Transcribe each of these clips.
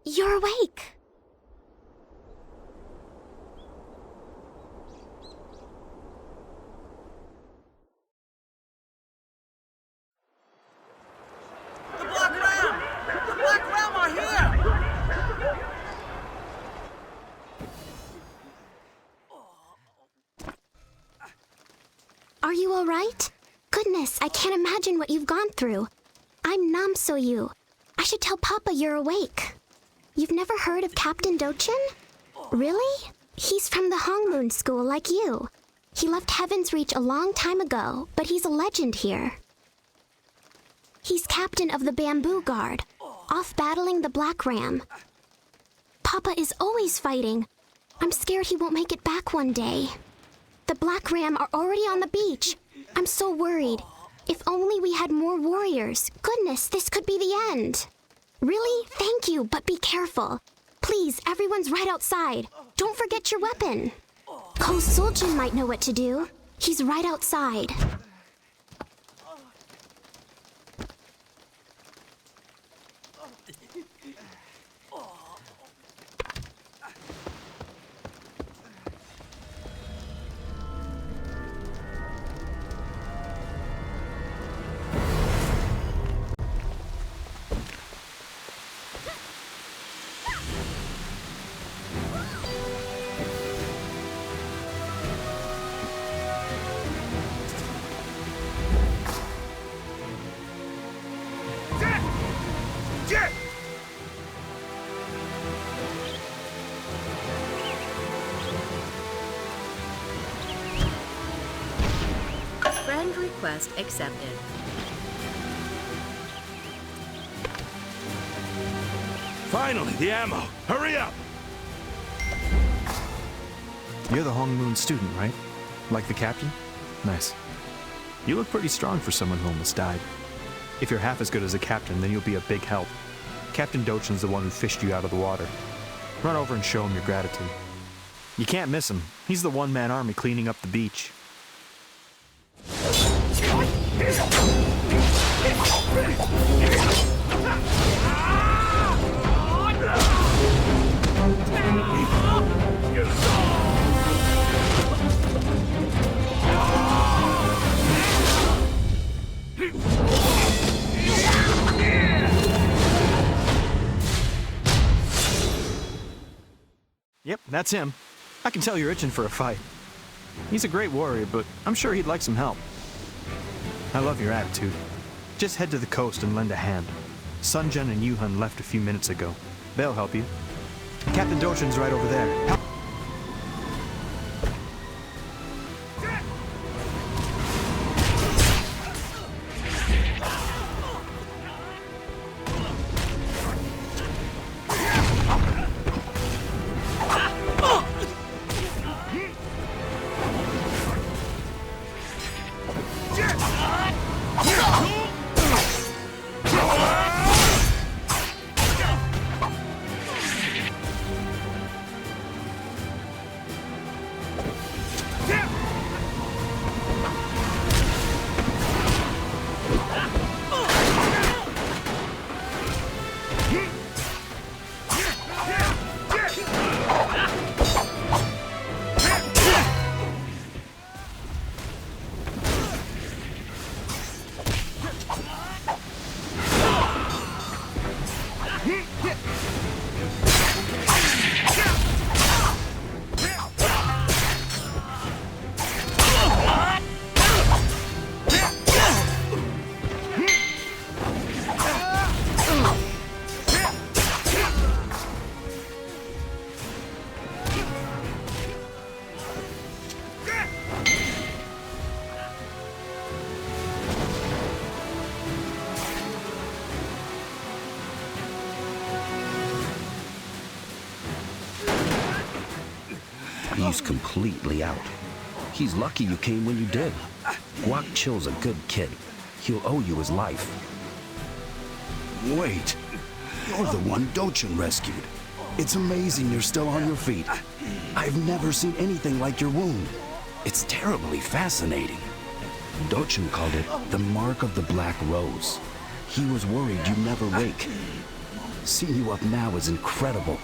You're awake. The Black Ram! The Black Ram are here! Are you all right? Goodness, I can't imagine what you've gone through. I'm Namsoyu. I should tell Papa you're awake. You've never heard of Captain Dochun? Really? He's from the Hongmoon School like you. He left Heaven's Reach a long time ago, but he's a legend here. He's captain of the Bamboo Guard, off battling the Black Ram. Papa is always fighting. I'm scared he won't make it back one day. The Black Ram are already on the beach. I'm so worried. If only we had more warriors. Goodness, this could be the end. Really? Thank you, but be careful. Please, everyone's right outside. Don't forget your weapon. Ko Suljin might know what to do. He's right outside. Friend request accepted. Finally, the ammo! Hurry up! You're the Hongmoon student, right? Like the captain? Nice. You look pretty strong for someone who almost died. If you're half as good as a captain, then you'll be a big help. Captain Dochun's the one who fished you out of the water. Run over and show him your gratitude. You can't miss him. He's the one-man army cleaning up the beach. Yep, that's him. I can tell you're itching for a fight. He's a great warrior, but I'm sure he'd like some help. I love your attitude. Just head to the coast and lend a hand. Sunjun and Yuhun left a few minutes ago. They'll help you. Captain Dochun's right over there. Help. He's completely out. He's lucky you came when you did. Guak Chill's a good kid. He'll owe you his life. Wait, you're the one Dochun rescued. It's amazing you're still on your feet. I've never seen anything like your wound. It's terribly fascinating. Dochun called it the mark of the Black Rose. He was worried you'd never wake. Seeing you up now is incredible.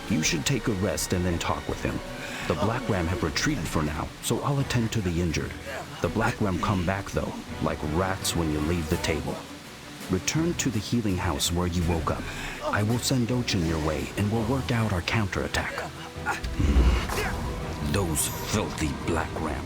You should take a rest and then talk with him. The Black Ram have retreated for now, so I'll attend to the injured. The Black Ram come back, though, like rats when you leave the table. Return to the healing house where you woke up. I will send Dochun your way, and we'll work out our counterattack. Those filthy Black Ram.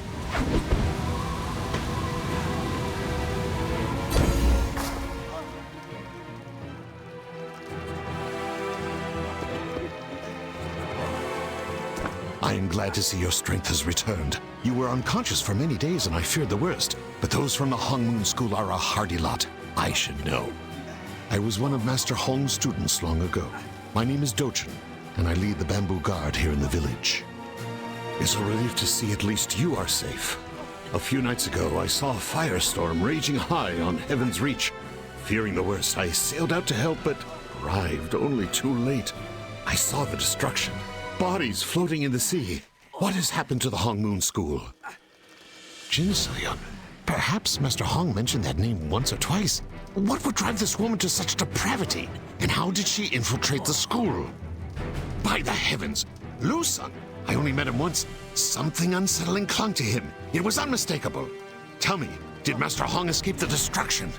I am glad to see your strength has returned. You were unconscious for many days and I feared the worst. But those from the Hong Moon School are a hardy lot. I should know. I was one of Master Hong's students long ago. My name is Dochun, and I lead the Bamboo Guard here in the village. It's a relief to see at least you are safe. A few nights ago, I saw a firestorm raging high on Heaven's Reach. Fearing the worst, I sailed out to help, but arrived only too late. I saw the destruction. Bodies floating in the sea. What has happened to the Hong Moon School? Jinsoyun. Perhaps Master Hong mentioned that name once or twice. What would drive this woman to such depravity? And how did she infiltrate the school? By the heavens! Lu-sun! I only met him once. Something unsettling clung to him. It was unmistakable. Tell me, did Master Hong escape the destruction?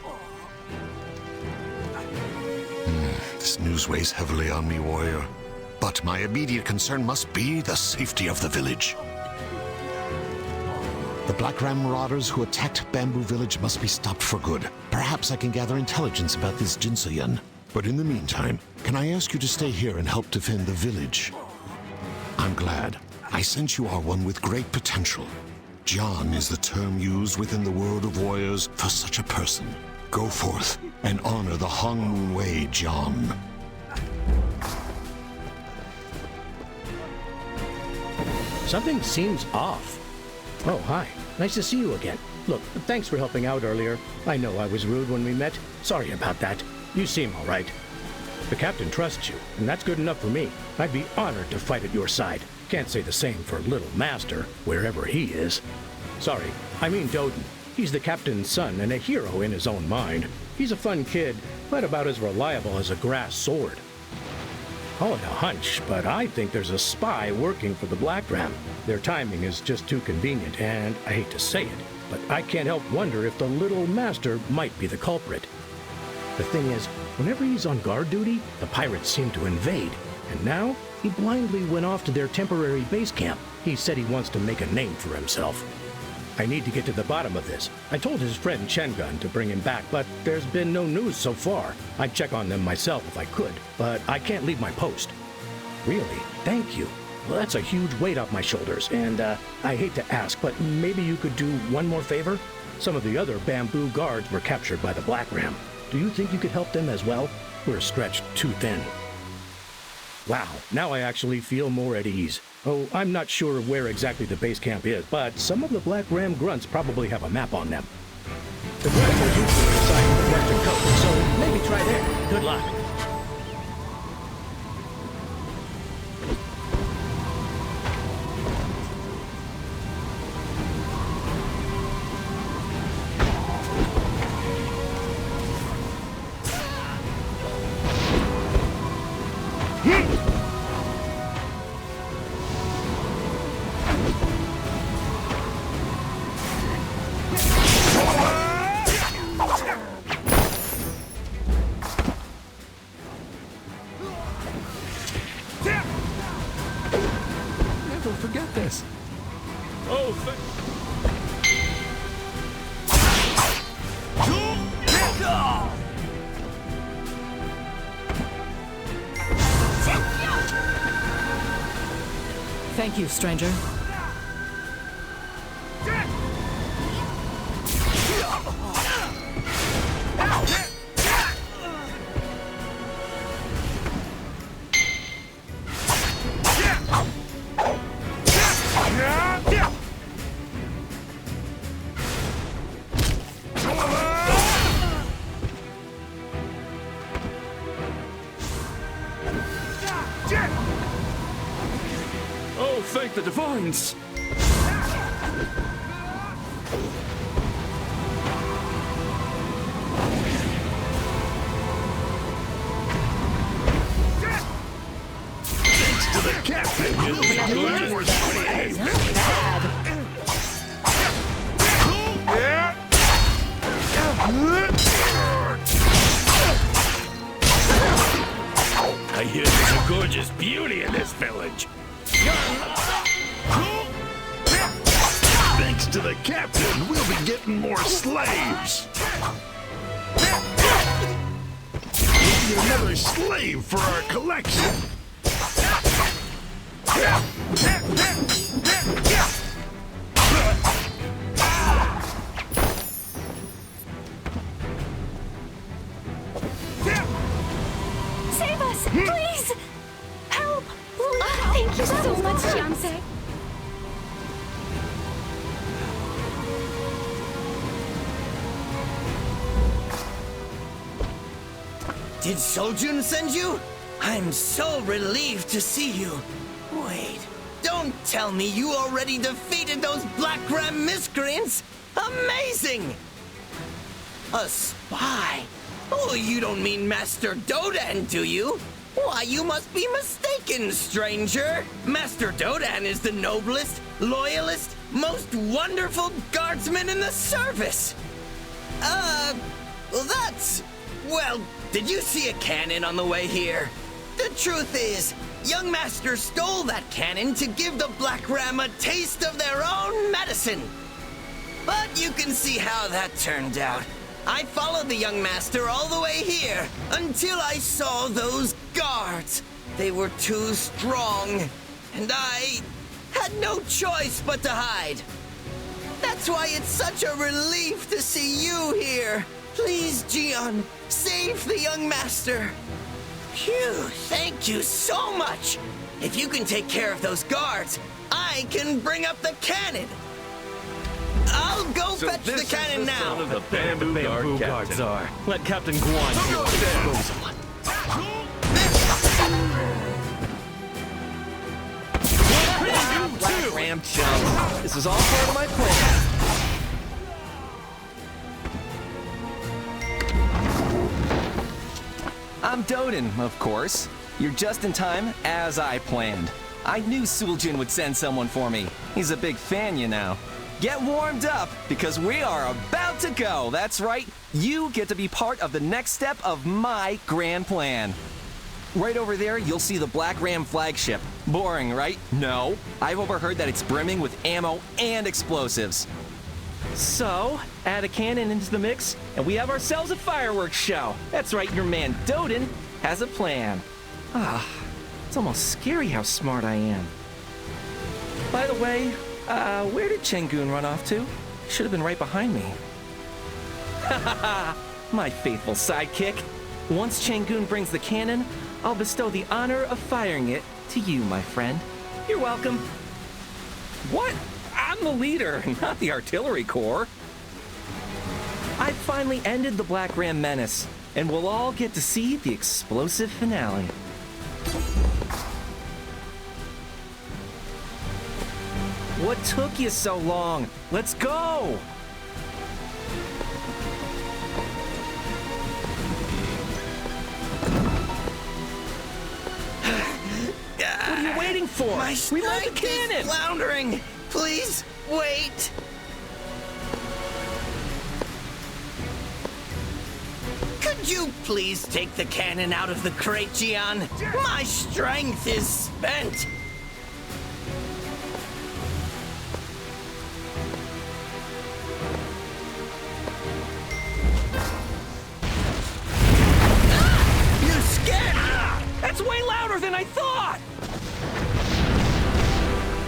This news weighs heavily on me, warrior. But my immediate concern must be the safety of the village. The Black Ram marauders who attacked Bamboo Village must be stopped for good. Perhaps I can gather intelligence about this Jinsoyun. But in the meantime, can I ask you to stay here and help defend the village? I'm glad. I sense you are one with great potential. John is the term used within the world of warriors for such a person. Go forth and honor the Hong Moon way, John. Something seems off. Oh, hi. Nice to see you again. Look, thanks for helping out earlier. I know I was rude when we met. Sorry about that. You seem all right. The captain trusts you, and that's good enough for me. I'd be honored to fight at your side. Can't say the same for Little Master, wherever he is. Sorry, I mean Dodan. He's the captain's son and a hero in his own mind. He's a fun kid, but about as reliable as a grass sword. Call it a hunch, but I think there's a spy working for the Black Ram. Their timing is just too convenient, and I hate to say it, but I can't help wonder if the Little Master might be the culprit. The thing is, whenever he's on guard duty, the pirates seem to invade, and now he blindly went off to their temporary base camp. He said he wants to make a name for himself. I need to get to the bottom of this. I told his friend Chengun to bring him back, but there's been no news so far. I'd check on them myself if I could, but I can't leave my post. Really? Thank you. Well, that's a huge weight off my shoulders, and I hate to ask, but maybe you could do one more favor? Some of the other Bamboo guards were captured by the Black Ram. Do you think you could help them as well? We're stretched too thin. Wow, now I actually feel more at ease. Oh, I'm not sure where exactly the base camp is, but some of the Black Ram grunts probably have a map on them. The grunts are usually assigned to the western coast, so maybe try there. Good luck. Never forget this. Thank you, stranger. Oh, thank the divines! I hear there's a gorgeous beauty in this village. Thanks to the captain, we'll be getting more slaves. We'll be another slave for our collection. Save us, please! Help! Thank you so much, Fiancé. Did Soljun send you? I'm so relieved to see you. Wait, don't tell me you already defeated those Black Ram miscreants? Amazing! A spy? Oh, you don't mean Master Dodan, do you? Why, you must be mistaken, stranger. Master Dodan is the noblest, loyalist, most wonderful guardsman in the service. Well, did you see a cannon on the way here? The truth is, young Master stole that cannon to give the Black Ram a taste of their own medicine. But you can see how that turned out. I followed the young Master all the way here until I saw those guards. They were too strong, and I had no choice but to hide. That's why it's such a relief to see you here. Please, Gion, save the young Master. Phew, thank you so much. If you can take care of those guards, I can bring up the cannon. I'll go fetch the cannon now. The bamboo guard czar. Let Captain Guan deal with disposal. Black Ram chum. This is all part of my plan. I'm Dodan, of course. You're just in time, as I planned. I knew Suljin would send someone for me. He's a big fan, you know. Get warmed up, because we are about to go. That's right, you get to be part of the next step of my grand plan. Right over there, you'll see the Black Ram flagship. Boring, right? No. I've overheard that it's brimming with ammo and explosives. So, add a cannon into the mix, and we have ourselves a fireworks show. That's right, your man Dodan has a plan. It's almost scary how smart I am. By the way, where did Chengun run off to? Should have been right behind me. My faithful sidekick. Once Chengun brings the cannon, I'll bestow the honor of firing it to you, my friend. You're welcome. What? I'm the leader, not the artillery corps. I've finally ended the Black Ram menace, and we'll all get to see the explosive finale. What took you so long? Let's go! What are you waiting for? My Reload the strength cannon! is floundering. Please, wait. Could you please take the cannon out of the crate, Gian? My strength is spent. You scared me! That's way louder than I thought!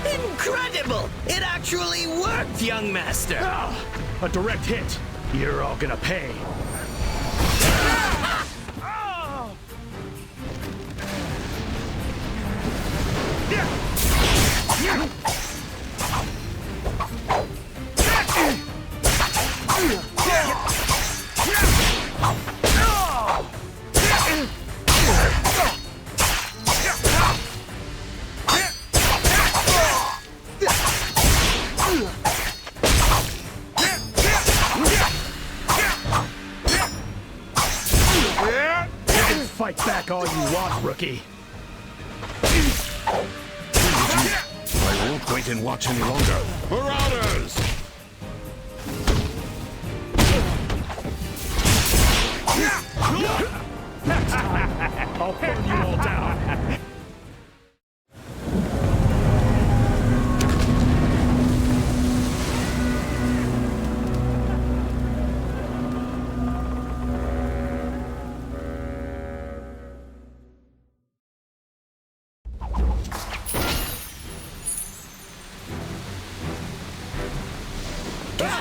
Incredible! It actually worked, young master! A direct hit. You're all gonna pay. Fight back all you want, rookie. I won't wait and watch any longer. Marauders! I'll burn you all down.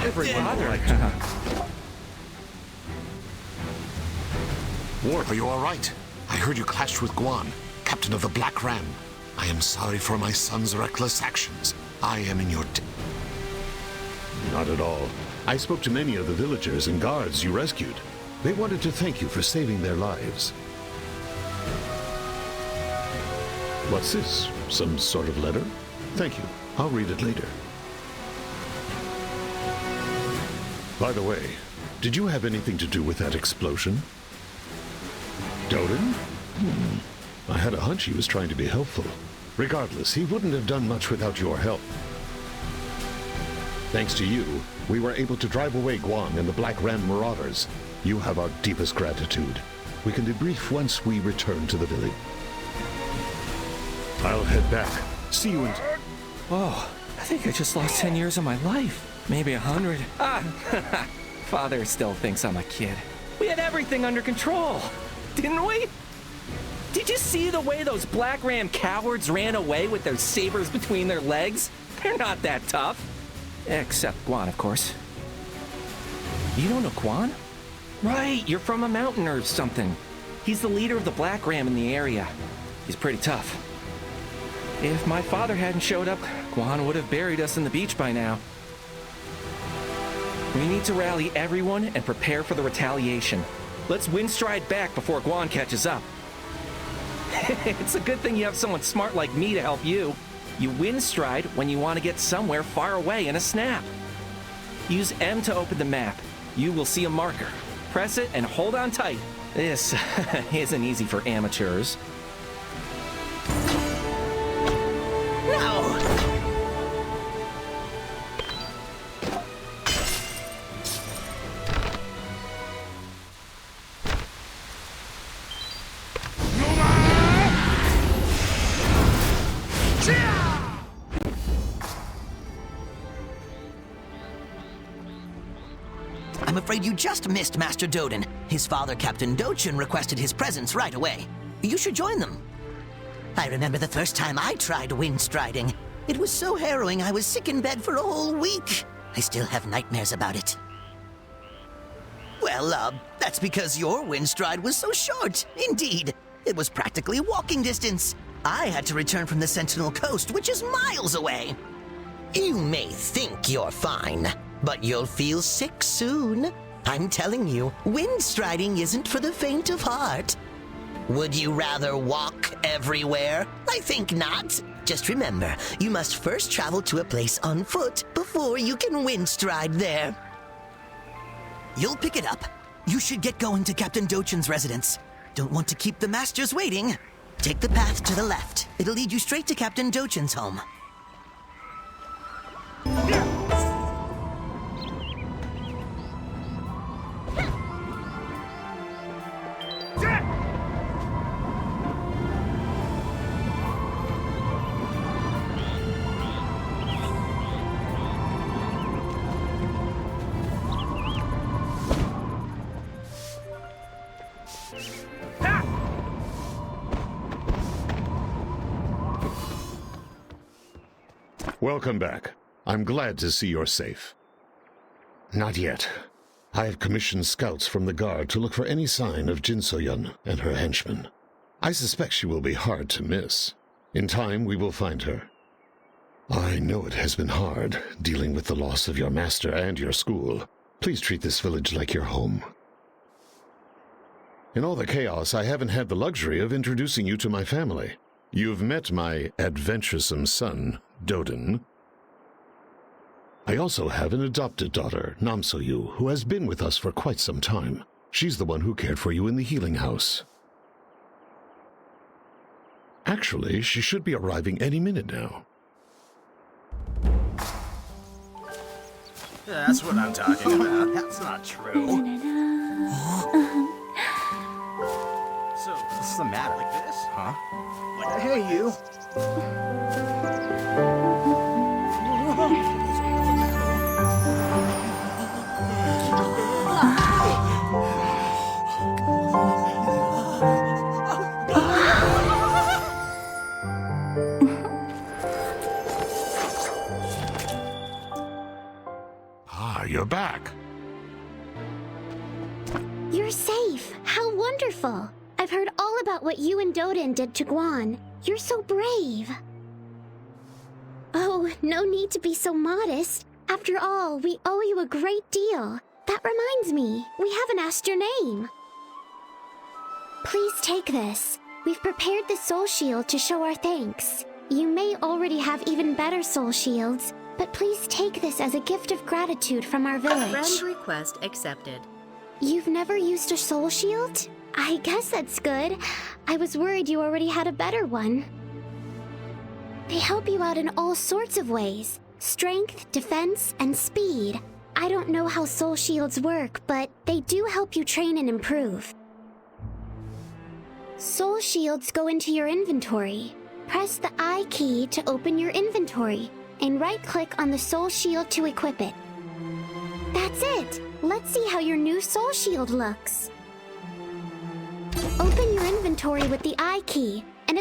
Everyone liked Ward, are you all right? I heard you clashed with Guan, captain of the Black Ram. I am sorry for my son's reckless actions. I am in your debt. Not at all. I spoke to many of the villagers and guards you rescued. They wanted to thank you for saving their lives. What's this? Some sort of letter? Thank you. I'll read it later. By the way, did you have anything to do with that explosion? Dodan? I had a hunch he was trying to be helpful. Regardless, he wouldn't have done much without your help. Thanks to you, we were able to drive away Guan and the Black Ram marauders. You have our deepest gratitude. We can debrief once we return to the village. I'll head back. See you in... Oh, I think I just lost 10 years of my life. Maybe 100. Father still thinks I'm a kid. We had everything under control, didn't we? Did you see the way those Black Ram cowards ran away with their sabers between their legs? They're not that tough. Except Guan, of course. You don't know Guan? Right, you're from a mountain or something. He's the leader of the Black Ram in the area. He's pretty tough. If my father hadn't showed up, Guan would have buried us in the beach by now. We need to rally everyone and prepare for the retaliation. Let's windstride back before Guan catches up. It's a good thing you have someone smart like me to help you. You windstride when you want to get somewhere far away in a snap. Use M to open the map. You will see a marker. Press it and hold on tight. This isn't easy for amateurs. No! I'm afraid you just missed Master Dodan. His father, Captain Dochun, requested his presence right away. You should join them. I remember the first time I tried windstriding. It was so harrowing I was sick in bed for a whole week. I still have nightmares about it. Well, that's because your windstride was so short. Indeed, it was practically walking distance. I had to return from the Sentinel Coast, which is miles away. You may think you're fine, but you'll feel sick soon. I'm telling you, windstriding isn't for the faint of heart. Would you rather walk everywhere? I think not. Just remember, you must first travel to a place on foot before you can windstride there. You'll pick it up. You should get going to Captain Dochun's residence. Don't want to keep the masters waiting. Take the path to the left. It'll lead you straight to Captain Dochun's home. Welcome back. I'm glad to see you're safe. Not yet. I have commissioned scouts from the guard to look for any sign of Jin So-yun and her henchmen. I suspect she will be hard to miss. In time, we will find her. I know it has been hard, dealing with the loss of your master and your school. Please treat this village like your home. In all the chaos, I haven't had the luxury of introducing you to my family. You've met my adventuresome son, Dodan. I also have an adopted daughter, Namso-yu, who has been with us for quite some time. She's the one who cared for you in the healing house. Actually, she should be arriving any minute now. Yeah, that's what I'm talking about. That's not true. So, what's the matter? Like this? Huh? Hey, you. you're back. You're safe. How wonderful. I've heard all about what you and Dodan did to Guan. You're so brave. Oh, no need to be so modest. After all, we owe you a great deal. That reminds me, we haven't asked your name. Please take this. We've prepared the soul shield to show our thanks. You may already have even better soul shields, but please take this as a gift of gratitude from our village. Friend request accepted. You've never used a soul shield? I guess that's good. I was worried you already had a better one. They help you out in all sorts of ways. Strength, defense, and speed. I don't know how soul shields work, but they do help you train and improve. Soul shields go into your inventory. Press the I key to open your inventory, and right-click on the soul shield to equip it. That's it! Let's see how your new soul shield looks. Open your inventory with the I key, and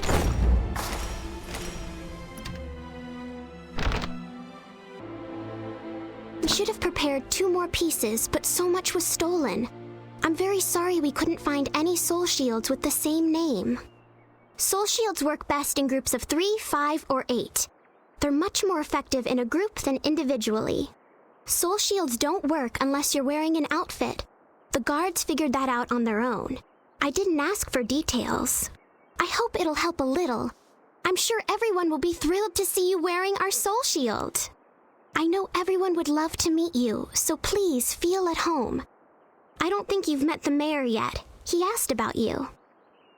We should have prepared 2 more pieces, but so much was stolen. I'm very sorry we couldn't find any soul shields with the same name. Soul shields work best in groups of 3, 5, or 8. They're much more effective in a group than individually. Soul shields don't work unless you're wearing an outfit. The guards figured that out on their own. I didn't ask for details. I hope it'll help a little. I'm sure everyone will be thrilled to see you wearing our soul shield. I know everyone would love to meet you, so please feel at home. I don't think you've met the mayor yet. He asked about you.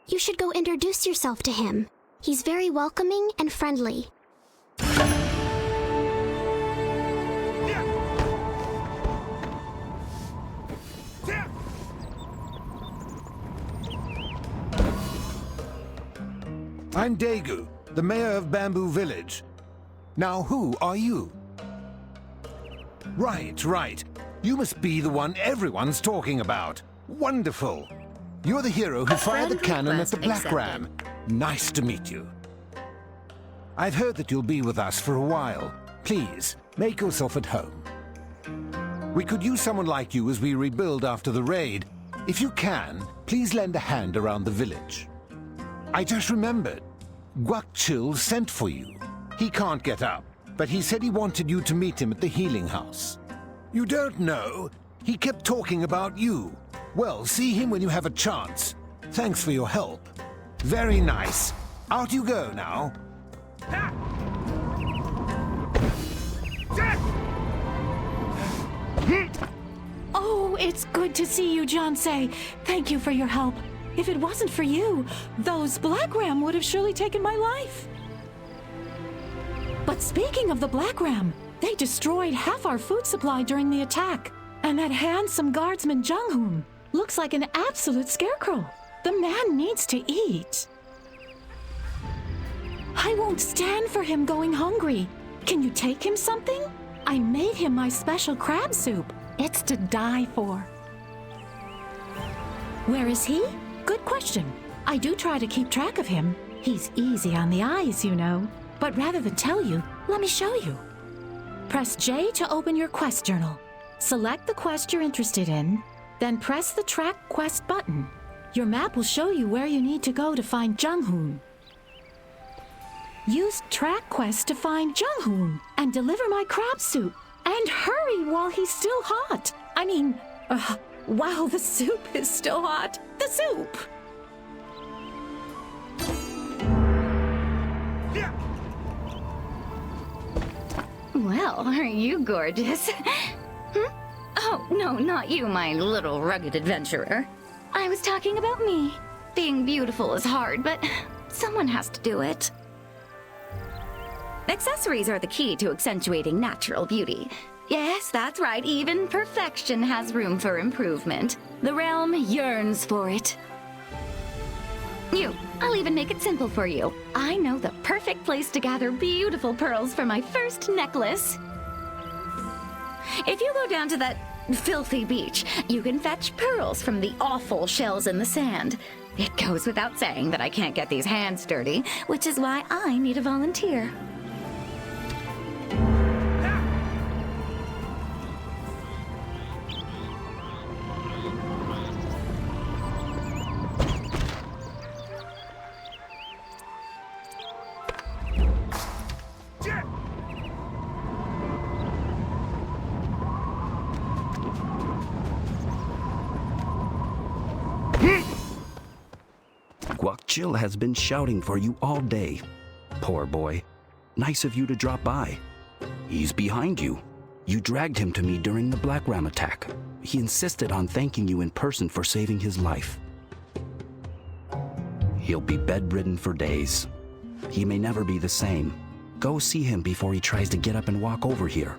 You should go introduce yourself to him. He's very welcoming and friendly. I'm Daegu, the mayor of Bamboo Village. Now, who are you? Right. You must be the one everyone's talking about. Wonderful. You're the hero who fired the cannon at the Black Ram. Nice to meet you. I've heard that you'll be with us for a while. Please, make yourself at home. We could use someone like you as we rebuild after the raid. If you can, please lend a hand around the village. I just remembered. Guakchil sent for you. He can't get up, but he said he wanted you to meet him at the healing house. You don't know? He kept talking about you. Well, see him when you have a chance. Thanks for your help. Very nice. Out you go now. Oh, it's good to see you, Johnsei. Thank you for your help. If it wasn't for you, those Black Ram would have surely taken my life. But speaking of the Black Ram, they destroyed half our food supply during the attack. And that handsome guardsman Jung-hoon looks like an absolute scarecrow. The man needs to eat. I won't stand for him going hungry. Can you take him something? I made him my special crab soup. It's to die for. Where is he? Good question. I do try to keep track of him. He's easy on the eyes, you know. But rather than tell you, let me show you. Press J to open your quest journal. Select the quest you're interested in, then press the Track Quest button. Your map will show you where you need to go to find Jung-hoon. Use Track Quest to find Jung-hoon and deliver my crab soup. And hurry while he's still hot. While the soup is still hot. The soup! Well, aren't you gorgeous? Oh, no, not you, my little rugged adventurer. I was talking about me. Being beautiful is hard, but someone has to do it. Accessories are the key to accentuating natural beauty. Yes, that's right, even perfection has room for improvement. The realm yearns for it. I'll even make it simple for you. I know the perfect place to gather beautiful pearls for my first necklace. If you go down to that filthy beach, you can fetch pearls from the awful shells in the sand. It goes without saying that I can't get these hands dirty, which is why I need a volunteer. Chill has been shouting for you all day. Poor boy. Nice of you to drop by. He's behind you. You dragged him to me during the Black Ram attack. He insisted on thanking you in person for saving his life. He'll be bedridden for days. He may never be the same. Go see him before he tries to get up and walk over here.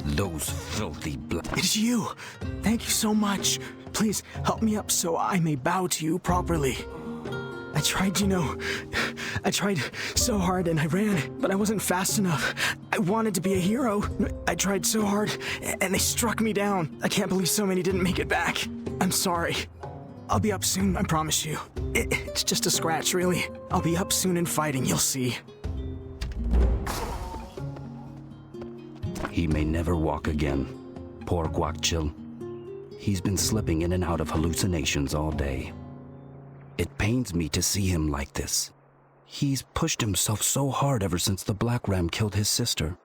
Those filthy It's you! Thank you so much. Please help me up so I may bow to you properly. I tried so hard and I ran, but I wasn't fast enough. I wanted to be a hero. I tried so hard and they struck me down. I can't believe so many didn't make it back. I'm sorry. I'll be up soon, I promise you. It's just a scratch, really. I'll be up soon and fighting, you'll see. He may never walk again. Poor Guakchil. He's been slipping in and out of hallucinations all day. It pains me to see him like this. He's pushed himself so hard ever since the Black Ram killed his sister.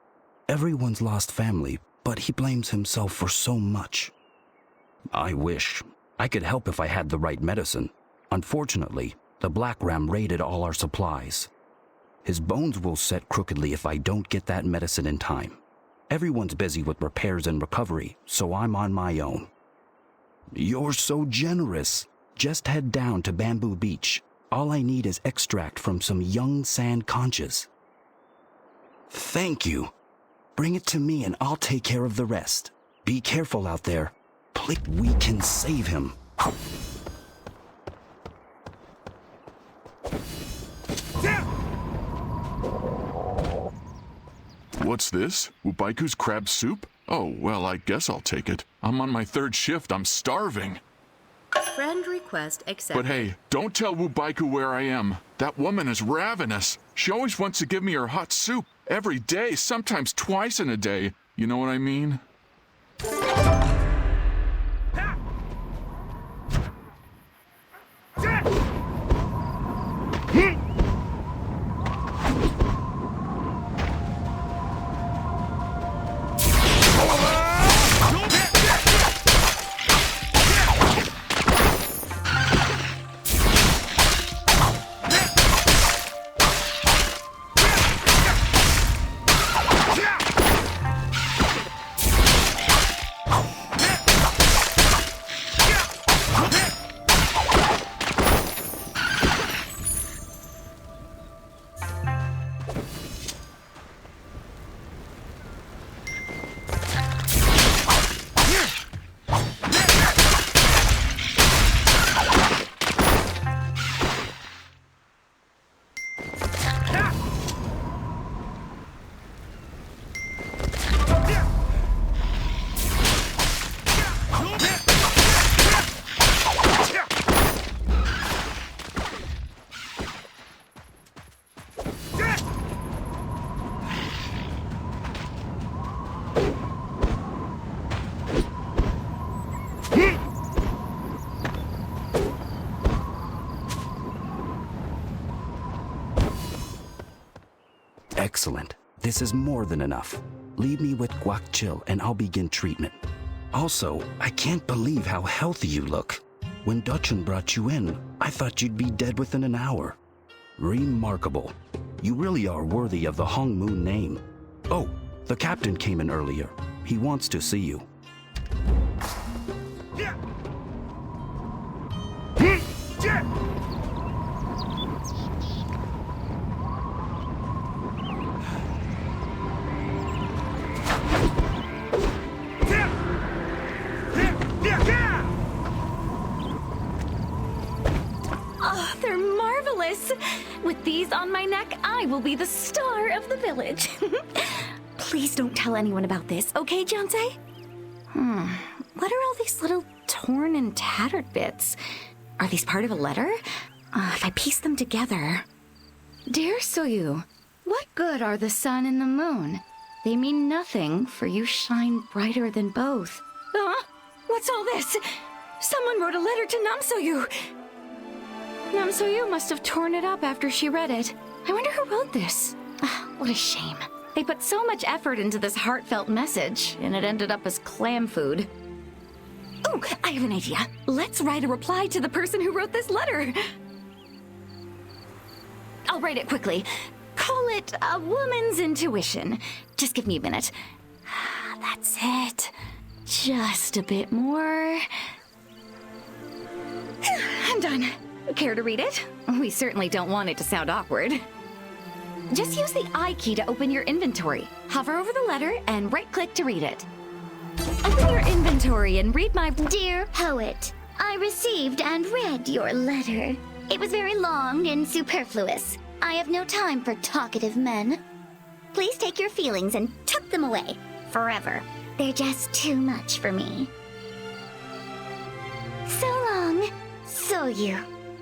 Everyone's lost family, but he blames himself for so much. I wish I could help if I had the right medicine. Unfortunately, the Black Ram raided all our supplies. His bones will set crookedly if I don't get that medicine in time. Everyone's busy with repairs and recovery, so I'm on my own. You're so generous. Just head down to Bamboo Beach. All I need is extract from some young sand conches. Thank you. Bring it to me and I'll take care of the rest. Be careful out there. Please, we can save him. What's this? Ubaiku's crab soup? Oh, well, I guess I'll take it. I'm on my third shift. I'm starving. Friend request accepted. But hey, don't tell Wubaiku where I am. That woman is ravenous. She always wants to give me her hot soup. Every day, sometimes twice in a day. You know what I mean? Excellent. This is more than enough. Leave me with Guakchil and I'll begin treatment. Also, I can't believe how healthy you look. When Dochun brought you in, I thought you'd be dead within an hour. Remarkable. You really are worthy of the Hong Moon name. Oh, the captain came in earlier. He wants to see you. Oh, they're marvelous! With these on my neck, I will be the star of the village. Please don't tell anyone about this, okay, Jiansei? What are all these little torn and tattered bits? Are these part of a letter? If I piece them together... Dear Soyu, what good are the sun and the moon? They mean nothing, for you shine brighter than both. What's all this? Someone wrote a letter to Namsoyu. Namsoyu must have torn it up after she read it. I wonder who wrote this. What a shame. They put so much effort into this heartfelt message, and it ended up as clam food. Oh, I have an idea. Let's write a reply to the person who wrote this letter. I'll write it quickly. Call it a woman's intuition. Just give me a minute. That's it. Just a bit more. I'm done. Care to read it? We certainly don't want it to sound awkward. Just use the I key to open your inventory. Hover over the letter and right-click to read it. Open your inventory and read my... Dear Poet, I received and read your letter. It was very long and superfluous. I have no time for talkative men. Please take your feelings and tuck them away. Forever. They're just too much for me. So long. So you.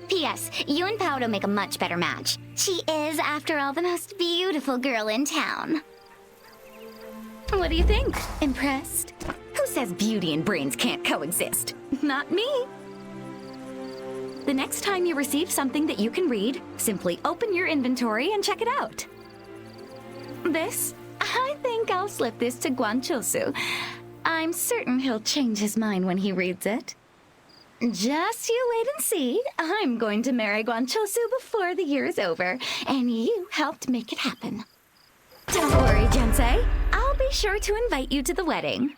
P.S. You and Powdo make a much better match. She is, after all, the most beautiful girl in town. What do you think? Impressed? Who says beauty and brains can't coexist? Not me. The next time you receive something that you can read, simply open your inventory and check it out. I think I'll slip this to Guanchosu. I'm certain he'll change his mind when he reads it. Just you wait and see. I'm going to marry Guanchosu before the year is over, and you helped make it happen. Don't worry, Jensei. I'll be sure to invite you to the wedding.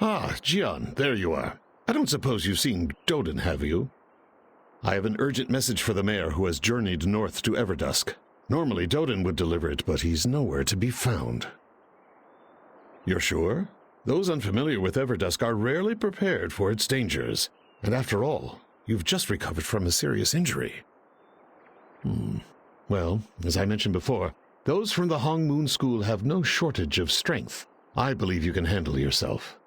Ah, Jian, there you are. I don't suppose you've seen Dodan, have you? I have an urgent message for the mayor who has journeyed north to Everdusk. Normally Dodan would deliver it, but he's nowhere to be found. You're sure? Those unfamiliar with Everdusk are rarely prepared for its dangers. And after all, you've just recovered from a serious injury. Well, as I mentioned before, those from the Hong Moon School have no shortage of strength. I believe you can handle yourself.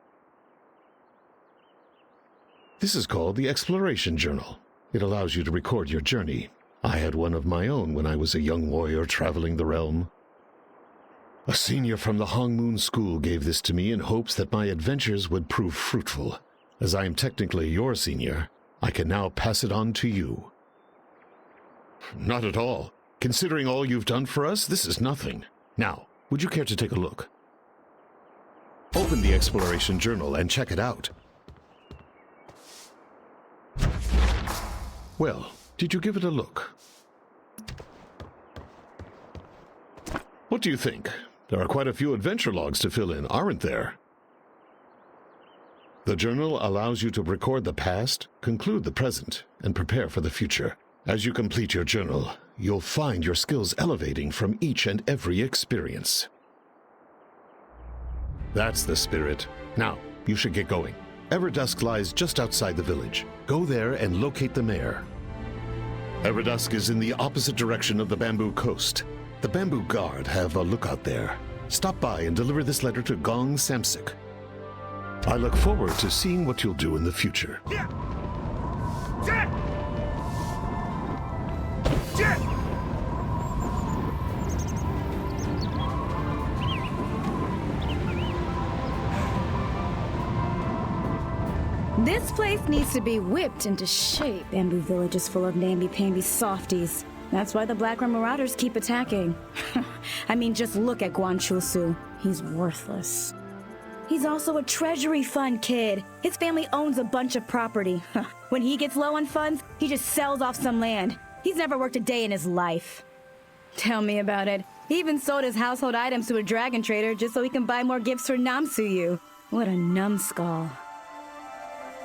This is called the Exploration Journal. It allows you to record your journey. I had one of my own when I was a young warrior traveling the realm. A senior from the Hong Moon School gave this to me in hopes that my adventures would prove fruitful. As I am technically your senior, I can now pass it on to you. Not at all. Considering all you've done for us, this is nothing. Now, would you care to take a look? Open the Exploration Journal and check it out. Well, did you give it a look? What do you think? There are quite a few adventure logs to fill in, aren't there? The journal allows you to record the past, conclude the present, and prepare for the future. As you complete your journal, you'll find your skills elevating from each and every experience. That's the spirit. Now, you should get going. Everdusk lies just outside the village. Go there and locate the mayor. Everdusk is in the opposite direction of the Bamboo Coast. The Bamboo Guard have a lookout there. Stop by and deliver this letter to Gong Samsik. I look forward to seeing what you'll do in the future. This place needs to be whipped into shape. Bamboo Village is full of namby-pamby softies. That's why the Blackroom Marauders keep attacking. I mean, just look at Guanchosu. He's worthless. He's also a treasury fund kid. His family owns a bunch of property. When he gets low on funds, he just sells off some land. He's never worked a day in his life. Tell me about it. He even sold his household items to a dragon trader just so he can buy more gifts for Namsuyu. What a numbskull.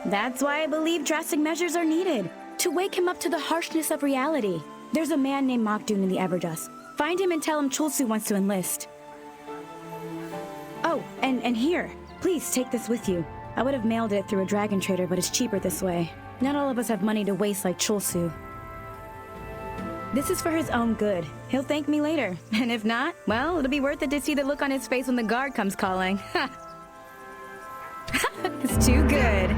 That's why I believe drastic measures are needed, to wake him up to the harshness of reality. There's a man named Mokdun in the Everdusk. Find him and tell him Chulsu wants to enlist. Oh, and here, please take this with you. I would have mailed it through a dragon trader, but it's cheaper this way. Not all of us have money to waste like Chulsu. This is for his own good. He'll thank me later. And if not, well, it'll be worth it to see the look on his face when the guard comes calling. It's too good.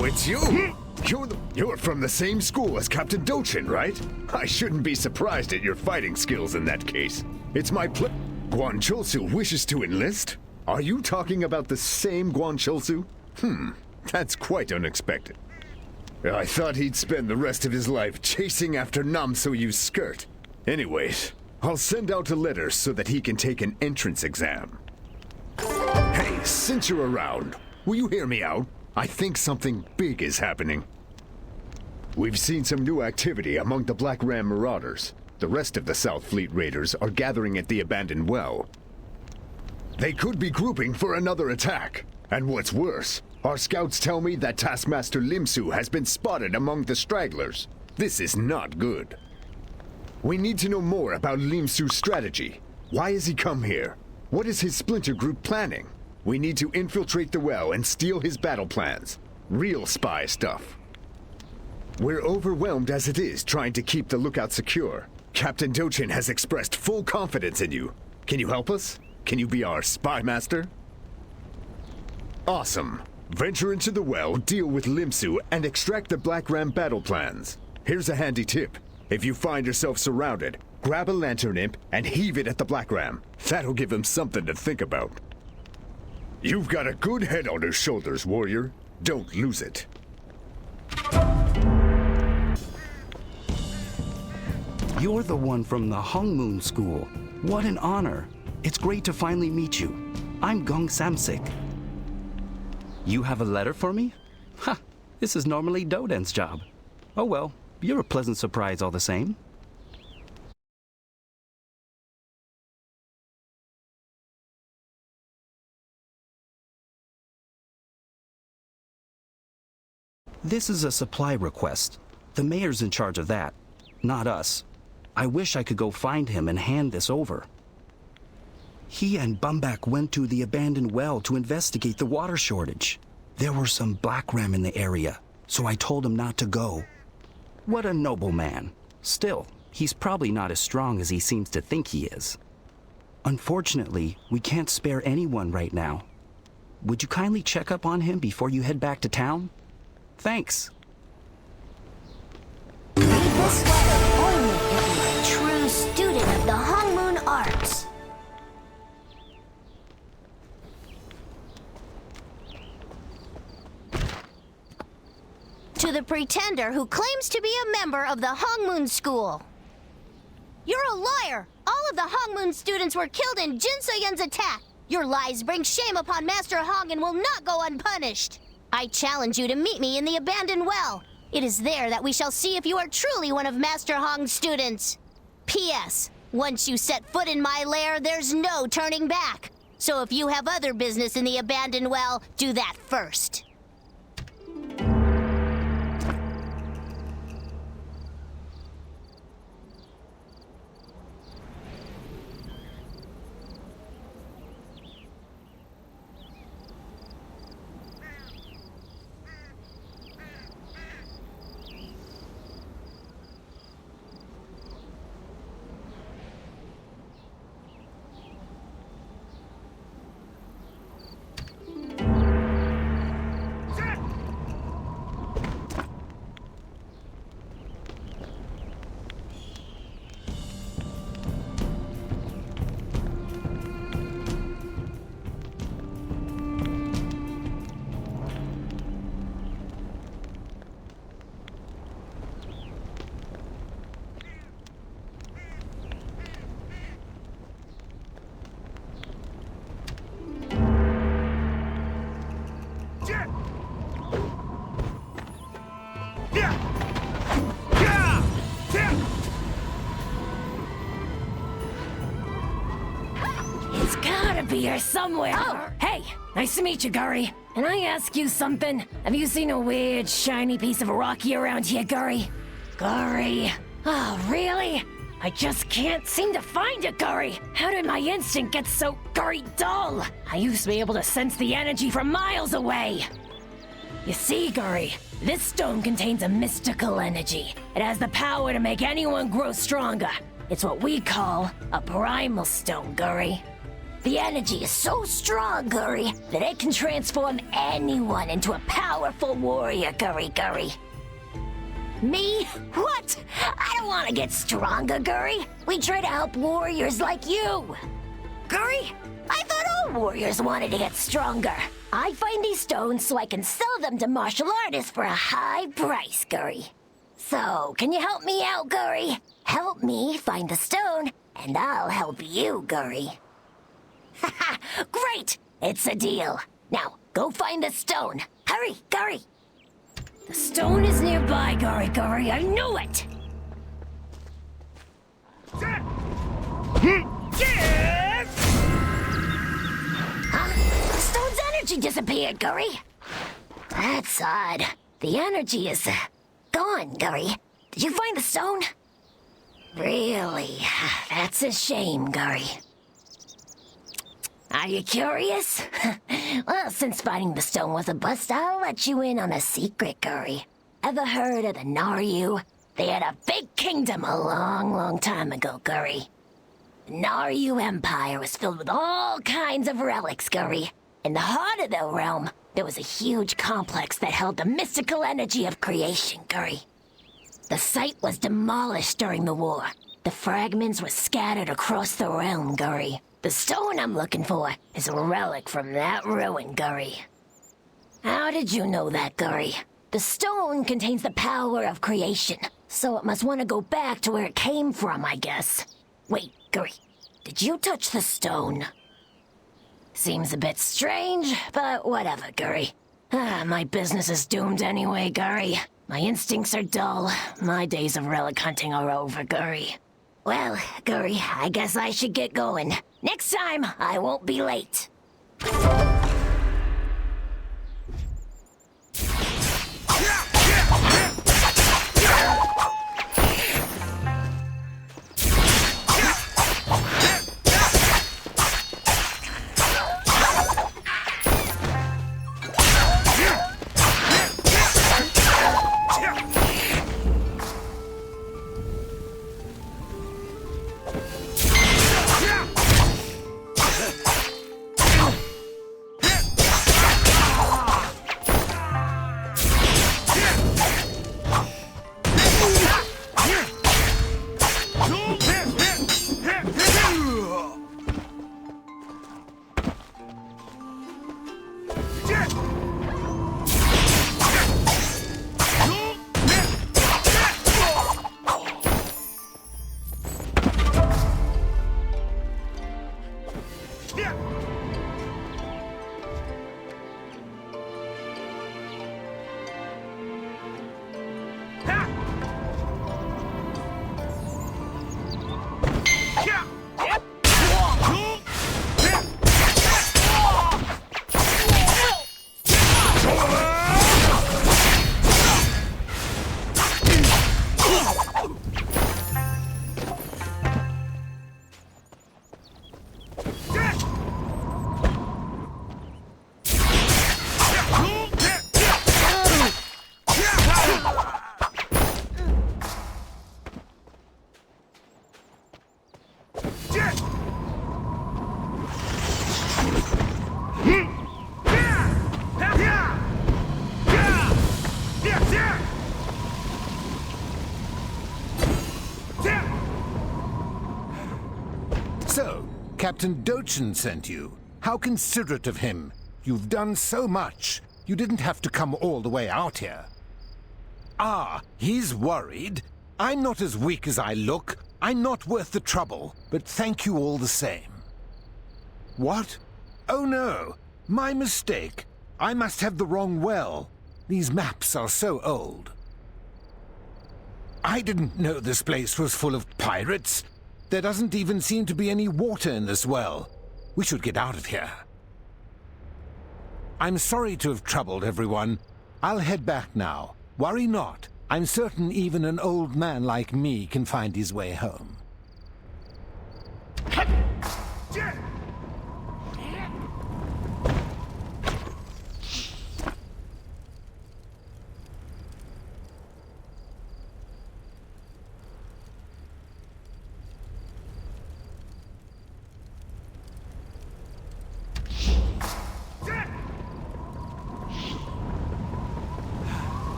Oh, it's you? You're from the same school as Captain Dochun, right? I shouldn't be surprised at your fighting skills in that case. It's my Guanchulsu wishes to enlist? Are you talking about the same Guanchulsu? That's quite unexpected. I thought he'd spend the rest of his life chasing after Namsoyu's skirt. Anyways, I'll send out a letter so that he can take an entrance exam. Hey, since you're around, will you hear me out? I think something big is happening. We've seen some new activity among the Black Ram Marauders. The rest of the South Fleet Raiders are gathering at the abandoned well. They could be grouping for another attack. And what's worse, our scouts tell me that Taskmaster Limsu has been spotted among the stragglers. This is not good. We need to know more about Limsu's strategy. Why has he come here? What is his splinter group planning? We need to infiltrate the well and steal his battle plans. Real spy stuff. We're overwhelmed as it is trying to keep the lookout secure. Captain Dochun has expressed full confidence in you. Can you help us? Can you be our spy master? Awesome. Venture into the well, deal with Limsu, and extract the Black Ram battle plans. Here's a handy tip. If you find yourself surrounded, grab a lantern imp and heave it at the Black Ram. That'll give him something to think about. You've got a good head on your shoulders, warrior. Don't lose it. You're the one from the Hung Moon School. What an honor. It's great to finally meet you. I'm Gong Samsik. You have a letter for me? Ha! This is normally Dodan's job. Oh well, you're a pleasant surprise all the same. This is a supply request. The mayor's in charge of that, not us. I wish I could go find him and hand this over. He and Bumbak went to the abandoned well to investigate the water shortage. There were some Black Ram in the area, so I told him not to go. What a noble man. Still, he's probably not as strong as he seems to think he is. Unfortunately, we can't spare anyone right now. Would you kindly check up on him before you head back to town? Thanks. Read this letter only if you're a true student of the Hung Moon arts. To the pretender who claims to be a member of the Hung Moon School. You're a liar! All of the Hung Moon students were killed in Jin So-yun's attack. Your lies bring shame upon Master Hong and will not go unpunished. I challenge you to meet me in the abandoned well. It is there that we shall see if you are truly one of Master Hong's students. P.S. Once you set foot in my lair, there's no turning back. So if you have other business in the abandoned well, do that first. It's gotta be here somewhere. Oh, hey, nice to meet you, Guri. Can I ask you something? Have you seen a weird, shiny piece of rocky around here, Guri? Guri. Oh, really? I just can't seem to find it, Guri. How did my instinct get so, Guri, dull? I used to be able to sense the energy from miles away. You see, Guri, this stone contains a mystical energy. It has the power to make anyone grow stronger. It's what we call a primal stone, Guri. The energy is so strong, Gurry, that it can transform anyone into a powerful warrior, Gurry. Me? What? I don't want to get stronger, Gurry. We try to help warriors like you. Gurry, I thought all warriors wanted to get stronger. I find these stones so I can sell them to martial artists for a high price, Gurry. So, can you help me out, Gurry? Help me find the stone, and I'll help you, Gurry. Haha, great! It's a deal. Now, go find the stone. Hurry, Gurry! The stone is nearby, Gurry. I knew it! Huh? The stone's energy disappeared, Gurry. That's odd. The energy is gone, Gurry. Did you find the stone? Really? That's a shame, Gurry. Are you curious? Well, since finding the stone was a bust, I'll let you in on a secret, Gurry. Ever heard of the Naryu? They had a big kingdom a long time ago, Gurry. The Naryu Empire was filled with all kinds of relics, Gurry. In the heart of the realm, there was a huge complex that held the mystical energy of creation, Gurry. The site was demolished during the war. The fragments were scattered across the realm, Gurry. The stone I'm looking for is a relic from that ruin, Gurry. How did you know that, Gurry? The stone contains the power of creation, so it must want to go back to where it came from, I guess. Wait, Gurry, did you touch the stone? Seems a bit strange, but whatever, Gurry. My business is doomed anyway, Gurry. My instincts are dull. My days of relic hunting are over, Gurry. Well, Gurry, I guess I should get going. Next time, I won't be late. So, Captain Dochun sent you. How considerate of him. You've done so much. You didn't have to come all the way out here. Ah, he's worried. I'm not as weak as I look. I'm not worth the trouble, but thank you all the same. What? Oh no, my mistake. I must have the wrong well. These maps are so old. I didn't know this place was full of pirates. There doesn't even seem to be any water in this well. We should get out of here. I'm sorry to have troubled everyone. I'll head back now. Worry not. I'm certain even an old man like me can find his way home.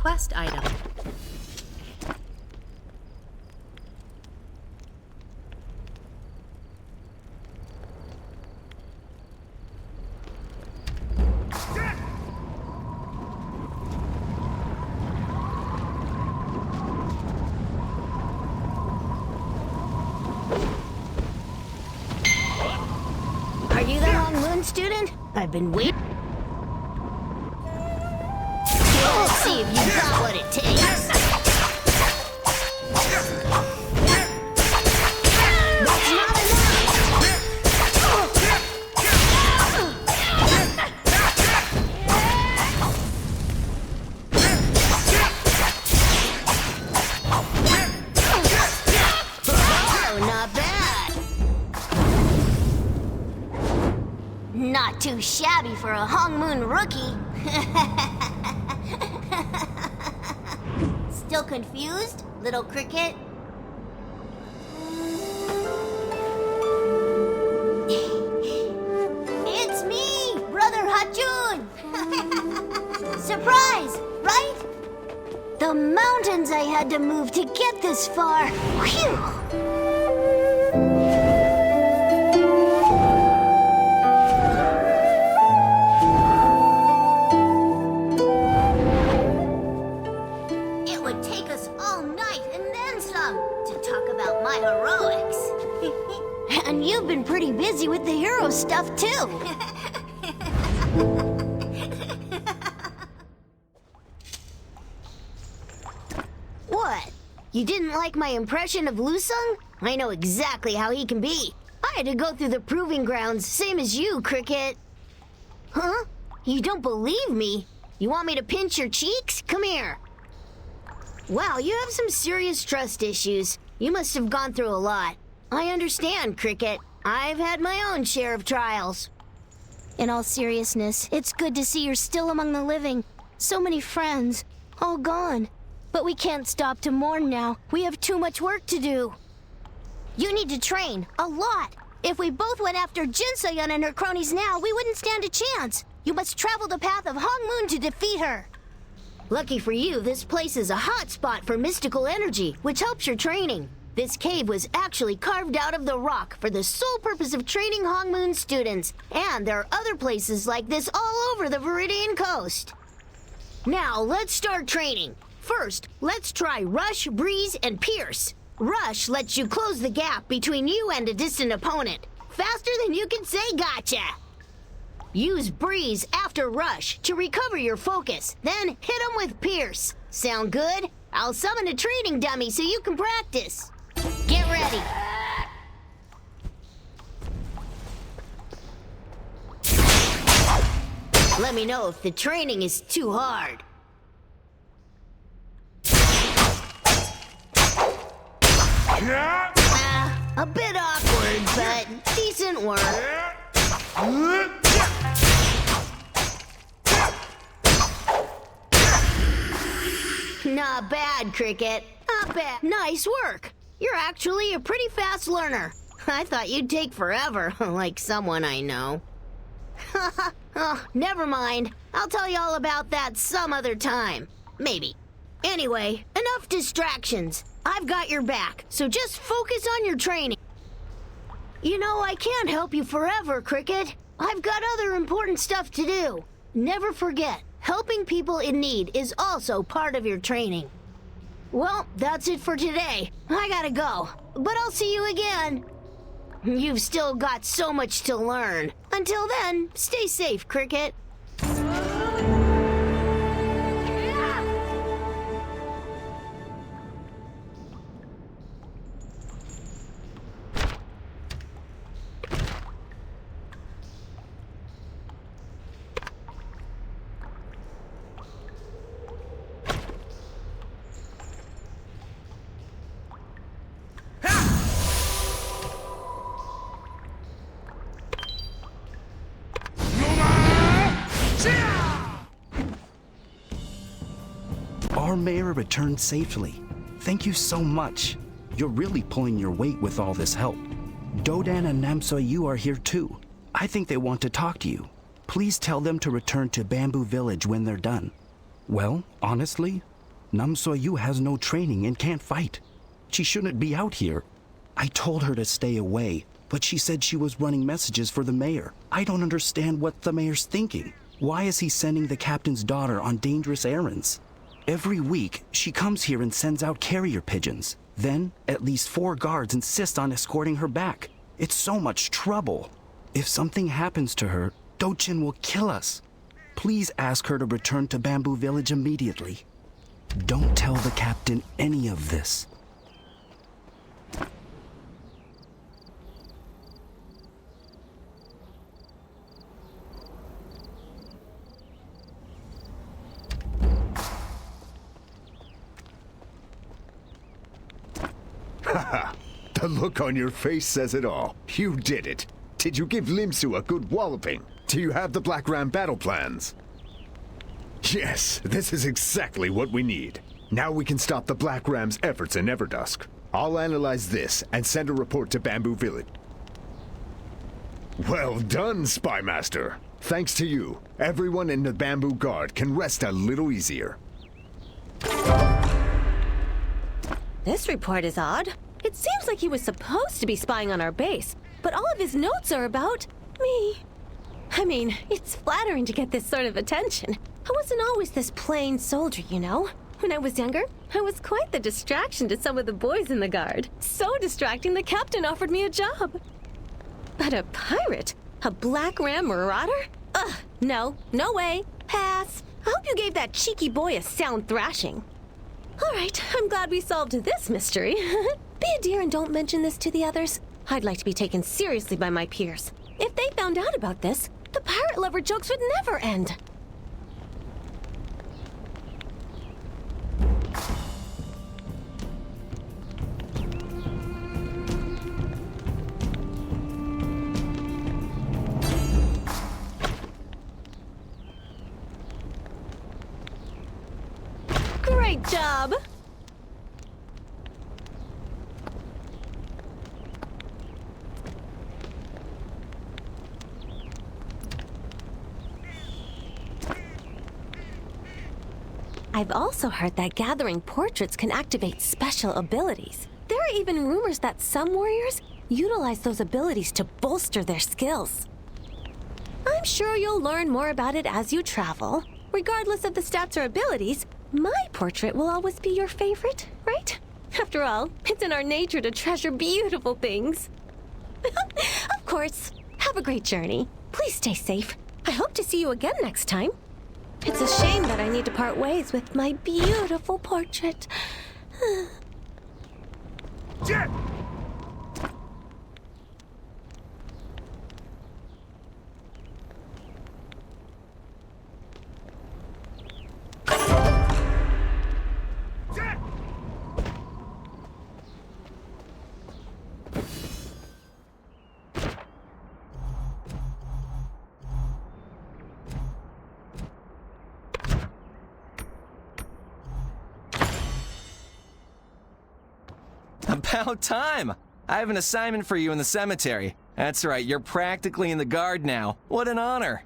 quest item. Are you the Hong Moon student? I've been waiting. Let's see if you got what it takes. That's not enough. Oh, not bad. Not too shabby for a Hong Moon rookie. Still confused, little cricket? It's me, Brother Hachun! Surprise, right? The mountains I had to move to get this far. Whew! My heroics. And you've been pretty busy with the hero stuff, too. What? You didn't like my impression of Lusung? I know exactly how he can be. I had to go through the proving grounds, same as you, Cricket. Huh? You don't believe me? You want me to pinch your cheeks? Come here. Wow, you have some serious trust issues. You must have gone through a lot. I understand, Cricket. I've had my own share of trials. In all seriousness, it's good to see you're still among the living. So many friends, all gone. But we can't stop to mourn now. We have too much work to do. You need to train, a lot. If we both went after Jinsoyeon and her cronies now, we wouldn't stand a chance. You must travel the path of Hong Moon to defeat her. Lucky for you, this place is a hot spot for mystical energy, which helps your training. This cave was actually carved out of the rock for the sole purpose of training Hong Moon students, and there are other places like this all over the Viridian coast. Now, let's start training. First, let's try Rush, Breeze, and Pierce. Rush lets you close the gap between you and a distant opponent, faster than you can say gotcha. Use Breeze after Rush to recover your focus, then hit him with Pierce. Sound good? I'll summon a training dummy so you can practice. Get ready. Let me know if the training is too hard. A bit awkward, but decent work. Not bad, Cricket. Not bad. Nice work. You're actually a pretty fast learner. I thought you'd take forever, like someone I know. Oh, never mind. I'll tell you all about that some other time. Maybe. Anyway, enough distractions. I've got your back, so just focus on your training. You know, I can't help you forever, Cricket. I've got other important stuff to do. Never forget, helping people in need is also part of your training. Well, that's it for today. I gotta go, but I'll see you again. You've still got so much to learn. Until then, stay safe, Cricket. Our mayor returned safely. Thank you so much. You're really pulling your weight with all this help. Dodan and Namsoyu are here too. I think they want to talk to you. Please tell them to return to Bamboo Village when they're done. Well, honestly, Nam So-yu has no training and can't fight. She shouldn't be out here. I told her to stay away, but she said she was running messages for the mayor. I don't understand what the mayor's thinking. Why is he sending the captain's daughter on dangerous errands? Every week, she comes here and sends out carrier pigeons. Then, at least 4 guards insist on escorting her back. It's so much trouble. If something happens to her, Dochun will kill us. Please ask her to return to Bamboo Village immediately. Don't tell the captain any of this. Haha, the look on your face says it all. You did it. Did you give Limsu a good walloping? Do you have the Black Ram battle plans? Yes, this is exactly what we need. Now we can stop the Black Ram's efforts in Dusk. I'll analyze this and send a report to Bamboo Village. Well done, Spy Master. Thanks to you, everyone in the Bamboo Guard can rest a little easier. This report is odd. It seems like he was supposed to be spying on our base, but all of his notes are about me. I mean, it's flattering to get this sort of attention. I wasn't always this plain soldier, you know? When I was younger, I was quite the distraction to some of the boys in the guard. So distracting, the captain offered me a job. But a pirate? A Black Ram marauder? Ugh, no way. Pass. I hope you gave that cheeky boy a sound thrashing. All right, I'm glad we solved this mystery. Be a dear and don't mention this to the others. I'd like to be taken seriously by my peers. If they found out about this, the pirate lover jokes would never end. Great job! I've also heard that gathering portraits can activate special abilities. There are even rumors that some warriors utilize those abilities to bolster their skills. I'm sure you'll learn more about it as you travel. Regardless of the stats or abilities, my portrait will always be your favorite, right? After all, it's in our nature to treasure beautiful things. Of course. Have a great journey. Please stay safe. I hope to see you again next time. It's a shame that I need to part ways with my beautiful portrait. Jet! About time! I have an assignment for you in the cemetery. That's right, you're practically in the guard now. What an honor.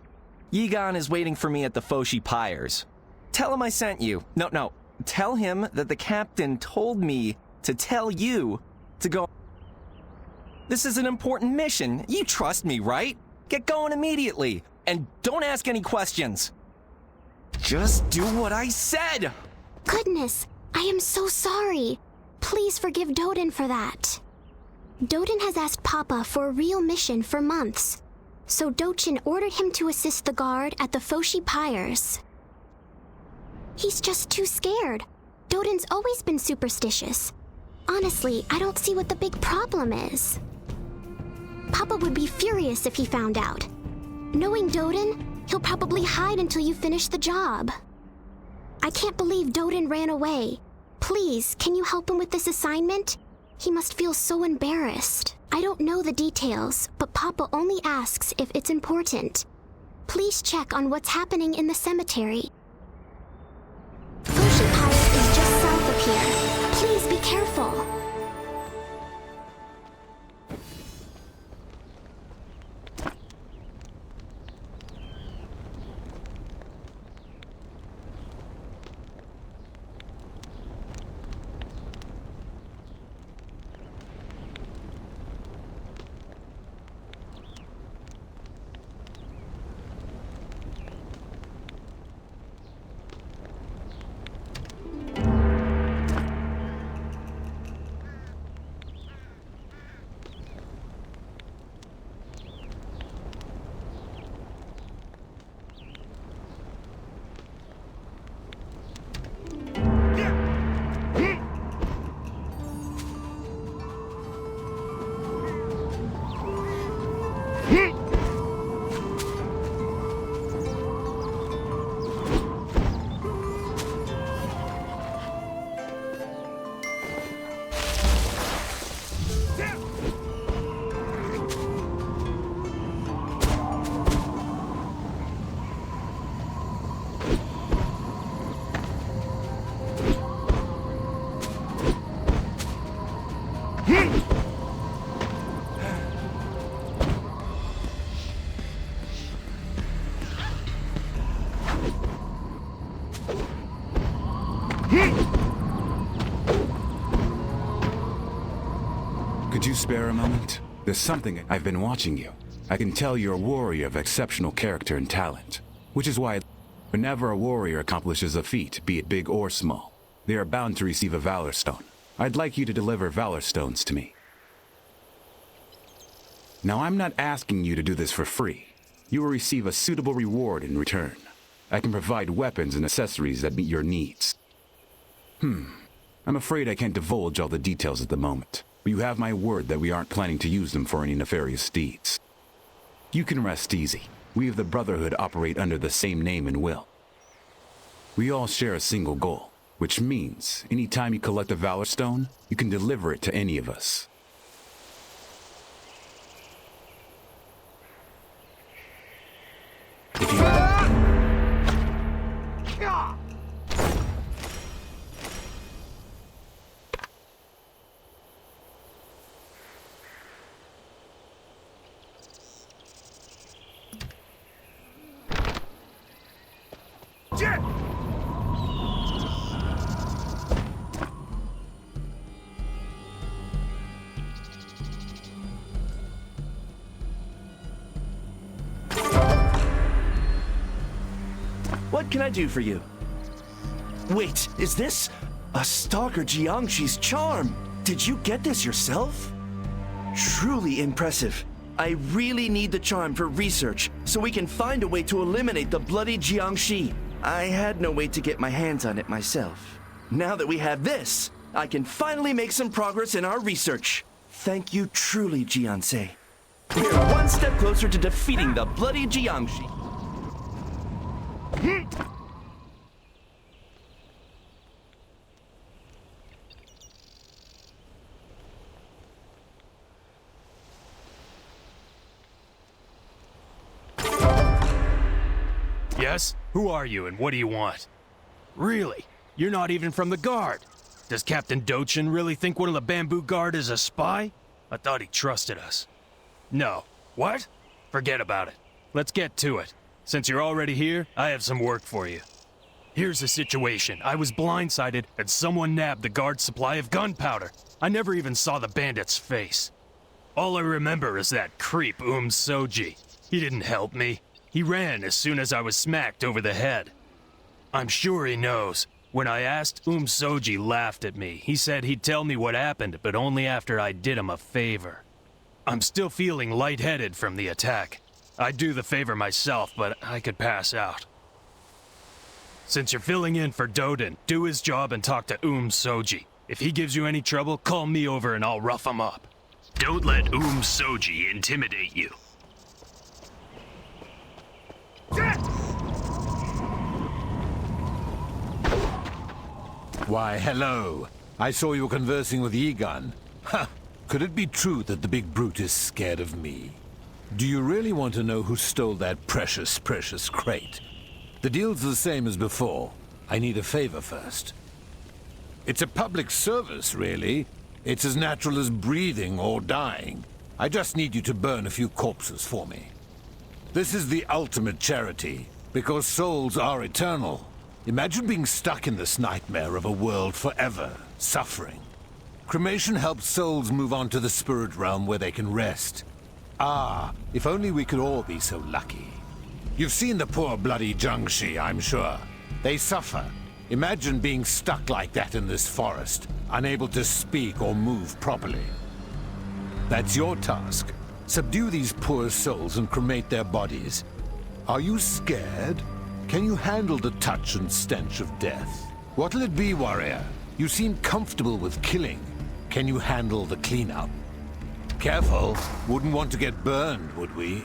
Yigan is waiting for me at the Foshi Pyres. Tell him I sent you. No. Tell him that the captain told me to tell you to go. This is an important mission. You trust me, right? Get going immediately. And don't ask any questions. Just do what I said! Goodness, I am so sorry. Please forgive Dodan for that. Dodan has asked Papa for a real mission for months, so Dochun ordered him to assist the guard at the Foshi Pyres. He's just too scared. Dodan's always been superstitious. Honestly, I don't see what the big problem is. Papa would be furious if he found out. Knowing Dodan, he'll probably hide until you finish the job. I can't believe Dodan ran away. Please, can you help him with this assignment? He must feel so embarrassed. I don't know the details, but Papa only asks if it's important. Please check on what's happening in the cemetery. Foshi Pyres is just south of here. Please be careful. Could you spare a moment? There's something. I've been watching you. I can tell you're a warrior of exceptional character and talent, which is why whenever a warrior accomplishes a feat, be it big or small, they are bound to receive a Valor Stone. I'd like you to deliver Valor Stones to me. Now, I'm not asking you to do this for free. You will receive a suitable reward in return. I can provide weapons and accessories that meet your needs. I'm afraid I can't divulge all the details at the moment, but you have my word that we aren't planning to use them for any nefarious deeds. You can rest easy. We of the Brotherhood operate under the same name and will. We all share a single goal, which means anytime you collect a Valor Stone, you can deliver it to any of us. If you... What can I do for you? Wait, is this a Stalker Jiangshi's charm? Did you get this yourself? Truly impressive. I really need the charm for research, so we can find a way to eliminate the bloody Jiangshi. I had no way to get my hands on it myself. Now that we have this, I can finally make some progress in our research. Thank you truly, Jiansei. We're one step closer to defeating the bloody Jiangshi. Yes? Who are you and what do you want? Really? You're not even from the Guard. Does Captain Dochun really think one of the Bamboo Guard is a spy? I thought he trusted us. No. What? Forget about it. Let's get to it. Since you're already here, I have some work for you. Here's the situation. I was blindsided and someone nabbed the Guard's supply of gunpowder. I never even saw the bandit's face. All I remember is that creep Soji. He didn't help me. He ran as soon as I was smacked over the head. I'm sure he knows. When I asked, Soji laughed at me. He said he'd tell me what happened, but only after I did him a favor. I'm still feeling lightheaded from the attack. I'd do the favor myself, but I could pass out. Since you're filling in for Dodan, do his job and talk to Soji. If he gives you any trouble, call me over and I'll rough him up. Don't let Soji intimidate you. Why, hello. I saw you were conversing with Yigan. Ha! Could it be true that the big brute is scared of me? Do you really want to know who stole that precious, precious crate? The deal's the same as before. I need a favor first. It's a public service, really. It's as natural as breathing or dying. I just need you to burn a few corpses for me. This is the ultimate charity, because souls are eternal. Imagine being stuck in this nightmare of a world forever, suffering. Cremation helps souls move on to the spirit realm where they can rest. Ah, if only we could all be so lucky. You've seen the poor bloody Jiangshi, I'm sure. They suffer. Imagine being stuck like that in this forest, unable to speak or move properly. That's your task. Subdue these poor souls and cremate their bodies. Are you scared? Can you handle the touch and stench of death? What'll it be, warrior? You seem comfortable with killing. Can you handle the cleanup? Careful. Wouldn't want to get burned, would we?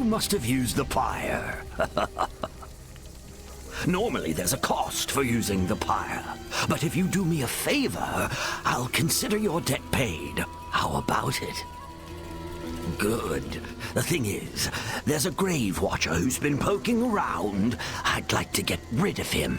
You must have used the pyre. Normally there's a cost for using the pyre, but if you do me a favor, I'll consider your debt paid. How about it? Good. The thing is, there's a grave watcher who's been poking around. I'd like to get rid of him.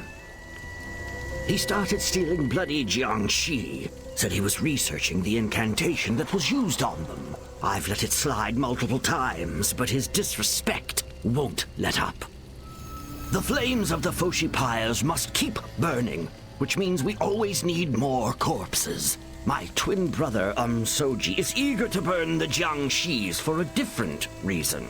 He started stealing bloody Jiangxi. Said he was researching the incantation that was used on them. I've let it slide multiple times, but his disrespect won't let up. The flames of the Foshi pyres must keep burning, which means we always need more corpses. My twin brother, Soji, is eager to burn the Jiangxis for a different reason.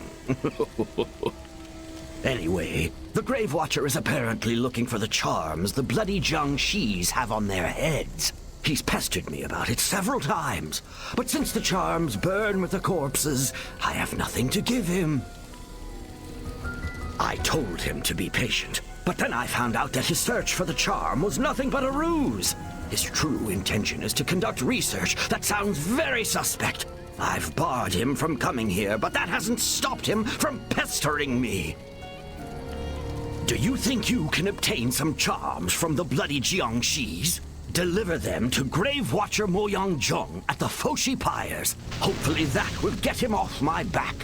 Anyway, the Grave Watcher is apparently looking for the charms the bloody Jiangxis have on their heads. He's pestered me about it several times, but since the charms burn with the corpses, I have nothing to give him. I told him to be patient, but then I found out that his search for the charm was nothing but a ruse. His true intention is to conduct research that sounds very suspect. I've barred him from coming here, but that hasn't stopped him from pestering me. Do you think you can obtain some charms from the bloody Jiangxis? Deliver them to Grave Watcher Mo Yang-jung at the Foshi Pyres. Hopefully that will get him off my back.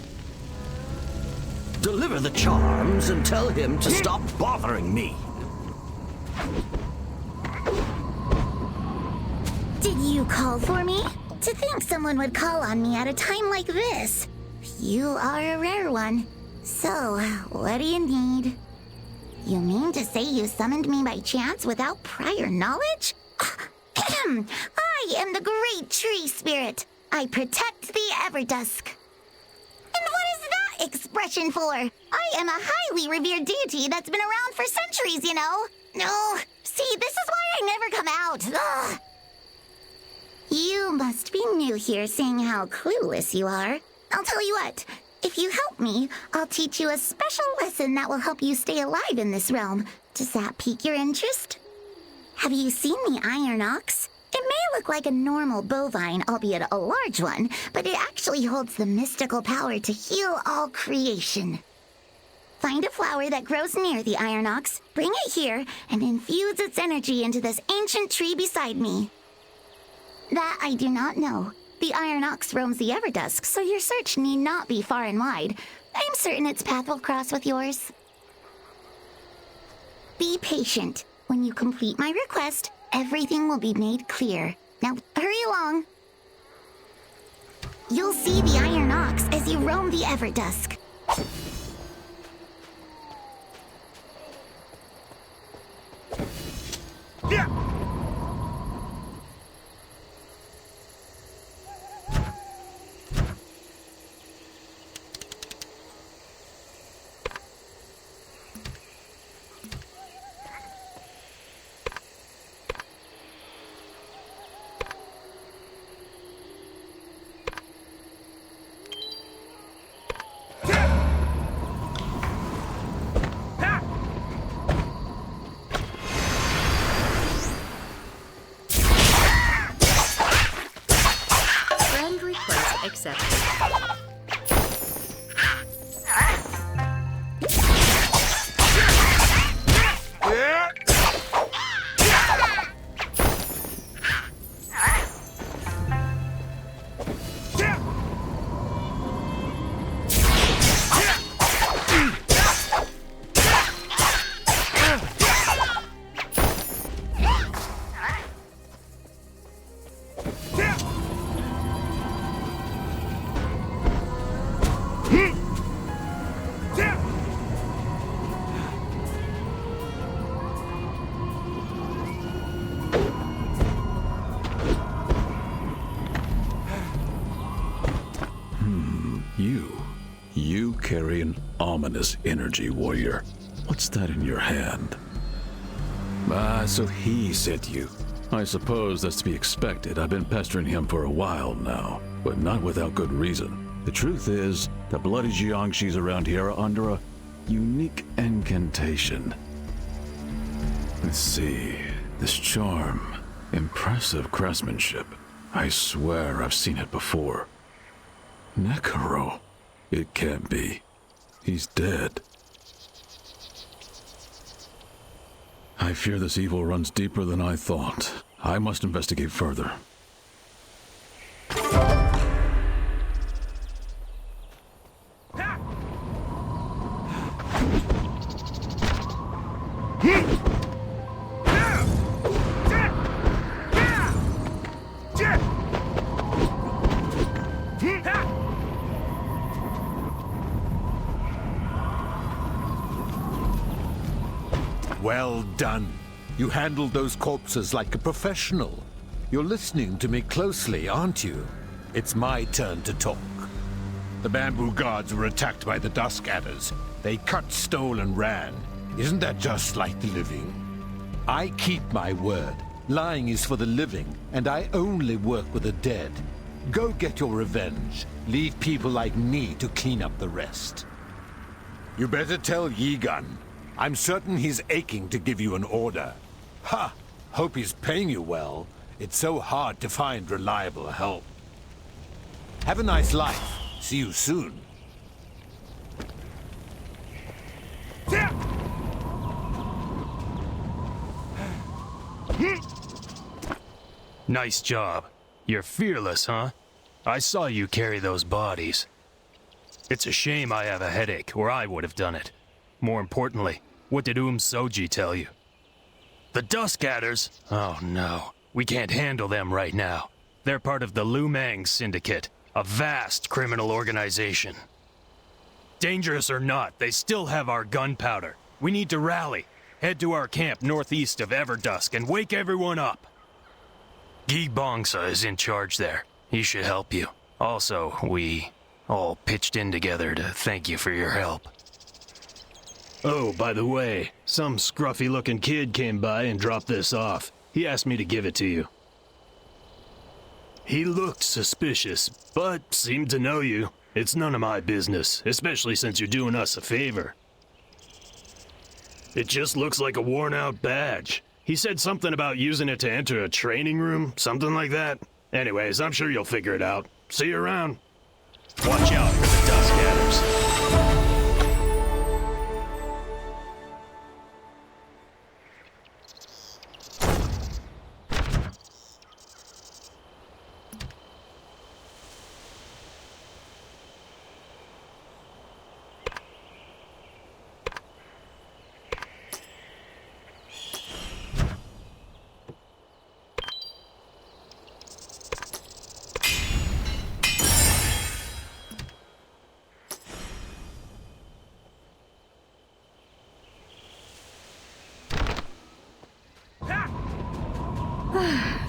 Deliver the charms and tell him to stop bothering me. Did you call for me? To think someone would call on me at a time like this. You are a rare one. So, what do you need? You mean to say you summoned me by chance without prior knowledge? I am the great tree spirit. I protect the Everdusk. And what is that expression for? I am a highly revered deity that's been around for centuries, you know. No, see, this is why I never come out. Ugh. You must be new here, seeing how clueless you are. I'll tell you what. If you help me, I'll teach you a special lesson that will help you stay alive in this realm. Does that pique your interest? Have you seen the iron ox? It may look like a normal bovine, albeit a large one, but it actually holds the mystical power to heal all creation. Find a flower that grows near the iron ox, bring it here, and infuse its energy into this ancient tree beside me. That I do not know. The iron ox roams the Everdusk, so your search need not be far and wide. I'm certain its path will cross with yours. Be patient. When you complete my request, everything will be made clear. Now, hurry along. You'll see the iron ox as you roam the Everdusk. Yeah! Accepted. You carry an ominous energy, warrior. What's that in your hand? Ah, so he sent you. I suppose that's to be expected. I've been pestering him for a while now, but not without good reason. The truth is, the bloody Jiangxis around here are under a unique incantation. Let's see. This charm. Impressive craftsmanship. I swear I've seen it before. Nekaro. It can't be. He's dead. I fear this evil runs deeper than I thought. I must investigate further. Well done. You handled those corpses like a professional. You're listening to me closely, aren't you? It's my turn to talk. The bamboo guards were attacked by the Dusk adders. They cut, stole, and ran. Isn't that just like the living? I keep my word. Lying is for the living, and I only work with the dead. Go get your revenge. Leave people like me to clean up the rest. You better tell Yigan. I'm certain he's aching to give you an order. Ha! Hope he's paying you well. It's so hard to find reliable help. Have a nice life. See you soon. Nice job. You're fearless, huh? I saw you carry those bodies. It's a shame I have a headache, or I would have done it. More importantly, what did Soji tell you? The Dusk Adders? Oh no, we can't handle them right now. They're part of the Lumang Syndicate, a vast criminal organization. Dangerous or not, they still have our gunpowder. We need to rally, head to our camp northeast of Everdusk and wake everyone up. Gi Bongsa is in charge there. He should help you. Also, we all pitched in together to thank you for your help. Oh, by the way, some scruffy-looking kid came by and dropped this off. He asked me to give it to you. He looked suspicious, but seemed to know you. It's none of my business, especially since you're doing us a favor. It just looks like a worn-out badge. He said something about using it to enter a training room, something like that. Anyways, I'm sure you'll figure it out. See you around. Watch out for the Dusk Adders.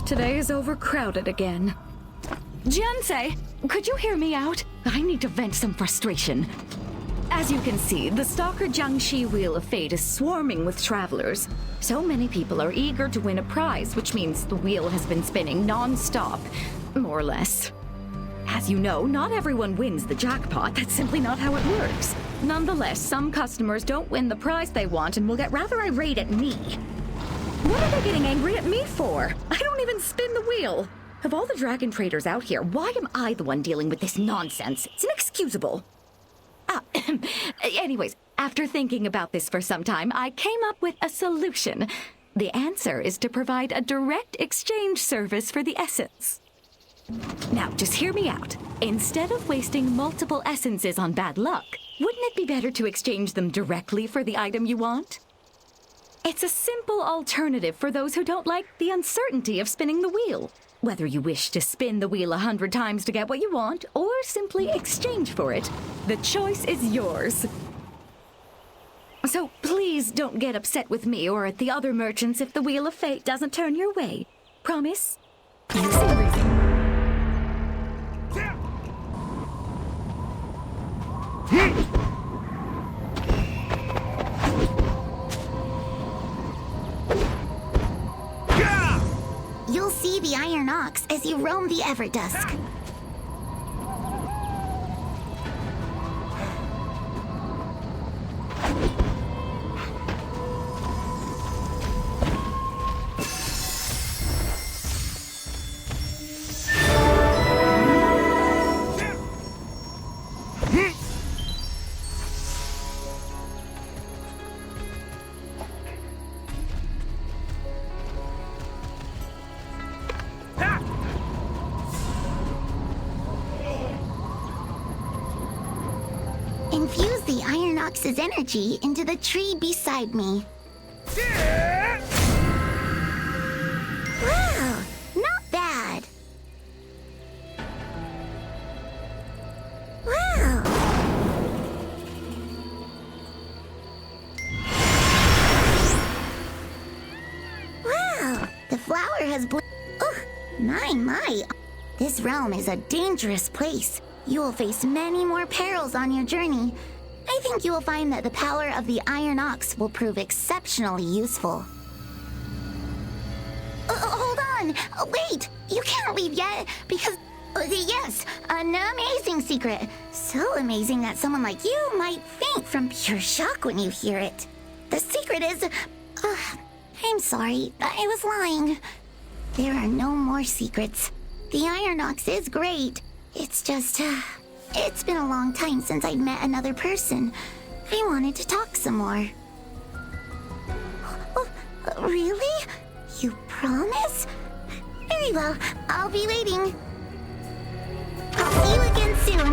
Today is overcrowded again. Jiansei, could you hear me out? I need to vent some frustration. As you can see, the Stalker Jiangxi Wheel of Fate is swarming with travelers. So many people are eager to win a prize, which means the wheel has been spinning non-stop, more or less. As you know, not everyone wins the jackpot. That's simply not how it works. Nonetheless, some customers don't win the prize they want and will get rather irate at me. What are they getting angry at me for? I don't even spin the wheel. Of all the dragon traders out here, why am I the one dealing with this nonsense? It's inexcusable. Anyways, after thinking about this for some time, I came up with a solution. The answer is to provide a direct exchange service for the essence. Now, just hear me out. Instead of wasting multiple essences on bad luck, wouldn't it be better to exchange them directly for the item you want? It's a simple alternative for those who don't like the uncertainty of spinning the wheel. Whether you wish to spin the wheel 100 times to get what you want, or simply exchange for it, the choice is yours. So please don't get upset with me or at the other merchants if the Wheel of Fate doesn't turn your way. Promise? You seem reasonable. You'll see the Iron Ox as you roam the Everdusk. the Iron Ox's energy into the tree beside me. Wow, not bad. Wow. Wow, the flower has my. This realm is a dangerous place. You will face many more perils on your journey. I think you will find that the power of the Iron Ox will prove exceptionally useful. Hold on! Wait! You can't leave yet, because... yes, an amazing secret. So amazing that someone like you might faint from pure shock when you hear it. The secret is... I'm sorry, I was lying. There are no more secrets. The Iron Ox is great. It's just... it's been a long time since I'd met another person. I wanted to talk some more. Really? You promise? Very well, I'll be waiting. I'll see you again soon.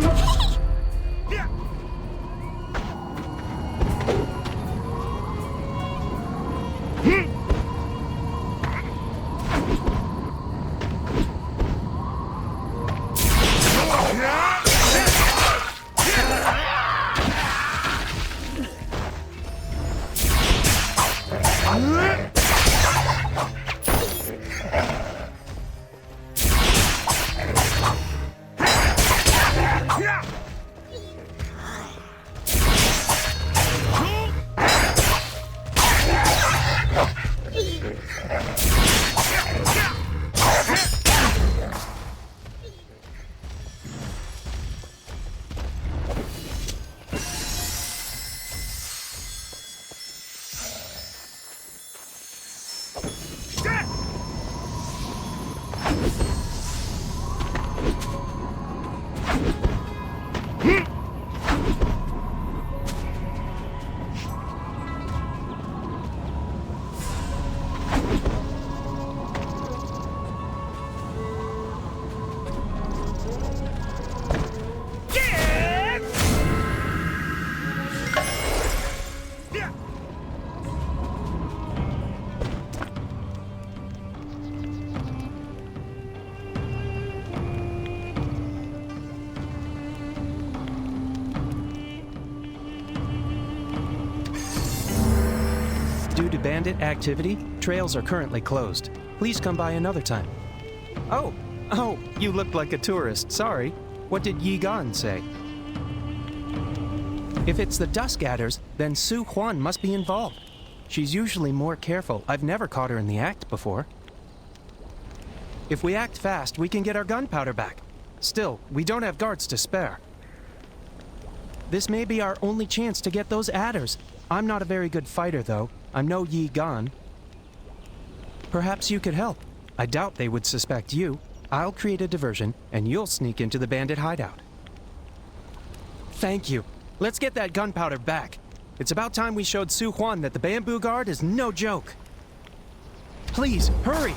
Due to bandit activity, trails are currently closed. Please come by another time. Oh, you looked like a tourist. Sorry. What did Yi Gan say? If it's the Dusk adders, then Su Huan must be involved. She's usually more careful. I've never caught her in the act before. If we act fast, we can get our gunpowder back. Still, we don't have guards to spare. This may be our only chance to get those adders. I'm not a very good fighter, though. I'm no Yi Gan. Perhaps you could help. I doubt they would suspect you. I'll create a diversion, and you'll sneak into the bandit hideout. Thank you. Let's get that gunpowder back. It's about time we showed Su Huan that the bamboo guard is no joke. Please, hurry!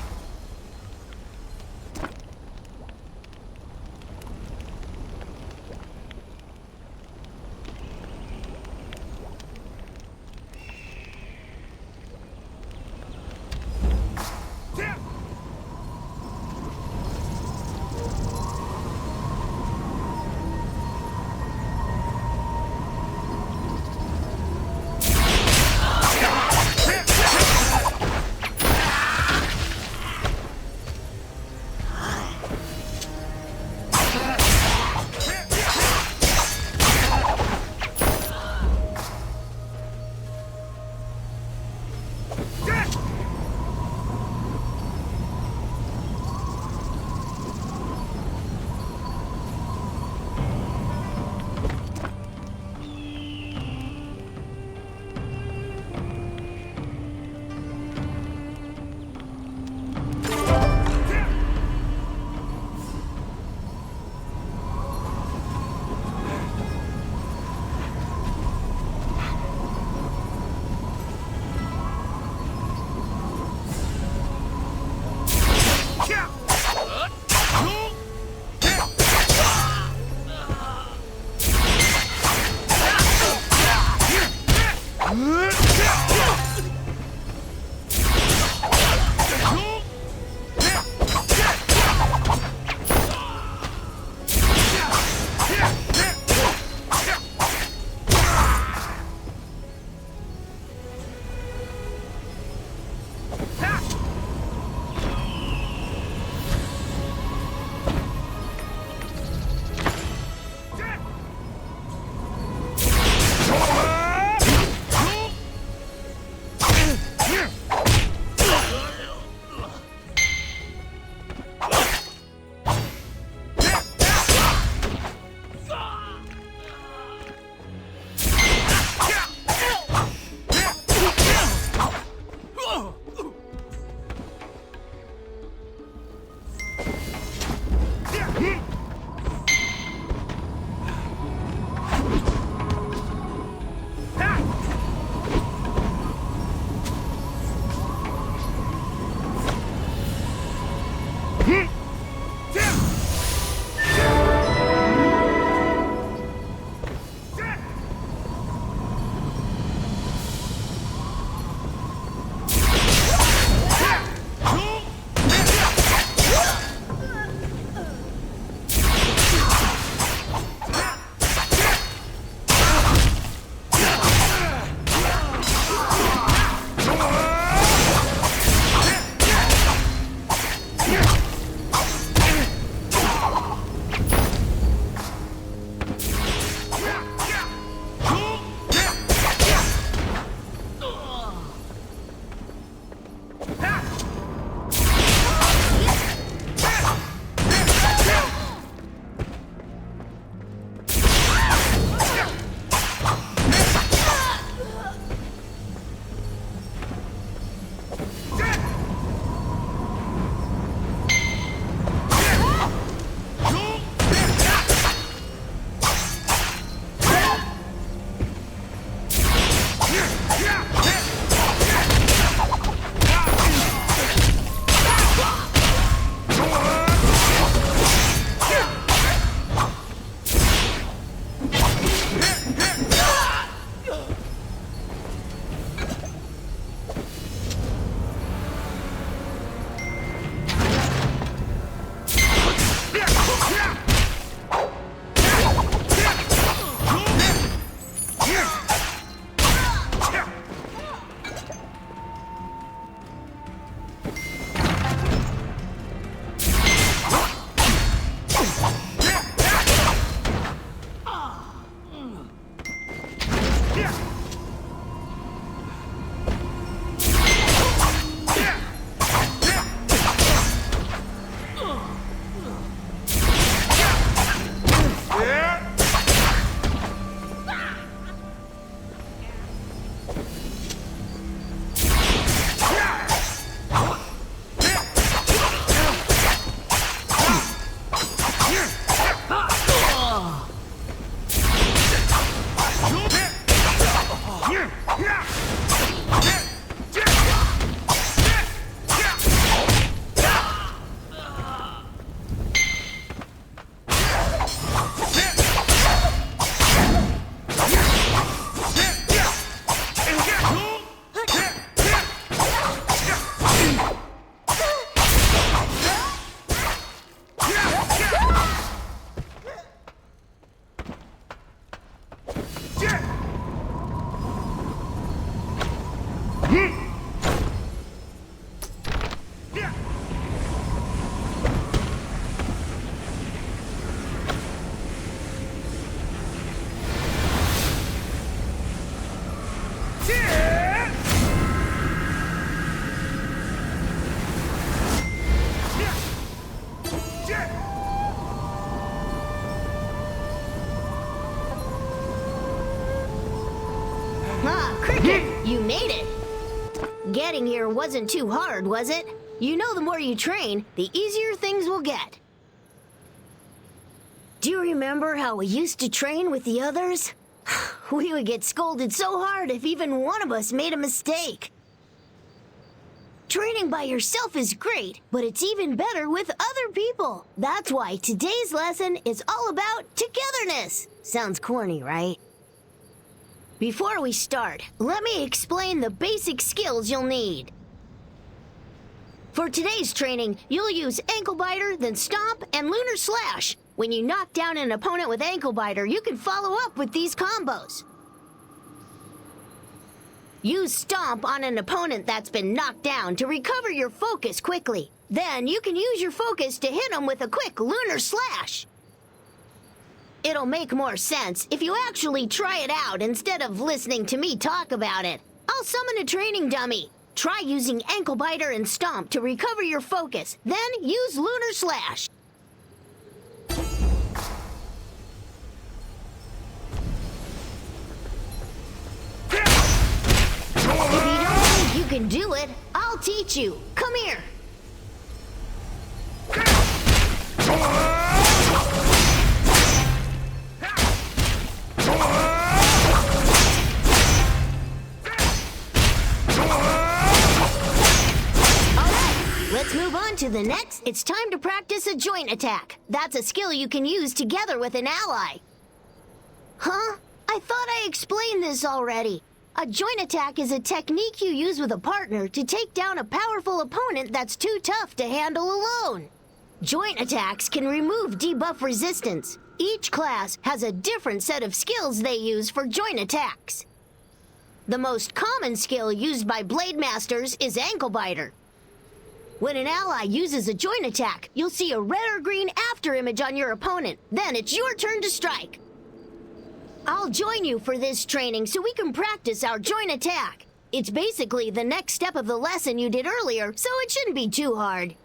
You made it! Getting here wasn't too hard, was it? You know the more you train, the easier things will get. Do you remember how we used to train with the others? We would get scolded so hard if even one of us made a mistake. Training by yourself is great, but it's even better with other people. That's why today's lesson is all about togetherness. Sounds corny, right? Before we start, let me explain the basic skills you'll need. For today's training, you'll use Ankle Biter, then Stomp, and Lunar Slash. When you knock down an opponent with Ankle Biter, you can follow up with these combos. Use Stomp on an opponent that's been knocked down to recover your focus quickly. Then you can use your focus to hit them with a quick Lunar Slash. It'll make more sense if you actually try it out instead of listening to me talk about it. I'll summon a training dummy. Try using Ankle Biter and Stomp to recover your focus. Then use Lunar Slash. If you don't think you can do it, I'll teach you. Come here. Let's move on to the next, it's time to practice a joint attack. That's a skill you can use together with an ally. Huh? I thought I explained this already. A joint attack is a technique you use with a partner to take down a powerful opponent that's too tough to handle alone. Joint attacks can remove debuff resistance. Each class has a different set of skills they use for joint attacks. The most common skill used by Blade Masters is Ankle Biter. When an ally uses a joint attack, you'll see a red or green after image on your opponent. Then it's your turn to strike. I'll join you for this training so we can practice our joint attack. It's basically the next step of the lesson you did earlier, so it shouldn't be too hard.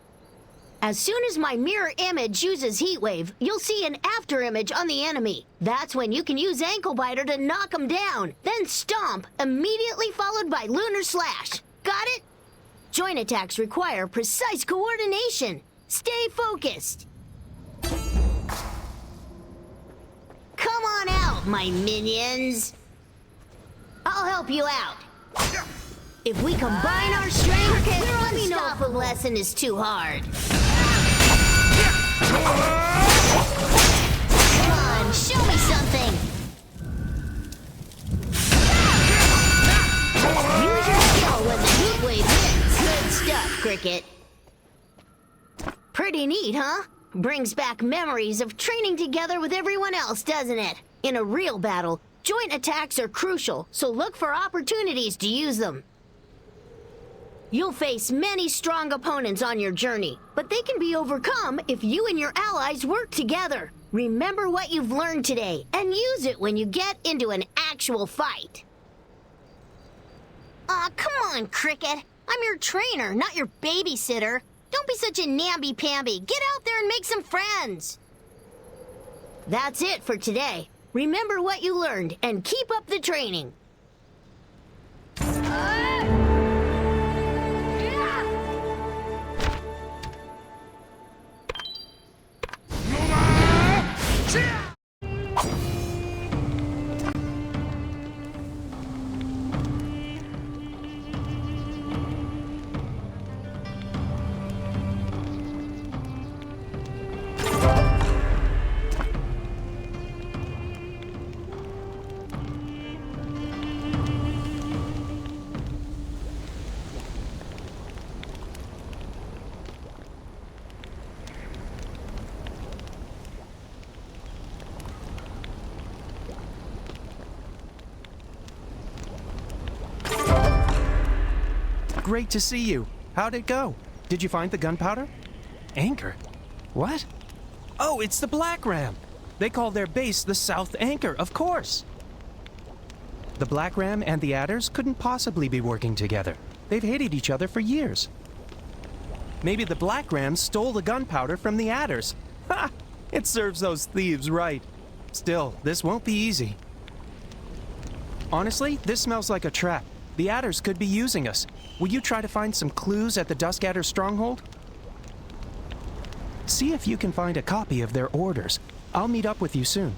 As soon as my mirror image uses Heatwave, you'll see an after image on the enemy. That's when you can use Ankle Biter to knock them down. Then Stomp, immediately followed by Lunar Slash. Got it? Joint attacks require precise coordination. Stay focused. Come on out, my minions. I'll help you out. If we combine our strength, let me know if the lesson is too hard. Come on, show me something. Use your skill when the heat wave hits. Good stuff, Cricket. Pretty neat, huh? Brings back memories of training together with everyone else, doesn't it? In a real battle, joint attacks are crucial, so look for opportunities to use them. You'll face many strong opponents on your journey, but they can be overcome if you and your allies work together. Remember what you've learned today, and use it when you get into an actual fight. Aw, come on, Cricket. I'm your trainer, not your babysitter. Don't be such a namby-pamby. Get out there and make some friends. That's it for today. Remember what you learned, and keep up the training. Great to see you. How'd it go? Did you find the gunpowder? Anchor? What? Oh, it's the Black Ram. They call their base the South Anchor, of course. The Black Ram and the Adders couldn't possibly be working together. They've hated each other for years. Maybe the Black Ram stole the gunpowder from the Adders. Ha! It serves those thieves right. Still, this won't be easy. Honestly, this smells like a trap. The Adders could be using us. Will you try to find some clues at the Dusk Adder stronghold? See if you can find a copy of their orders. I'll meet up with you soon.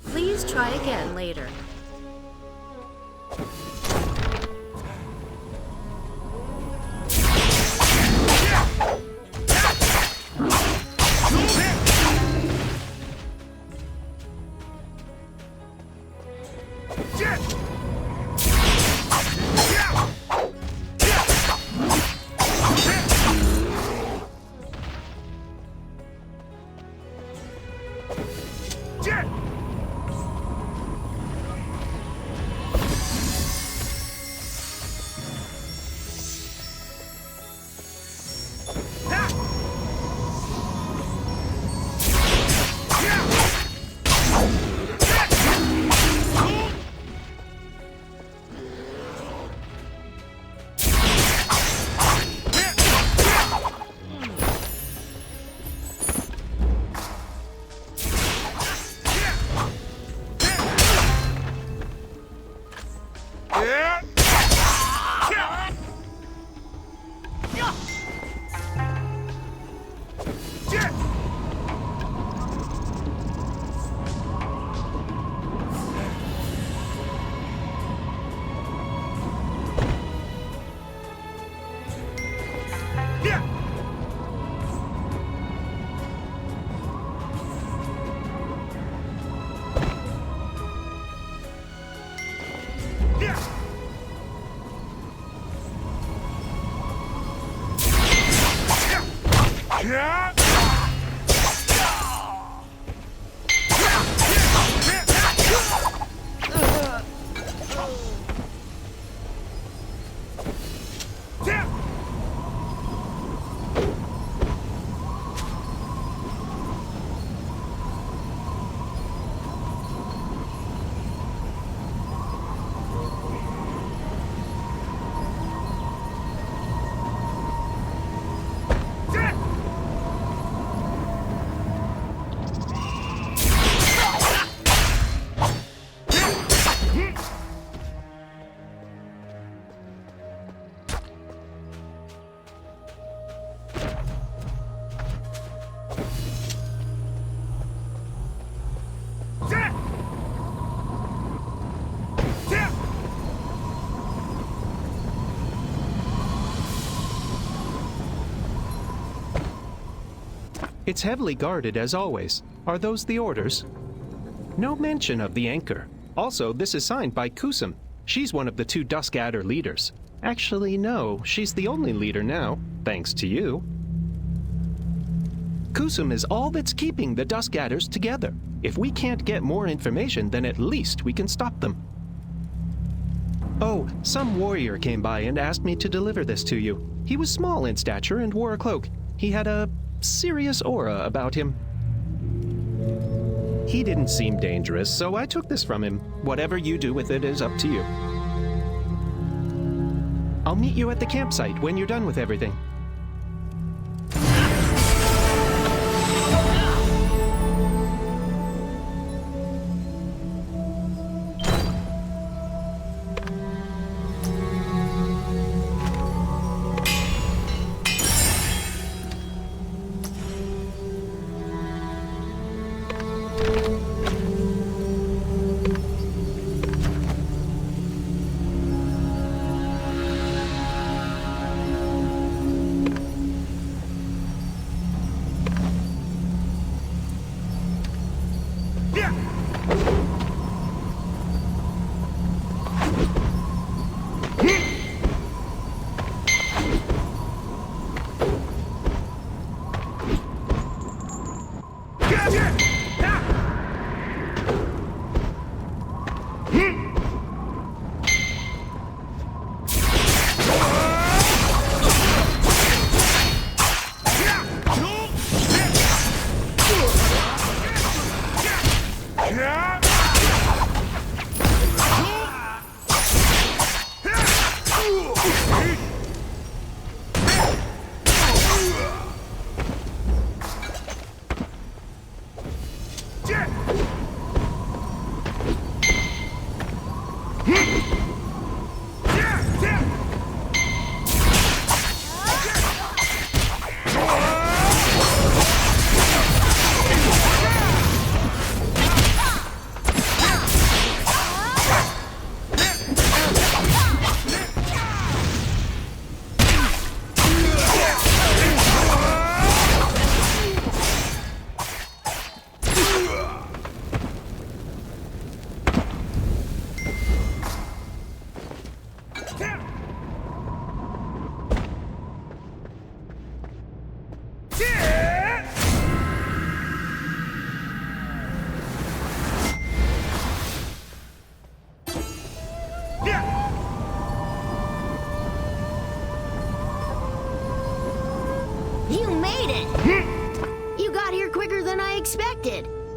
Please try again later. It's heavily guarded as always. Are those the orders? No mention of the anchor. Also, this is signed by Kusum. She's one of the 2 Dusk Adder leaders. Actually, no, she's the only leader now, thanks to you. Kusum is all that's keeping the Dusk Adders together. If we can't get more information, then at least we can stop them. Oh, some warrior came by and asked me to deliver this to you. He was small in stature and wore a cloak. He had a serious aura about him. He didn't seem dangerous, so I took this from him. Whatever you do with it is up to you. I'll meet you at the campsite when you're done with everything.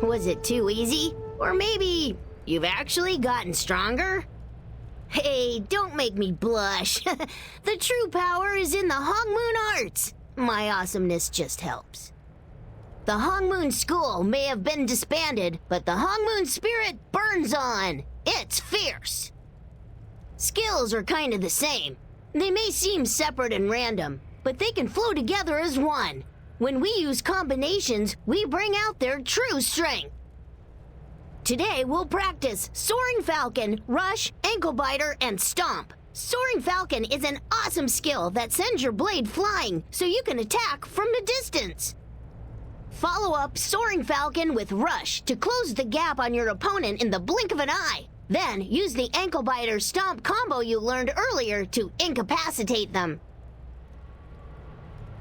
Was it too easy? Or maybe you've actually gotten stronger? Hey, don't make me blush. The true power is in the Hongmoon arts. My awesomeness just helps. The Hongmoon School may have been disbanded, but the Hongmoon spirit burns on. It's fierce. Skills are kind of the same. They may seem separate and random, but they can flow together as one. When we use combinations, we bring out their true strength. Today, we'll practice Soaring Falcon, Rush, Ankle Biter, and Stomp. Soaring Falcon is an awesome skill that sends your blade flying so you can attack from a distance. Follow up Soaring Falcon with Rush to close the gap on your opponent in the blink of an eye. Then, use the Ankle Biter Stomp combo you learned earlier to incapacitate them.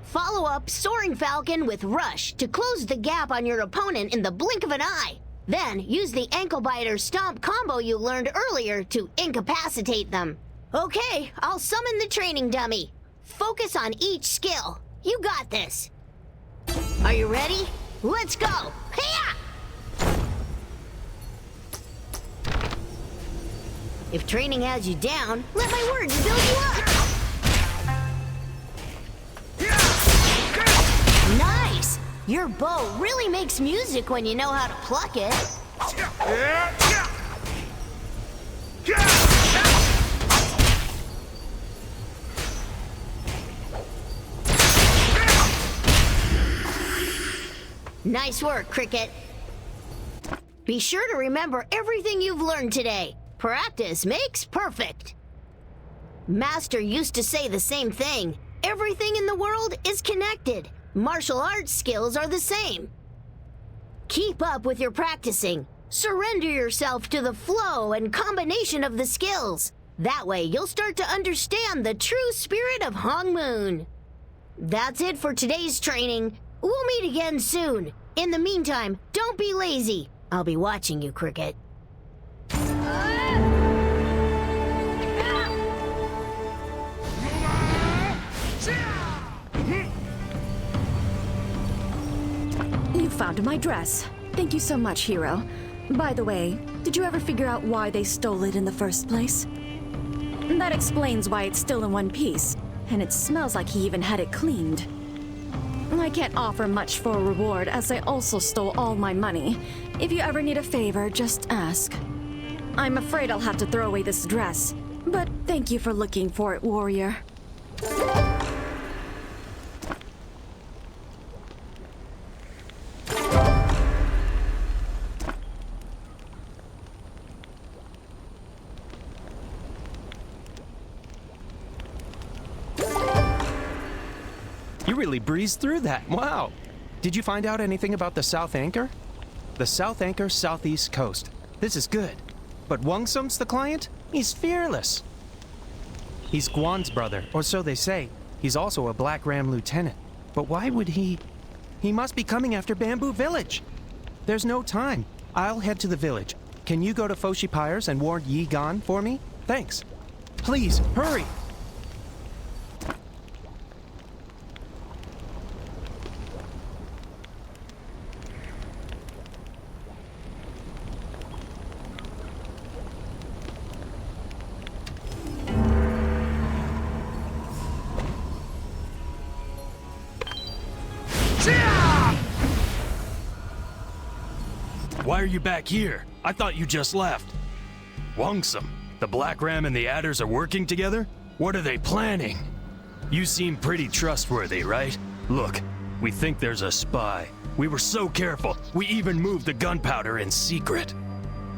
Follow up Soaring Falcon with Rush to close the gap on your opponent in the blink of an eye. Then, use the Ankle Biter Stomp combo you learned earlier to incapacitate them. Okay, I'll summon the training dummy. Focus on each skill. You got this. Are you ready? Let's go! Hiya! If training has you down, let my words build you up! Nice! Your bow really makes music when you know how to pluck it. Nice work, Cricket. Be sure to remember everything you've learned today. Practice makes perfect. Master used to say the same thing. Everything in the world is connected. Martial arts skills are the same. Keep up with your practicing. Surrender yourself to the flow and combination of the skills. That way, you'll start to understand the true spirit of Hongmoon. That's it for today's training. We'll meet again soon. In the meantime, don't be lazy. I'll be watching you, Cricket. You found my dress. Thank you so much, hero. By the way, did you ever figure out why they stole it in the first place? That explains why it's still in one piece, and it smells like he even had it cleaned. I can't offer much for a reward, as I also stole all my money. If you ever need a favor, just ask. I'm afraid I'll have to throw away this dress, but thank you for looking for it, warrior. You really breezed through that. Wow. Did you find out anything about the South Anchor? The South Anchor Southeast Coast. This is good. But Wongsum's the client? He's fearless. He's Guan's brother, or so they say. He's also a Black Ram lieutenant. But why would he... He must be coming after Bamboo Village. There's no time. I'll head to the village. Can you go to Foshi Pyres and warn Yi Gan for me? Thanks. Please, hurry! Why are you back here? I thought you just left. Wongsum, the Black Ram and the Adders are working together? What are they planning? You seem pretty trustworthy, right? Look, we think there's a spy. We were so careful, we even moved the gunpowder in secret.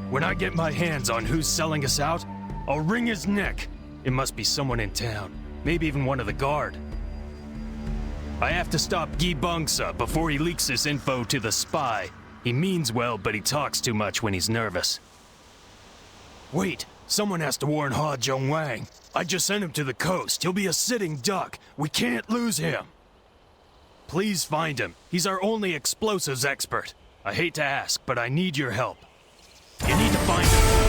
When I get my hands on who's selling us out, I'll wring his neck. It must be someone in town, maybe even one of the guard. I have to stop Gi Bungsa before he leaks this info to the spy. He means well, but he talks too much when he's nervous. Wait, someone has to warn Ha Jong Wang. I just sent him to the coast. He'll be a sitting duck. We can't lose him. Please find him. He's our only explosives expert. I hate to ask, but I need your help. You need to find him.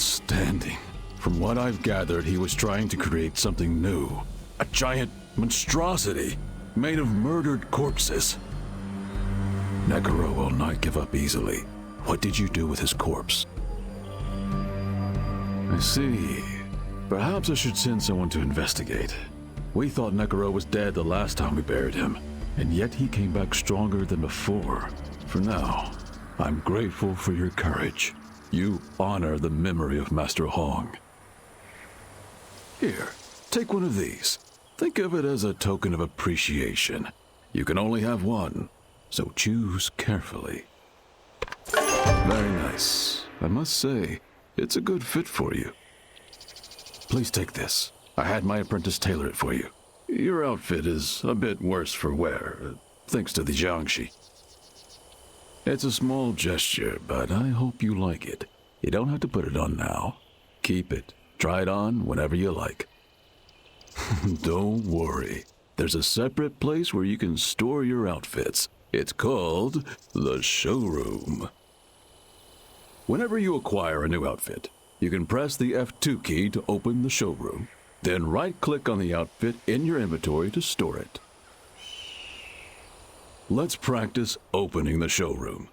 Outstanding. From what I've gathered, he was trying to create something new. A giant monstrosity made of murdered corpses. Nekuro will not give up easily. What did you do with his corpse? I see. Perhaps I should send someone to investigate. We thought Nekuro was dead the last time we buried him, and yet he came back stronger than before. For now, I'm grateful for your courage. You honor the memory of Master Hong. Here, take one of these. Think of it as a token of appreciation. You can only have one, so choose carefully. Very nice. I must say, it's a good fit for you. Please take this. I had my apprentice tailor it for you. Your outfit is a bit worse for wear, thanks to the Jiangshi. It's a small gesture, but I hope you like it. You don't have to put it on now. Keep it. Try it on whenever you like. Don't worry. There's a separate place where you can store your outfits. It's called the showroom. Whenever you acquire a new outfit, you can press the F2 key to open the showroom. Then right-click on the outfit in your inventory to store it. Let's practice opening the showroom.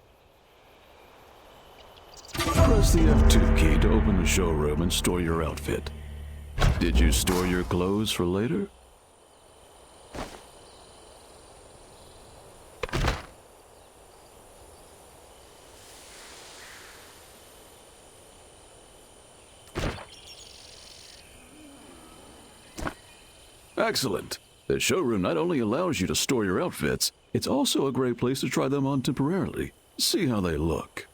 Press the F2 key to open the showroom and store your outfit. Did you store your clothes for later? Excellent. The showroom not only allows you to store your outfits, it's also a great place to try them on temporarily. See how they look.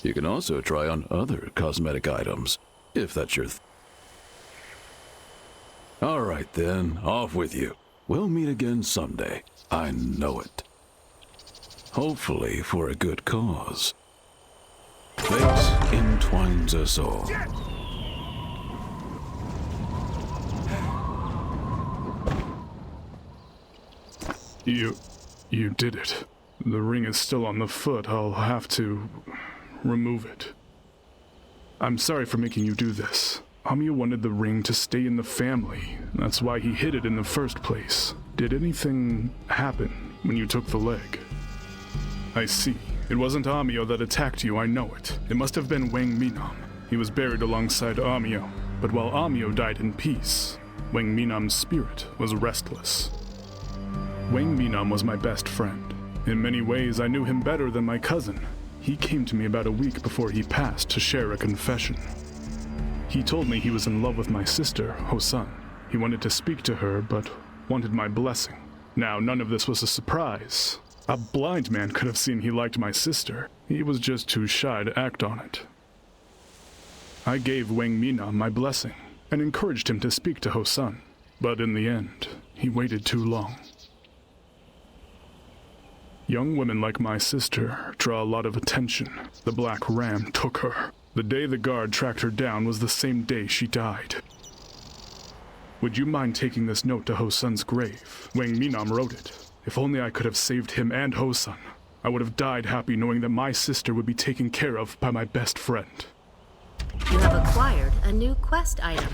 You can also try on other cosmetic items, if that's your All right then, off with you. We'll meet again someday. I know it. Hopefully for a good cause. Fate entwines us all. You did it. The ring is still on the foot. I'll have to remove it. I'm sorry for making you do this. Amiya wanted the ring to stay in the family. That's why he hid it in the first place. Did anything happen when you took the leg? I see. It wasn't Amiya that attacked you, I know it. It must have been Wang Minam. He was buried alongside Amiya. But while Amiya died in peace, Wang Minam's spirit was restless. Wang Minam was my best friend. In many ways, I knew him better than my cousin. He came to me about a week before he passed to share a confession. He told me he was in love with my sister, Hosan. He wanted to speak to her, but wanted my blessing. Now, none of this was a surprise. A blind man could have seen he liked my sister. He was just too shy to act on it. I gave Wang Minam my blessing and encouraged him to speak to Hosan. But in the end, he waited too long. Young women like my sister draw a lot of attention. The Black Ram took her. The day the guard tracked her down was the same day she died. Would you mind taking this note to Hosan's grave? Wang Minam wrote it. If only I could have saved him and Hosan. I would have died happy knowing that my sister would be taken care of by my best friend. You have acquired a new quest item.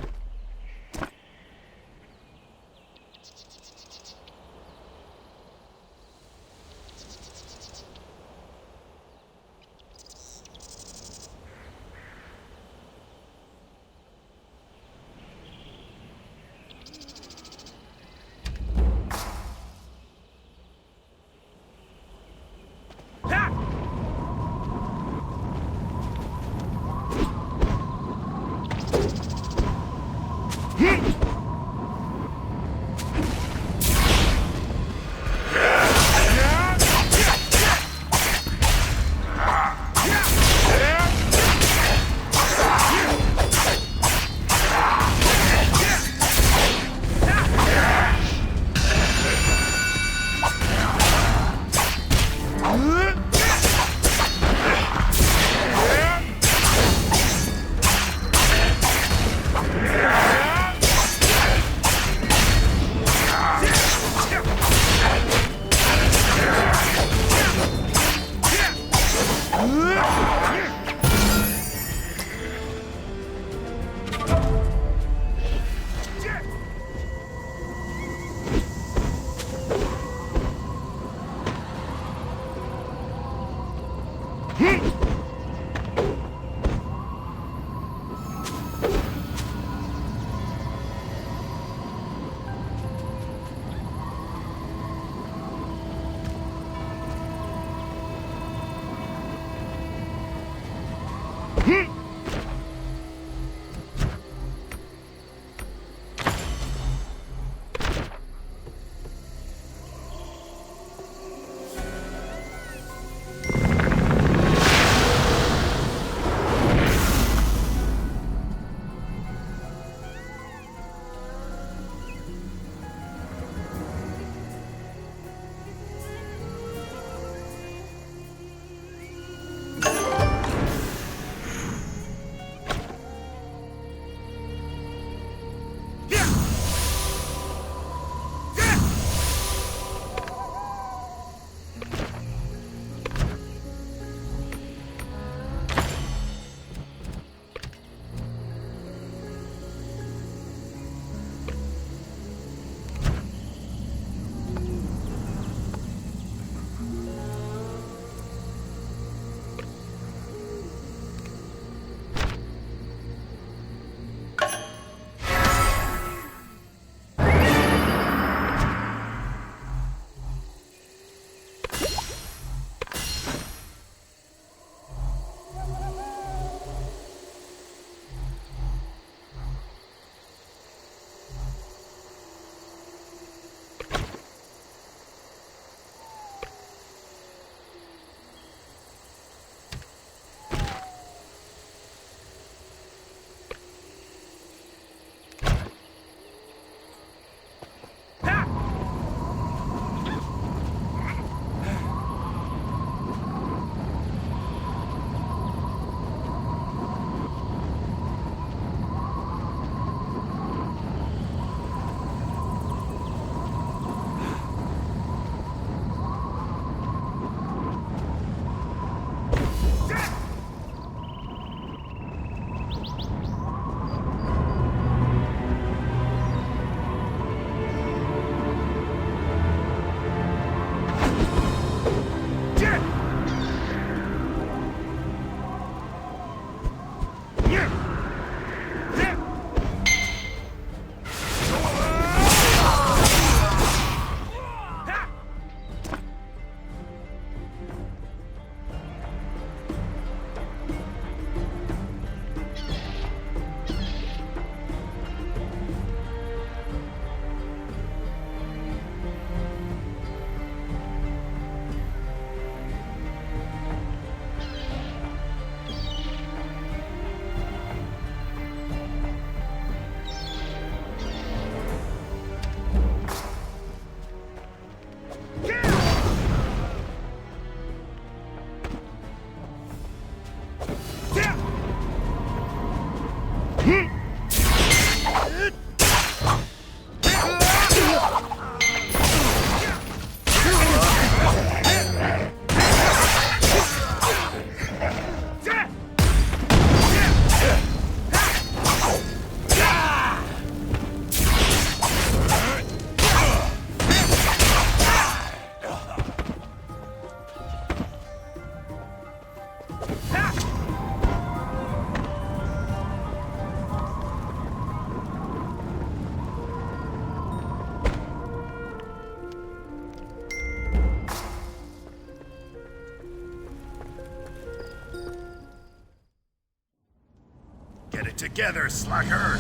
Together, slacker!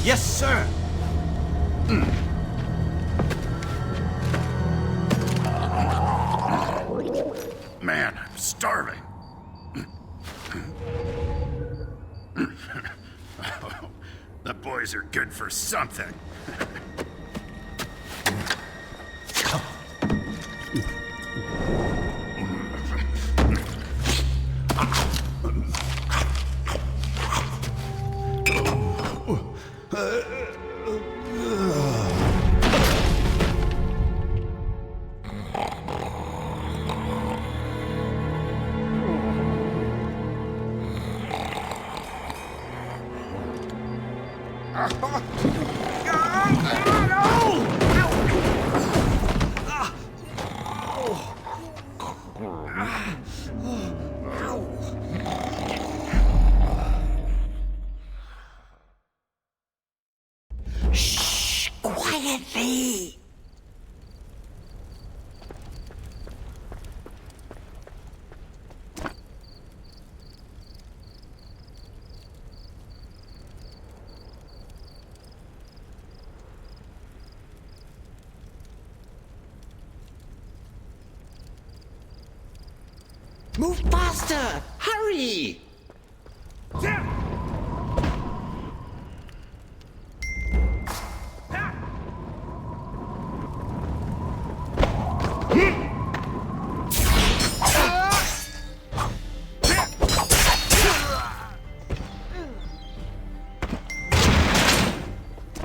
Yes, sir! Man, I'm starving. The boys are good for something. Shh! Quietly! Move faster! Hurry!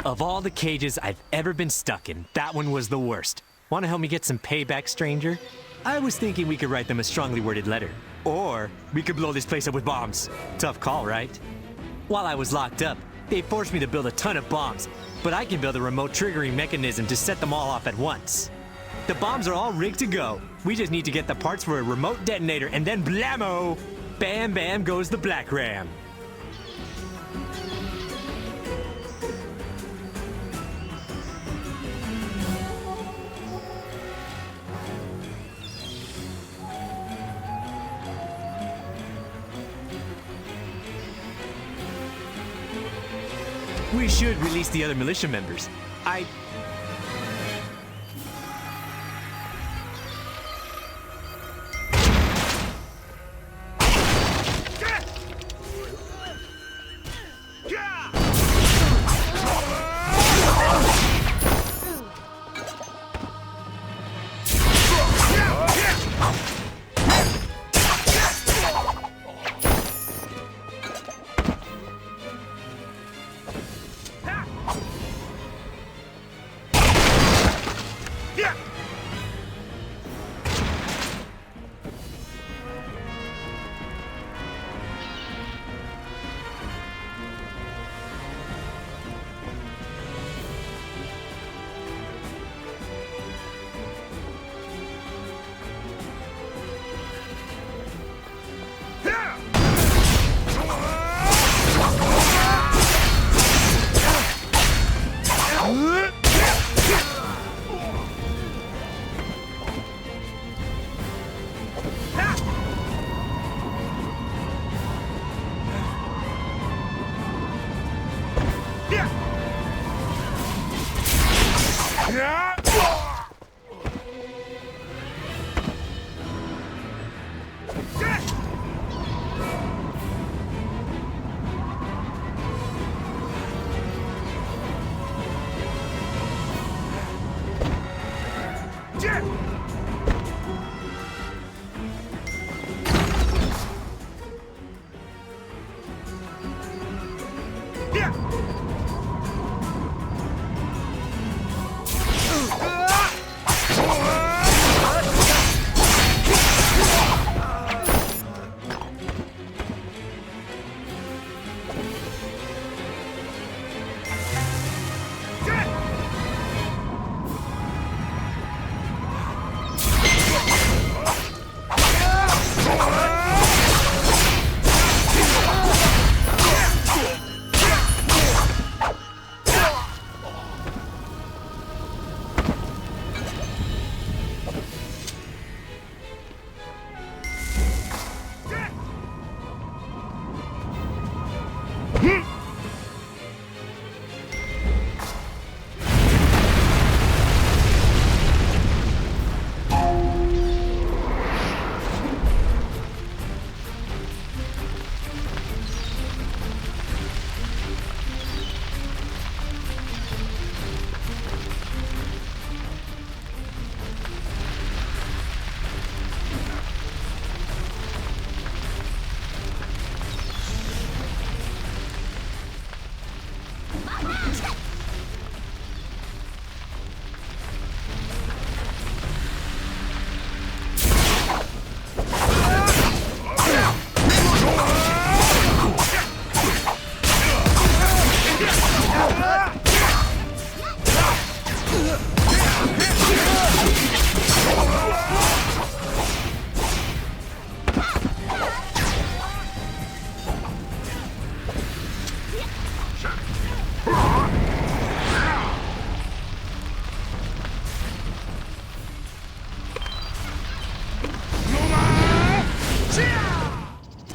Of all the cages I've ever been stuck in, that one was the worst. Want to help me get some payback, stranger? I was thinking we could write them a strongly worded letter. Or we could blow this place up with bombs. Tough call, right? While I was locked up, they forced me to build a ton of bombs, but I can build a remote triggering mechanism to set them all off at once. The bombs are all rigged to go. We just need to get the parts for a remote detonator, and then blammo! Bam bam goes the Black Ram. We should release the other militia members.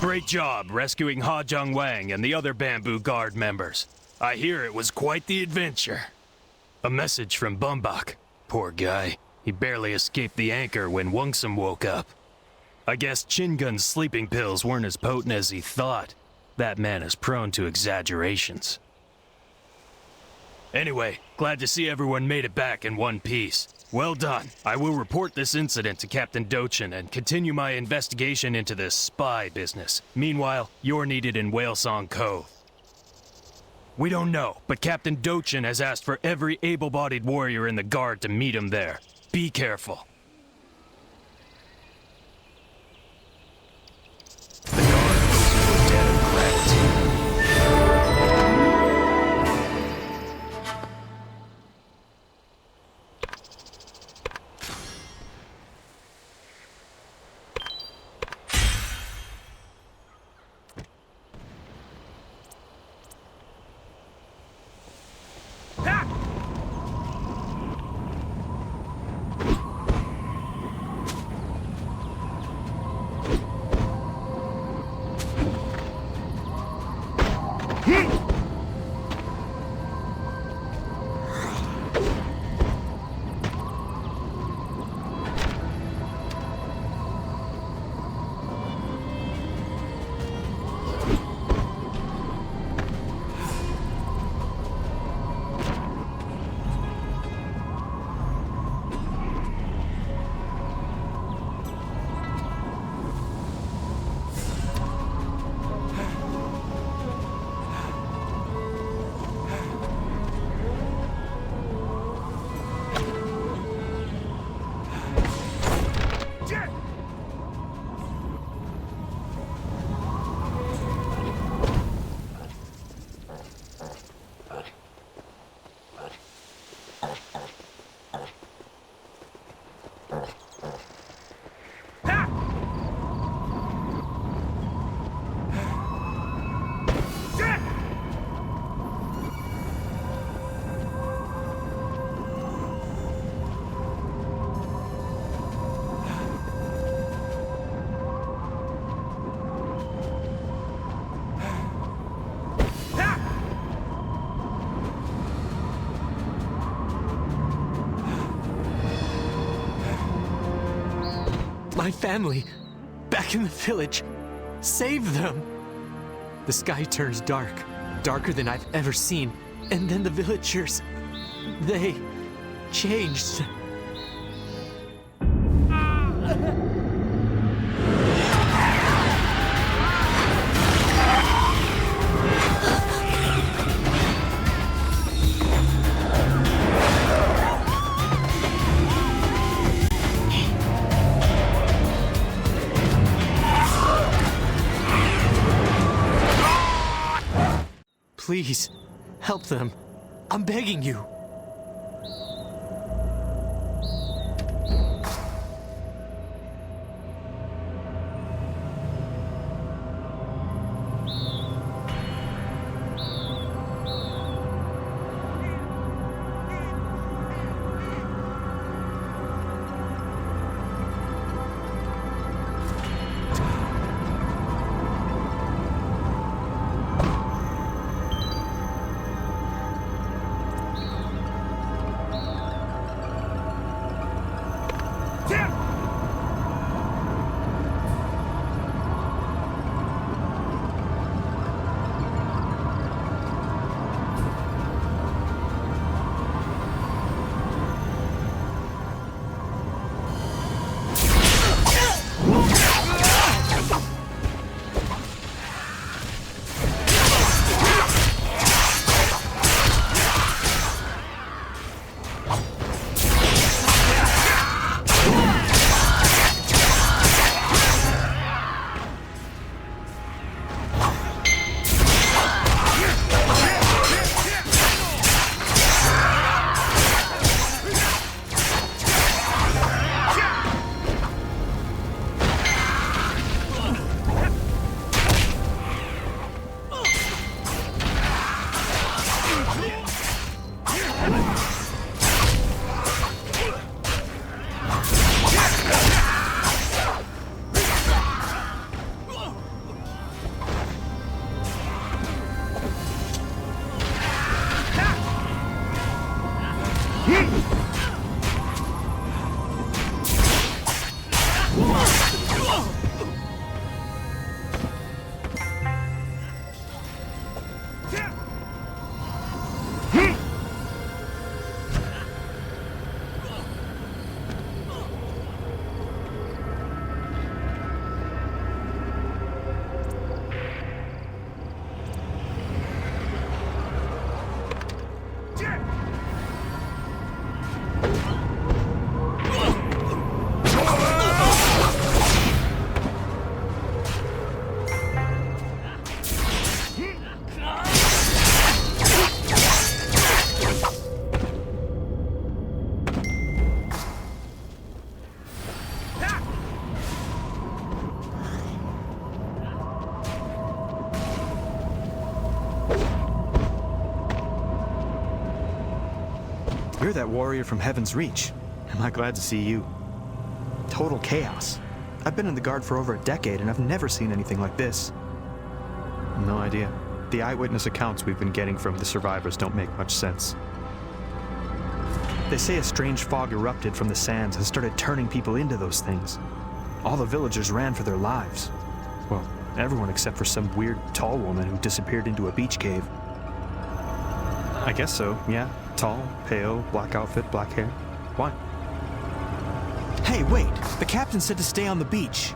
Great job rescuing Ha Jung Wang and the other Bamboo Guard members. I hear it was quite the adventure. A message from Bumbok. Poor guy. He barely escaped the anchor when Wungsum woke up. I guess Chingun's sleeping pills weren't as potent as he thought. That man is prone to exaggerations. Anyway, glad to see everyone made it back in one piece. Well done. I will report this incident to Captain Dochun and continue my investigation into this spy business. Meanwhile, you're needed in Whalesong Cove. We don't know, but Captain Dochun has asked for every able-bodied warrior in the guard to meet him there. Be careful. The guard owes you a debt of gratitude. My family, back in the village. Save them! The sky turns dark, darker than I've ever seen. And then the villagers, they changed. Please, help them. I'm begging you. You're that warrior from Heaven's Reach. Am I glad to see you? Total chaos. I've been in the Guard for over a decade, and I've never seen anything like this. No idea. The eyewitness accounts we've been getting from the survivors don't make much sense. They say a strange fog erupted from the sands and started turning people into those things. All the villagers ran for their lives. Well, everyone except for some weird tall woman who disappeared into a beach cave. I guess so, yeah. Tall, pale, black outfit, black hair. Why? Hey, wait! The captain said to stay on the beach.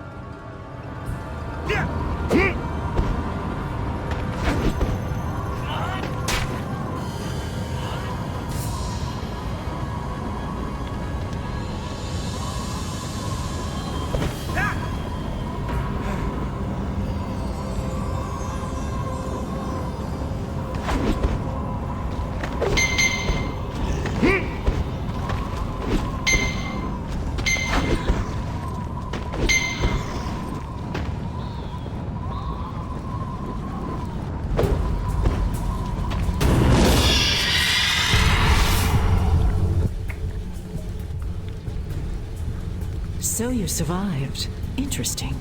So you survived. Interesting.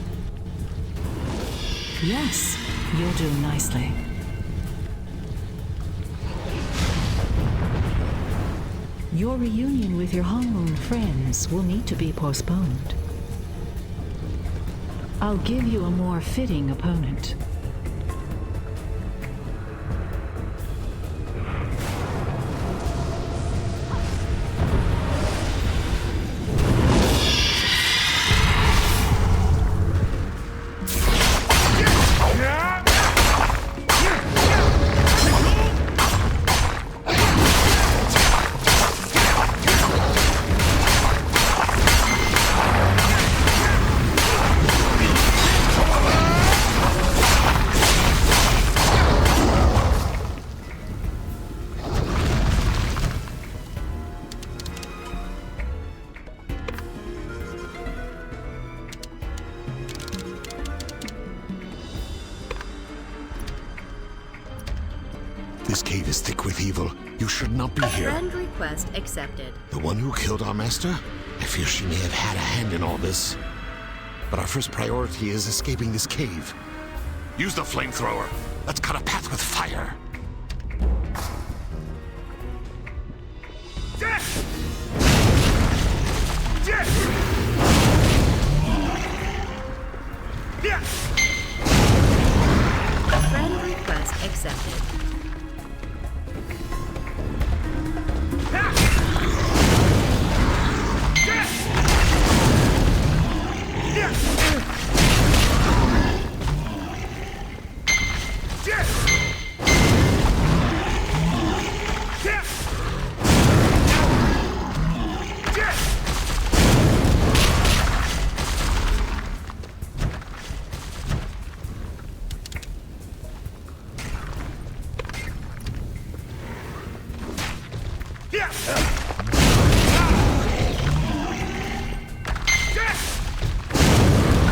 Yes, you'll do nicely. Your reunion with your Hongmoon friends will need to be postponed. I'll give you a more fitting opponent. This cave is thick with evil. You should not be here. Friend request accepted. The one who killed our master? I fear she may have had a hand in all this. But our first priority is escaping this cave. Use the flamethrower. Let's cut a path with fire. Friend request accepted.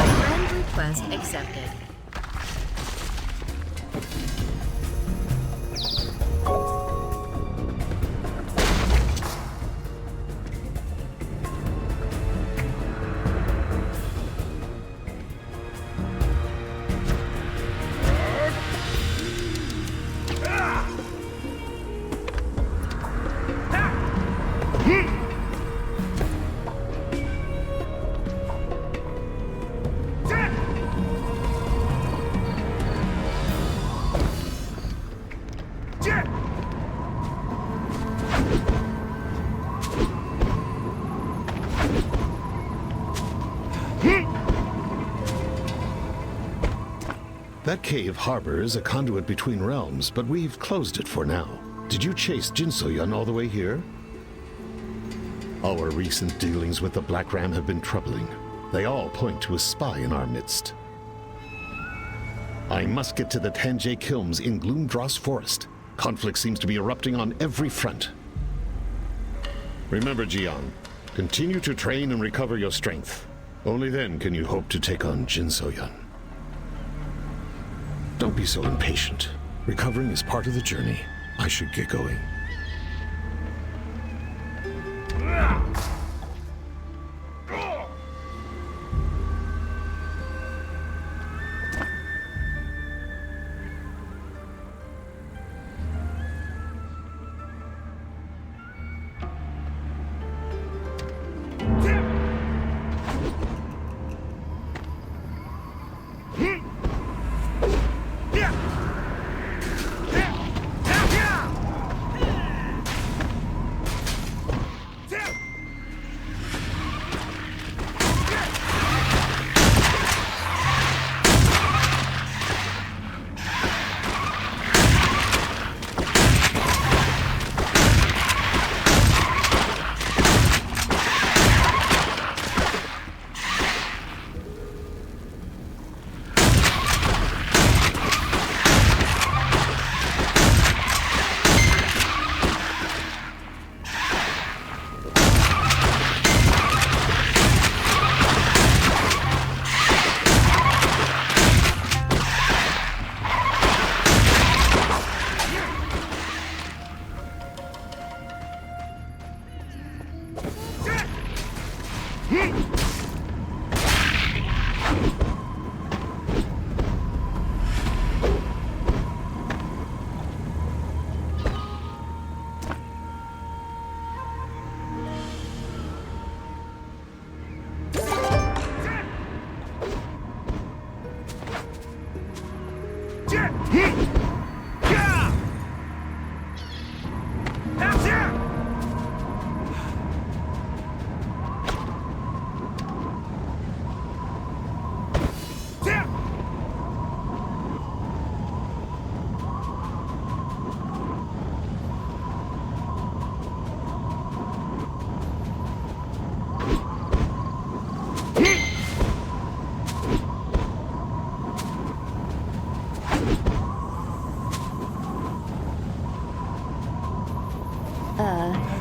Friend request accepted. That cave harbors a conduit between realms, but we've closed it for now. Did you chase Jin So-yun all the way here? Our recent dealings with the Black Ram have been troubling. They all point to a spy in our midst. I must get to the Tanjay Kilns in Gloomdross Forest. Conflict seems to be erupting on every front. Remember, Jian, continue to train and recover your strength. Only then can you hope to take on Jin So-yun. Don't be so impatient. Recovering is part of the journey. I should get going.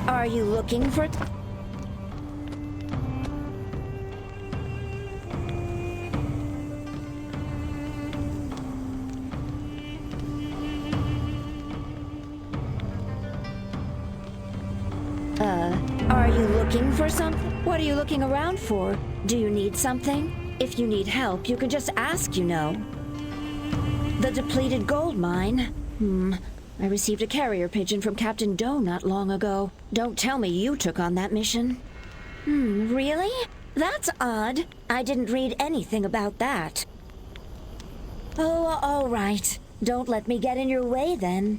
Are you looking for... Are you looking for something? What are you looking around for? Do you need something? If you need help, you can just ask, you know. The depleted gold mine? I received a carrier pigeon from Captain Doe not long ago. Don't tell me you took on that mission. Really? That's odd. I didn't read anything about that. Oh, all right. Don't let me get in your way, then.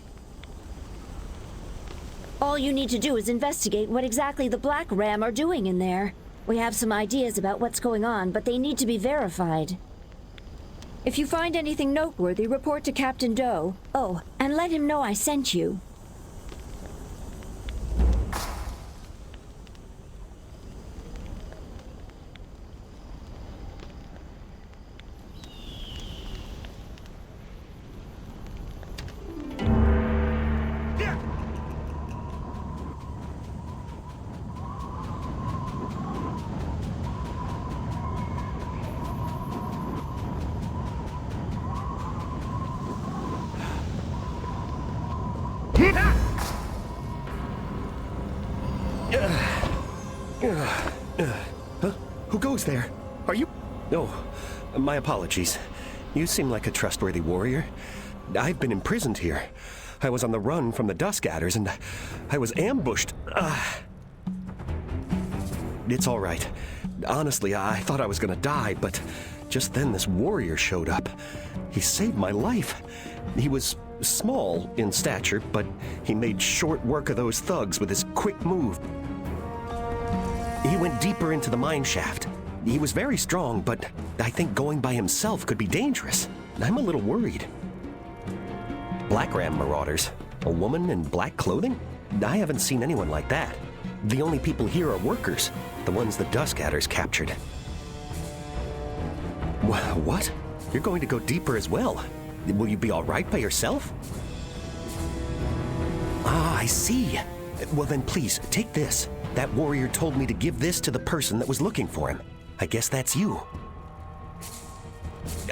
All you need to do is investigate what exactly the Black Ram are doing in there. We have some ideas about what's going on, but they need to be verified. If you find anything noteworthy, report to Captain Doe. Oh, and let him know I sent you. Who goes there? Are you... Oh, my apologies. You seem like a trustworthy warrior. I've been imprisoned here. I was on the run from the Dusk Adders, and I was ambushed. It's all right. Honestly, I thought I was gonna die, but just then this warrior showed up. He saved my life. He was small in stature, but he made short work of those thugs with his quick move. He went deeper into the mine shaft. He was very strong, but I think going by himself could be dangerous. I'm a little worried. Black Ram marauders? A woman in black clothing? I haven't seen anyone like that. The only people here are workers, the ones the Dusk Adders captured. What? You're going to go deeper as well? Will you be all right by yourself? Ah, I see. Well then please, take this. That warrior told me to give this to the person that was looking for him. I guess that's you.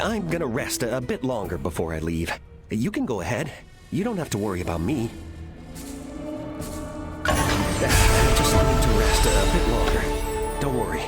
I'm gonna rest a bit longer before I leave. You can go ahead. You don't have to worry about me. I just need to rest a bit longer. Don't worry.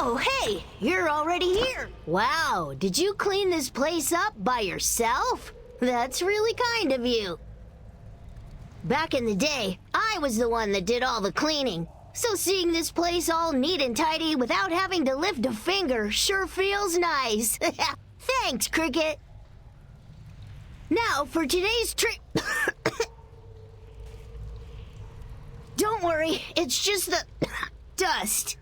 Oh, hey, you're already here. Wow, did you clean this place up by yourself? That's really kind of you. Back in the day, I was the one that did all the cleaning. So seeing this place all neat and tidy without having to lift a finger sure feels nice. Thanks, Cricket. Now, for today's trick... Don't worry, it's just the... dust.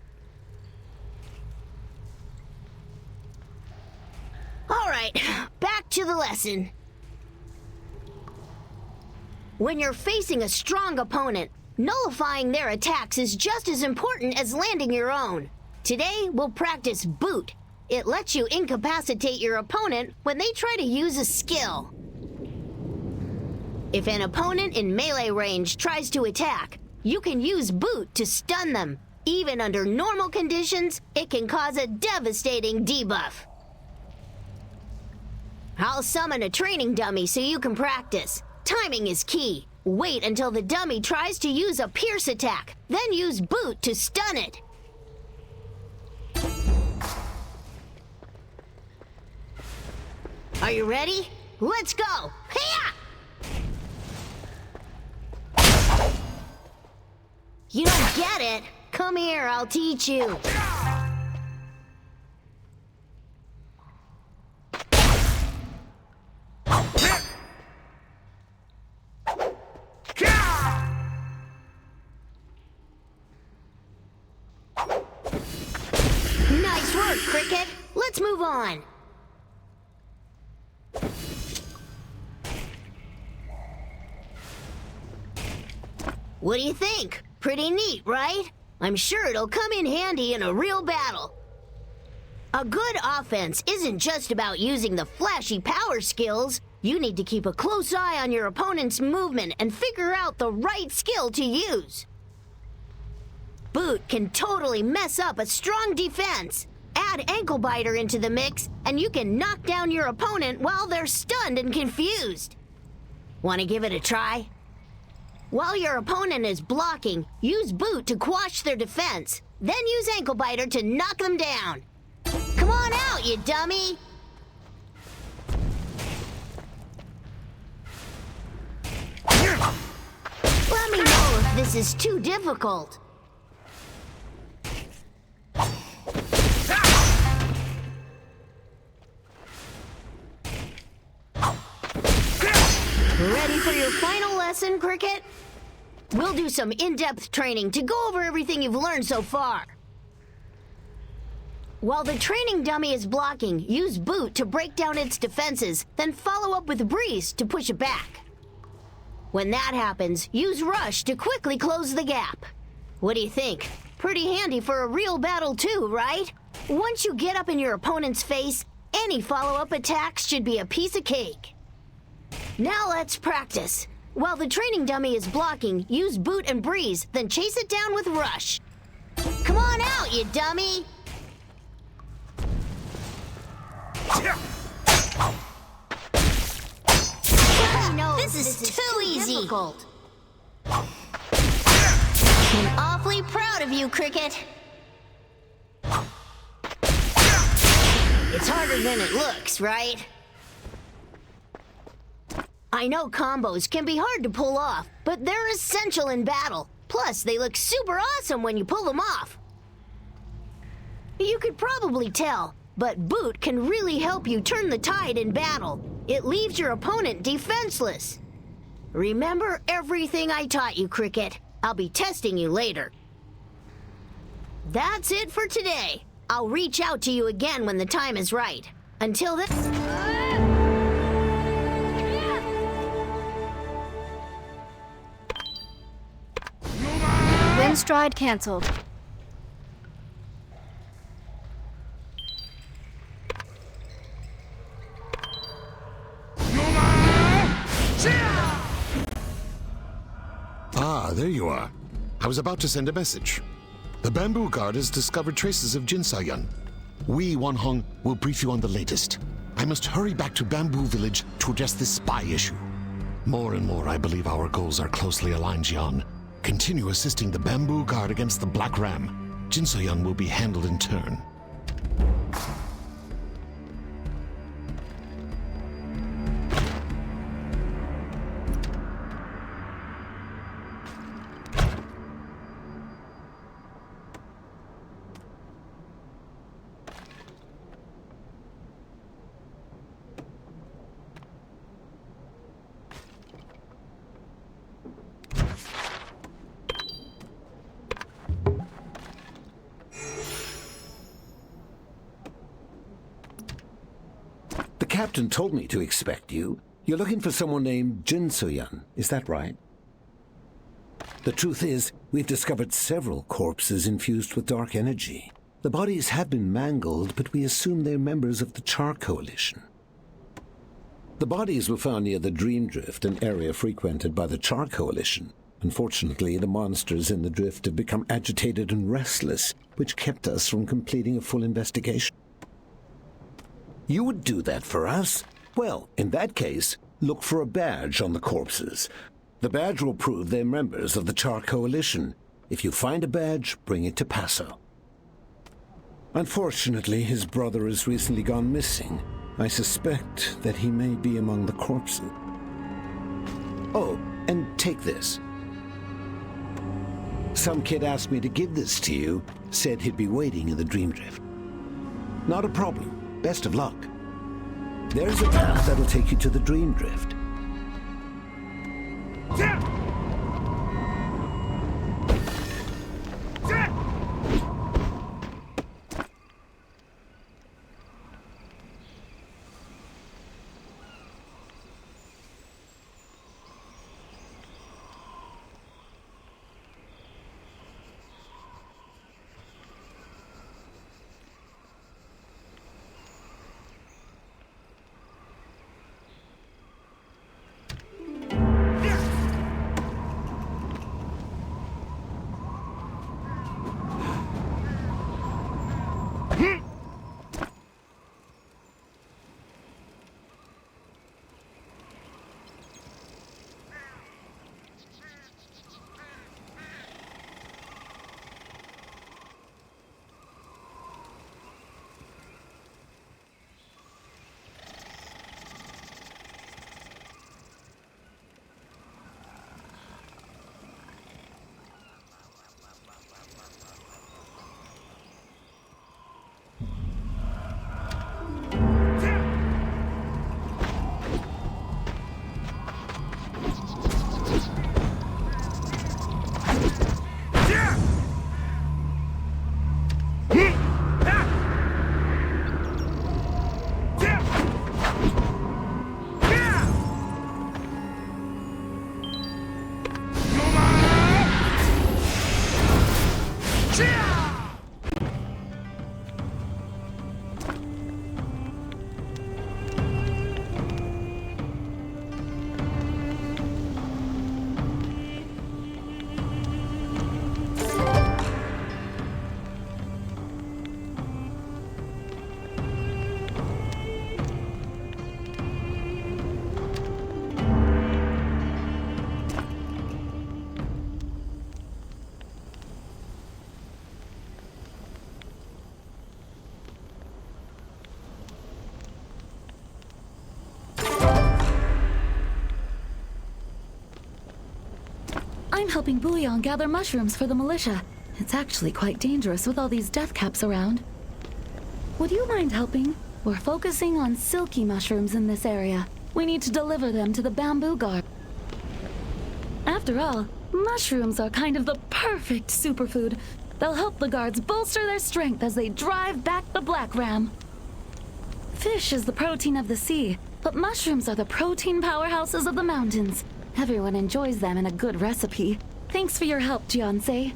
Alright, back to the lesson. When you're facing a strong opponent, nullifying their attacks is just as important as landing your own. Today, we'll practice Boot. It lets you incapacitate your opponent when they try to use a skill. If an opponent in melee range tries to attack, you can use Boot to stun them. Even under normal conditions, it can cause a devastating debuff. I'll summon a training dummy so you can practice. Timing is key. Wait until the dummy tries to use a pierce attack, then use Boot to stun it. Are you ready? Let's go! Hiya! You don't get it? Come here, I'll teach you. Nice work, Cricket. Let's move on. What do you think? Pretty neat, right? I'm sure it'll come in handy in a real battle. A good offense isn't just about using the flashy power skills. You need to keep a close eye on your opponent's movement and figure out the right skill to use. Boot can totally mess up a strong defense. Add Ankle Biter into the mix, and you can knock down your opponent while they're stunned and confused. Want to give it a try? While your opponent is blocking, use Boot to quash their defense. Then use Ankle Biter to knock them down. Come on out, you dummy! Let me know if this is too difficult. Ready for your final lesson, Cricket? We'll do some in-depth training to go over everything you've learned so far. While the training dummy is blocking, use Boot to break down its defenses, then follow up with Breeze to push it back. When that happens, use Rush to quickly close the gap. What do you think? Pretty handy for a real battle too, right? Once you get up in your opponent's face, any follow-up attacks should be a piece of cake. Now let's practice. While the training dummy is blocking, use Boot and Breeze, then chase it down with Rush. Come on out, you dummy! This is too easy. Difficult. I'm awfully proud of you, Cricket. It's harder than it looks, right? I know combos can be hard to pull off, but they're essential in battle. Plus, they look super awesome when you pull them off. You could probably tell, but Boot can really help you turn the tide in battle. It leaves your opponent defenseless. Remember everything I taught you, Cricket. I'll be testing you later. That's it for today. I'll reach out to you again when the time is right. Until then... Wind stride cancelled. Ah, there you are. I was about to send a message. The Bamboo Guard has discovered traces of Jinsayan. We, Wanhong, will brief you on the latest. I must hurry back to Bamboo Village to address this spy issue. More and more, I believe our goals are closely aligned, Jian. Continue assisting the Bamboo Guard against the Black Ram. Jinsayan will be handled in turn. captain told me to expect you. You're looking for someone named Jin So-yun, is that right? The truth is, we've discovered several corpses infused with dark energy. The bodies have been mangled, but we assume they're members of the Char Coalition. The bodies were found near the Dream Drift, an area frequented by the Char Coalition. Unfortunately, the monsters in the drift have become agitated and restless, which kept us from completing a full investigation. You would do that for us? Well, in that case, look for a badge on the corpses. The badge will prove they're members of the Char Coalition. If you find a badge, bring it to Paso. Unfortunately, his brother has recently gone missing. I suspect that he may be among the corpses. Oh, and take this. Some kid asked me to give this to you, said he'd be waiting in the Dream Drift. Not a problem. Best of luck. There's a path that'll take you to the Dream Drift. I'm helping Bouillon gather mushrooms for the militia. It's actually quite dangerous with all these death caps around. Would you mind helping? We're focusing on silky mushrooms in this area. We need to deliver them to the bamboo guard. After all, mushrooms are kind of the perfect superfood. They'll help the guards bolster their strength as they drive back the Black Ram. Fish is the protein of the sea, but mushrooms are the protein powerhouses of the mountains. Everyone enjoys them in a good recipe. Thanks for your help, Jiansei.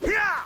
Yeah!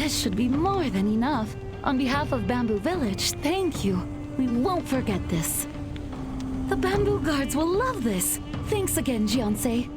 This should be more than enough. On behalf of Bamboo Village, thank you. We won't forget this. The Bamboo Guards will love this. Thanks again, Jianse.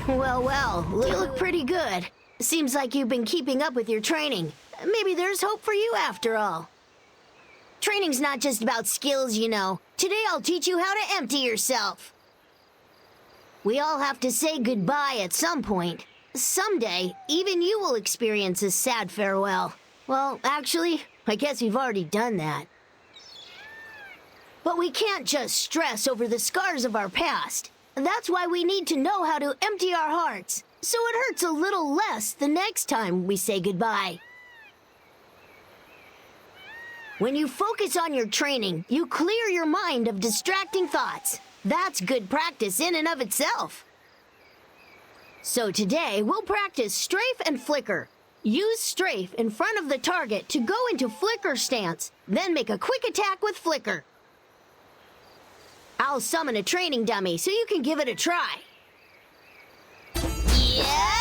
Well, well, you look pretty good. Seems like you've been keeping up with your training. Maybe there's hope for you after all. Training's not just about skills, you know. Today I'll teach you how to empty yourself. We all have to say goodbye at some point. Someday, even you will experience a sad farewell. Well, actually, I guess we've already done that. But we can't just stress over the scars of our past. That's why we need to know how to empty our hearts, so it hurts a little less the next time we say goodbye. When you focus on your training, you clear your mind of distracting thoughts. That's good practice in and of itself. So today, we'll practice strafe and flicker. Use strafe in front of the target to go into flicker stance, then make a quick attack with flicker. I'll summon a training dummy so you can give it a try. Yeah!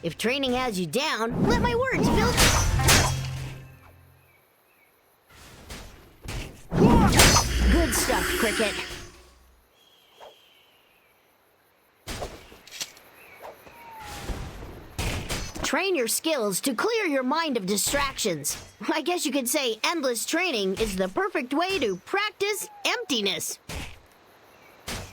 If training has you down, let my words build. Good stuff, Cricket. Train your skills to clear your mind of distractions. I guess you could say endless training is the perfect way to practice emptiness.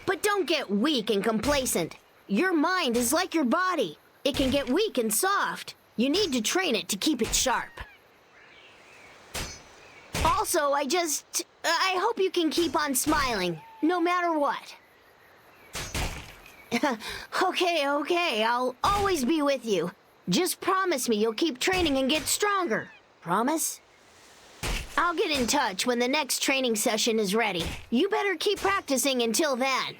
But don't get weak and complacent. Your mind is like your body. It can get weak and soft. You need to train it to keep it sharp. Also, I hope you can keep on smiling, no matter what. Okay, I'll always be with you. Just promise me you'll keep training and get stronger. Promise? I'll get in touch when the next training session is ready. You better keep practicing until then.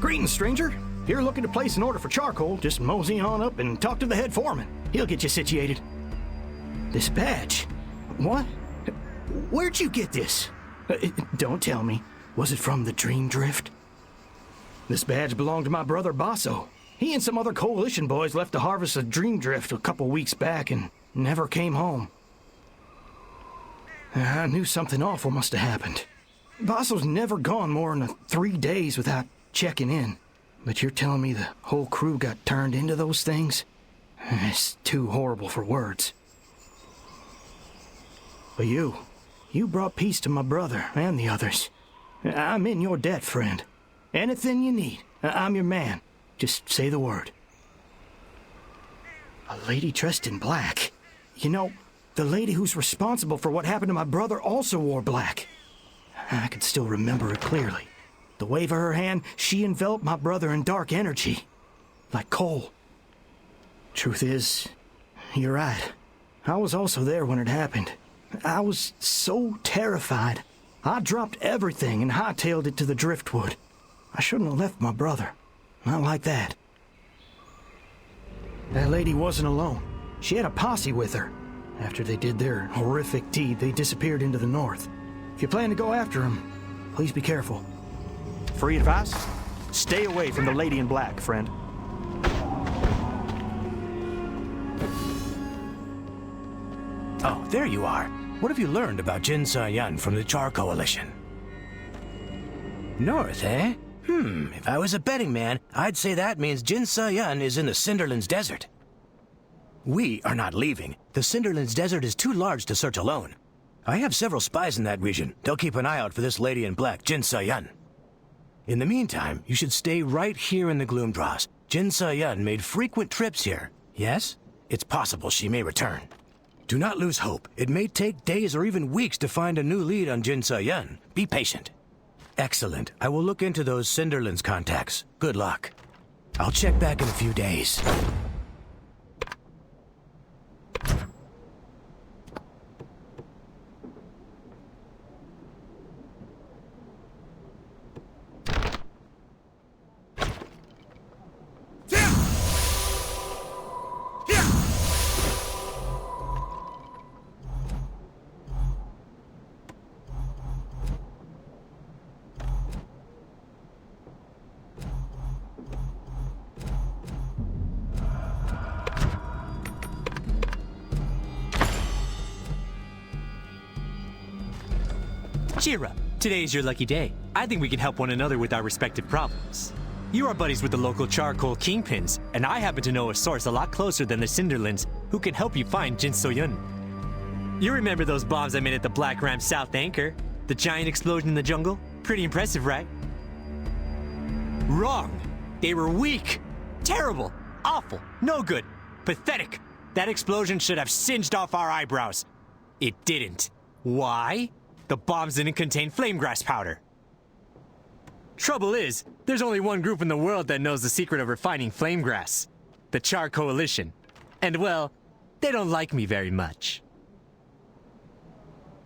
Greetings, stranger. Here looking to place an order for charcoal. Just mosey on up and talk to the head foreman. He'll get you situated. This badge? What? Where'd you get this? Don't tell me. Was it from the Dream Drift? This badge belonged to my brother Basso. He and some other coalition boys left to harvest a Dream Drift a couple weeks back and never came home. I knew something awful must have happened. Basso's never gone more than 3 days without checking in. But you're telling me the whole crew got turned into those things? It's too horrible for words. But you brought peace to my brother and the others. I'm in your debt, friend. Anything you need, I'm your man. Just say the word. A lady dressed in black. You know, the lady who's responsible for what happened to my brother also wore black. I can still remember it clearly. The wave of her hand, she enveloped my brother in dark energy. Like coal. Truth is, you're right. I was also there when it happened. I was so terrified. I dropped everything and hightailed it to the driftwood. I shouldn't have left my brother. Not like that. That lady wasn't alone. She had a posse with her. After they did their horrific deed, they disappeared into the north. If you plan to go after them, please be careful. Free advice? Stay away from the lady in black, friend. Oh, there you are. What have you learned about Jin Sa-Yun from the Char Coalition? North, eh? If I was a betting man, I'd say that means Jin Sa-Yun is in the Cinderlands Desert. We are not leaving. The Cinderlands Desert is too large to search alone. I have several spies in that region. They'll keep an eye out for this lady in black, Jin Sa-Yun. In the meantime, you should stay right here in the Gloomdross. Jin Sa-Yun made frequent trips here. Yes? It's possible she may return. Do not lose hope. It may take days or even weeks to find a new lead on Jin Sa-Yun. Be patient. Excellent. I will look into those Cinderlands contacts. Good luck. I'll check back in a few days. Cheer up. Today is your lucky day. I think we can help one another with our respective problems. You are buddies with the local charcoal kingpins, and I happen to know a source a lot closer than the Cinderlands who can help you find Jin So-yun. You remember those bombs I made at the Black Ram South Anchor? The giant explosion in the jungle? Pretty impressive, right? Wrong. They were weak. Terrible. Awful. No good. Pathetic. That explosion should have singed off our eyebrows. It didn't. Why? The bombs didn't contain flame grass powder. Trouble is, there's only one group in the world that knows the secret of refining flame grass. The Char Coalition. And well, they don't like me very much.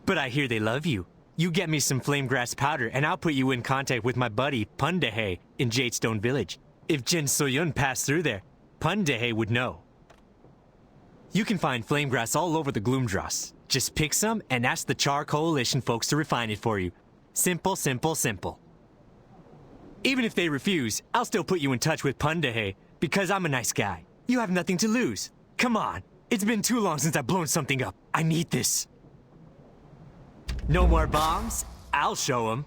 But I hear they love you. You get me some flame grass powder and I'll put you in contact with my buddy Pundahe in Jadestone Village. If Jin So-yun passed through there, Pundahe would know. You can find flame grass all over the Gloomdross. Just pick some and ask the Char Coalition folks to refine it for you. Simple, simple, simple. Even if they refuse, I'll still put you in touch with Pundahe because I'm a nice guy. You have nothing to lose. Come on. It's been too long since I've blown something up. I need this. No more bombs? I'll show them.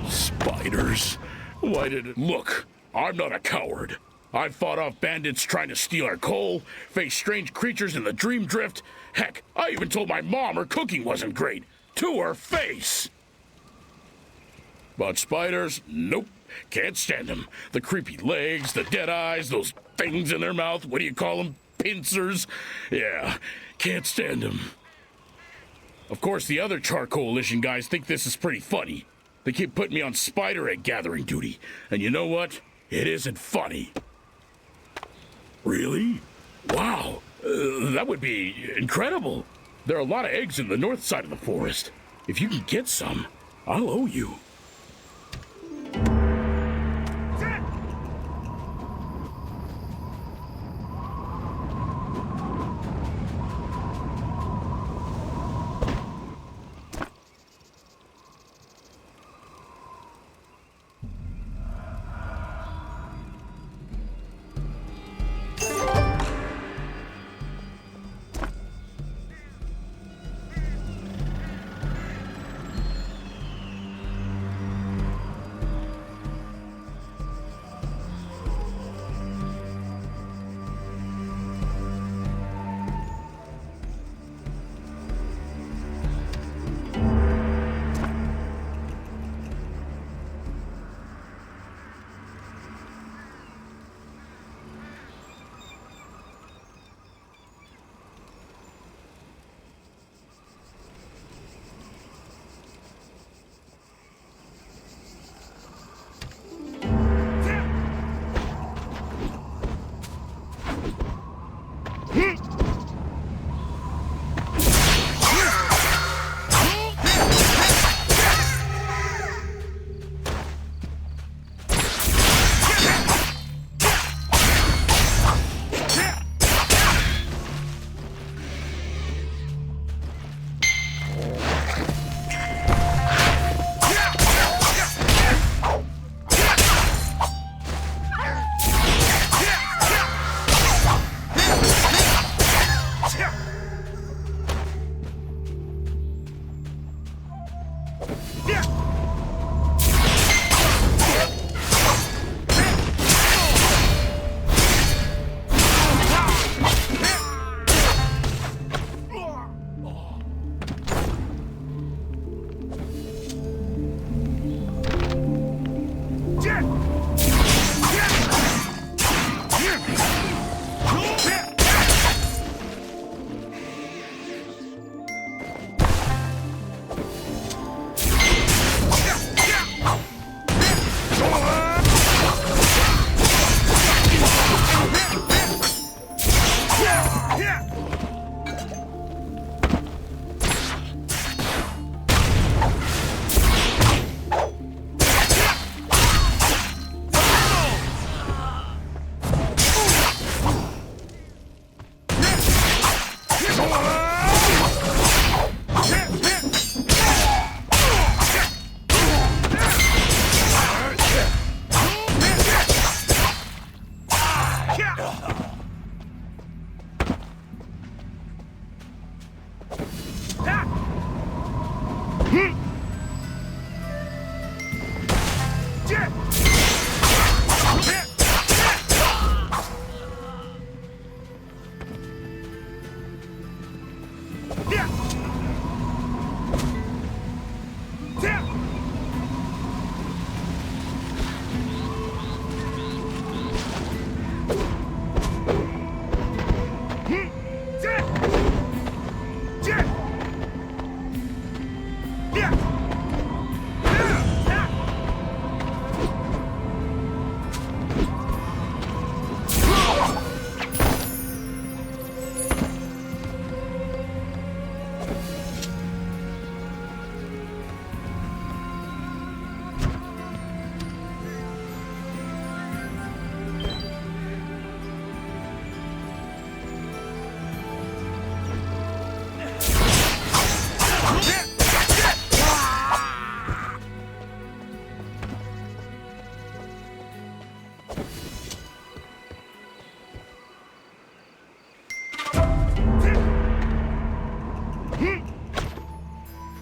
Spiders? Why did it... Look, I'm not a coward. I've fought off bandits trying to steal our coal, faced strange creatures in the dream drift. Heck, I even told my mom her cooking wasn't great. To her face! But spiders? Nope. Can't stand them. The creepy legs, the dead eyes, those things in their mouth, what do you call them? Pincers? Yeah, can't stand them. Of course, the other Char Coalition guys think this is pretty funny. They keep putting me on spider egg gathering duty. And you know what? It isn't funny. Really? Wow. That would be incredible. There are a lot of eggs in the north side of the forest. If you can get some, I'll owe you.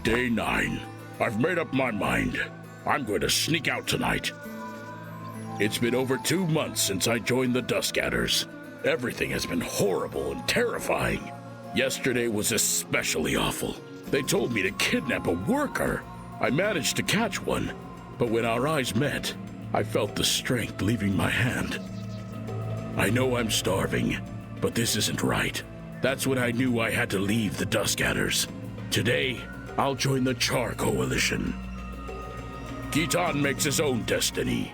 Day 9. I've made up my mind. I'm going to sneak out tonight. It's been over 2 months since I joined the Duskatters. Everything has been horrible and terrifying. Yesterday was especially awful. They told me to kidnap a worker. I managed to catch one, but when our eyes met, I felt the strength leaving my hand. I know I'm starving, but this isn't right. That's when I knew I had to leave the Duskatters. Today, I'll join the Char Coalition. Gitan makes his own destiny.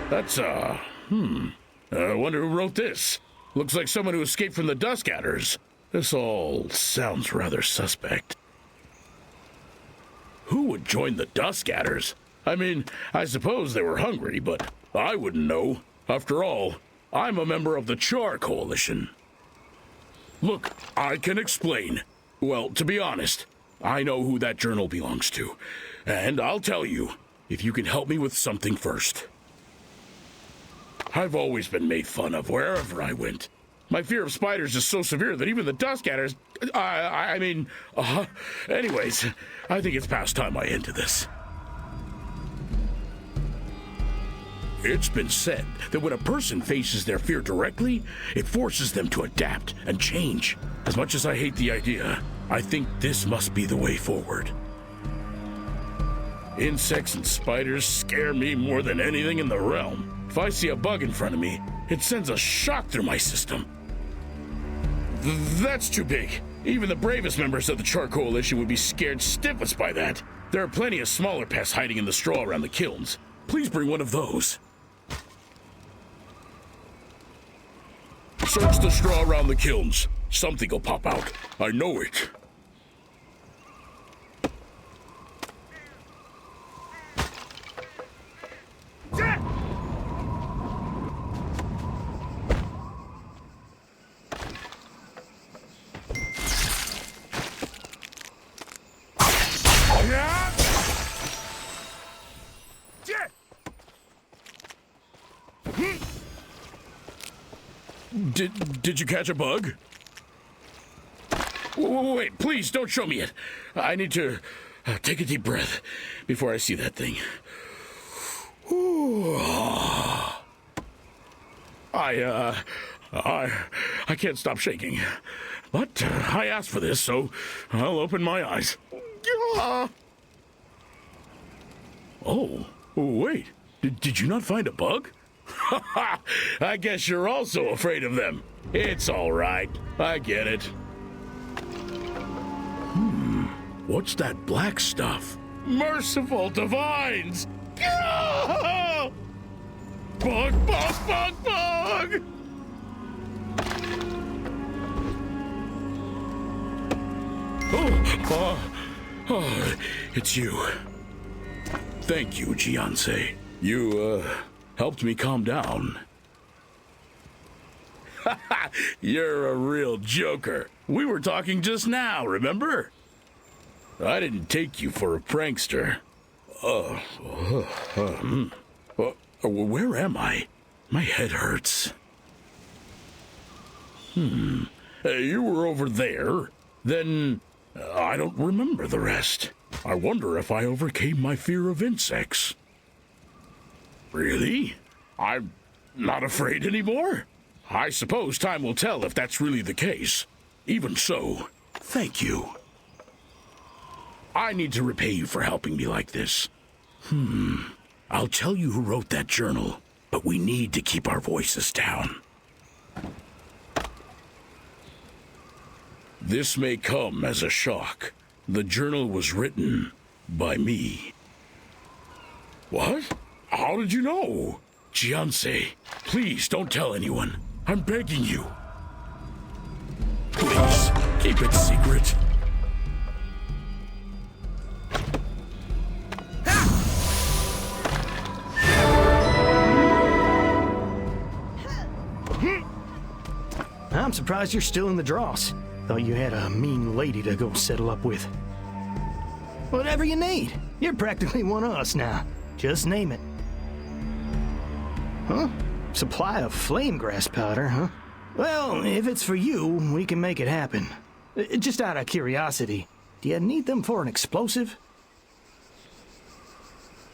That's, I wonder who wrote this. Looks like someone who escaped from the Dusk Adders. This all sounds rather suspect. Who would join the Dusk Adders? I mean, I suppose they were hungry, but I wouldn't know. After all, I'm a member of the Char Coalition. Look, I can explain. Well, to be honest, I know who that journal belongs to. And I'll tell you, if you can help me with something first. I've always been made fun of wherever I went. My fear of spiders is so severe that even the Dusk Adders... Anyways, I think it's past time I ended this. It's been said that when a person faces their fear directly, it forces them to adapt and change. As much as I hate the idea, I think this must be the way forward. Insects and spiders scare me more than anything in the realm. If I see a bug in front of me, it sends a shock through my system. That's too big. Even the bravest members of the Char Coalition would be scared stiffest by that. There are plenty of smaller pests hiding in the straw around the kilns. Please bring one of those. Search the straw around the kilns. Something will pop out. I know it. Did you catch a bug? Wait, please don't show me it. I need to take a deep breath before I see that thing. I can't stop shaking. But I asked for this, so I'll open my eyes. Oh, wait. Did you not find a bug? I guess you're also afraid of them. It's all right. I get it. What's that black stuff? Merciful divines! Bug, bug, bug, bug! Oh, it's you. Thank you, Jianse. You, helped me calm down. You're a real joker. We were talking just now, remember? I didn't take you for a prankster. Where am I? My head hurts. You were over there. Then I don't remember the rest. I wonder if I overcame my fear of insects. Really? I'm not afraid anymore? I suppose time will tell if that's really the case. Even so, thank you. I need to repay you for helping me like this. I'll tell you who wrote that journal, but we need to keep our voices down. This may come as a shock. The journal was written by me. What? How did you know? Jianse, please don't tell anyone. I'm begging you. Please, keep it secret. I'm surprised you're still in the Dross. Thought you had a mean lady to go settle up with. Whatever you need. You're practically one of us now. Just name it. Huh? Supply of flame grass powder, huh? Well, if it's for you, we can make it happen. Just out of curiosity, do you need them for an explosive?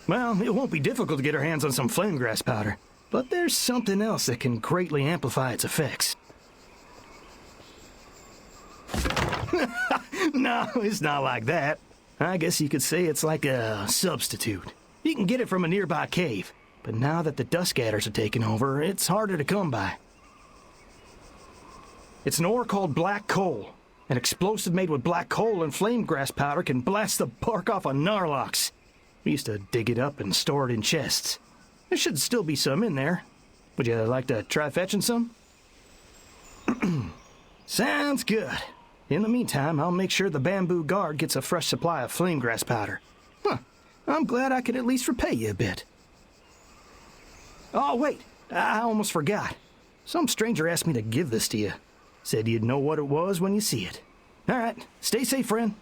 Well, it won't be difficult to get our hands on some flame grass powder, but there's something else that can greatly amplify its effects. No, it's not like that. I guess you could say it's like a substitute. You can get it from a nearby cave, but now that the Dusk Adders are taking over, it's harder to come by. It's an ore called black coal. An explosive made with black coal and flame grass powder can blast the bark off of Narlox. We used to dig it up and store it in chests. There should still be some in there. Would you like to try fetching some? Sounds good. In the meantime, I'll make sure the bamboo guard gets a fresh supply of flame grass powder. Huh. I'm glad I could at least repay you a bit. Oh, wait. I almost forgot. Some stranger asked me to give this to you. Said you'd know what it was when you see it. All right. Stay safe, friend.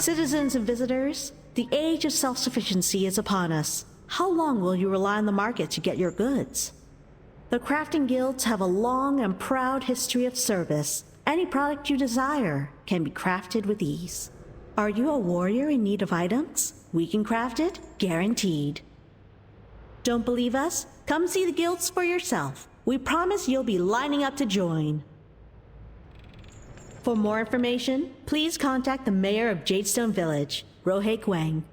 Citizens and visitors, the age of self-sufficiency is upon us. How long will you rely on the market to get your goods? The crafting guilds have a long and proud history of service. Any product you desire can be crafted with ease. Are you a warrior in need of items? We can craft it, guaranteed. Don't believe us? Come see the guilds for yourself. We promise you'll be lining up to join. For more information, please contact the mayor of Jadestone Village, Rohei Kwang.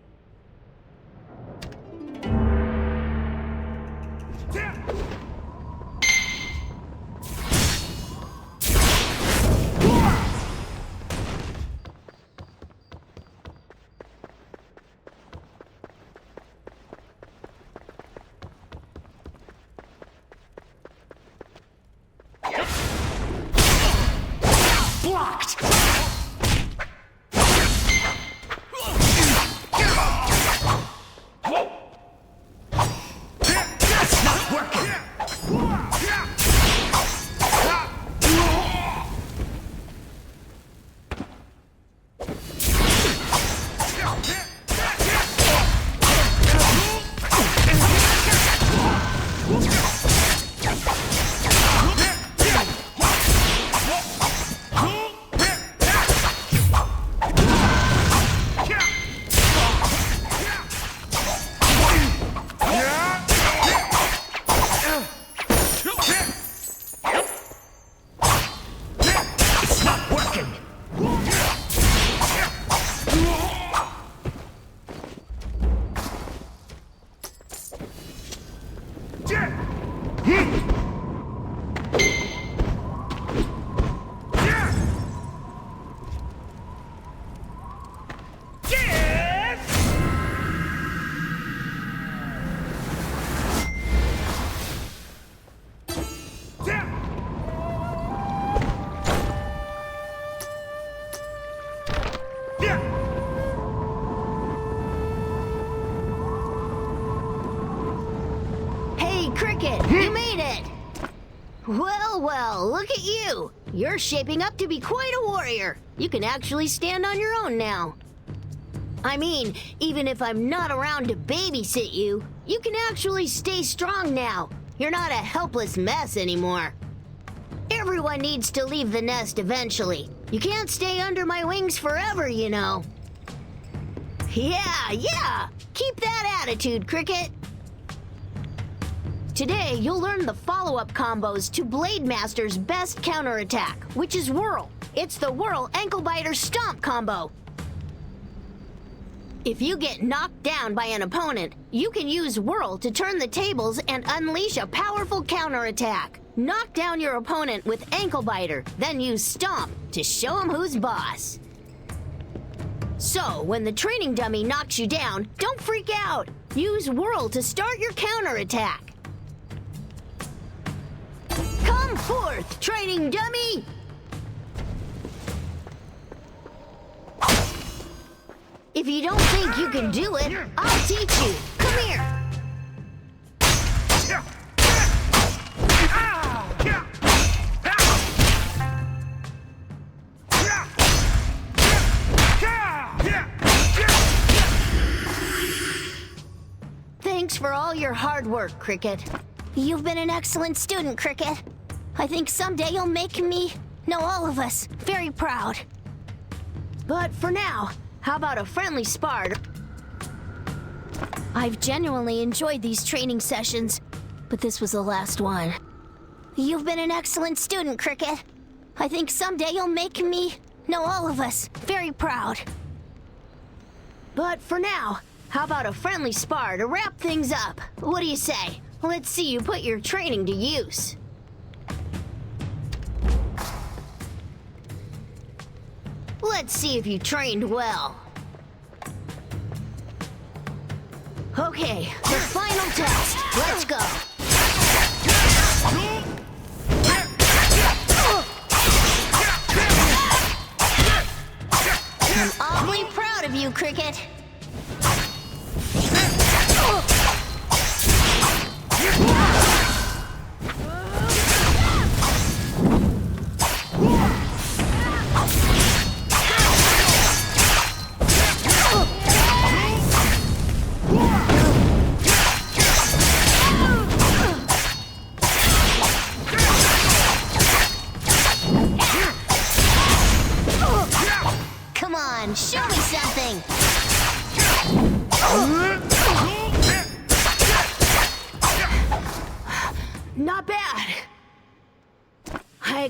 Blocked! That's not working! Well, look at you! You're shaping up to be quite a warrior. You can actually stand on your own now. I mean, even if I'm not around to babysit you, you can actually stay strong now. You're not a helpless mess anymore. Everyone needs to leave the nest eventually. You can't stay under my wings forever, you know. Yeah! Keep that attitude, Cricket. Today, you'll learn the follow-up combos to Blade Master's best counterattack, which is Whirl. It's the Whirl Ankle Biter Stomp combo. If you get knocked down by an opponent, you can use Whirl to turn the tables and unleash a powerful counterattack. Knock down your opponent with Ankle Biter, then use Stomp to show him who's boss. So, when the training dummy knocks you down, don't freak out. Use Whirl to start your counterattack. Come forth, training dummy! If you don't think you can do it, I'll teach you. Come here. Thanks for all your hard work, Cricket. You've been an excellent student, Cricket. I think someday you'll make me, no, all of us, very proud. But for now, how about a friendly spar? I've genuinely enjoyed these training sessions, but this was the last one. You've been an excellent student, Cricket. I think someday you'll make me, no, all of us, very proud. But for now, how about a friendly spar to wrap things up? What do you say? Let's see you put your training to use. Let's see if you trained well. Okay, the final test. Let's go. I'm awfully proud of you, Cricket.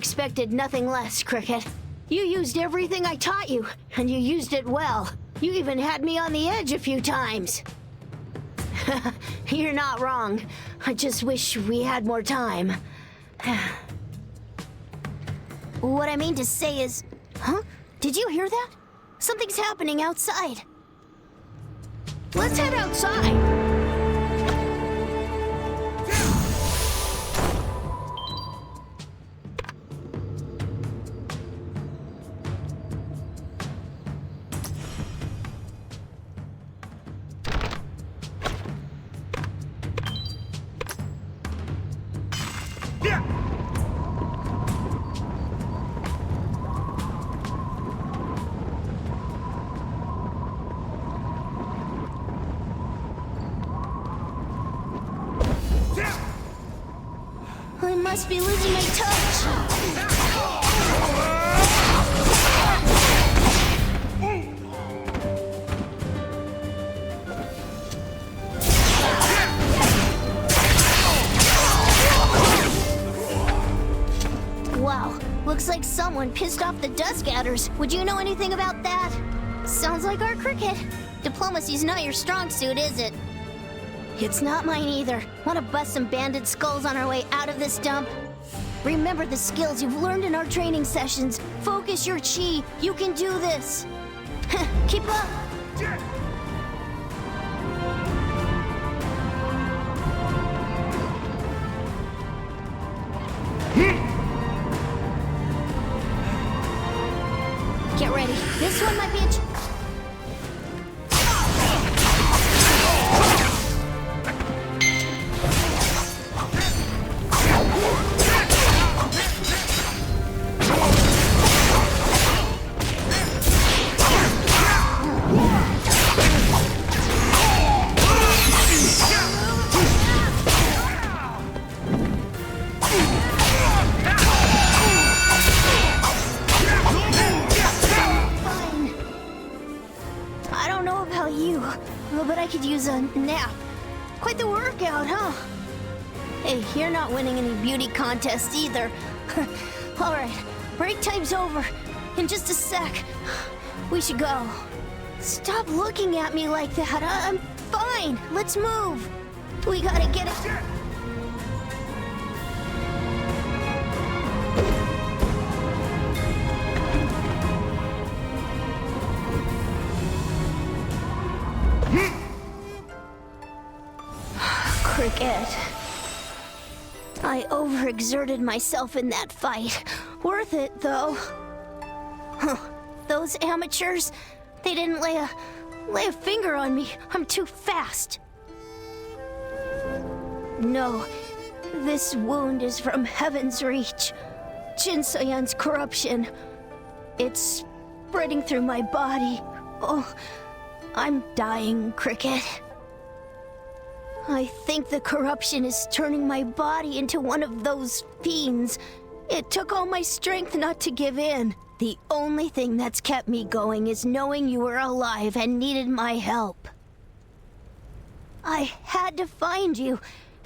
expected nothing less, Cricket. You used everything I taught you, and you used it well. You even had me on the edge a few times. You're not wrong. I just wish we had more time. What I mean to say is... Huh? Did you hear that? Something's happening outside. Let's head outside. I must be losing my touch. Wow, looks like someone pissed off the Dusk adders. Would you know anything about that? Sounds like our Cricket. Diplomacy's not your strong suit, is it? It's not mine either. Want to bust some bandit skulls on our way out of this dump? Remember the skills you've learned in our training sessions. Focus your chi. You can do this. Keep up. Get ready. This one might be a... but I could use a nap. Quite the workout, huh? Hey, you're not winning any beauty contests either. All right, break time's over. In just a sec, we should go. Stop looking at me like that. I'm fine. Let's move. We gotta get it. Cricket. I overexerted myself in that fight. Worth it, though. Huh. Those amateurs, they didn't lay a finger on me. I'm too fast. No, this wound is from Heaven's Reach. Jin Soyan's corruption. It's spreading through my body. Oh, I'm dying, Cricket. I think the corruption is turning my body into one of those fiends. It took all my strength not to give in. The only thing that's kept me going is knowing you were alive and needed my help. I had to find you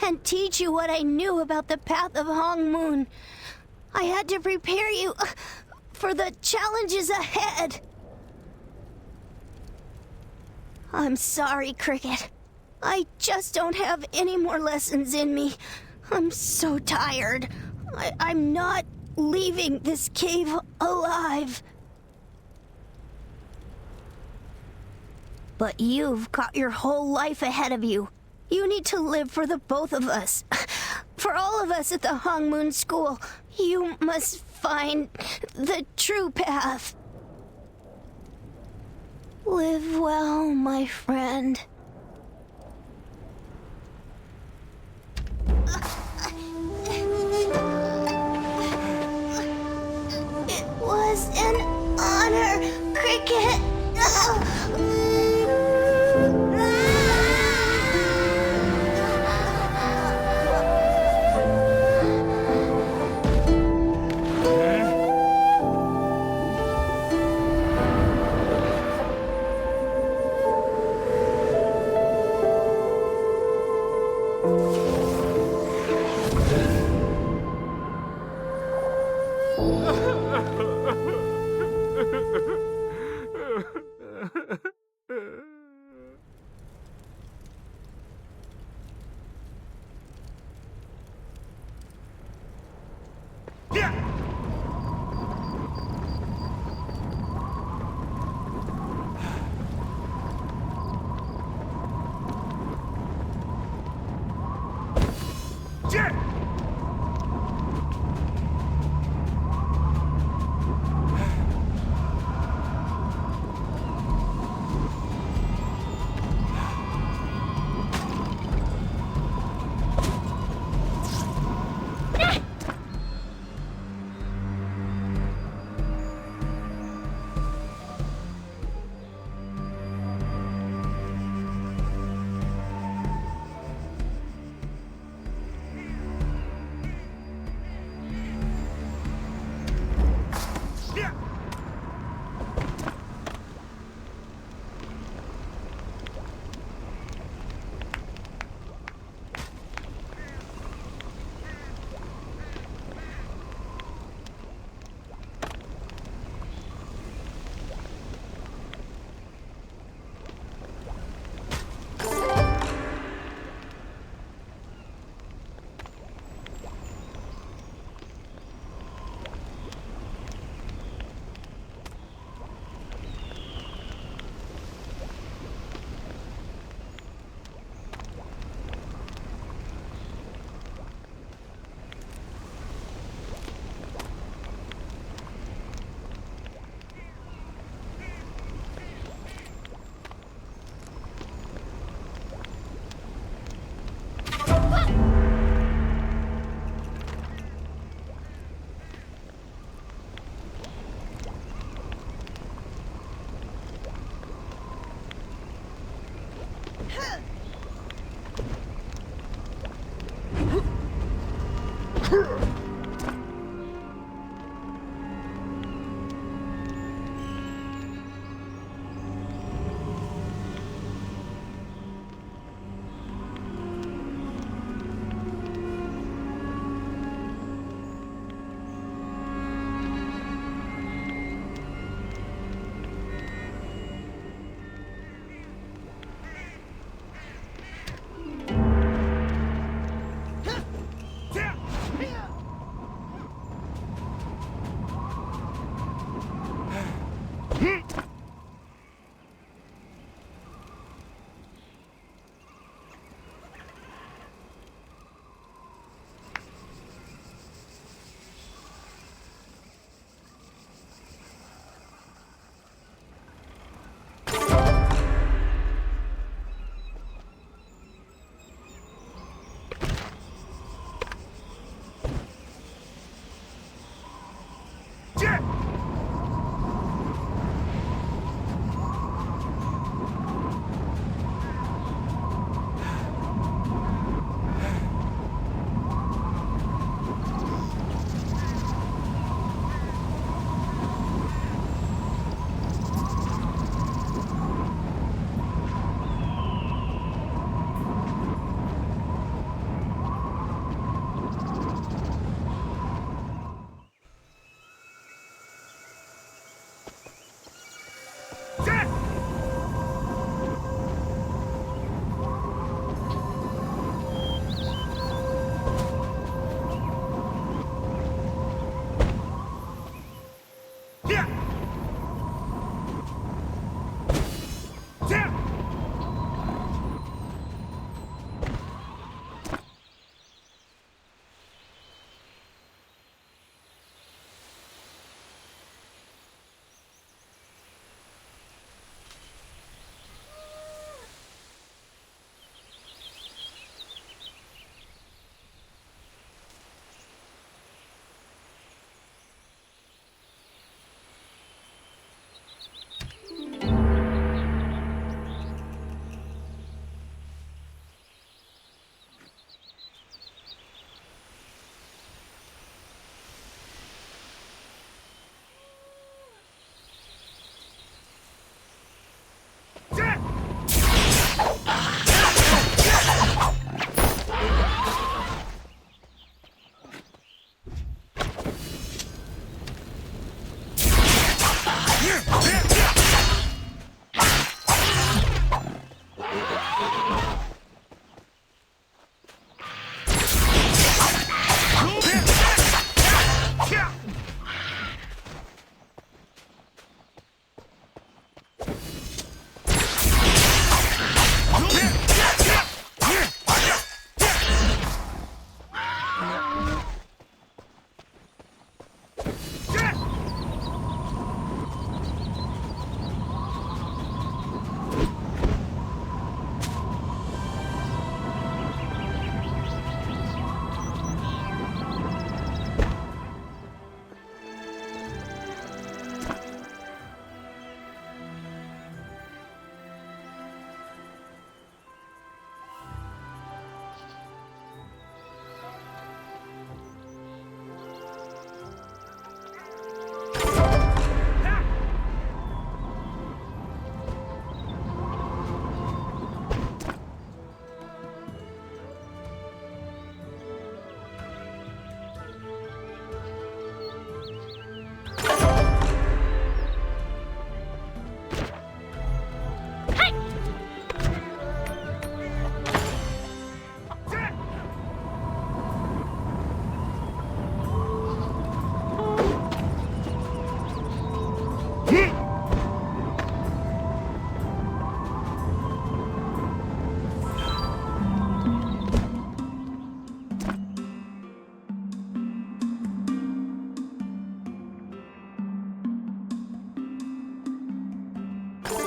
and teach you what I knew about the path of Hong Moon. I had to prepare you for the challenges ahead. I'm sorry, Cricket. I just don't have any more lessons in me. I'm so tired. I'm not leaving this cave alive. But you've got your whole life ahead of you. You need to live for the both of us. For all of us at the Hong Moon School. You must find the true path. Live well, my friend. It was an honor, Cricket.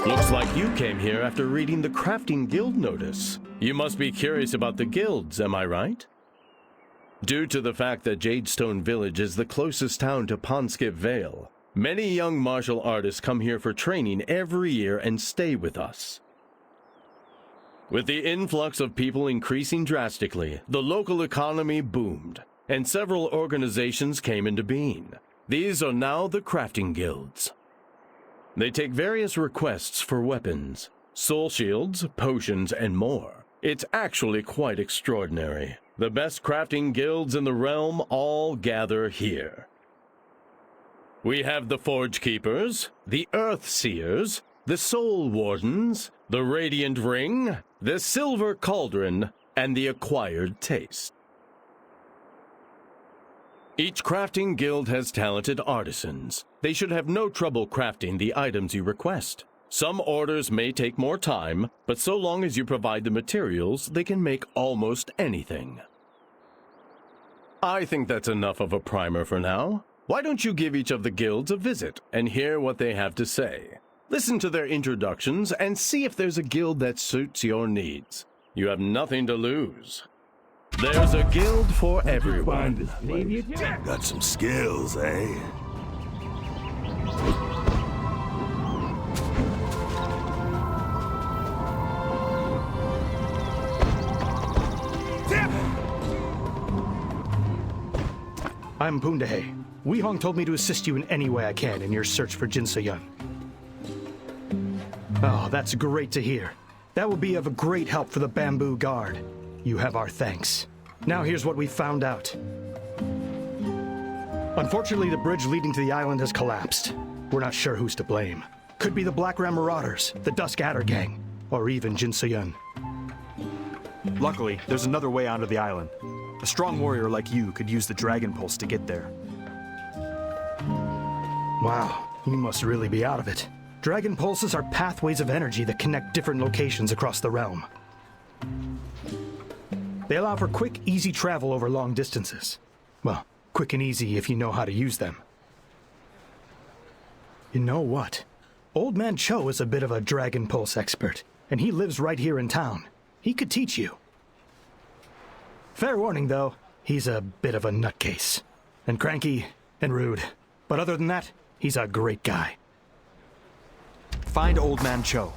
Looks like you came here after reading the Crafting Guild notice. You must be curious about the guilds, am I right? Due to the fact that Jadestone Village is the closest town to Ponskip Vale, many young martial artists come here for training every year and stay with us. With the influx of people increasing drastically, the local economy boomed, and several organizations came into being. These are now the crafting guilds. They take various requests for weapons, soul shields, potions, and more. It's actually quite extraordinary. The best crafting guilds in the realm all gather here. We have the Forge Keepers, the Earth Seers, the Soul Wardens, the Radiant Ring, the Silver Cauldron, and the Acquired Taste. Each crafting guild has talented artisans. They should have no trouble crafting the items you request. Some orders may take more time, but so long as you provide the materials, they can make almost anything. I think that's enough of a primer for now. Why don't you give each of the guilds a visit and hear what they have to say? Listen to their introductions and see if there's a guild that suits your needs. You have nothing to lose. There's a guild for everyone. Got some skills, eh? I'm Pundahe. Weehong told me to assist you in any way I can in your search for Jin So-yun. Oh, that's great to hear. That will be of great help for the Bamboo Guard. You have our thanks. Now here's what we found out. Unfortunately, the bridge leading to the island has collapsed. We're not sure who's to blame. Could be the Black Ram Marauders, the Dusk Adder Gang, or even Jin So-yun. Luckily, there's another way onto the island. A strong warrior like you could use the Dragon Pulse to get there. Wow, you must really be out of it. Dragon Pulses are pathways of energy that connect different locations across the realm. They allow for quick, easy travel over long distances. Well, quick and easy if you know how to use them. You know what? Old Man Cho is a bit of a Dragon Pulse expert, and he lives right here in town. He could teach you. Fair warning, though, he's a bit of a nutcase. And cranky, and rude. But other than that, he's a great guy. Find Old Man Cho.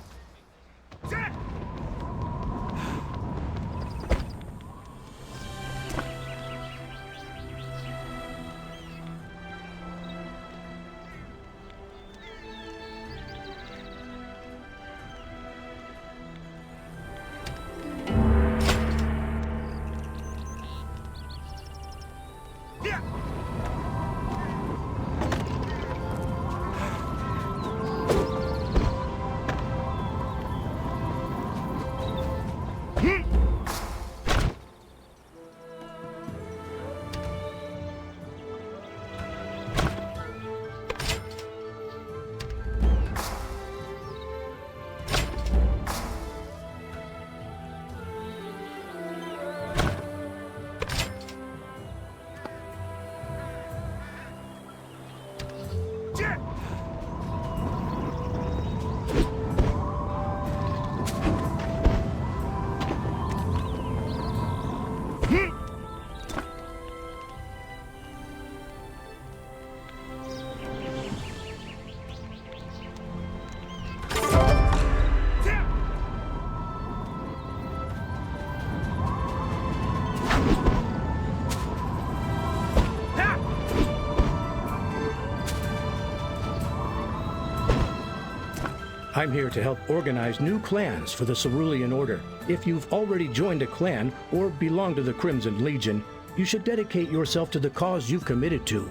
I'm here to help organize new clans for the Cerulean Order. If you've already joined a clan or belong to the Crimson Legion, you should dedicate yourself to the cause you've committed to.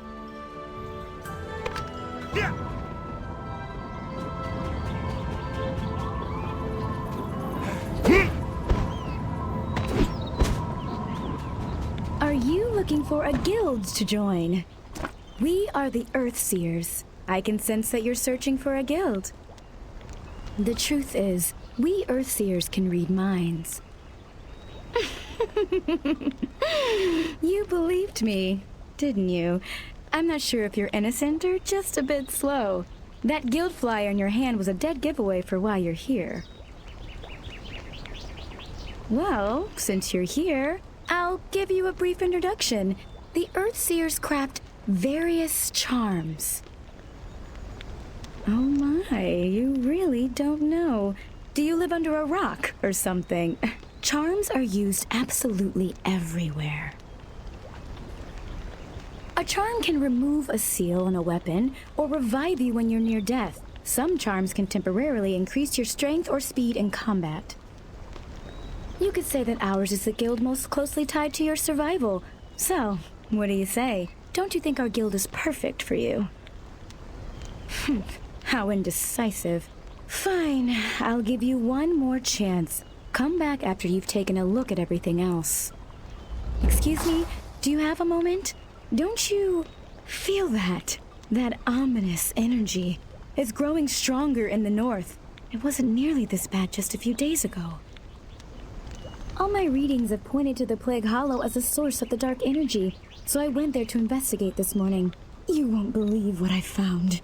Are you looking for a guild to join? We are the Earthseers. I can sense that you're searching for a guild. The truth is, we Earthseers can read minds. You believed me, didn't you? I'm not sure if you're innocent or just a bit slow. That guild flyer in your hand was a dead giveaway for why you're here. Well, since you're here, I'll give you a brief introduction. The Earthseers craft various charms. Oh my, you really don't know. Do you live under a rock or something? Charms are used absolutely everywhere. A charm can remove a seal on a weapon or revive you when you're near death. Some charms can temporarily increase your strength or speed in combat. You could say that ours is the guild most closely tied to your survival. So, what do you say? Don't you think our guild is perfect for you? How indecisive. Fine, I'll give you one more chance. Come back after you've taken a look at everything else. Excuse me, do you have a moment? Don't you feel that? That ominous energy is growing stronger in the north. It wasn't nearly this bad just a few days ago. All my readings have pointed to the Plague Hollow as a source of the dark energy, so I went there to investigate this morning. You won't believe what I found.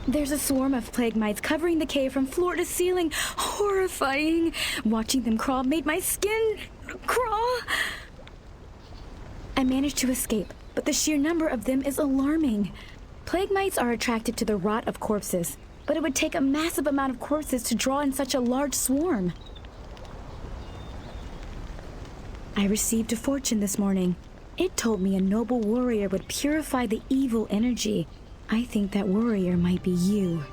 There's a swarm of plague mites covering the cave from floor to ceiling. Horrifying. Watching them crawl made my skin crawl. I managed to escape, but the sheer number of them is alarming. Plague mites are attracted to the rot of corpses, but it would take a massive amount of corpses to draw in such a large swarm. I received a fortune this morning. It told me a noble warrior would purify the evil energy. I think that warrior might be you.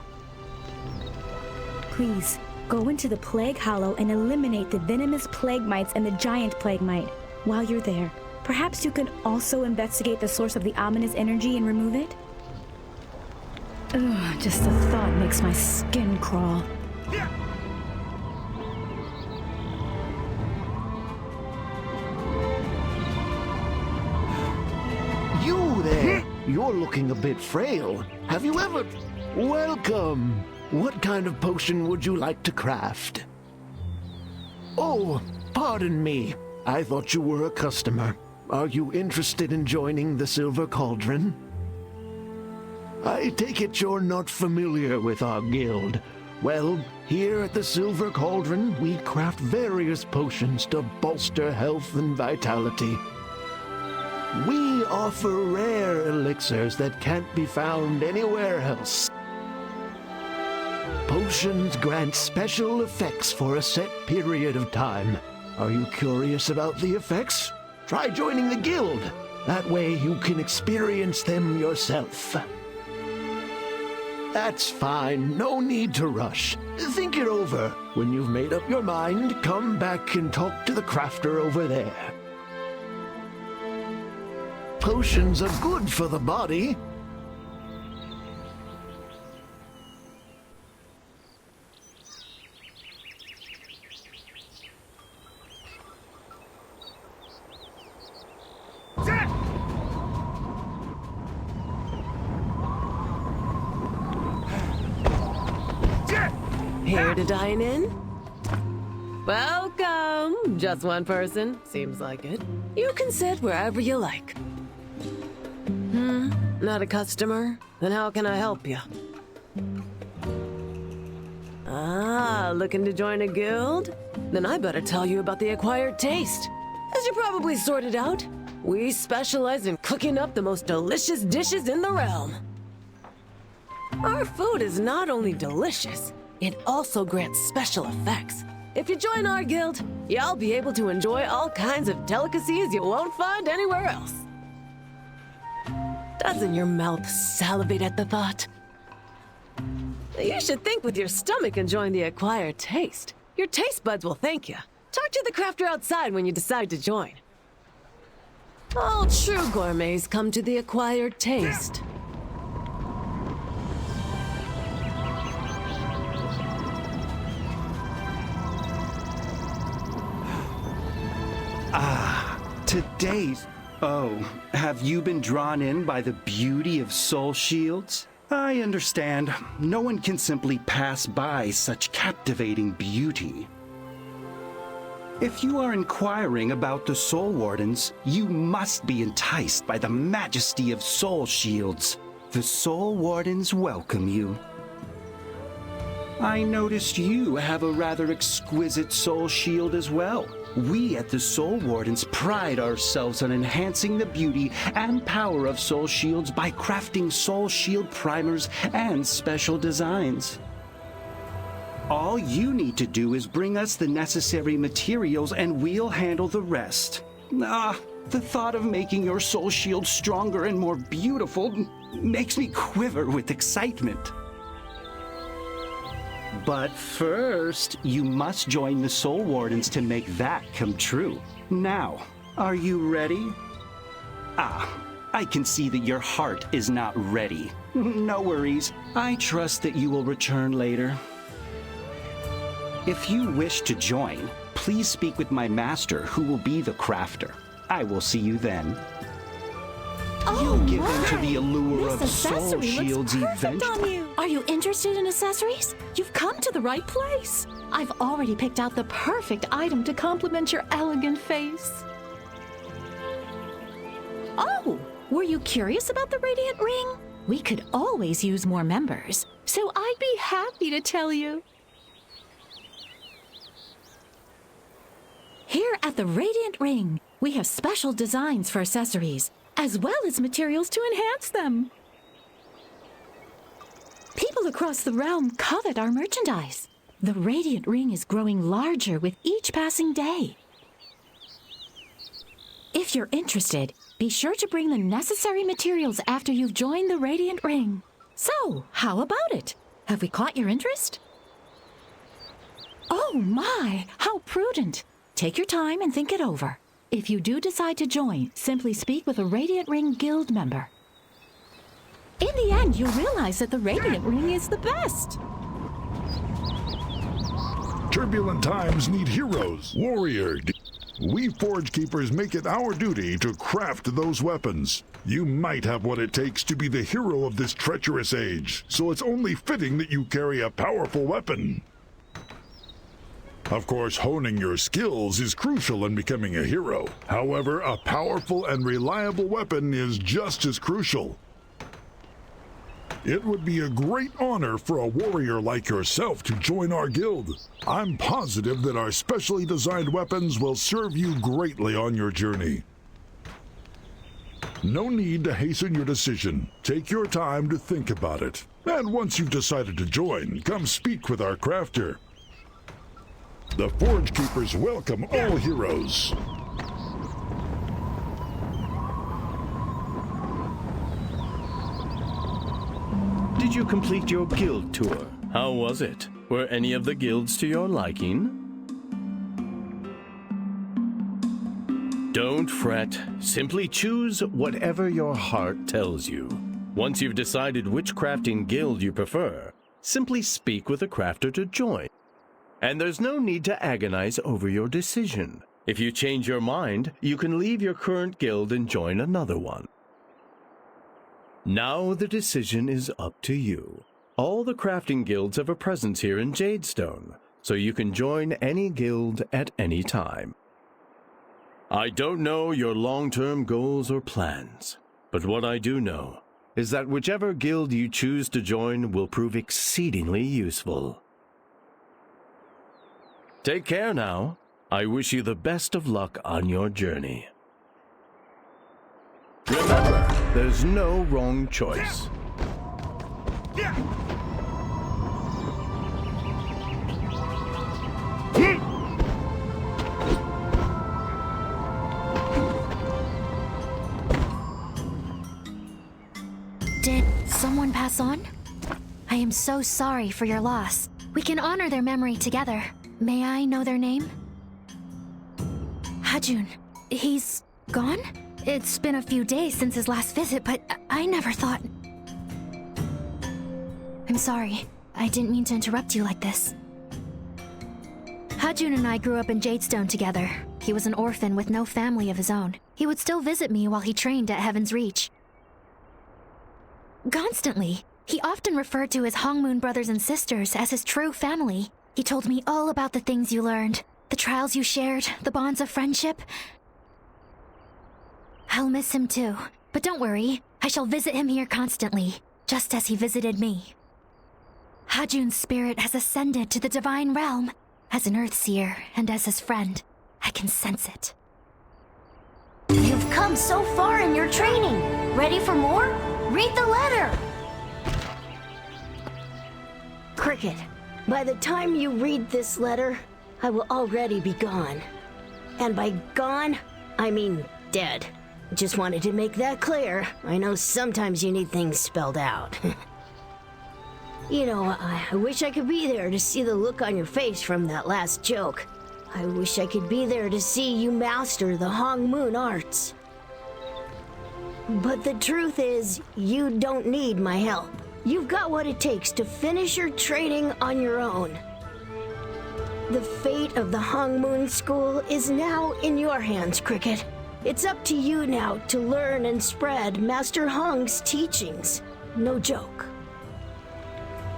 Please, go into the Plague Hollow and eliminate the venomous plague mites and the giant plague mite. While you're there, perhaps you can also investigate the source of the ominous energy and remove it? Ugh, just the thought makes my skin crawl. You there! You're looking a bit frail. Have you ever... Welcome! What kind of potion would you like to craft? Oh, pardon me. I thought you were a customer. Are you interested in joining the Silver Cauldron? I take it you're not familiar with our guild. Well, here at the Silver Cauldron, we craft various potions to bolster health and vitality. We offer rare elixirs that can't be found anywhere else. Potions grant special effects for a set period of time. Are you curious about the effects? Try joining the guild. That way you can experience them yourself. That's fine. No need to rush. Think it over. When you've made up your mind, come back and talk to the crafter over there. Potions are good for the body. Here to dine in? Welcome! Just one person, seems like it. You can sit wherever you like. Not a customer? Then how can I help you? Ah, looking to join a guild? Then I better tell you about the Acquired Taste. As you probably sorted out, we specialize in cooking up the most delicious dishes in the realm. Our food is not only delicious, it also grants special effects. If you join our guild, you'll be able to enjoy all kinds of delicacies you won't find anywhere else. Doesn't your mouth salivate at the thought? You should think with your stomach and join the Acquired Taste. Your taste buds will thank you. Talk to the crafter outside when you decide to join. All true gourmets come to the Acquired Taste. Today's... Oh, have you been drawn in by the beauty of soul shields? I understand. No one can simply pass by such captivating beauty. If you are inquiring about the Soul Wardens, you must be enticed by the majesty of soul shields. The Soul Wardens welcome you. I noticed you have a rather exquisite soul shield as well. We at the Soul Wardens pride ourselves on enhancing the beauty and power of soul shields by crafting soul shield primers and special designs. All you need to do is bring us the necessary materials and we'll handle the rest. The thought of making your soul shield stronger and more beautiful makes me quiver with excitement. But first, you must join the Soul Wardens to make that come true. Now, are you ready? I can see that your heart is not ready. No worries. I trust that you will return later. If you wish to join, please speak with my master, who will be the crafter. I will see you then. You'll give in to the allure of Soul Shields eventually. Are you interested in accessories? You've come to the right place. I've already picked out the perfect item to complement your elegant face. Oh, were you curious about the Radiant Ring? We could always use more members, so I'd be happy to tell you. Here at the Radiant Ring, we have special designs for accessories, as well as materials to enhance them. People across the realm covet our merchandise. The Radiant Ring is growing larger with each passing day. If you're interested, be sure to bring the necessary materials after you've joined the Radiant Ring. So, how about it? Have we caught your interest? Oh my, how prudent! Take your time and think it over. If you do decide to join, simply speak with a Radiant Ring Guild member. In the end, you'll realize that the Radiant Ring is the best. Turbulent times need heroes. Warrior. We Forge Keepers make it our duty to craft those weapons. You might have what it takes to be the hero of this treacherous age, so it's only fitting that you carry a powerful weapon. Of course, honing your skills is crucial in becoming a hero. However, a powerful and reliable weapon is just as crucial. It would be a great honor for a warrior like yourself to join our guild. I'm positive that our specially designed weapons will serve you greatly on your journey. No need to hasten your decision. Take your time to think about it. And once you've decided to join, come speak with our crafter. The Forge Keepers welcome all heroes. Did you complete your guild tour? How was it? Were any of the guilds to your liking? Don't fret. Simply choose whatever your heart tells you. Once you've decided which crafting guild you prefer, simply speak with a crafter to join. And there's no need to agonize over your decision. If you change your mind, you can leave your current guild and join another one. Now the decision is up to you. All the crafting guilds have a presence here in Jadestone, so you can join any guild at any time. I don't know your long-term goals or plans, but what I do know is that whichever guild you choose to join will prove exceedingly useful. Take care now. I wish you the best of luck on your journey. Remember, there's no wrong choice. Did someone pass on? I am so sorry for your loss. We can honor their memory together. May I know their name? Hajun. He's gone? It's been a few days since his last visit, but I never thought... I'm sorry. I didn't mean to interrupt you like this. Hajun and I grew up in Jadestone together. He was an orphan with no family of his own. He would still visit me while he trained at Heaven's Reach. Constantly. He often referred to his Hongmoon brothers and sisters as his true family. He told me all about the things you learned, the trials you shared, the bonds of friendship. I'll miss him too, but don't worry. I shall visit him here constantly, just as he visited me. Hajun's spirit has ascended to the divine realm. As an Earthseer and as his friend, I can sense it. You've come so far in your training. Ready for more? Read the letter! Cricket, by the time you read this letter, I will already be gone. And by gone, I mean dead. Just wanted to make that clear. I know sometimes you need things spelled out. You know, I wish I could be there to see the look on your face from that last joke. I wish I could be there to see you master the Hong Moon arts. But the truth is, you don't need my help. You've got what it takes to finish your training on your own. The fate of the Hong Moon School is now in your hands, Cricket. It's up to you now to learn and spread Master Hong's teachings. No joke.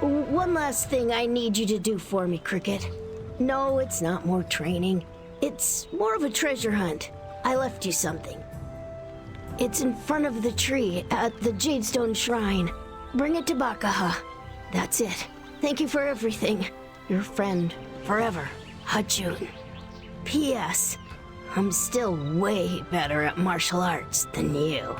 One last thing I need you to do for me, Cricket. No, it's not more training. It's more of a treasure hunt. I left you something. It's in front of the tree at the Jadestone Shrine. Bring it to Bakaha. That's it. Thank you for everything. Your friend, forever, Hajun. P.S. I'm still way better at martial arts than you.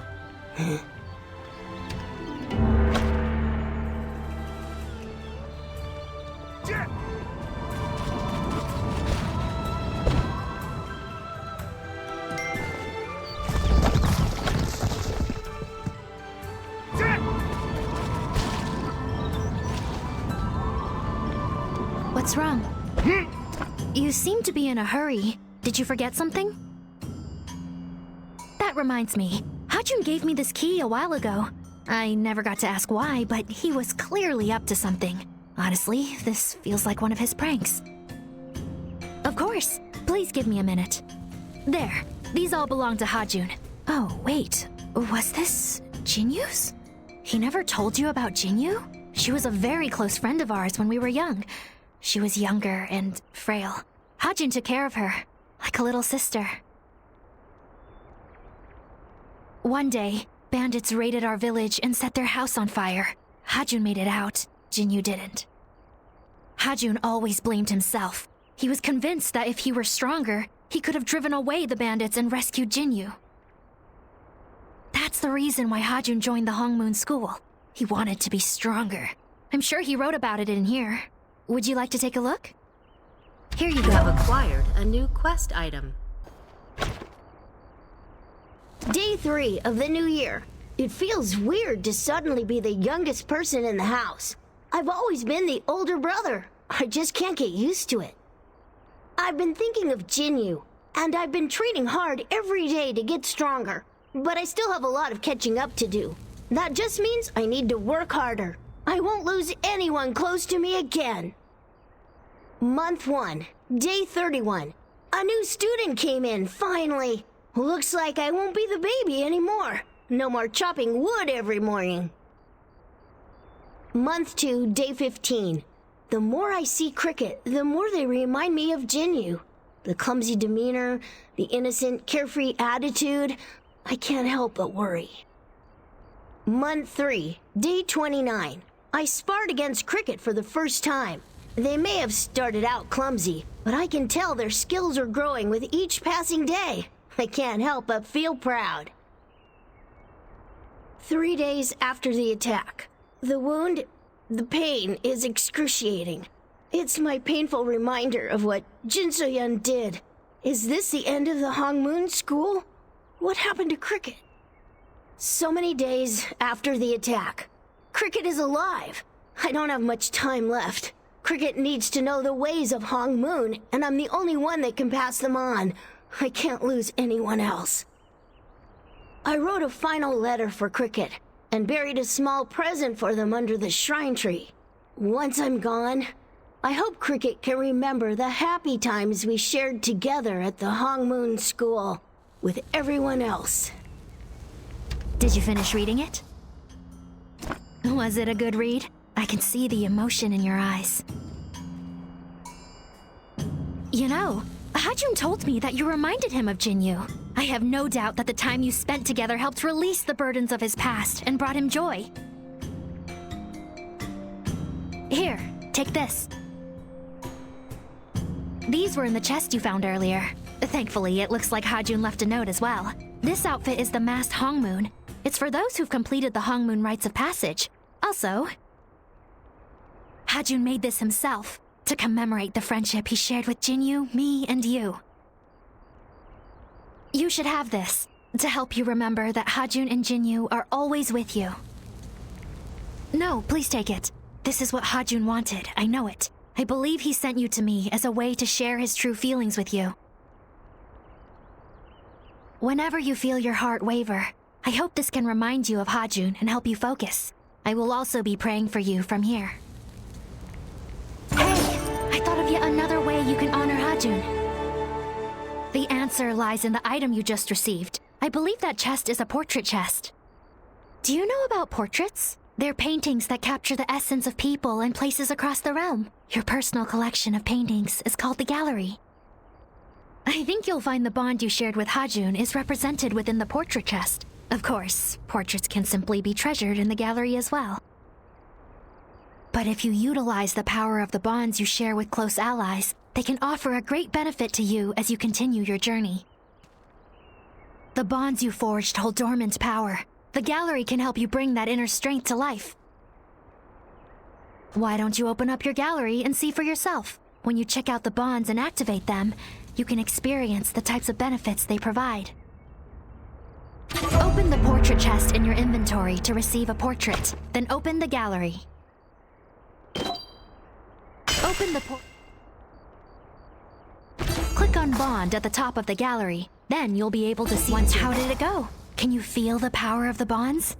What's wrong? You seem to be in a hurry. Did you forget something? That reminds me. Hajun gave me this key a while ago. I never got to ask why, but he was clearly up to something. Honestly, this feels like one of his pranks. Of course. Please give me a minute. There. These all belong to Hajun. Oh, wait. Was this Jinyu's? He never told you about Jinyu? She was a very close friend of ours when we were young. She was younger and frail. Hajun took care of her, like a little sister. One day, bandits raided our village and set their house on fire. Hajun made it out. Jinyu didn't. Hajun always blamed himself. He was convinced that if he were stronger, he could have driven away the bandits and rescued Jinyu. That's the reason why Hajun joined the Hong Moon School. He wanted to be stronger. I'm sure he wrote about it in here. Would you like to take a look? Here you have acquired a new quest item. Day 3 of the new year. It feels weird to suddenly be the youngest person in the house. I've always been the older brother. I just can't get used to it. I've been thinking of Jinyu, and I've been training hard every day to get stronger. But I still have a lot of catching up to do. That just means I need to work harder. I won't lose anyone close to me again. Month 1, day 31. A new student came in, finally. Looks like I won't be the baby anymore. No more chopping wood every morning. Month 2, day 15. The more I see Cricket, the more they remind me of Jinyu. The clumsy demeanor, the innocent, carefree attitude. I can't help but worry. Month 3, day 29. I sparred against Cricket for the first time. They may have started out clumsy, but I can tell their skills are growing with each passing day. I can't help but feel proud. 3 days after the attack. The wound, the pain is excruciating. It's my painful reminder of what Jin So-yun did. Is this the end of the Hong Moon School? What happened to Cricket? So many days after the attack. Cricket is alive. I don't have much time left. Cricket needs to know the ways of Hong Moon, and I'm the only one that can pass them on. I can't lose anyone else. I wrote a final letter for Cricket, and buried a small present for them under the shrine tree. Once I'm gone, I hope Cricket can remember the happy times we shared together at the Hong Moon School, with everyone else. Did you finish reading it? Was it a good read? I can see the emotion in your eyes. You know, Hajun told me that you reminded him of Jinyu. I have no doubt that the time you spent together helped release the burdens of his past and brought him joy. Here, take this. These were in the chest you found earlier. Thankfully, it looks like Hajun left a note as well. This outfit is the masked Hong Moon. It's for those who've completed the Hong Moon rites of passage. Also, Hajun made this himself to commemorate the friendship he shared with Jinyu, me, and you. You should have this. to help you remember that Hajun and Jinyu are always with you. No, please take it. This is what Hajun wanted, I know it. I believe he sent you to me as a way to share his true feelings with you. Whenever you feel your heart waver, I hope this can remind you of Hajun and help you focus. I will also be praying for you from here. Hey, I thought of yet another way you can honor Hajun. The answer lies in the item you just received. I believe that chest is a portrait chest. Do you know about portraits? They're paintings that capture the essence of people and places across the realm. Your personal collection of paintings is called the gallery. I think you'll find the bond you shared with Hajun is represented within the portrait chest. Of course, portraits can simply be treasured in the gallery as well. But if you utilize the power of the bonds you share with close allies, they can offer a great benefit to you as you continue your journey. The bonds you forged hold dormant power. The gallery can help you bring that inner strength to life. Why don't you open up your gallery and see for yourself? When you check out the bonds and activate them, you can experience the types of benefits they provide. Open the portrait chest in your inventory to receive a portrait, then open the gallery. Open the Click on Bond at the top of the gallery. Then you'll be able to see how did it go? Can you feel the power of the bonds?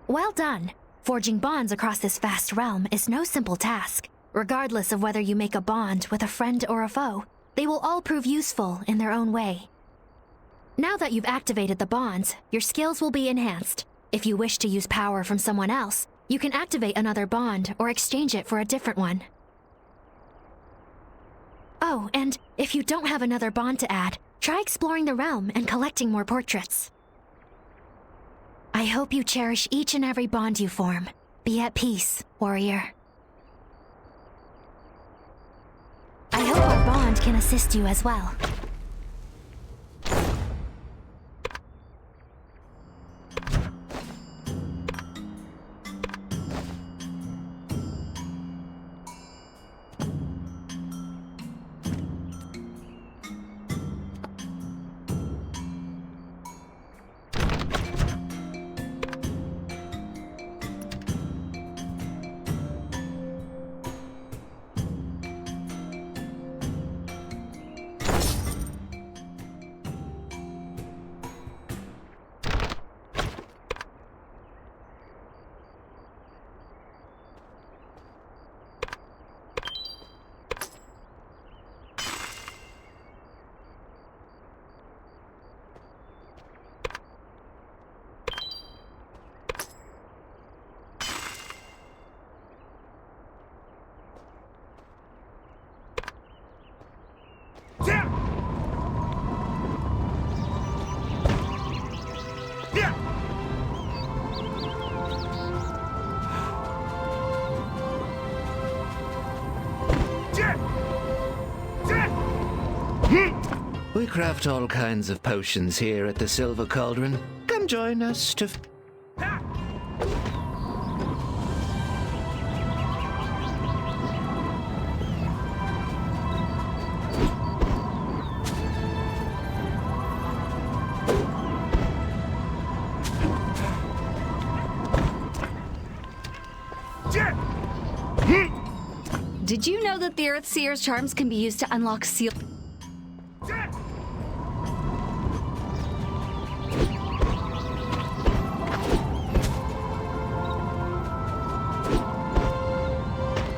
Well done! Forging bonds across this vast realm is no simple task. Regardless of whether you make a bond with a friend or a foe, they will all prove useful in their own way. Now that you've activated the bonds, your skills will be enhanced. If you wish to use power from someone else, you can activate another bond or exchange it for a different one. Oh, and if you don't have another bond to add, try exploring the realm and collecting more portraits. I hope you cherish each and every bond you form. Be at peace, warrior. I hope our bond can assist you as well. We craft all kinds of potions here at the Silver Cauldron. Come join us to... Did you know that the Earthseer's charms can be used to unlock seal...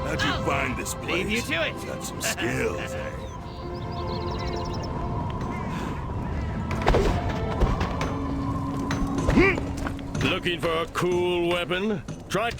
How'd you find this place? Leave you to it. Got some skills, eh? Looking for a cool weapon? Try...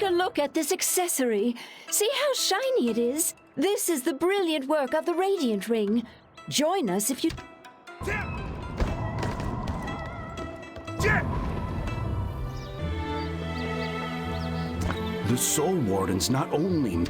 Take a look at this accessory. See how shiny it is? This is the brilliant work of the Radiant Ring. Join us if you... The Soul Warden's not only...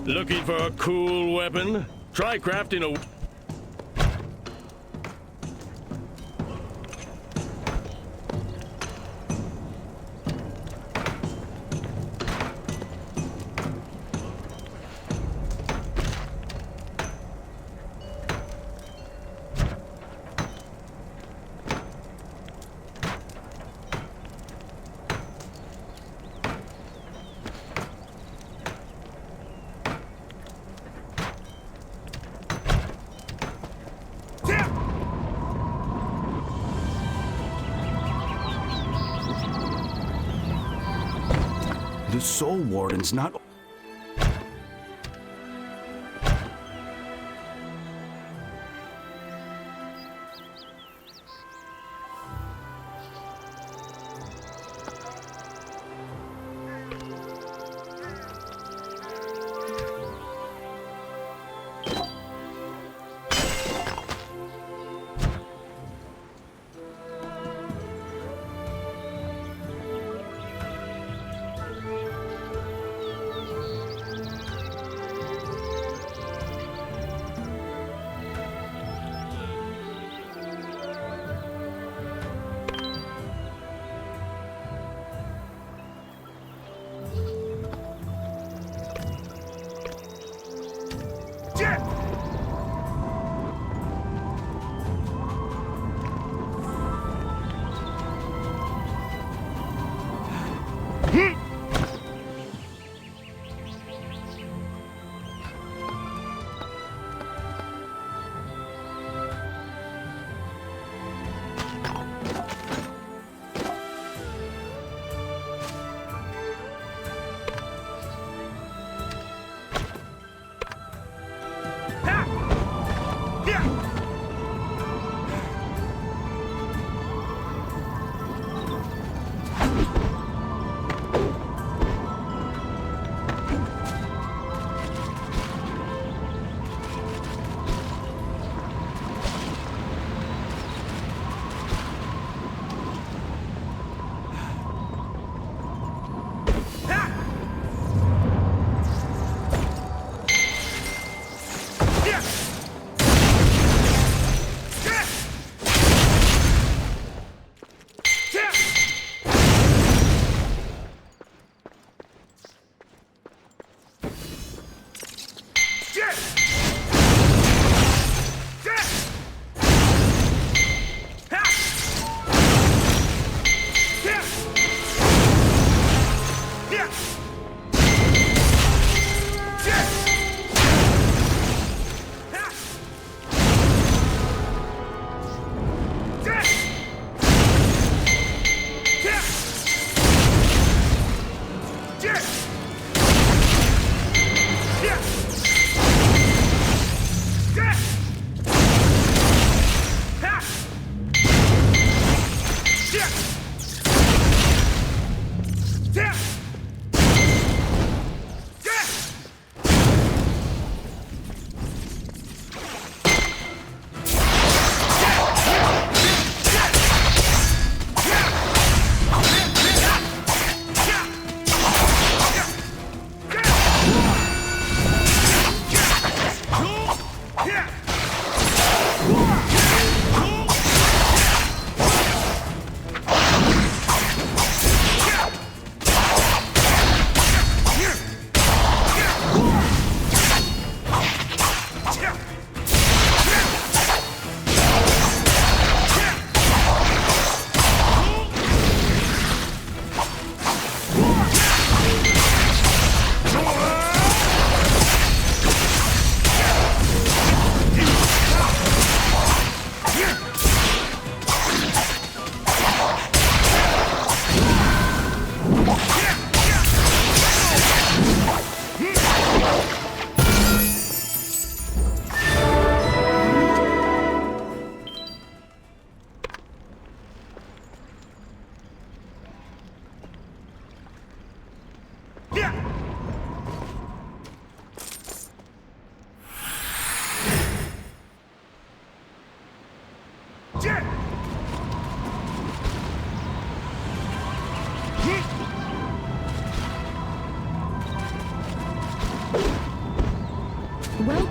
Looking for a cool weapon? Try crafting a... The Soul Warden's not...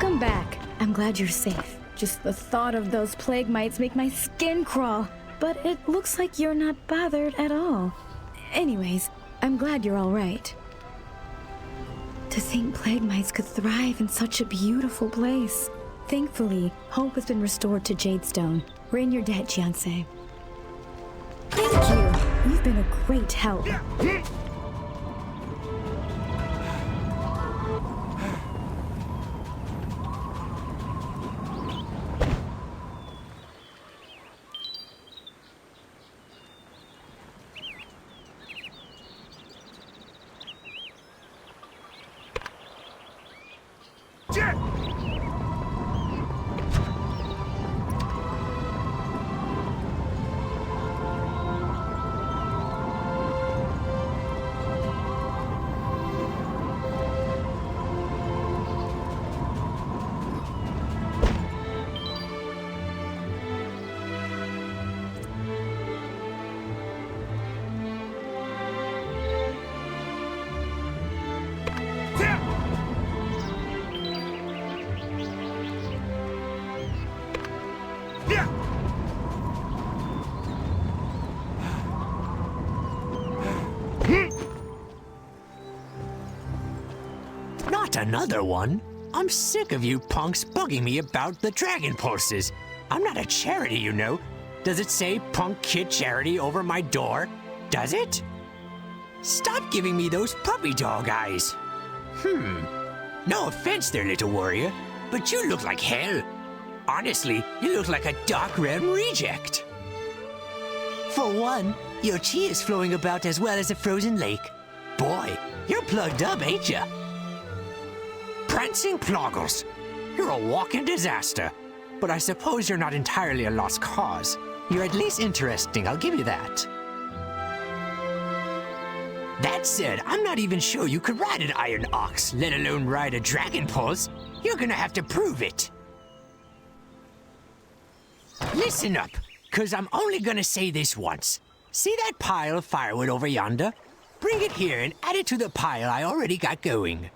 Welcome back. I'm glad you're safe. Just the thought of those plague mites make my skin crawl. But it looks like you're not bothered at all. Anyways, I'm glad you're all right. To think plague mites could thrive in such a beautiful place. Thankfully, hope has been restored to Jadestone. We're in your debt, Jianse. Thank you. You've been a great help. Not another one. I'm sick of you punks bugging me about the dragon pulses. I'm not a charity, you know. Does it say Punk Kid Charity over my door? Does it? Stop giving me those puppy dog eyes. No offense there, little warrior, but you look like hell. Honestly, you look like a Dark Realm reject. For one, your chi is flowing about as well as a frozen lake. Boy, you're plugged up, ain't ya? Prancing Ploggles. You're a walking disaster. But I suppose you're not entirely a lost cause. You're at least interesting, I'll give you that. That said, I'm not even sure you could ride an iron ox, let alone ride a dragon pulse. You're gonna have to prove it. Listen up, cause I'm only gonna say this once. See that pile of firewood over yonder? Bring it here and add it to the pile I already got going.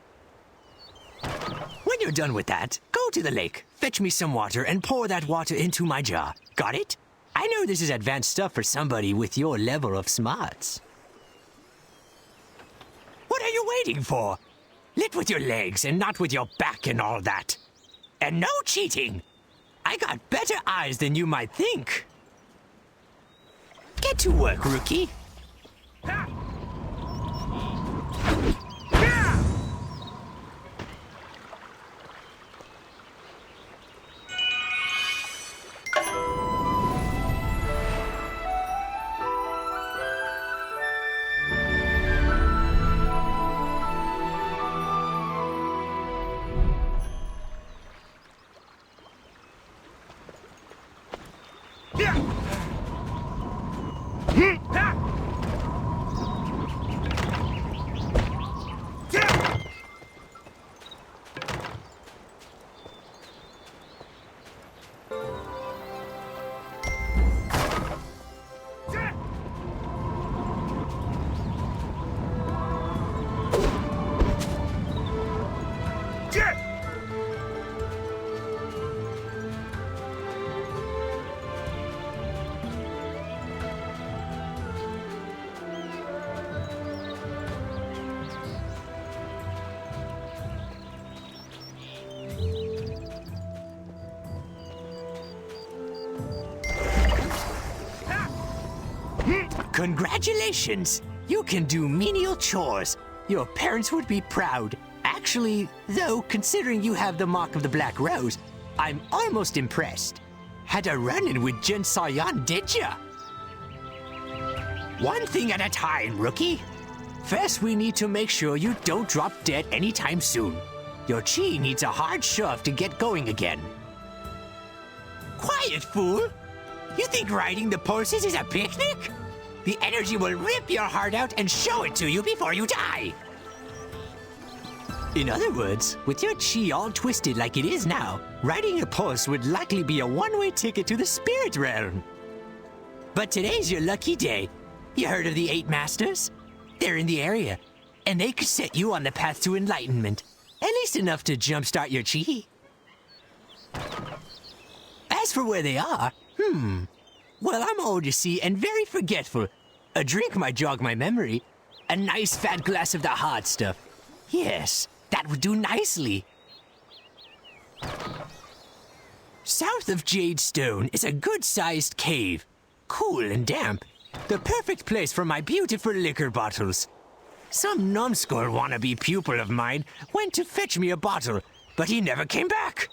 When you're done with that, go to the lake, fetch me some water, and pour that water into my jar. Got it? I know this is advanced stuff for somebody with your level of smarts. What are you waiting for? Lit with your legs and not with your back and all that. And no cheating. I got better eyes than you might think. Get to work, rookie. Congratulations! You can do menial chores. Your parents would be proud. Actually, though, considering you have the mark of the Black Rose, I'm almost impressed. Had a run-in with Jin Sayan, did ya? One thing at a time, rookie. First, we need to make sure you don't drop dead anytime soon. Your chi needs a hard shove to get going again. Quiet, fool! You think riding the pulses is a picnic? The energy will rip your heart out and show it to you before you die. In other words, with your chi all twisted like it is now, riding a pulse would likely be a one-way ticket to the spirit realm. But today's your lucky day. You heard of the 8 Masters? They're in the area, and they could set you on the path to enlightenment. At least enough to jumpstart your chi. As for where they are, well, I'm old, you see, and very forgetful. A drink might jog my memory. A nice fat glass of the hard stuff. Yes, that would do nicely. South of Jadestone is a good-sized cave. Cool and damp. The perfect place for my beautiful liquor bottles. Some numbskull wannabe pupil of mine went to fetch me a bottle, but he never came back.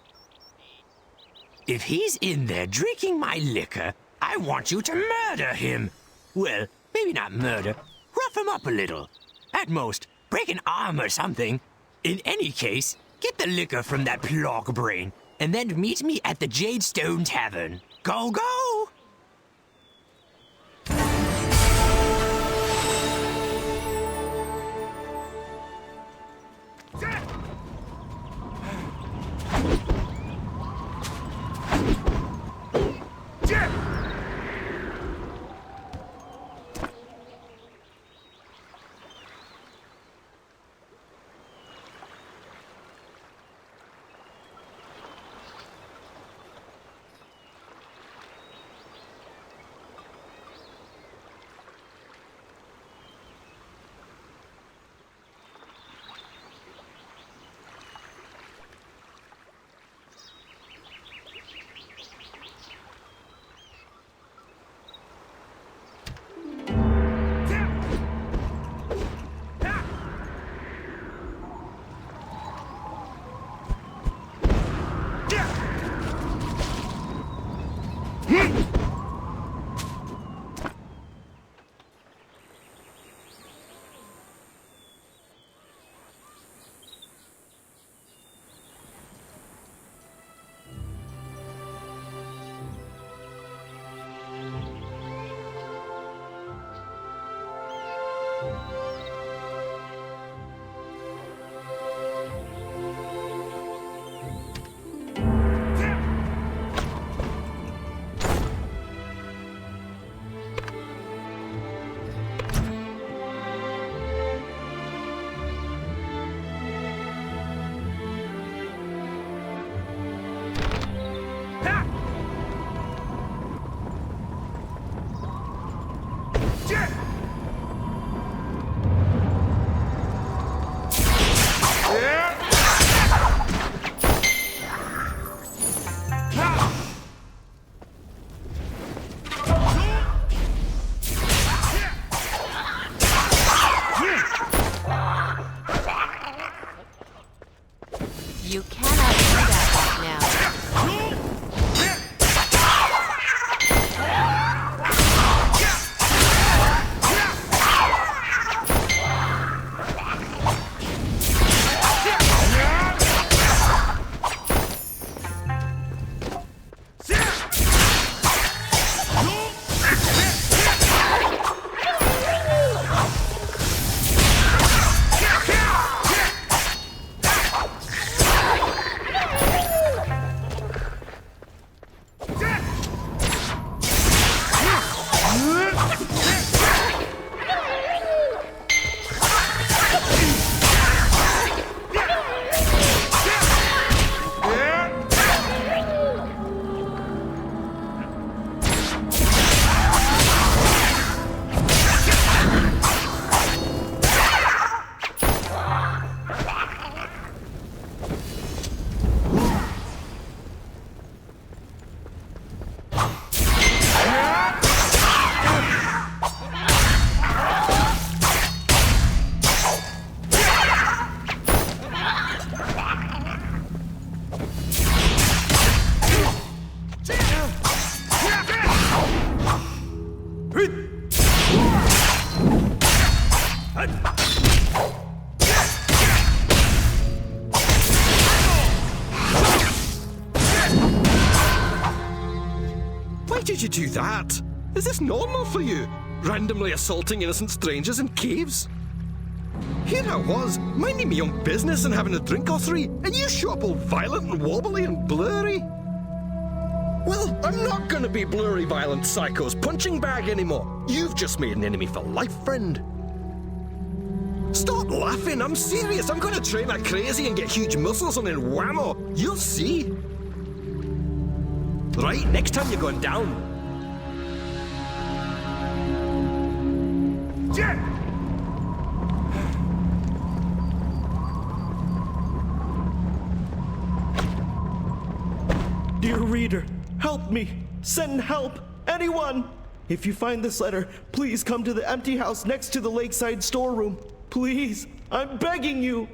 If he's in there drinking my liquor, I want you to murder him. Well, maybe not murder. Rough him up a little. At most, break an arm or something. In any case, get the liquor from that plog brain, and then meet me at the Jadestone Tavern. Go, go! You cannot do that right now. Why did you do that? Is this normal for you? Randomly assaulting innocent strangers in caves? Here I was, minding my own business and having a drink or three, and you show up all violent and wobbly and blurry. Well, I'm not gonna be blurry, violent psycho's punching bag anymore. You've just made an enemy for life, friend. Stop laughing, I'm serious. I'm gonna train like crazy and get huge muscles and then whammo. You'll see. Right, next time you're going down. Dear reader, help me! Send help! Anyone! If you find this letter, please come to the empty house next to the lakeside storeroom. Please, I'm begging you!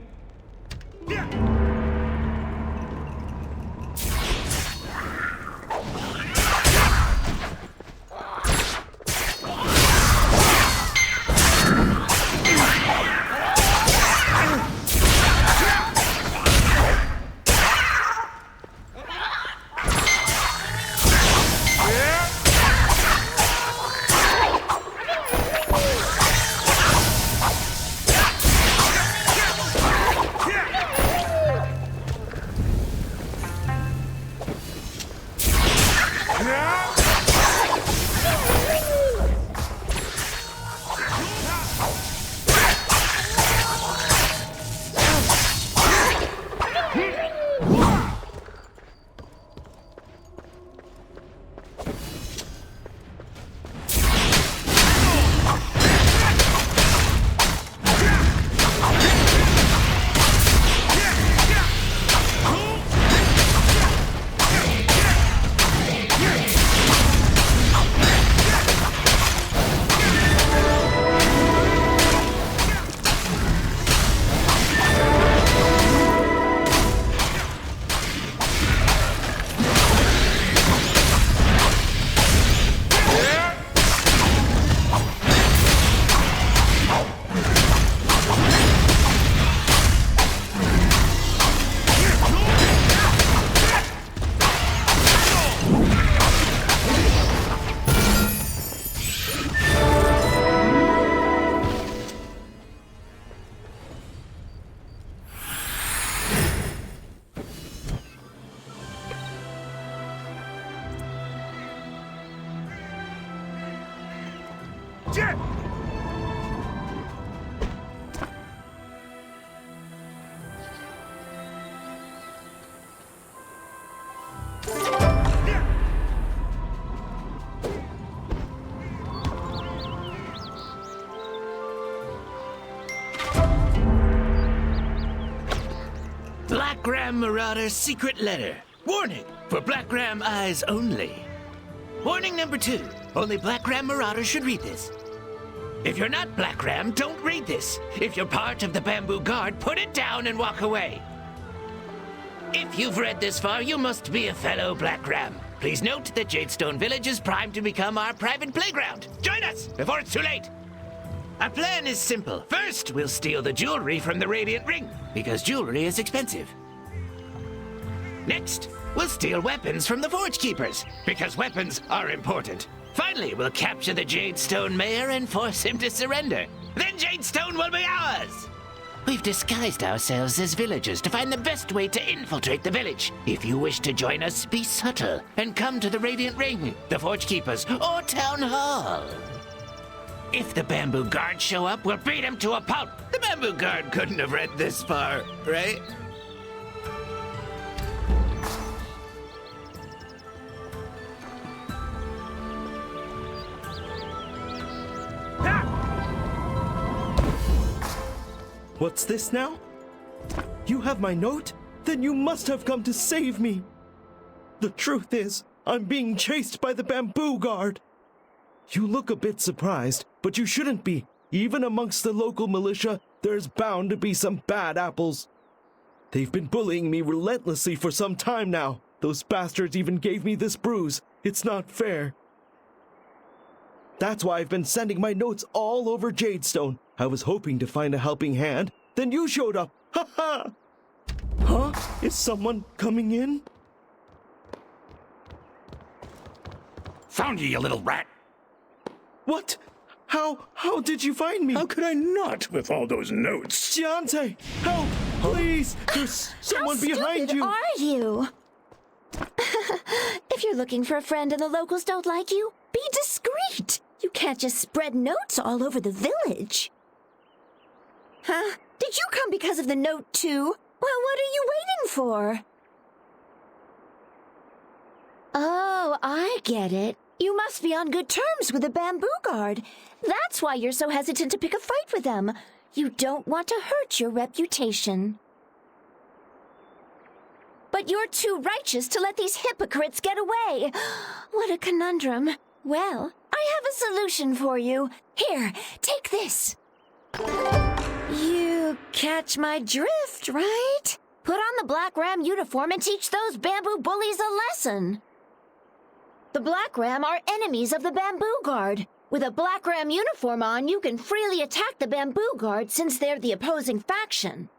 Black Ram Marauder secret letter. Warning, for Black Ram eyes only. Warning number 2, only Black Ram Marauders should read this. If you're not Black Ram, don't read this. If you're part of the Bamboo Guard, put it down and walk away. If you've read this far, you must be a fellow Black Ram. Please note that Jadestone Village is primed to become our private playground. Join us before it's too late. Our plan is simple. First, we'll steal the jewelry from the Radiant Ring, because jewelry is expensive. Next, we'll steal weapons from the Forge Keepers, because weapons are important. Finally, we'll capture the Jadestone Mayor and force him to surrender. Then Jadestone will be ours! We've disguised ourselves as villagers to find the best way to infiltrate the village. If you wish to join us, be subtle and come to the Radiant Ring, the Forge Keepers, or Town Hall. If the Bamboo Guard show up, we'll beat them to a pulp. The Bamboo Guard couldn't have read this far, right? What's this now? You have my note? Then you must have come to save me. The truth is, I'm being chased by the Bamboo Guard. You look a bit surprised, but you shouldn't be. Even amongst the local militia, there's bound to be some bad apples. They've been bullying me relentlessly for some time now. Those bastards even gave me this bruise. It's not fair. That's why I've been sending my notes all over Jadestone. I was hoping to find a helping hand. Then you showed up. Ha ha! Huh? Is someone coming in? Found you, you little rat! What? How did you find me? How could I not with all those notes? Giante, help! Please! There's someone behind you! How stupid are you? If you're looking for a friend and the locals don't like you, be discreet. You can't just spread notes all over the village. Huh? Did you come because of the note too? Well, what are you waiting for? Oh, I get it. You must be on good terms with the Bamboo Guard. That's why you're so hesitant to pick a fight with them. You don't want to hurt your reputation. But you're too righteous to let these hypocrites get away. What a conundrum. Well, I have a solution for you. Here, take this. You catch my drift, right? Put on the Black Ram uniform and teach those bamboo bullies a lesson. The Black Ram are enemies of the Bamboo Guard. With a Black Ram uniform on, you can freely attack the Bamboo Guard since they're the opposing faction.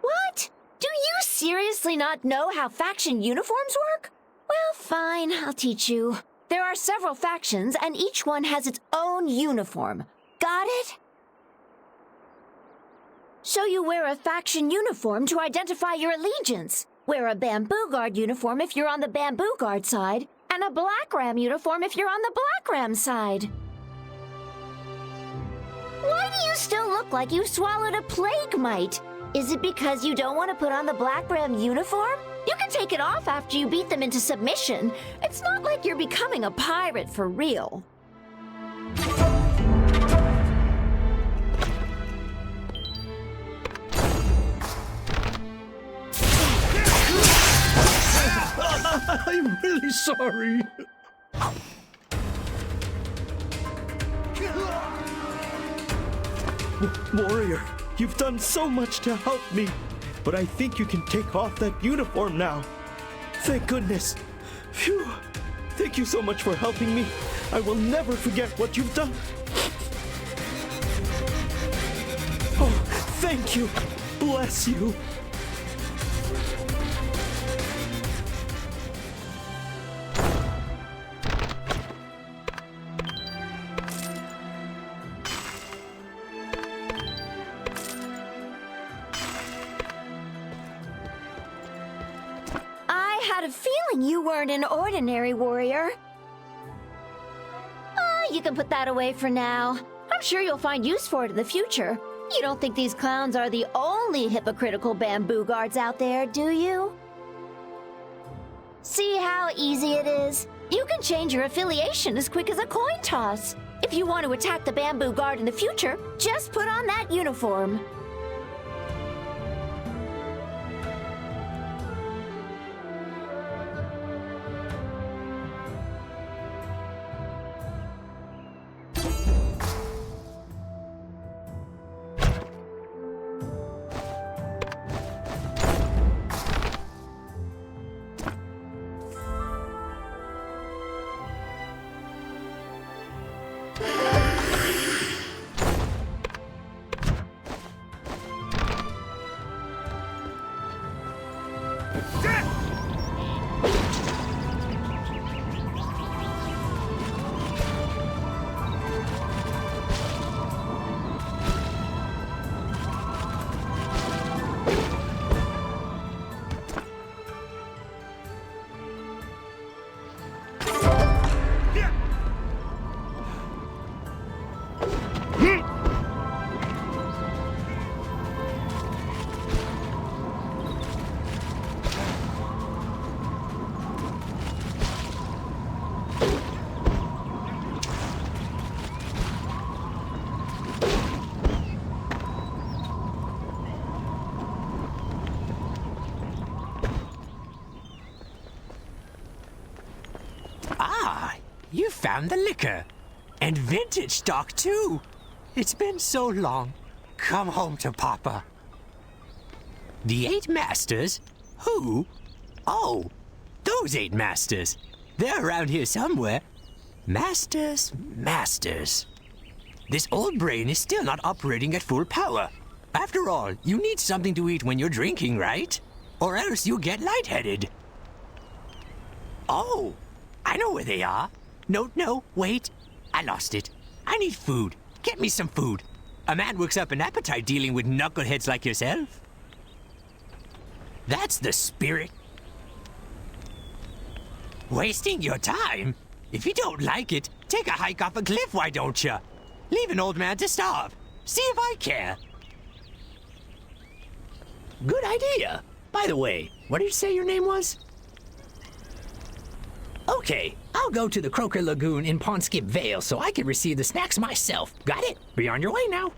What? Do you seriously not know how faction uniforms work? Well, fine, I'll teach you. There are several factions, and each one has its own uniform. Got it? So you wear a faction uniform to identify your allegiance. Wear a Bamboo Guard uniform if you're on the Bamboo Guard side, and a Black Ram uniform if you're on the Black Ram side. Why do you still look like you swallowed a plague mite? Is it because you don't want to put on the Black Ram uniform? You can take it off after you beat them into submission. It's not like you're becoming a pirate for real. I'm really sorry. Warrior, you've done so much to help me, but I think you can take off that uniform now. Thank goodness. Phew. Thank you so much for helping me. I will never forget what you've done. Oh, thank you. Bless you. You weren't an ordinary warrior. You can put that away for now. I'm sure you'll find use for it in the future. You don't think these clowns are the only hypocritical Bamboo Guards out there, do you? See how easy it is? You can change your affiliation as quick as a coin toss. If you want to attack the Bamboo Guard in the future, just put on that uniform. You found the liquor. And vintage stock, too. It's been so long. Come home to Papa. The 8 masters? Who? Oh, those 8 masters. They're around here somewhere. Masters. This old brain is still not operating at full power. After all, you need something to eat when you're drinking, right? Or else you get lightheaded. Oh, I know where they are. No, wait. I lost it. I need food. Get me some food. A man works up an appetite dealing with knuckleheads like yourself. That's the spirit. Wasting your time? If you don't like it, take a hike off a cliff, why don't you? Leave an old man to starve. See if I care. Good idea. By the way, what did you say your name was? Okay, I'll go to the Croaker Lagoon in Pawnskip Vale so I can receive the snacks myself. Got it? Be on your way now.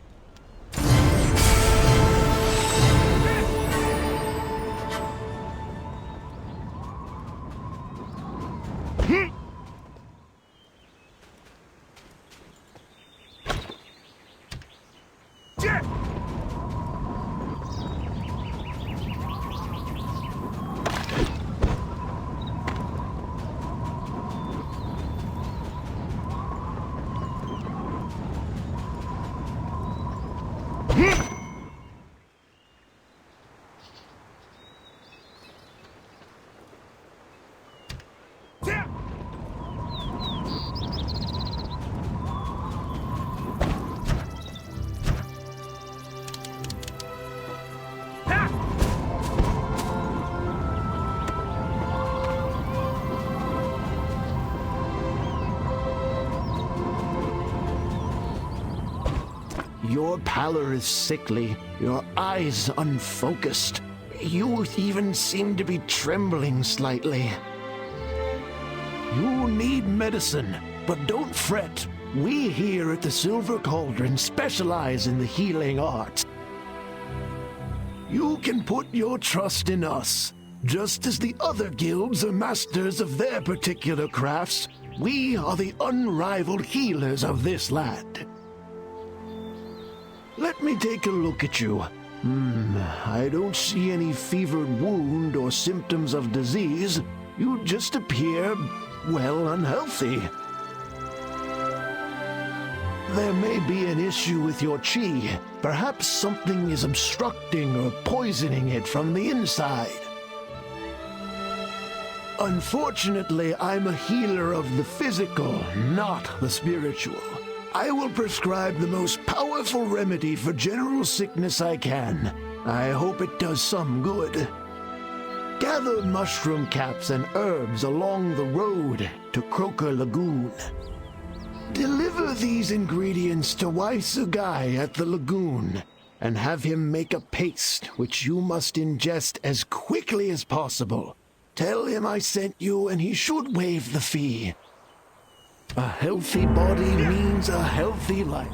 Your pallor is sickly, your eyes unfocused. You even seem to be trembling slightly. You need medicine, but don't fret. We here at the Silver Cauldron specialize in the healing arts. You can put your trust in us. Just as the other guilds are masters of their particular crafts, we are the unrivaled healers of this land. Let me take a look at you. I don't see any fevered wound or symptoms of disease. You just appear, well, unhealthy. There may be an issue with your chi. Perhaps something is obstructing or poisoning it from the inside. Unfortunately, I'm a healer of the physical, not the spiritual. I will prescribe the most powerful remedy for general sickness I can. I hope it does some good. Gather mushroom caps and herbs along the road to Croaker Lagoon. Deliver these ingredients to Waisugai at the lagoon, and have him make a paste which you must ingest as quickly as possible. Tell him I sent you and he should waive the fee. A healthy body means a healthy life.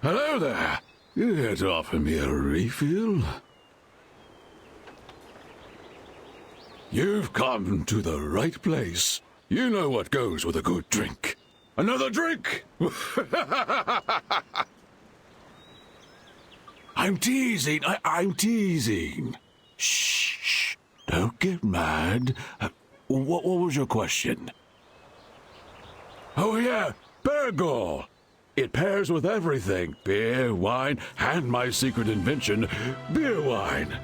Hello there. You here to offer me a refill? You've come to the right place. You know what goes with a good drink. Another drink? I'm teasing. I'm teasing. Shh. Don't get mad. What was your question? Oh, yeah. Bergol. It pairs with everything. Beer, wine, and my secret invention, beer wine.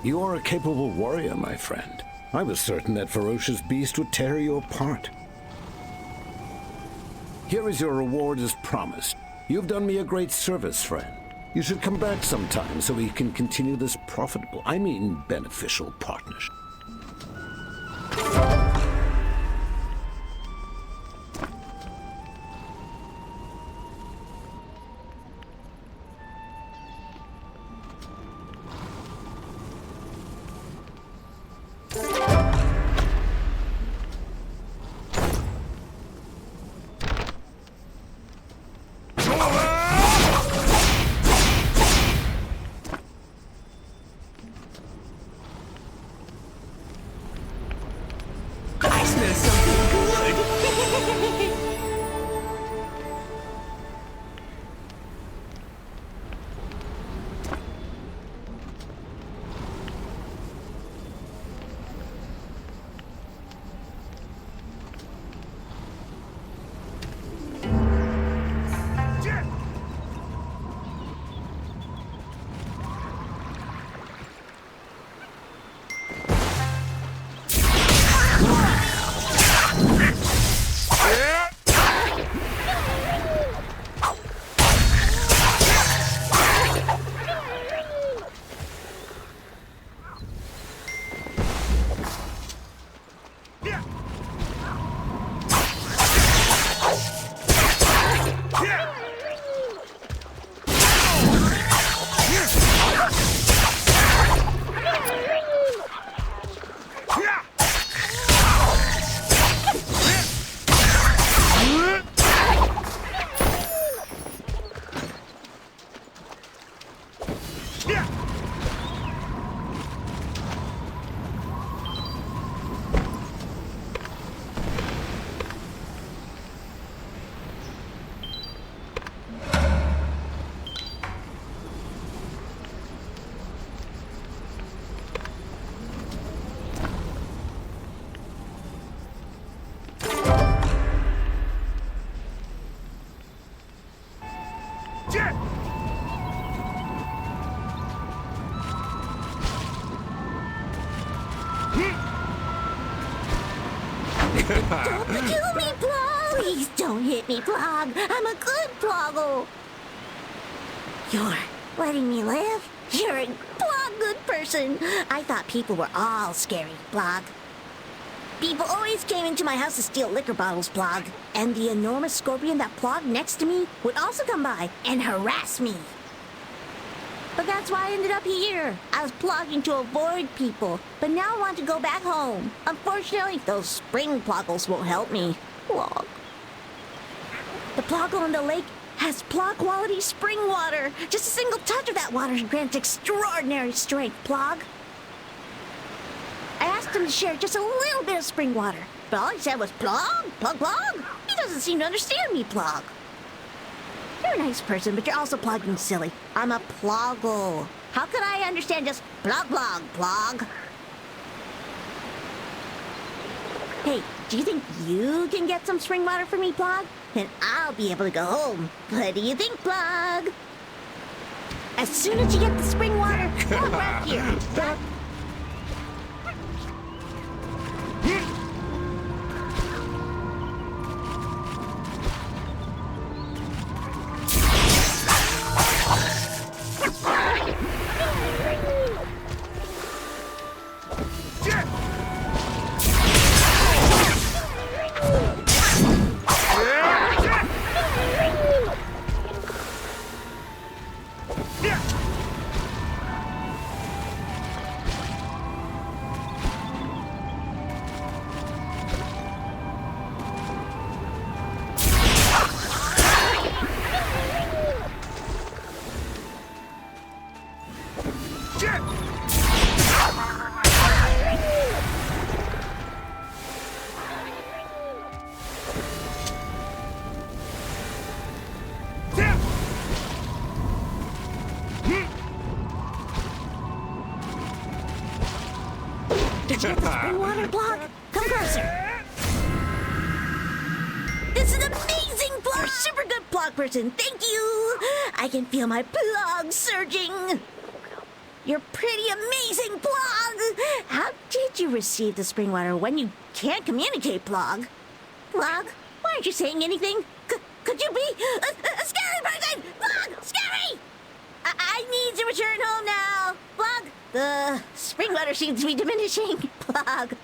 You are a capable warrior, my friend. I was certain that ferocious beast would tear you apart. Here is your reward as promised. You've done me a great service, friend. You should come back sometime so we can continue this profitable, beneficial partnership. Don't kill me, Plog! Please don't hit me, Plog. I'm a good Ploggle. You're letting me live? You're a Plog good person. I thought people were all scary, Plog. People always came into my house to steal liquor bottles, Plog. And the enormous scorpion that plogged next to me would also come by and harass me. But that's why I ended up here. I was plogging to avoid people, but now I want to go back home. Unfortunately, those spring ploggles won't help me. Plog. The ploggle in the lake has plog quality spring water. Just a single touch of that water grants extraordinary strength, Plog. I asked him to share just a little bit of spring water, but all he said was plog, plog, plog. He doesn't seem to understand me, Plog. You're a nice person, but you're also plogging silly. I'm a ploggle. How could I understand just plog, plog, plog? Hey, do you think you can get some spring water for me, Plog? Then I'll be able to go home. What do you think, Plog? As soon as you get the spring water, come back here. get the spring water block? Come closer. This is amazing, Plog! Super good Plog person, thank you! I can feel my Plog surging. You're pretty amazing, Plog! How did you receive the spring water when you can't communicate, Plog? Plog, why aren't you saying anything? Could you be a scary person? Plog, scary! I need to return home now. Plog, the spring water seems to be diminishing. Plog.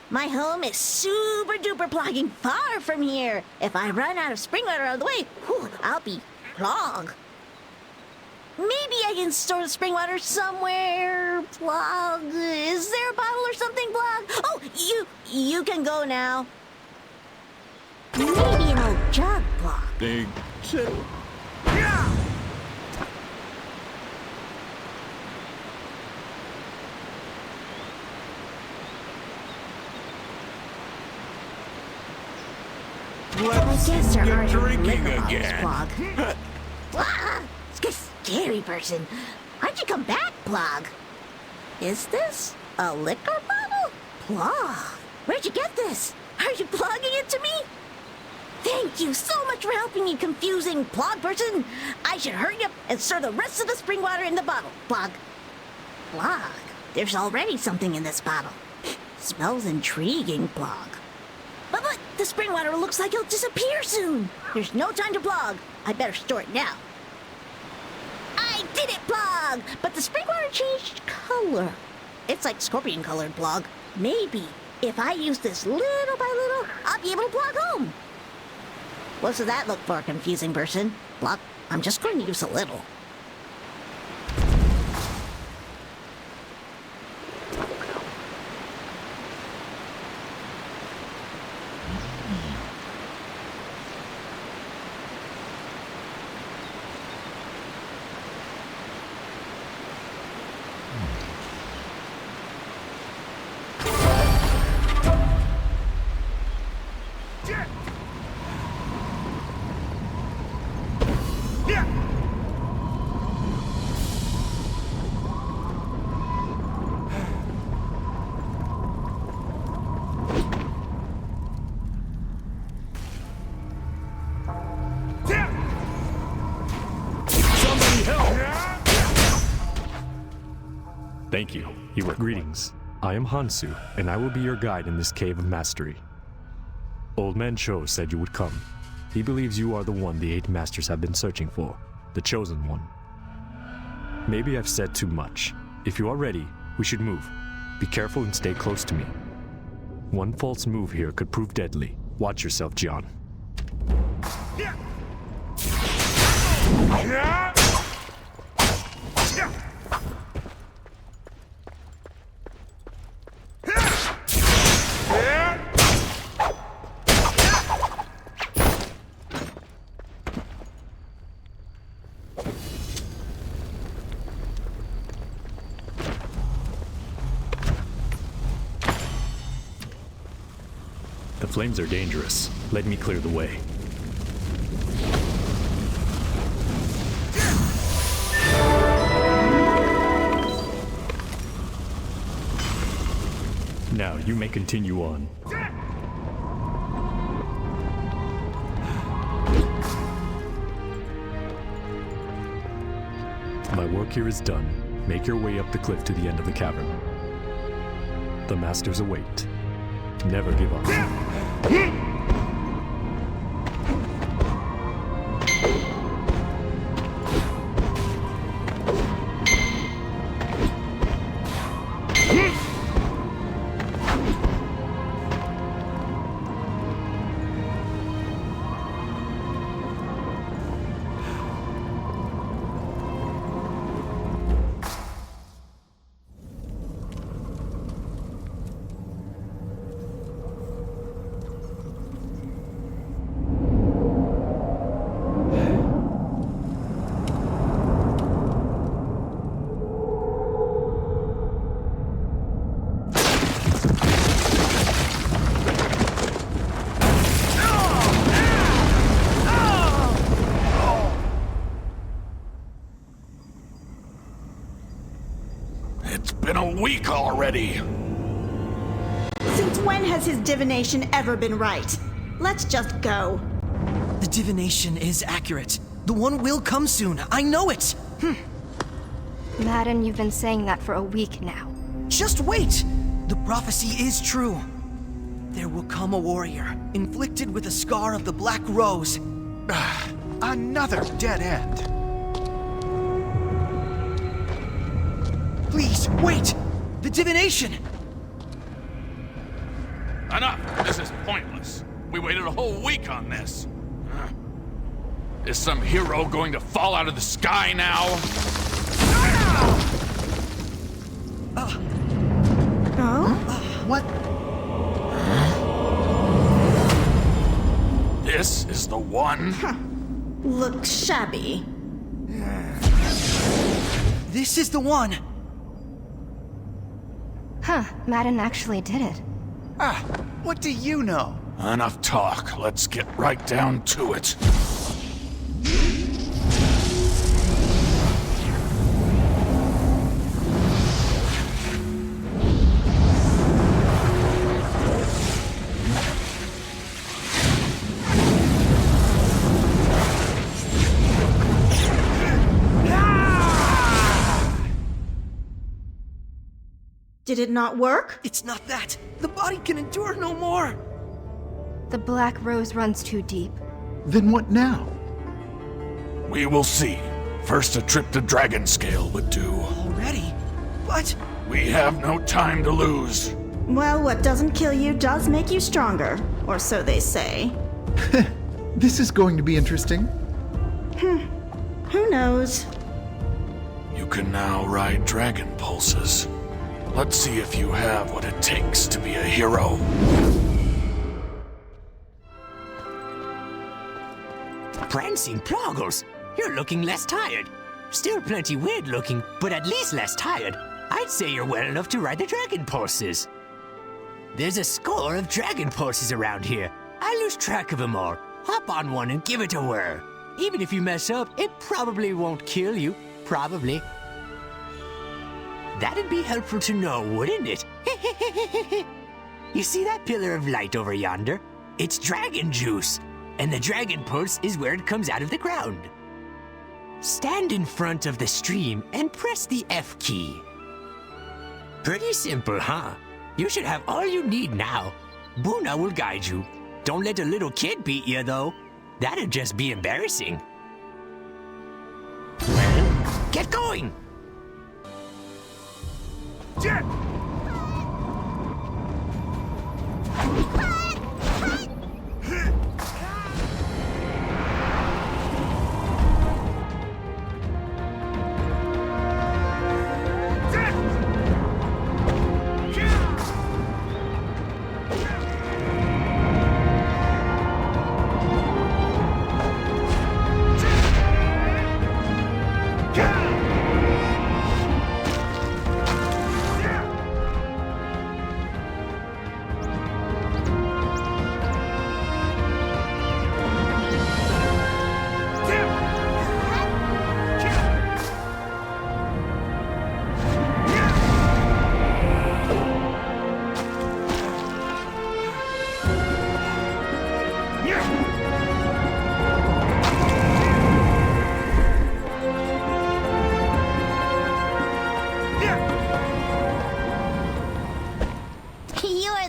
My home is super duper plogging far from here. If I run out of spring water on the way, whew, I'll be plog. Maybe I can store the spring water somewhere, Plog. Is there a bottle or something, Plog? Oh, you can go now. Maybe an old jug, Plog. Big two. I guess there aren't any drinking liquor bottles, again. Plog. Plog, scary person. Why'd you come back, Plog? Is this a liquor bottle? Plog, where'd you get this? Are you plugging it to me? Thank you so much for helping me, confusing Plog person. I should hurry up and stir the rest of the spring water in the bottle, Plog. Plog, there's already something in this bottle. Smells intriguing, Plog. But the spring water looks like it'll disappear soon. There's no time to Plog. I better store it now. I did it, Plog! But the spring water changed color. It's like scorpion colored, Plog. Maybe if I use this little by little, I'll be able to plug home. What's that look for, confusing person? Plog, I'm just going to use a little. Thank you. Greetings. I am Hansu, and I will be your guide in this cave of mastery. Old Man Cho said you would come. He believes you are the one the 8 masters have been searching for, the chosen one. Maybe I've said too much. If you are ready, we should move. Be careful and stay close to me. One false move here could prove deadly. Watch yourself, John. The flames are dangerous. Let me clear the way. Now, you may continue on. My work here is done. Make your way up the cliff to the end of the cavern. The masters await. Never give up. Been a week already. has his divination ever been right? Let's just go. The divination is accurate. The one will come soon. I know it. Madden, you've been saying that for a week now. Just wait! The prophecy is true. There will come a warrior, inflicted with a scar of the Black Rose. Another dead end. Please, wait! The divination! Enough! This is pointless. We waited a whole week on this. Is some hero going to fall out of the sky now? What? This is the one? Looks shabby. This is the one! Huh, Madden actually did it. What do you know? Enough talk. Let's get right down to it. Did it not work? It's not that. The body can endure no more. The Black Rose runs too deep. Then what now? We will see. First, a trip to Dragonscale would do. Already? But... We have no time to lose. Well, what doesn't kill you does make you stronger. Or so they say. This is going to be interesting. Who knows? You can now ride dragon pulses. Let's see if you have what it takes to be a hero. Prancing Ploggles, you're looking less tired. Still plenty weird looking, but at least less tired. I'd say you're well enough to ride the dragon pulses. There's a score of dragon pulses around here. I lose track of them all. Hop on one and give it a whirl. Even if you mess up, it probably won't kill you. Probably. That'd be helpful to know, wouldn't it? You see that pillar of light over yonder? It's dragon juice, and the dragon pulse is where it comes out of the ground. Stand in front of the stream and press the F key. Pretty simple, huh? You should have all you need now. Buna will guide you. Don't let a little kid beat you, though. That'd just be embarrassing. Well, get going! Jet!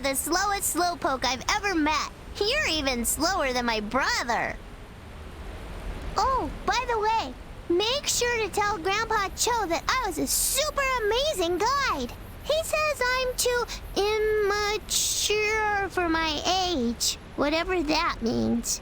The slowest slowpoke I've ever met. You're even slower than my brother. Oh, by the way, make sure to tell Grandpa Cho that I was a super amazing guide. He says I'm too immature for my age, whatever that means.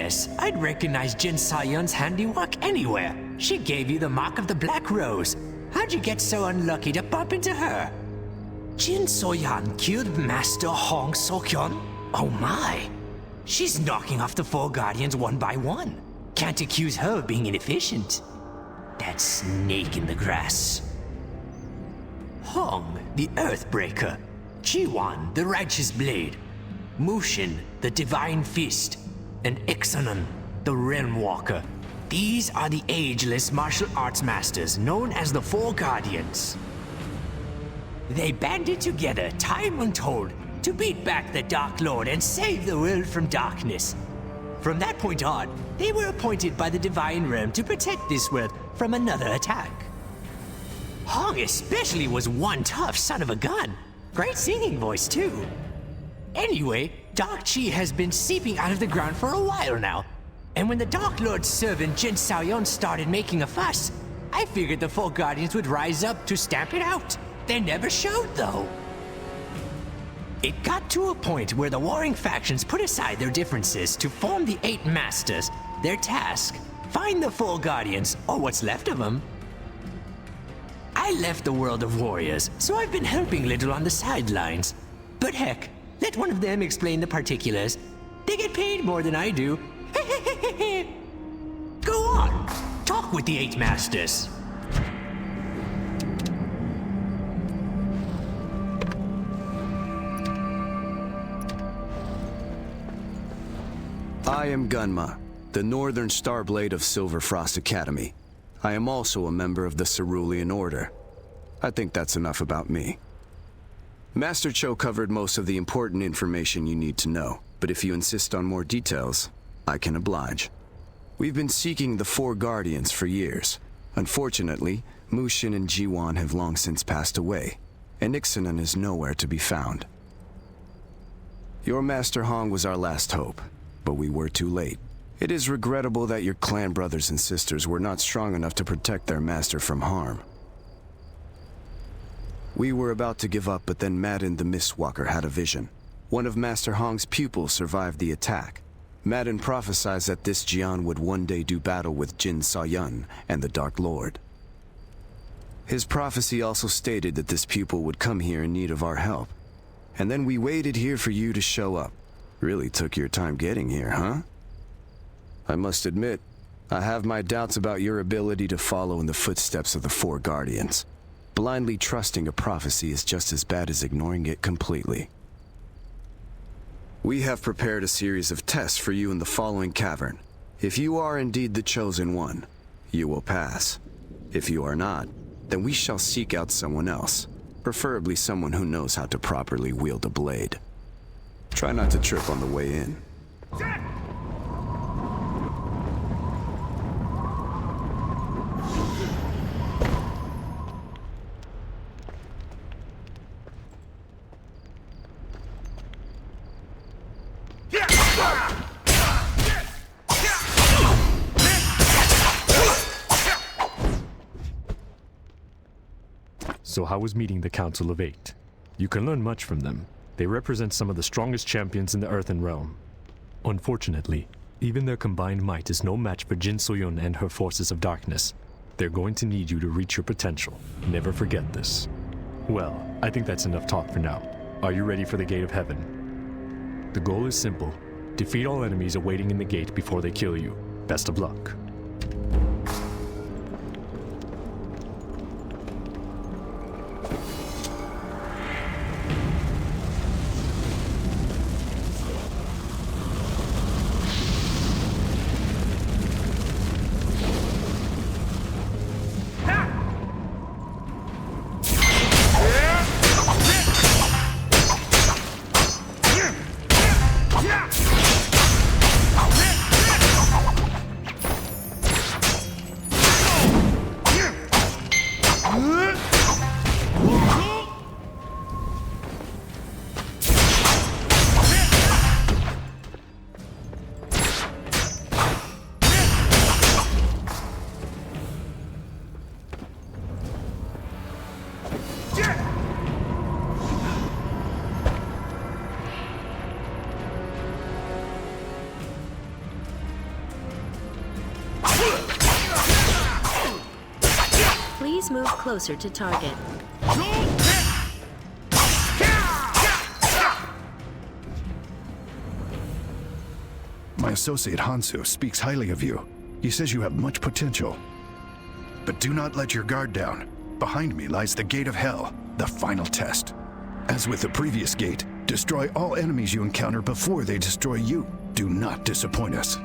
guess, I'd recognize Jin Sayun's handiwork anywhere. She gave you the mark of the Black Rose. How'd you get so unlucky to bump into her? Jin Soyan killed Master Hong Sokyeon? Oh my! She's knocking off the four guardians one by one. Can't accuse her of being inefficient. That snake in the grass. Hong, the Earthbreaker. Jiwan, the Righteous Blade. Mushin, the Divine Fist. And Ixanan, the Realm Walker. These are the ageless martial arts masters known as the Four Guardians. They banded together, time untold, to beat back the Dark Lord and save the world from darkness. From that point on, they were appointed by the Divine Realm to protect this world from another attack. Hong especially was one tough son of a gun. Great singing voice, too. Anyway, Dark Chi has been seeping out of the ground for a while now. And when the Dark Lord's servant Jin Saoyon started making a fuss, I figured the Four Guardians would rise up to stamp it out. They never showed, though. It got to a point where the warring factions put aside their differences to form the Eight Masters. Their task, find the Four Guardians, or what's left of them. I left the world of warriors, so I've been helping little on the sidelines. But heck, let one of them explain the particulars. They get paid more than I do. Go on, talk with the Eight Masters. I am Gunma, the Northern Starblade of Silverfrost Academy. I am also a member of the Cerulean Order. I think that's enough about me. Master Cho covered most of the important information you need to know, but if you insist on more details, I can oblige. We've been seeking the Four Guardians for years. Unfortunately, Mushin and Jiwan have long since passed away, and Ixanan is nowhere to be found. Your Master Hong was our last hope, but we were too late. It is regrettable that your clan brothers and sisters were not strong enough to protect their master from harm. We were about to give up, but then Madden the Mistwalker had a vision. One of Master Hong's pupils survived the attack. Madden prophesied that this Jian would one day do battle with Jin Sayun and the Dark Lord. His prophecy also stated that this pupil would come here in need of our help. And then we waited here for you to show up. Really took your time getting here, huh? I must admit, I have my doubts about your ability to follow in the footsteps of the Four Guardians. Blindly trusting a prophecy is just as bad as ignoring it completely. We have prepared a series of tests for you in the following cavern. If you are indeed the chosen one, you will pass. If you are not, then we shall seek out someone else, preferably someone who knows how to properly wield a blade. Try not to trip on the way in. So how was meeting the Council of Eight? You can learn much from them. They represent some of the strongest champions in the Earthen Realm. Unfortunately, even their combined might is no match for Jin Soyun and her forces of darkness. They're going to need you to reach your potential. Never forget this. Well, I think that's enough talk for now. Are you ready for the Gate of Heaven? The goal is simple. Defeat all enemies awaiting in the gate before they kill you. Best of luck. Please move closer to target. My associate Hansu speaks highly of you. He says you have much potential. But do not let your guard down. Behind me lies the Gate of Hell, the final test. As with the previous gate, destroy all enemies you encounter before they destroy you. Do not disappoint us.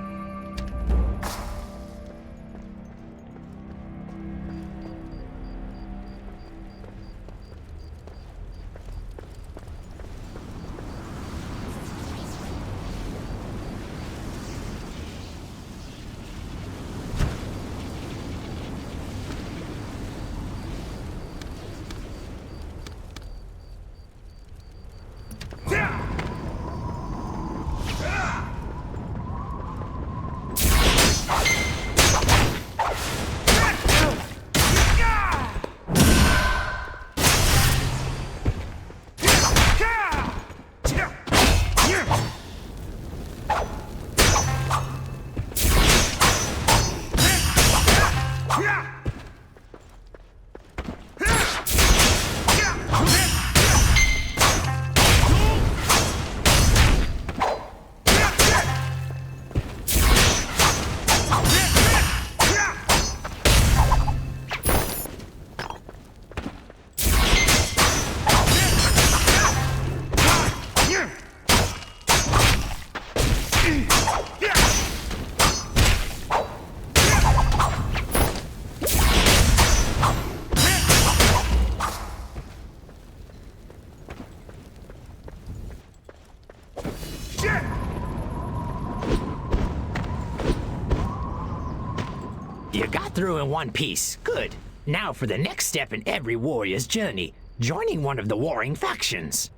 You got through in one piece. Good. Now for the next step in every warrior's journey, joining one of the warring factions.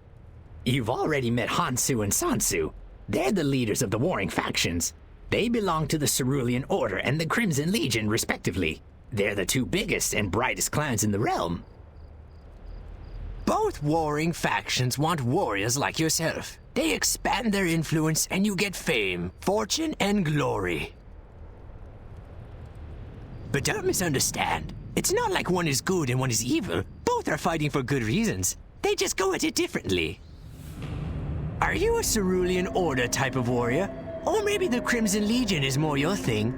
You've already met Hansu and Sansu. They're the leaders of the warring factions. They belong to the Cerulean Order and the Crimson Legion, respectively. They're the two biggest and brightest clans in the realm. Both warring factions want warriors like yourself. They expand their influence and you get fame, fortune, and glory. But don't misunderstand. It's not like one is good and one is evil. Both are fighting for good reasons. They just go at it differently. Are you a Cerulean Order type of warrior? Or maybe the Crimson Legion is more your thing?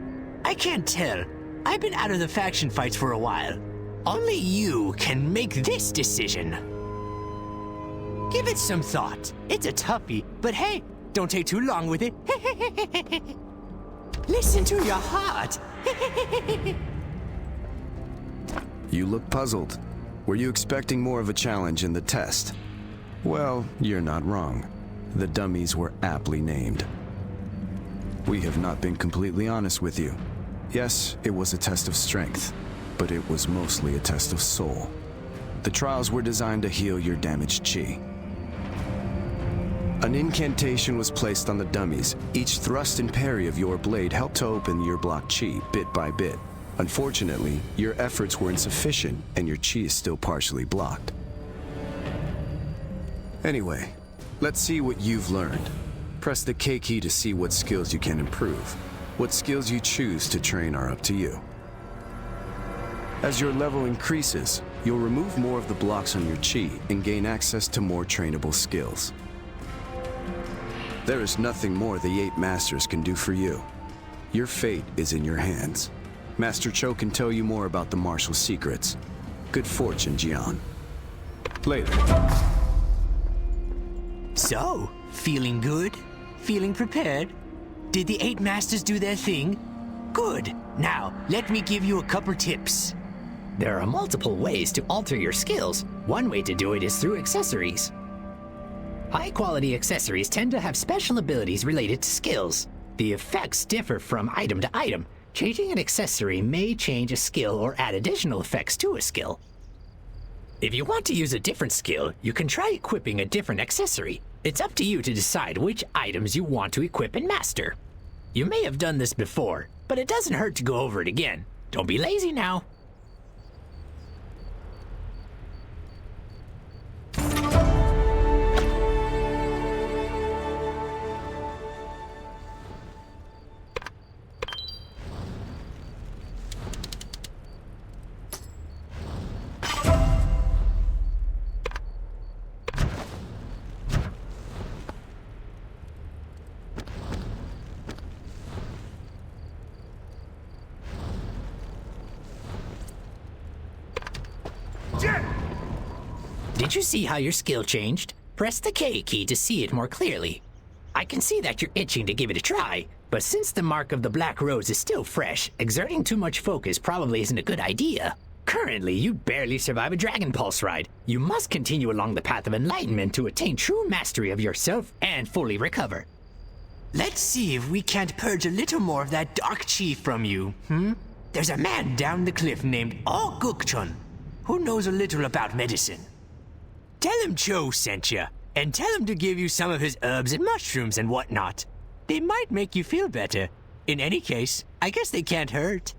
I can't tell. I've been out of the faction fights for a while. Only you can make this decision. Give it some thought. It's a toughie, but hey, don't take too long with it. Listen to your heart. You look puzzled. Were you expecting more of a challenge in the test? Well, you're not wrong. The dummies were aptly named. We have not been completely honest with you. Yes, it was a test of strength, but it was mostly a test of soul. The trials were designed to heal your damaged chi. An incantation was placed on the dummies. Each thrust and parry of your blade helped to open your blocked chi bit by bit. Unfortunately, your efforts were insufficient and your chi is still partially blocked. Anyway, let's see what you've learned. Press the K key to see what skills you can improve. What skills you choose to train are up to you. As your level increases, you'll remove more of the blocks on your chi and gain access to more trainable skills. There is nothing more the 8 Masters can do for you. Your fate is in your hands. Master Cho can tell you more about the martial secrets. Good fortune, Jian. Later. So, feeling good? Feeling prepared? Did the 8 Masters do their thing? Good. Now, let me give you a couple tips. There are multiple ways to alter your skills. One way to do it is through accessories. High-quality accessories tend to have special abilities related to skills. The effects differ from item to item. Changing an accessory may change a skill or add additional effects to a skill. If you want to use a different skill, you can try equipping a different accessory. It's up to you to decide which items you want to equip and master. You may have done this before, but it doesn't hurt to go over it again. Don't be lazy now. Did you see how your skill changed? Press the K key to see it more clearly. I can see that you're itching to give it a try, but since the mark of the Black Rose is still fresh, exerting too much focus probably isn't a good idea. Currently, you'd barely survive a Dragon Pulse ride. You must continue along the path of enlightenment to attain true mastery of yourself and fully recover. Let's see if we can't purge a little more of that dark chi from you, There's a man down the cliff named Dochun, who knows a little about medicine. Tell him Cho sent you, and tell him to give you some of his herbs and mushrooms and whatnot. They might make you feel better. In any case, I guess they can't hurt.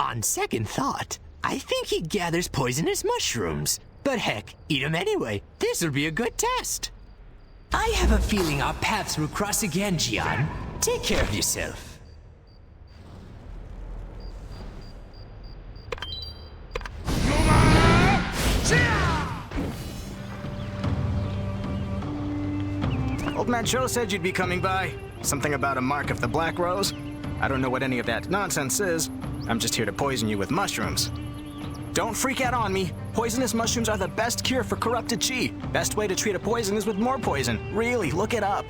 On second thought, I think he gathers poisonous mushrooms. But heck, eat them anyway. This'll be a good test. I have a feeling our paths will cross again, Gian. Take care of yourself. Old Man Cho said you'd be coming by. Something about a mark of the Black Rose? I don't know what any of that nonsense is. I'm just here to poison you with mushrooms. Don't freak out on me. Poisonous mushrooms are the best cure for corrupted chi. Best way to treat a poison is with more poison. Really, look it up.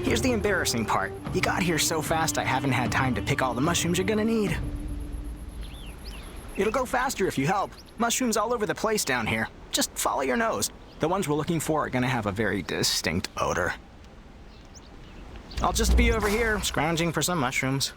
Here's the embarrassing part. You got here so fast I haven't had time to pick all the mushrooms you're gonna need. It'll go faster if you help. Mushrooms all over the place down here. Just follow your nose. The ones we're looking for are gonna have a very distinct odor. I'll just be over here, scrounging for some mushrooms.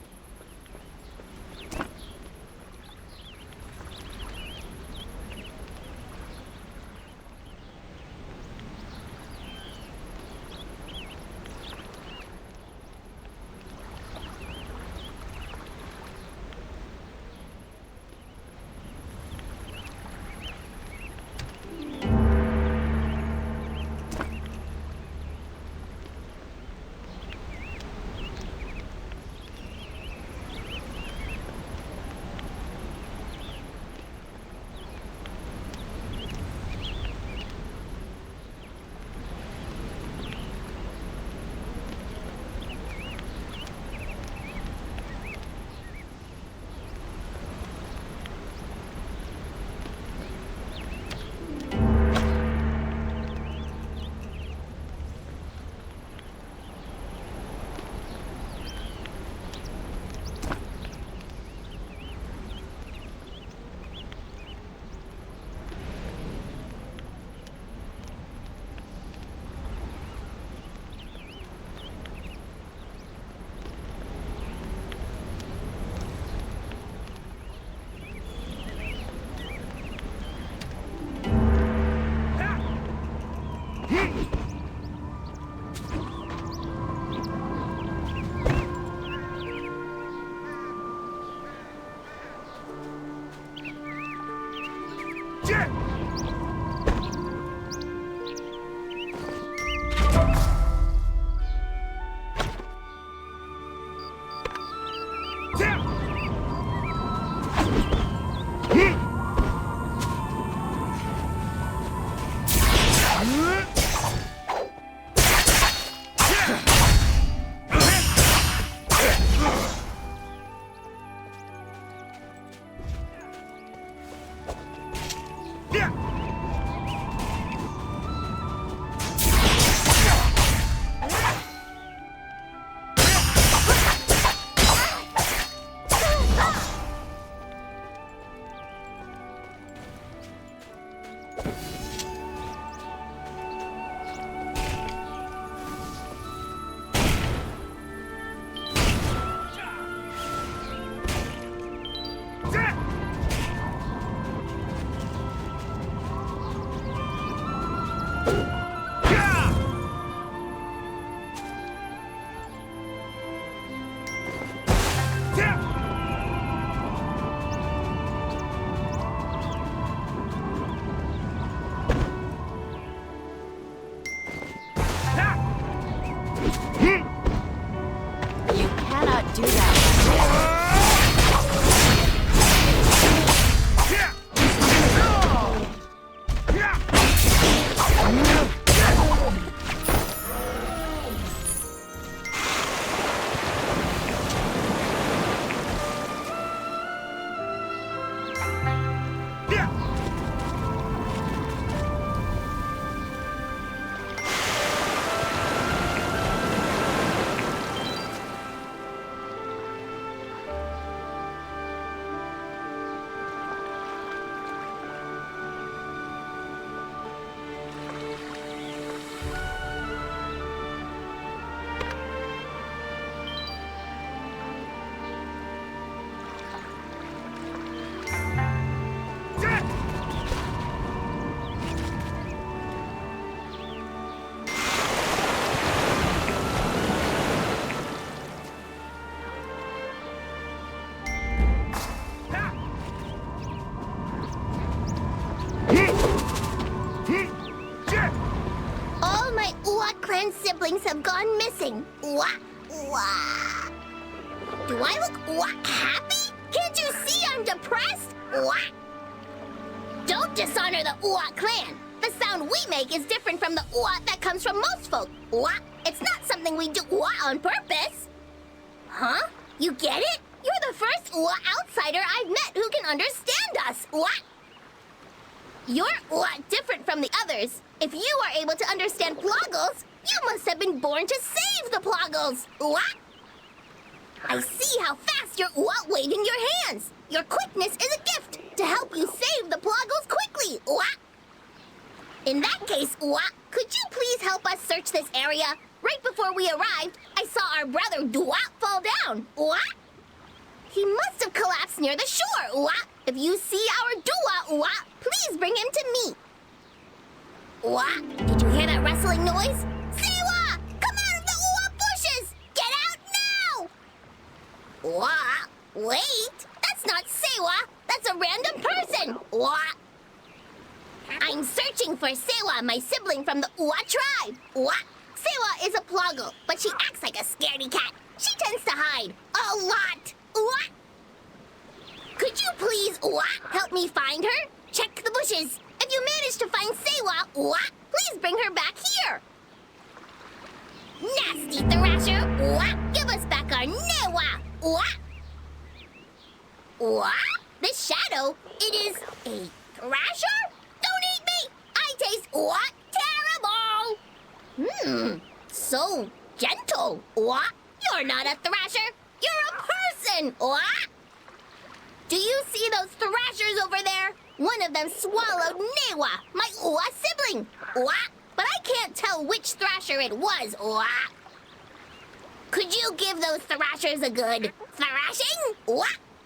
and siblings have gone missing. Wah, wah. Do I look happy? Can't you see I'm depressed? Wah. Don't dishonor the Uat clan. The sound we make is different from the Uat that comes from most folk. Wah. It's not something we do on purpose. Huh? You get it? You're the first outsider I've met who can understand us. You're different from the others. If you are able to understand Ploggles, you must have been born to save the Ploggles. I see how fast you're waving your hands. Your quickness is a gift to help you save the Ploggles quickly. In that case, could you please help us search this area? Right before we arrived, I saw our brother Duat fall down. He must have collapsed near the shore. If you see our Duat, please bring him to me. Did you hear that rustling noise? Sewa! Come out of the bushes! Get out now! Wait! That's not Sewa! That's a random person! I'm searching for Sewa, my sibling from the tribe. Sewa is a Ploggle, but she acts like a scaredy cat. She tends to hide a lot. Could you please help me find her? Check the bushes. If you manage to find Sewa, please bring her back here. Nasty Thrasher, give us back our Newa. This shadow, it is a Thrasher? Don't eat me! I taste terrible! So gentle. You're not a Thrasher. You're a person. Do you see those Thrashers over there? One of them swallowed Newa, my sibling. But I can't tell which Thrasher it was. Could you give those Thrashers a good thrashing?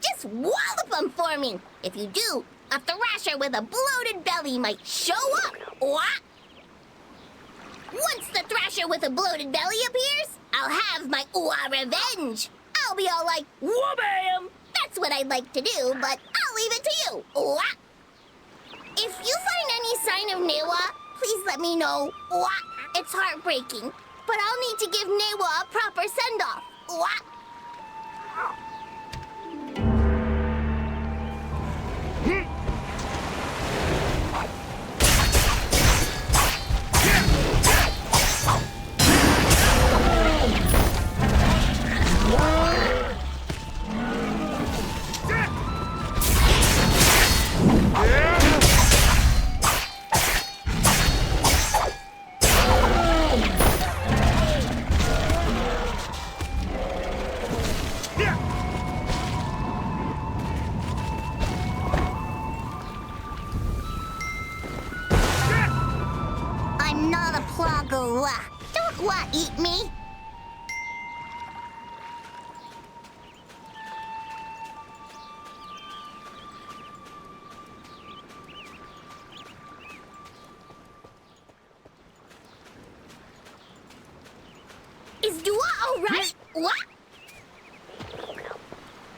Just wallop them for me. If you do, a Thrasher with a bloated belly might show up. Once the Thrasher with a bloated belly appears, I'll have my revenge. I'll be all like, wha-bam! That's what I'd like to do, but I'll leave it to you. If you find any sign of Newa, please let me know. It's heartbreaking, but I'll need to give Newa a proper send-off. I'm not a Ploggle. Don't eat me. Is Dua all right?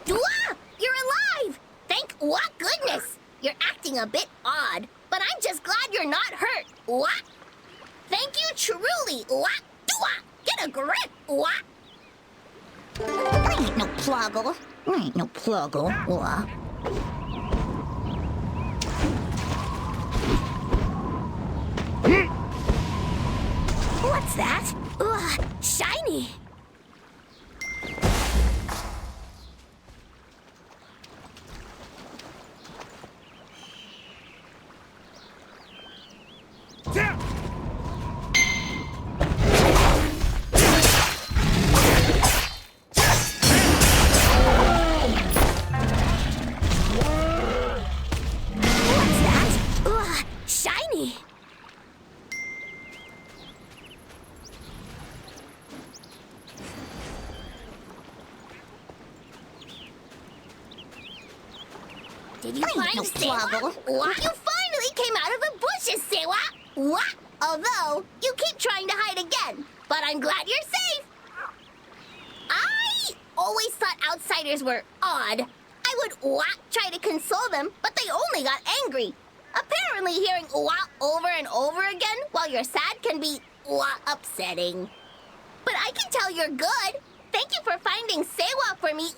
Dua, you're alive! Thank goodness. You're acting a bit odd, but I'm just glad you're not hurt. Thank you truly. Dua, get a grip. I ain't no Ploggle. What's that? Shiny. Did you find Sewa? You finally came out of the bushes, Sewa! Although, you keep trying to hide again, but I'm glad you're safe! I always thought outsiders were odd. I would try to console them, but they only got angry. Apparently hearing over and over again while you're sad can be upsetting. But I can tell you're good. Thank you for finding Sewa for me.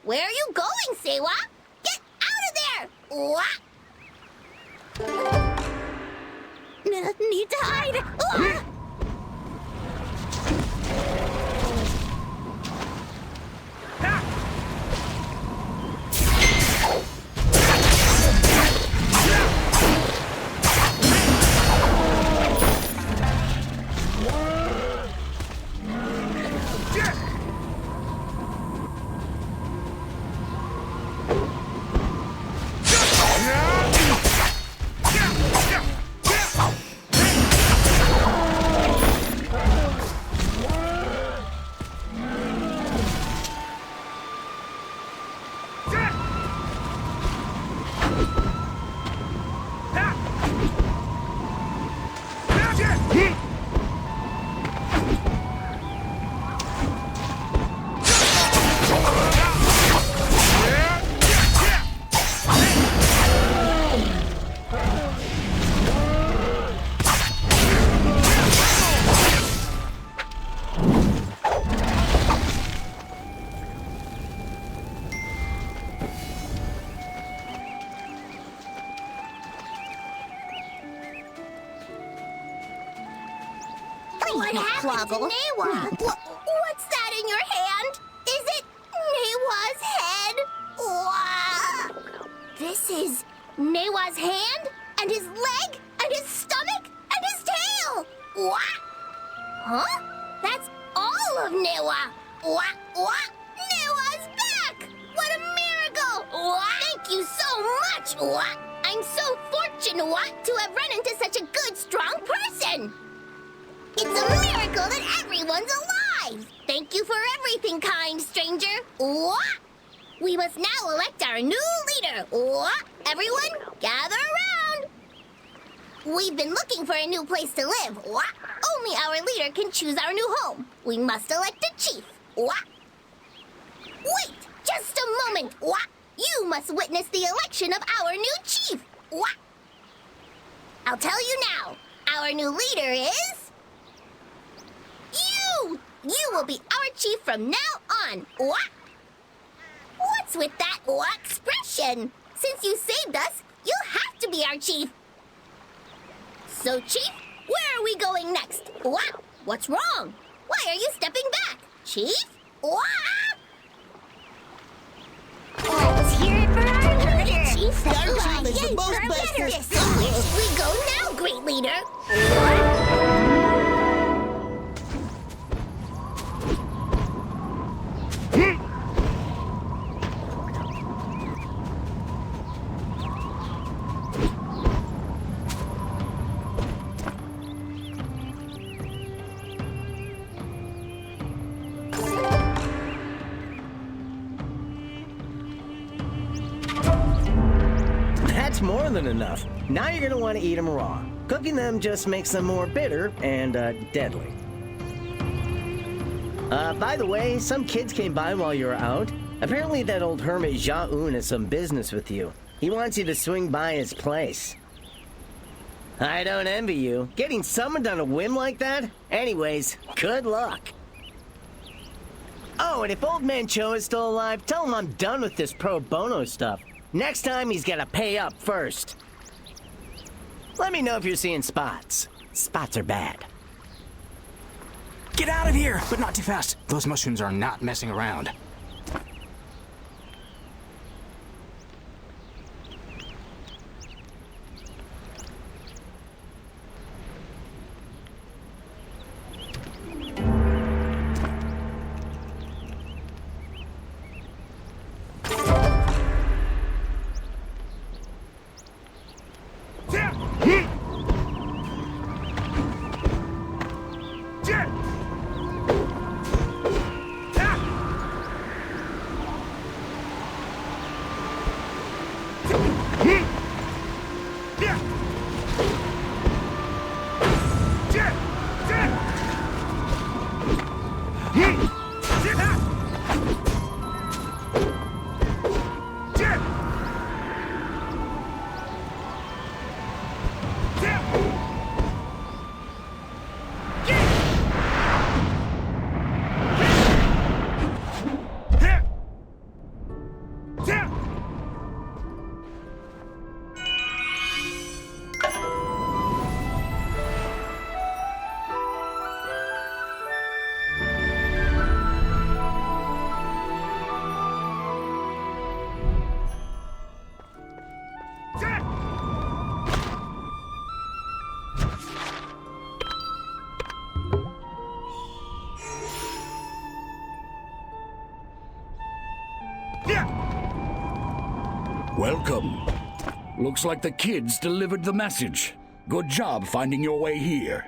Where are you going, Sewa? Get out of there! Need to hide. What happened to Newa? What's that in your hand? Is it Newa's head? This is Newa's hand? And his leg? And his stomach? And his tail? Huh? That's all of Newa! Newa's back! What a miracle! Thank you so much! I'm so fortunate to have run into such a good, strong person! It's a miracle that everyone's alive! Thank you for everything, kind stranger! We must now elect our new leader! Everyone, gather around! We've been looking for a new place to live. Only our leader can choose our new home. We must elect a chief. Wait, just a moment. You must witness the election of our new chief. I'll tell you now. Our new leader is... You! You will be our chief from now on. What's with that expression? Since you saved us, you'll have to be our chief. So, Chief, where are we going next? What's wrong? Why are you stepping back? Chief? Let's hear it for our leader! Chief, our chief is the most bestest. Where should we go now, great leader? That's more than enough. Now you're gonna want to eat them raw. Cooking them just makes them more bitter and deadly. By the way, some kids came by while you were out. Apparently that old hermit Dochun has some business with you. He wants you to swing by his place. I don't envy you. Getting summoned on a whim like that? Anyways, good luck. Oh, and if Old Man Cho is still alive, tell him I'm done with this pro bono stuff. Next time, he's gotta pay up first. Let me know if you're seeing spots. Spots are bad. Get out of here, but not too fast. Those mushrooms are not messing around. Welcome. Looks like the kids delivered the message. Good job finding your way here.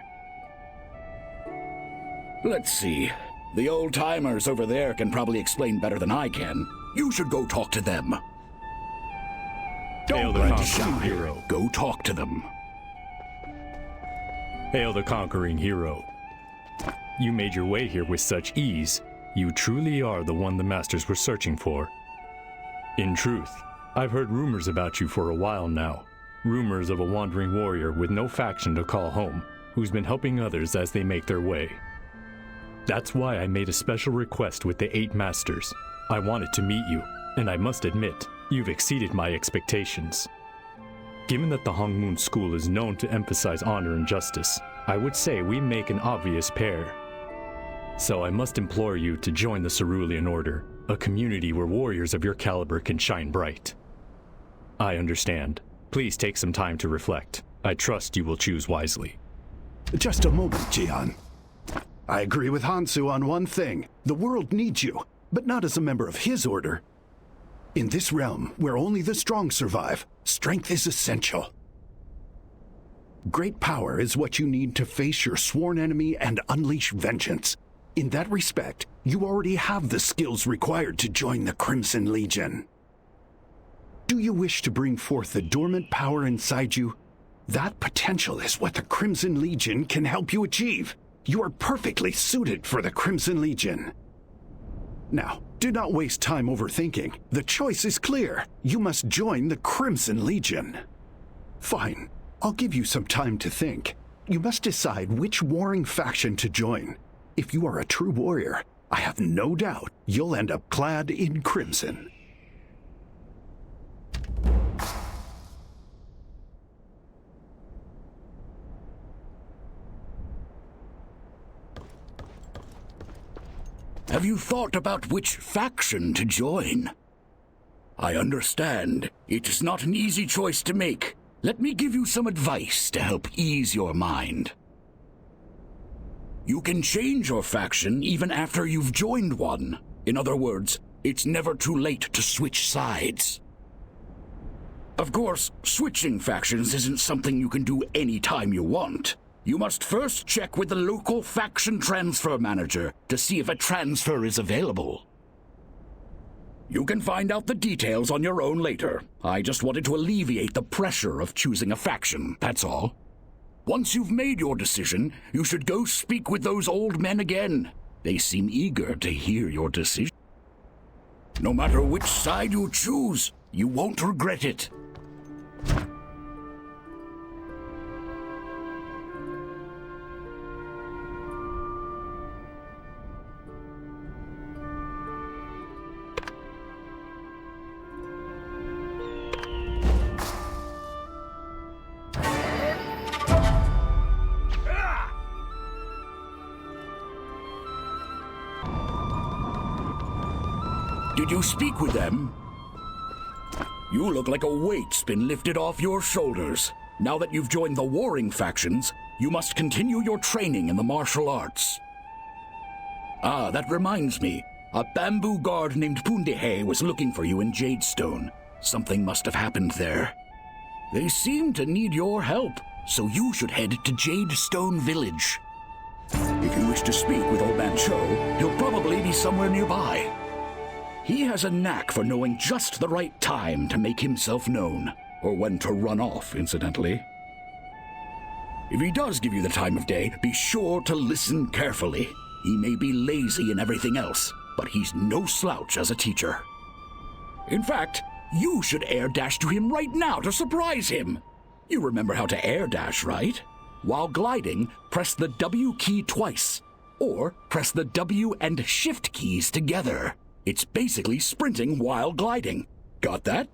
Let's see. The old-timers over there can probably explain better than I can. You should go talk to them. Hail Don't the be conquering shy. hero. Go talk to them. Hail the conquering hero. You made your way here with such ease. You truly are the one the Masters were searching for. In truth, I've heard rumors about you for a while now. Rumors of a wandering warrior with no faction to call home, who's been helping others as they make their way. That's why I made a special request with the 8 Masters. I wanted to meet you, and I must admit, you've exceeded my expectations. Given that the Hongmoon School is known to emphasize honor and justice, I would say we make an obvious pair. So I must implore you to join the Cerulean Order, a community where warriors of your caliber can shine bright. I understand. Please take some time to reflect. I trust you will choose wisely. Just a moment, Jian. I agree with Hansu on one thing. The world needs you, but not as a member of his order. In this realm, where only the strong survive, strength is essential. Great power is what you need to face your sworn enemy and unleash vengeance. In that respect, you already have the skills required to join the Crimson Legion. Do you wish to bring forth the dormant power inside you? That potential is what the Crimson Legion can help you achieve. You are perfectly suited for the Crimson Legion. Now, do not waste time overthinking. The choice is clear. You must join the Crimson Legion. Fine. I'll give you some time to think. You must decide which warring faction to join. If you are a true warrior, I have no doubt you'll end up clad in crimson. Have you thought about which faction to join? I understand. It is not an easy choice to make. Let me give you some advice to help ease your mind. You can change your faction even after you've joined one. In other words, it's never too late to switch sides. Of course, switching factions isn't something you can do anytime you want. You must first check with the local faction transfer manager to see if a transfer is available. You can find out the details on your own later. I just wanted to alleviate the pressure of choosing a faction, that's all. Once you've made your decision, you should go speak with those old men again. They seem eager to hear your decision. No matter which side you choose, you won't regret it. Did you speak with them? You look like a weight's been lifted off your shoulders. Now that you've joined the warring factions, you must continue your training in the martial arts. Ah, that reminds me. A bamboo guard named Pundehe was looking for you in Jadestone. Something must have happened there. They seem to need your help, so you should head to Jadestone Village. If you wish to speak with Old Man Cho, he'll probably be somewhere nearby. He has a knack for knowing just the right time to make himself known, or when to run off, incidentally. If he does give you the time of day, be sure to listen carefully. He may be lazy and everything else, but he's no slouch as a teacher. In fact, you should air dash to him right now to surprise him. You remember how to air dash, right? While gliding, press the W key twice, or press the W and Shift keys together. It's basically sprinting while gliding. Got that?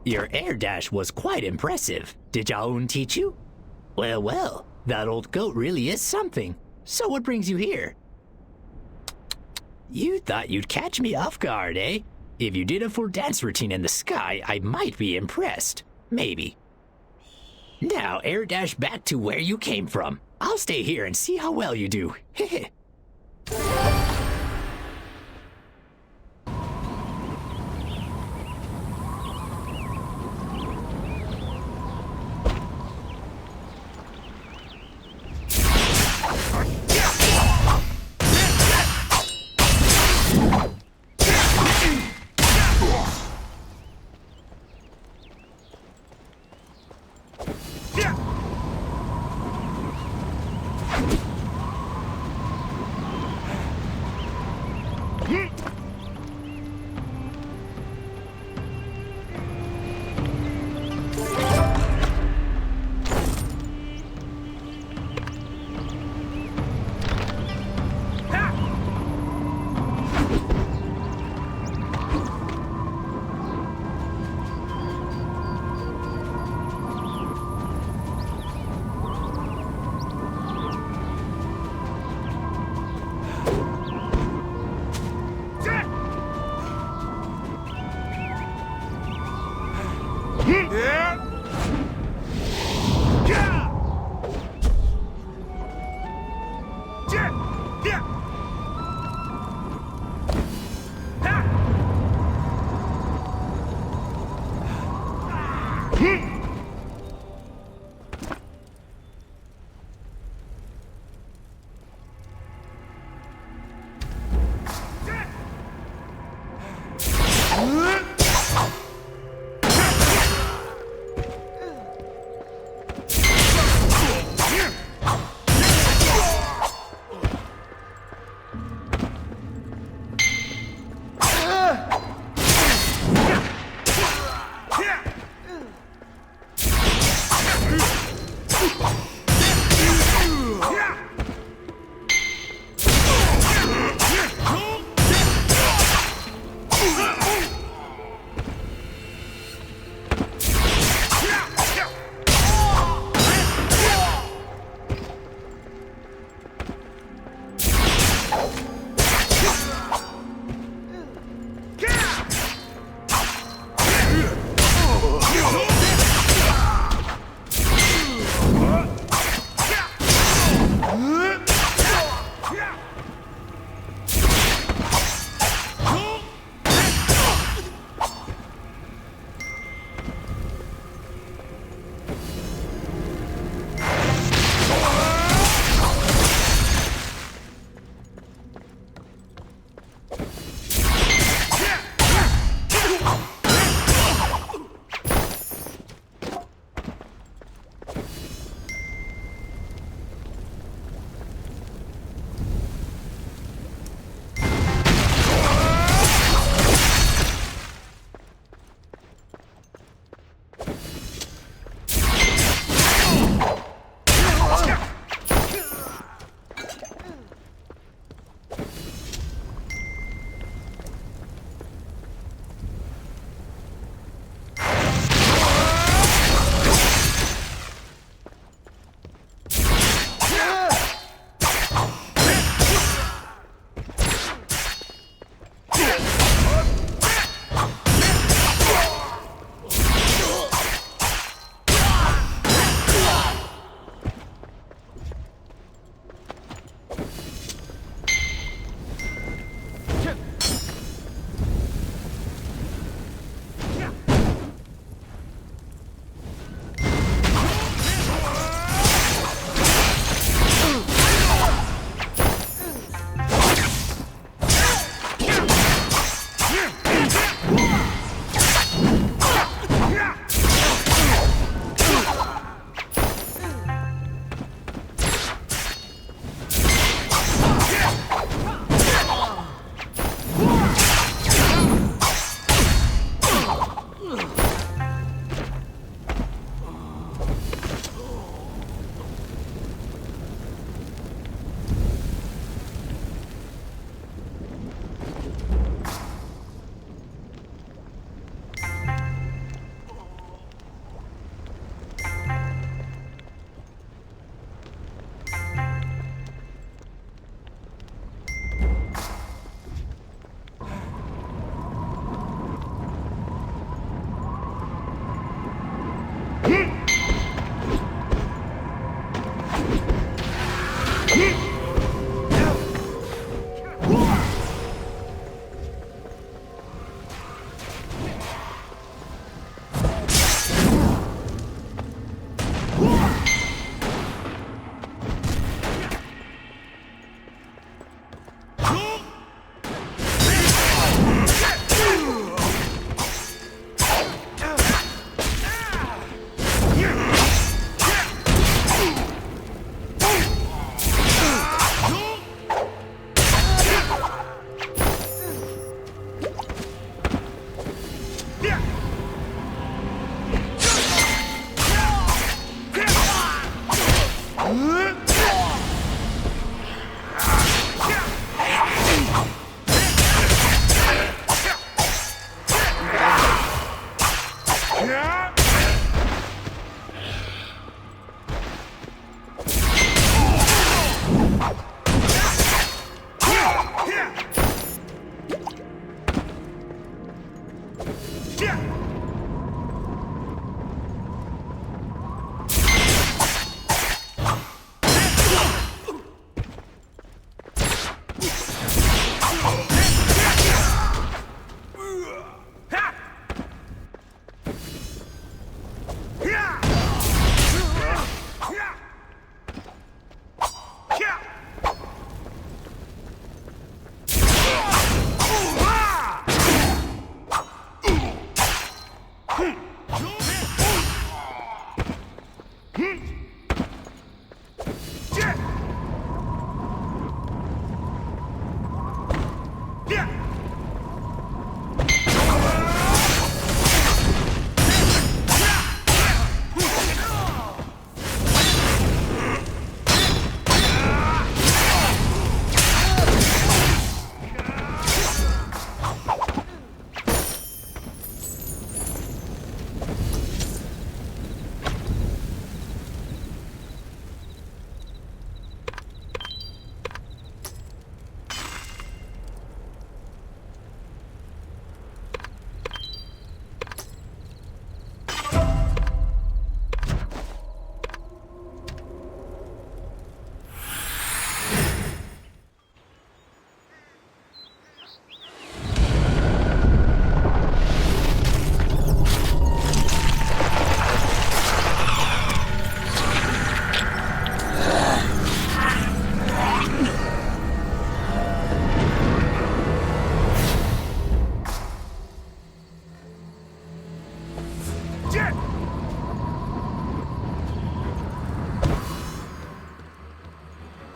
Your air dash was quite impressive. Did Dochun teach you? Well, well, that old goat really is something. So what brings you here? You thought you'd catch me off guard, eh? If you did a full dance routine in the sky, I might be impressed. Maybe. Now, air dash back to where you came from. I'll stay here and see how well you do. Heh.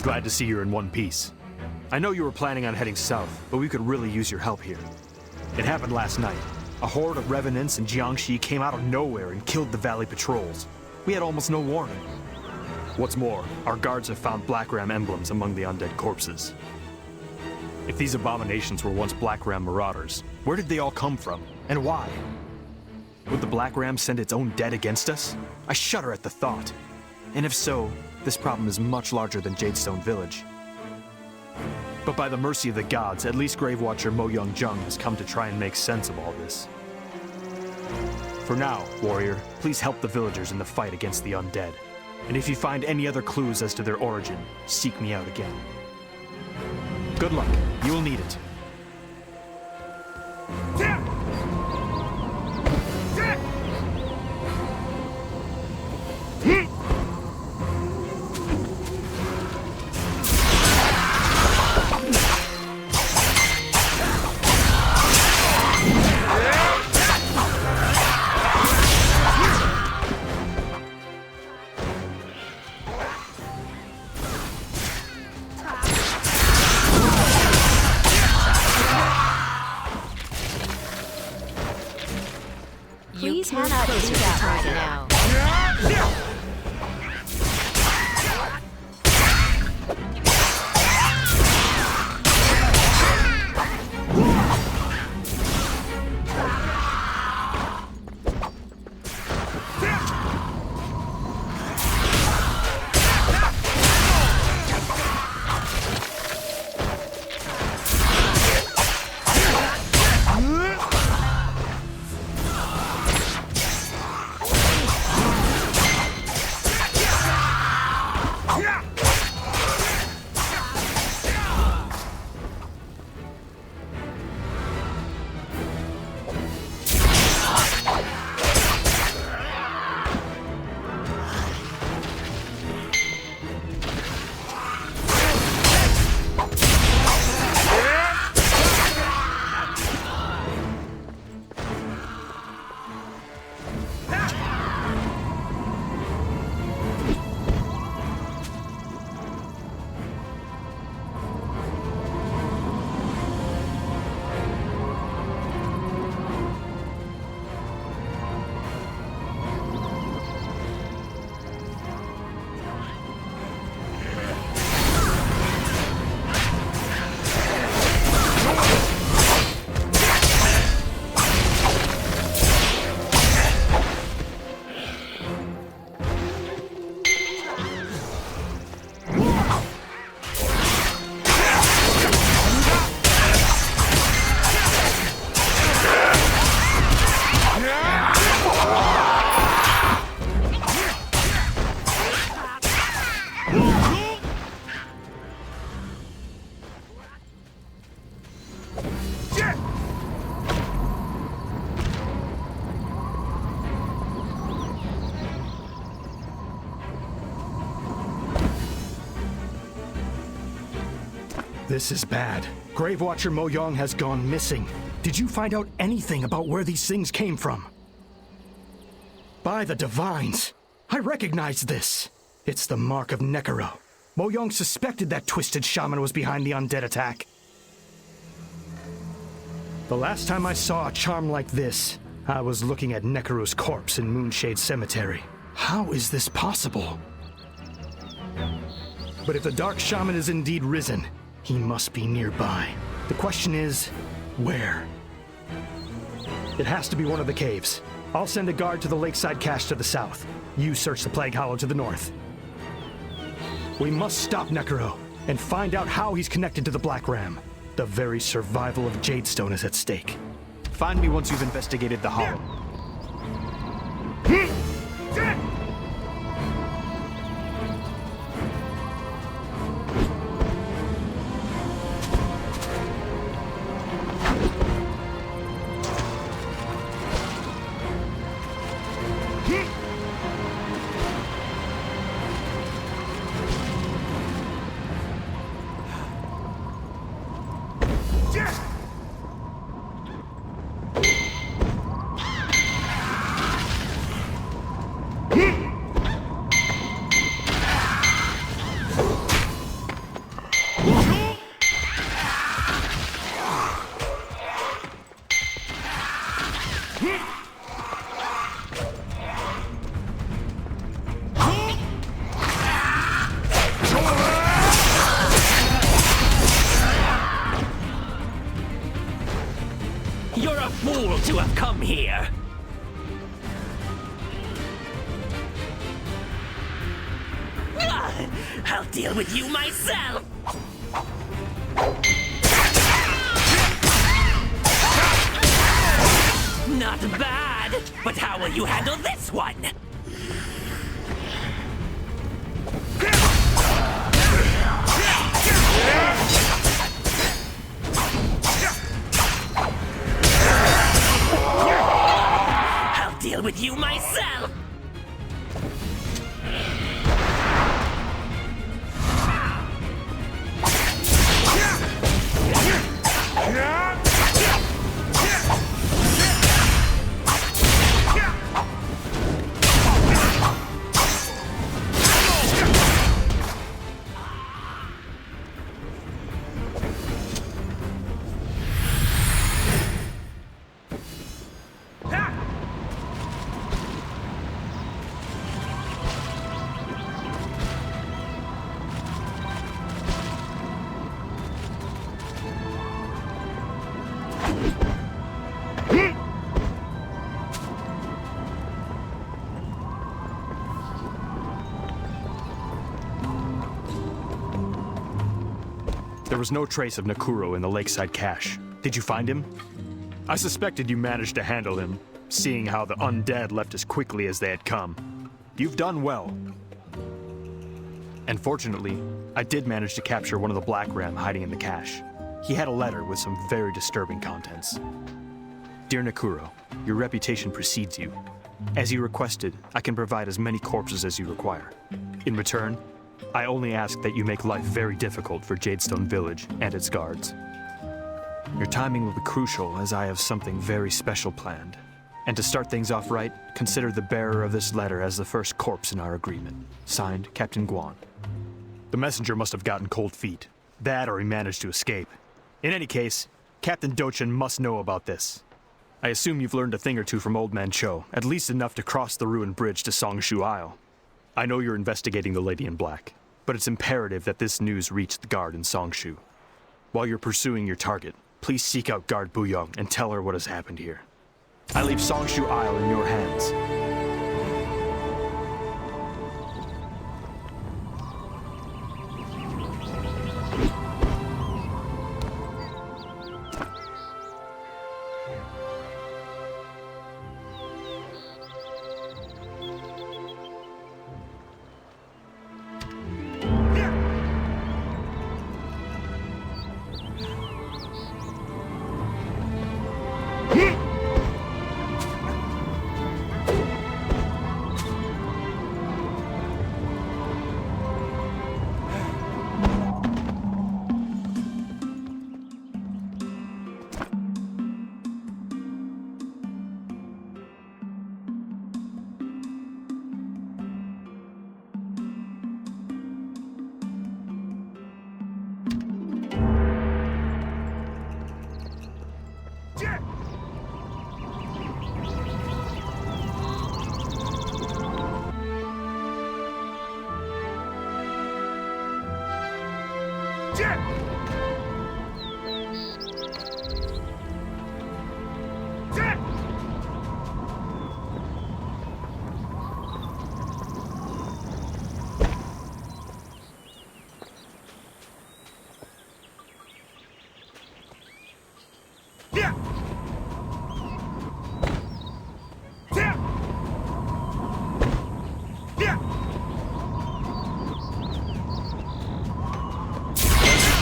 Glad to see you're in one piece. I know you were planning on heading south, but we could really use your help here. It happened last night. A horde of revenants in Jiangxi came out of nowhere and killed the valley patrols. We had almost no warning. What's more, our guards have found Black Ram emblems among the undead corpses. If these abominations were once Black Ram marauders, where did they all come from, and why? Would the Black Ram send its own dead against us? I shudder at the thought. And if so, this problem is much larger than Jadestone Village. But by the mercy of the gods, at least Grave Watcher Mo Young Jung has come to try and make sense of all this. For now, warrior, please help the villagers in the fight against the undead. And if you find any other clues as to their origin, seek me out again. Good luck. You will need it. Please cannot do that right now. This is bad. Grave Watcher Mo Yong has gone missing. Did you find out anything about where these things came from? By the Divines! I recognize this! It's the mark of Nekiro. Mo Yong suspected that twisted shaman was behind the undead attack. The last time I saw a charm like this, I was looking at Nekiro's corpse in Moonshade Cemetery. How is this possible? But if the Dark Shaman is indeed risen, he must be nearby. The question is, where? It has to be one of the caves. I'll send a guard to the lakeside cache to the south. You search the Plague Hollow to the north. We must stop Nekiro and find out how he's connected to the Black Ram. The very survival of Jadestone is at stake. Find me once you've investigated the Hollow. You're a fool to have come here! I'll deal with you myself! Not bad, but how will you handle this one? I'll deal with you myself! There was no trace of Nekuro in the lakeside cache. Did you find him? I suspected you managed to handle him, seeing how the undead left as quickly as they had come. You've done well. And fortunately, I did manage to capture one of the Black Ram hiding in the cache. He had a letter with some very disturbing contents. Dear Nekuro, your reputation precedes you. As you requested, I can provide as many corpses as you require. In return, I only ask that you make life very difficult for Jadestone Village and its guards. Your timing will be crucial, as I have something very special planned. And to start things off right, consider the bearer of this letter as the first corpse in our agreement. Signed, Captain Guan. The messenger must have gotten cold feet. That or he managed to escape. In any case, Captain Dochun must know about this. I assume you've learned a thing or two from Old Man Cho, at least enough to cross the ruined bridge to Songshu Isle. I know you're investigating the Lady in Black, but it's imperative that this news reach the guard in Songshu. While you're pursuing your target, please seek out Guard Buyong and tell her what has happened here. I leave Songshu Isle in your hands.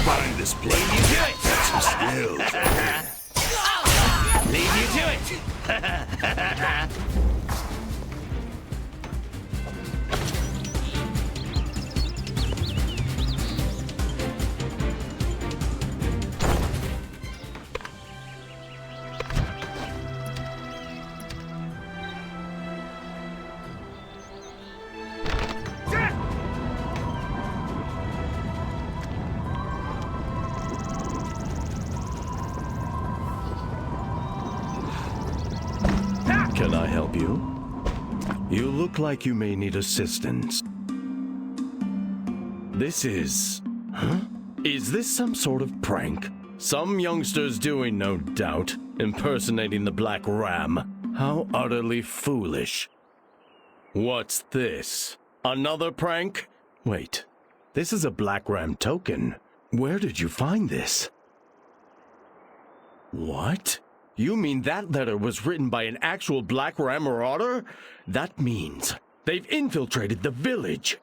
Find this place. Leave you to it. That's some skills. Leave you to it. Can I help you? You look like you may need assistance. This is... Huh? Is this some sort of prank? Some youngsters doing, no doubt, impersonating the Black Ram. How utterly foolish. What's this? Another prank? Wait, this is a Black Ram token. Where did you find this? What? You mean that letter was written by an actual Black Ram marauder? That means they've infiltrated the village.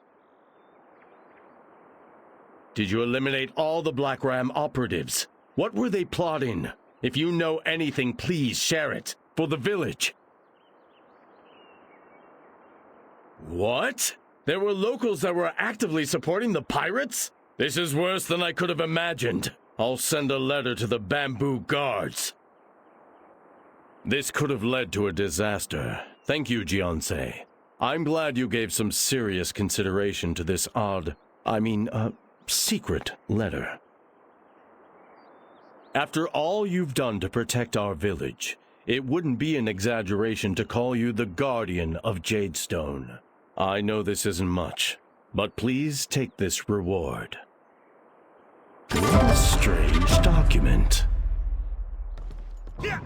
Did you eliminate all the Black Ram operatives? What were they plotting? If you know anything, please share it. For the village. What? There were locals that were actively supporting the pirates? This is worse than I could have imagined. I'll send a letter to the bamboo guards. This could have led to a disaster. Thank you, Jianse. I'm glad you gave some serious consideration to this secret letter. After all you've done to protect our village, it wouldn't be an exaggeration to call you the Guardian of Jadestone. I know this isn't much, but please take this reward. What a strange document. Yeah.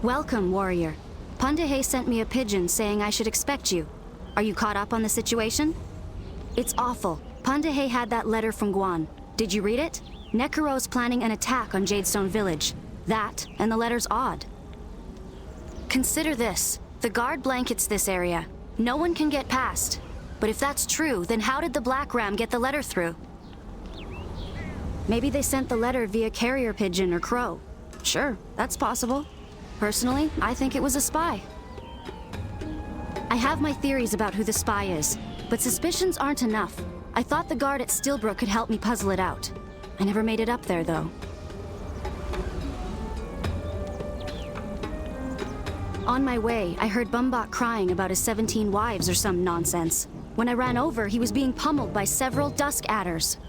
Welcome, warrior. Pundehe sent me a pigeon saying I should expect you. Are you caught up on the situation? It's awful. Pundehe had that letter from Guan. Did you read it? Nekuro's planning an attack on Jadestone Village. That, and the letter's odd. Consider this. The guard blankets this area. No one can get past. But if that's true, then how did the Black Ram get the letter through? Maybe they sent the letter via carrier pigeon or crow. Sure, that's possible. Personally, I think it was a spy. I have my theories about who the spy is, but suspicions aren't enough. I thought the guard at Stillbrook could help me puzzle it out. I never made it up there, though. On my way, I heard Bumbok crying about his 17 wives or some nonsense. When I ran over, he was being pummeled by several Dusk adders.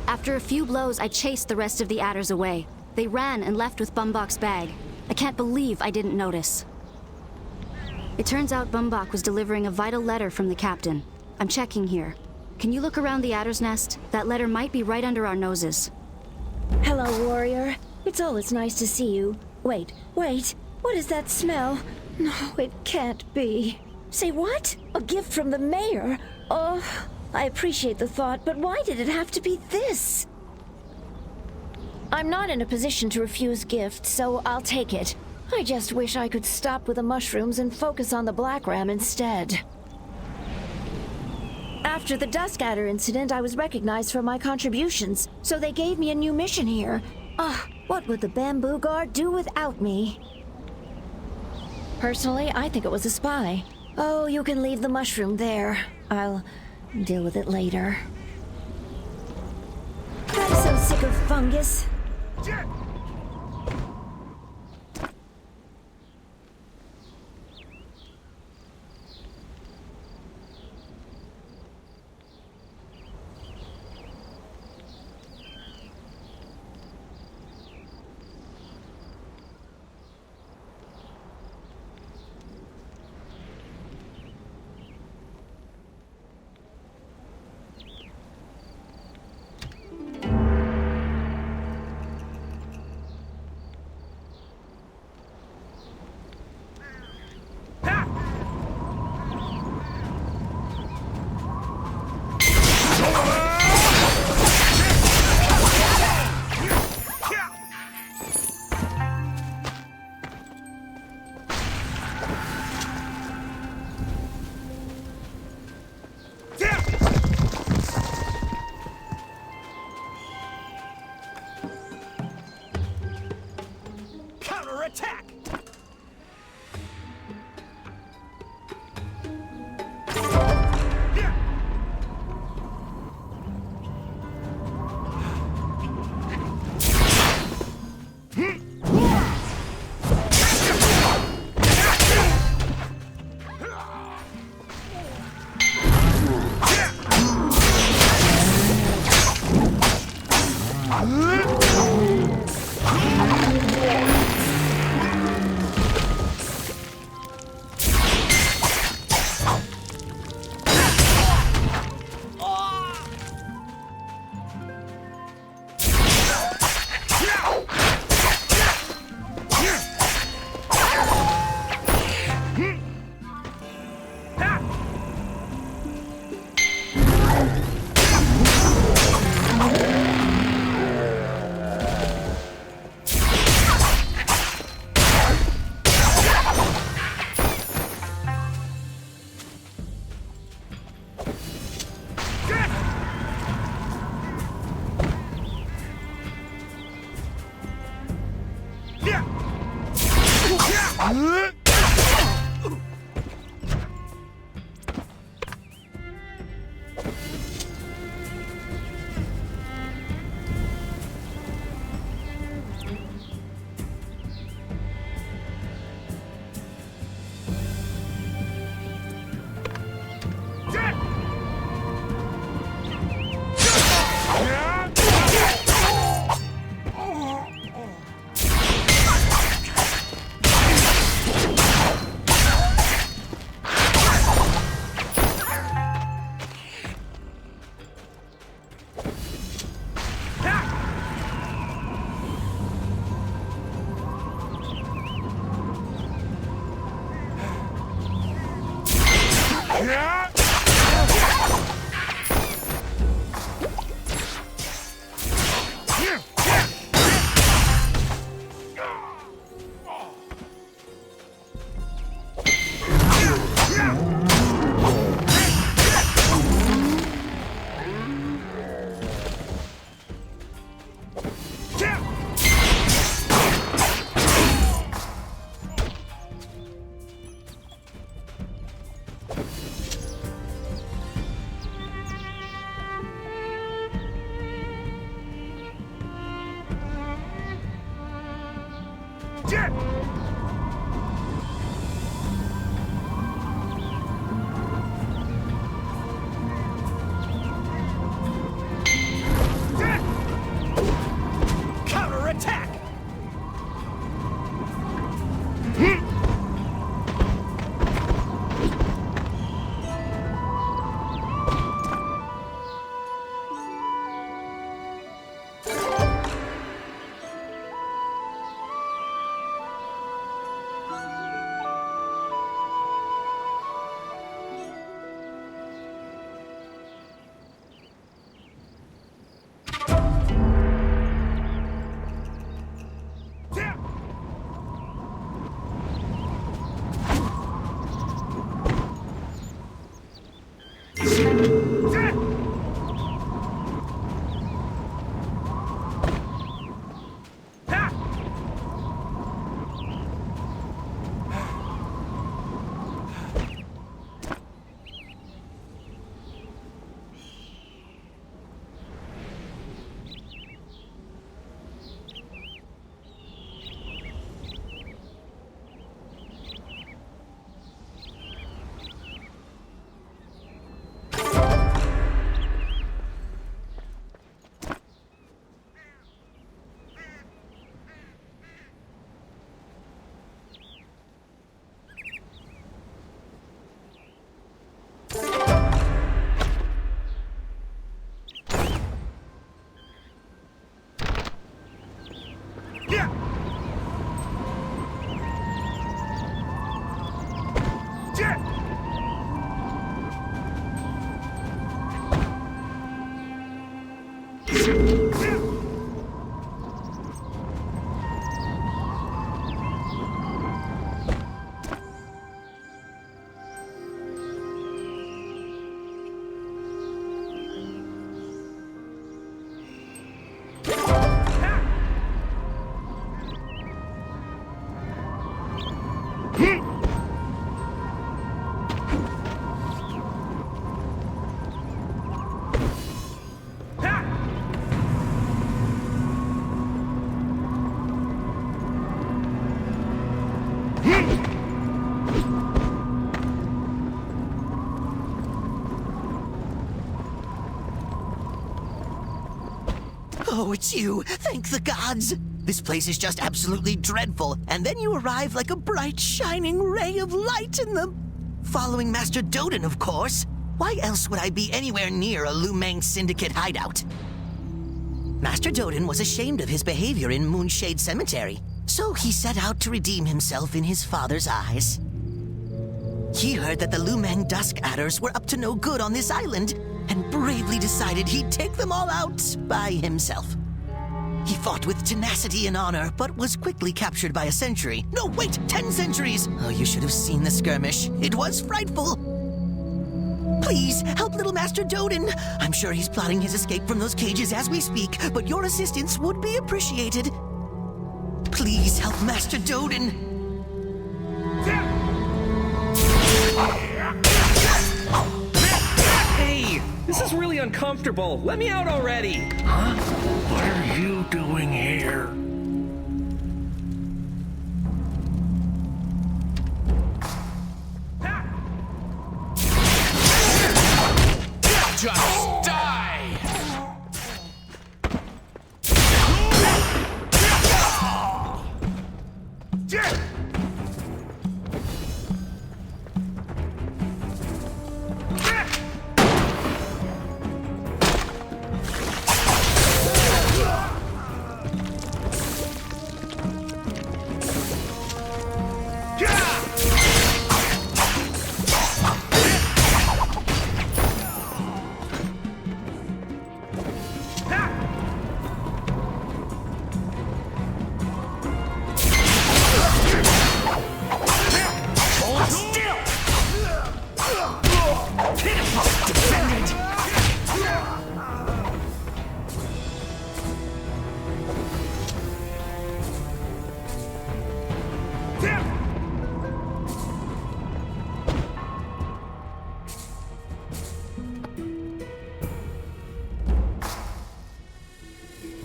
After a few blows, I chased the rest of the adders away. They ran and left with Bumbok's bag. I can't believe I didn't notice. It turns out Bumbok was delivering a vital letter from the captain. I'm checking here. Can you look around the adder's nest? That letter might be right under our noses. Hello, warrior. It's always nice to see you. Wait. What is that smell? No, it can't be. Say what? A gift from the mayor? Oh, I appreciate the thought, but why did it have to be this? I'm not in a position to refuse gifts, so I'll take it. I just wish I could stop with the mushrooms and focus on the Black Ram instead. After the Dusk Adder incident, I was recognized for my contributions, so they gave me a new mission here. What would the Bamboo Guard do without me? Personally, I think it was a spy. Oh, you can leave the mushroom there. I'll deal with it later. I'm so sick of fungus. Counterattack! Oh, it's you! Thank the gods! This place is just absolutely dreadful, and then you arrive like a bright, shining ray of light in the... Following Master Dodan, of course. Why else would I be anywhere near a Lumang Syndicate hideout? Master Dodan was ashamed of his behavior in Moonshade Cemetery, so he set out to redeem himself in his father's eyes. He heard that the Lumang Dusk Adders were up to no good on this island, and bravely decided he'd take them all out by himself. He fought with tenacity and honor, but was quickly captured by a century. No, wait, 10 centuries! Oh, you should have seen the skirmish. It was frightful. Please, help little Master Dodan. I'm sure he's plotting his escape from those cages as we speak, but your assistance would be appreciated. Please help Master Dodan. Hey, this is really uncomfortable. Let me out already. Huh? What are you doing here? Just die!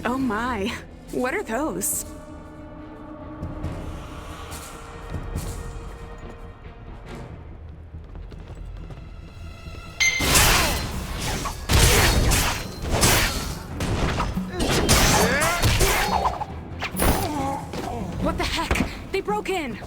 Oh my, what are those? broken!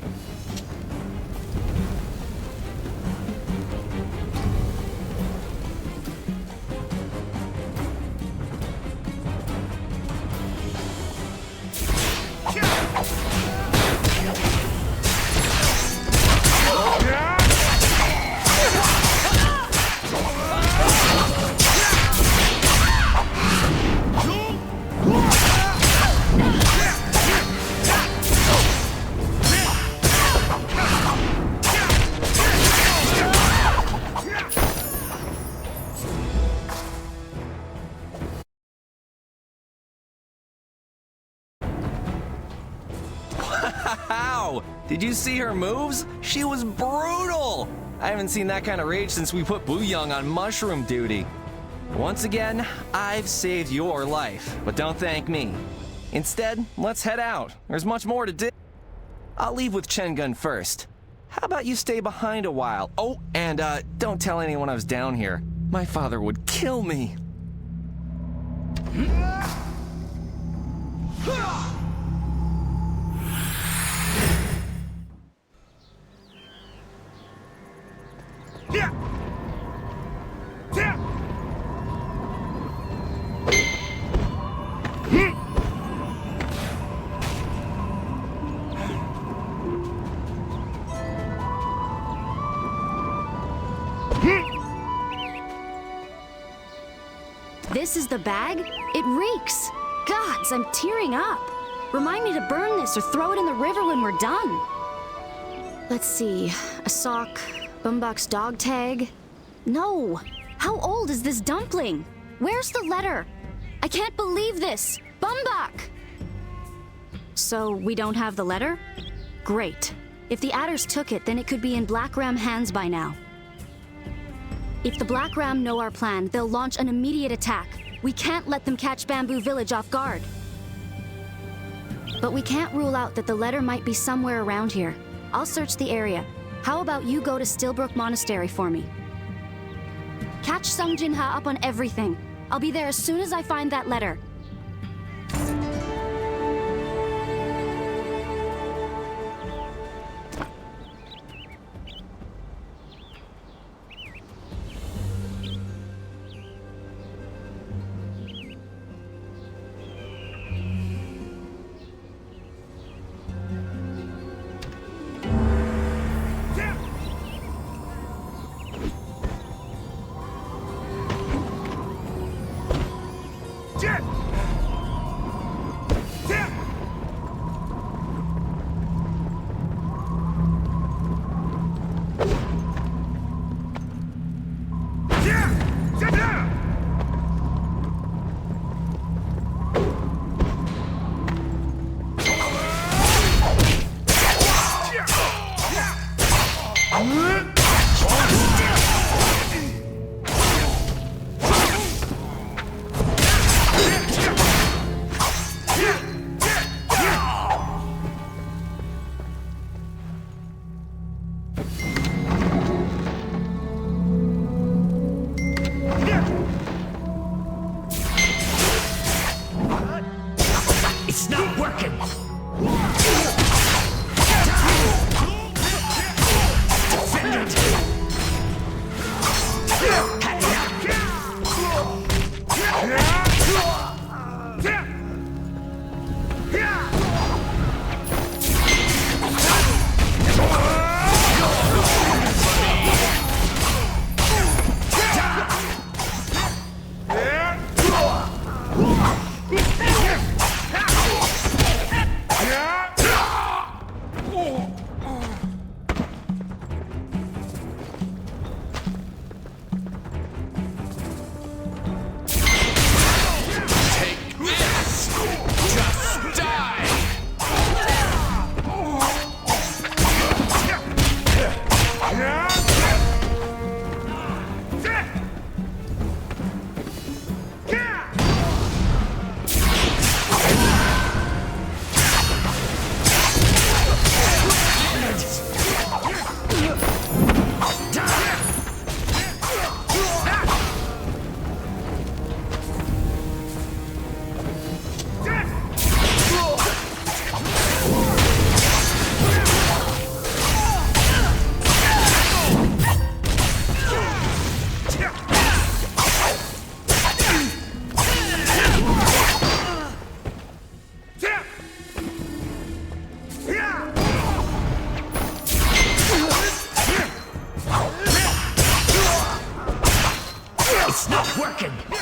Wow! Did you see her moves? She was brutal! I haven't seen that kind of rage since we put Booyong on mushroom duty. Once again, I've saved your life, but don't thank me. Instead, let's head out. There's much more to do. I'll leave with Chen-gun first. How about you stay behind a while? Oh, and don't tell anyone I was down here. My father would kill me. This is the bag? It reeks! Gods, I'm tearing up! Remind me to burn this or throw it in the river when we're done. Let's see, a sock, Bumbach's dog tag. No! How old is this dumpling? Where's the letter? I can't believe this! Bumbach! So, we don't have the letter? Great. If the adders took it, then it could be in Black Ram hands by now. If the Black Ram know our plan, they'll launch an immediate attack. We can't let them catch Bamboo Village off guard. But we can't rule out that the letter might be somewhere around here. I'll search the area. How about you go to Stillbrook Monastery for me? Catch Sung Jin-ha up on everything. I'll be there as soon as I find that letter. It's not working!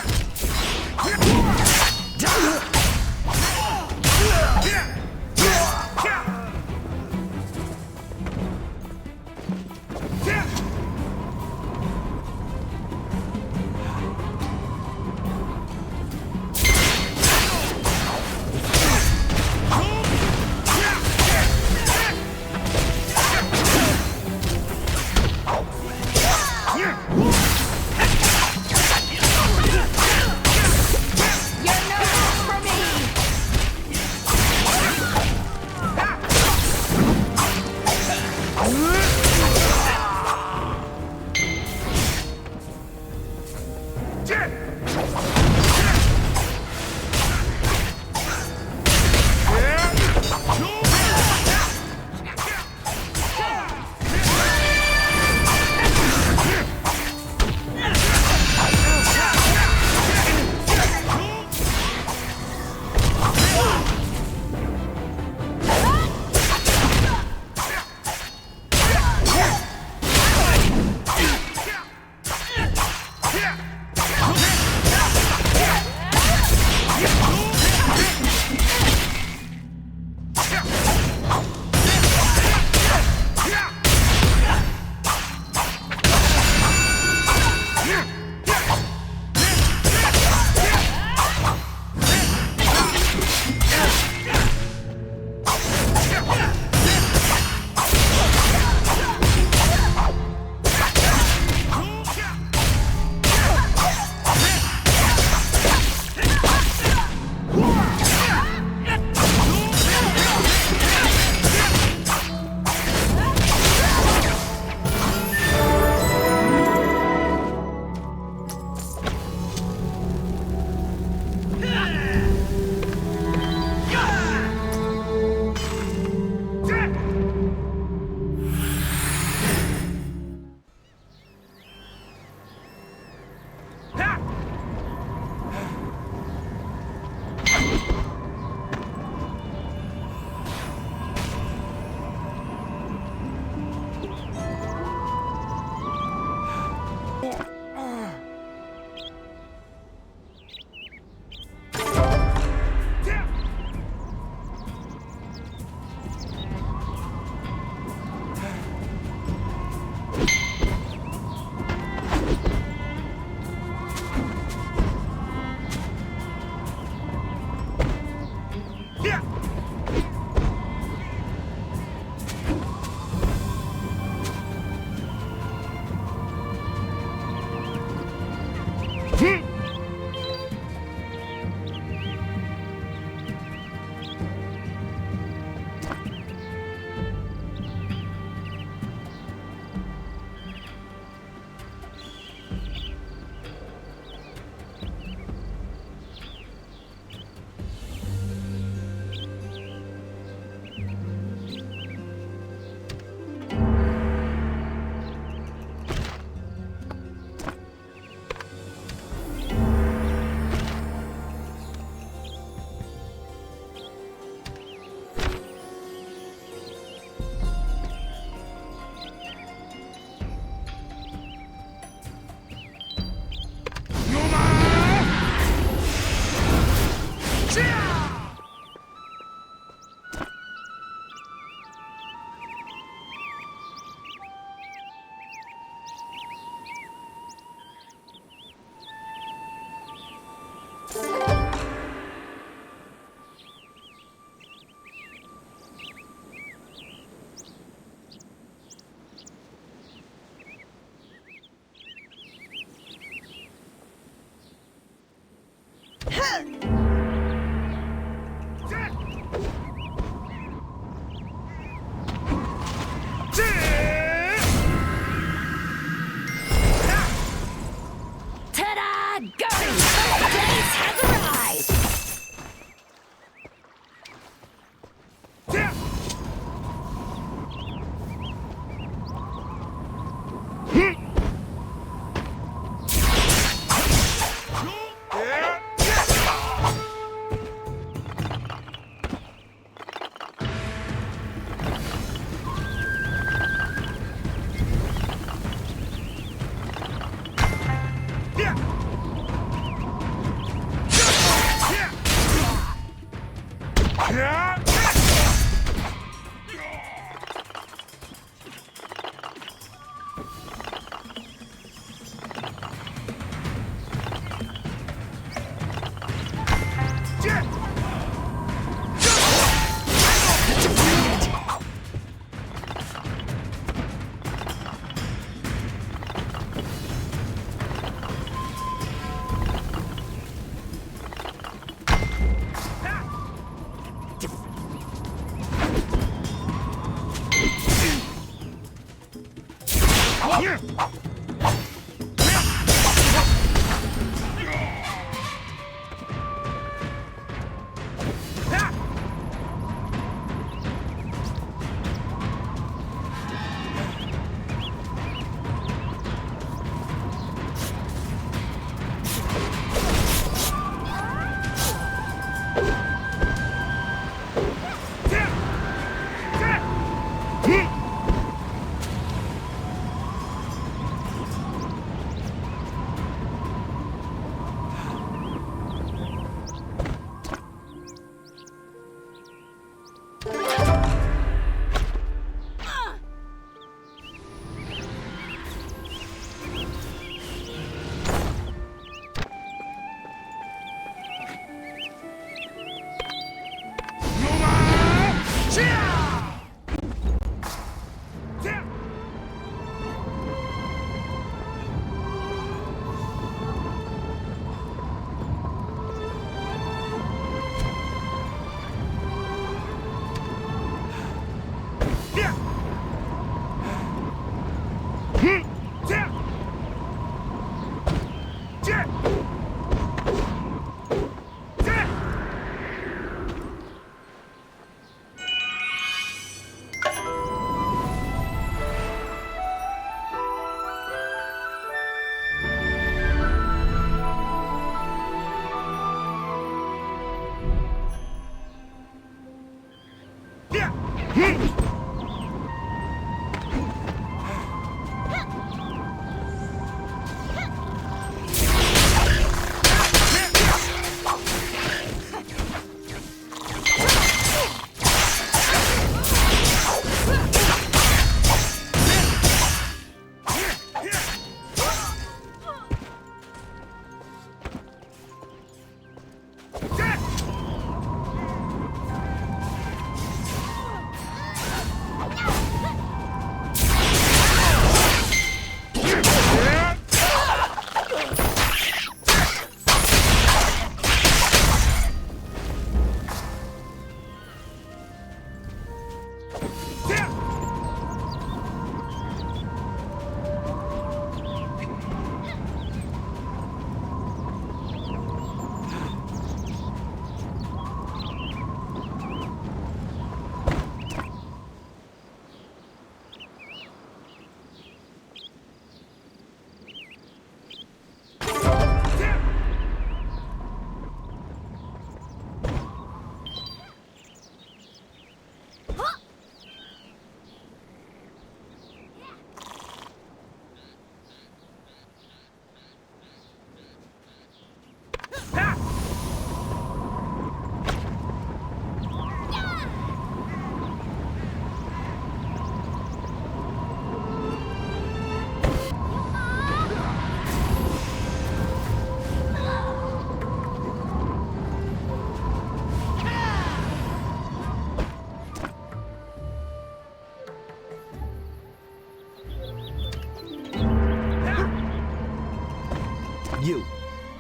You.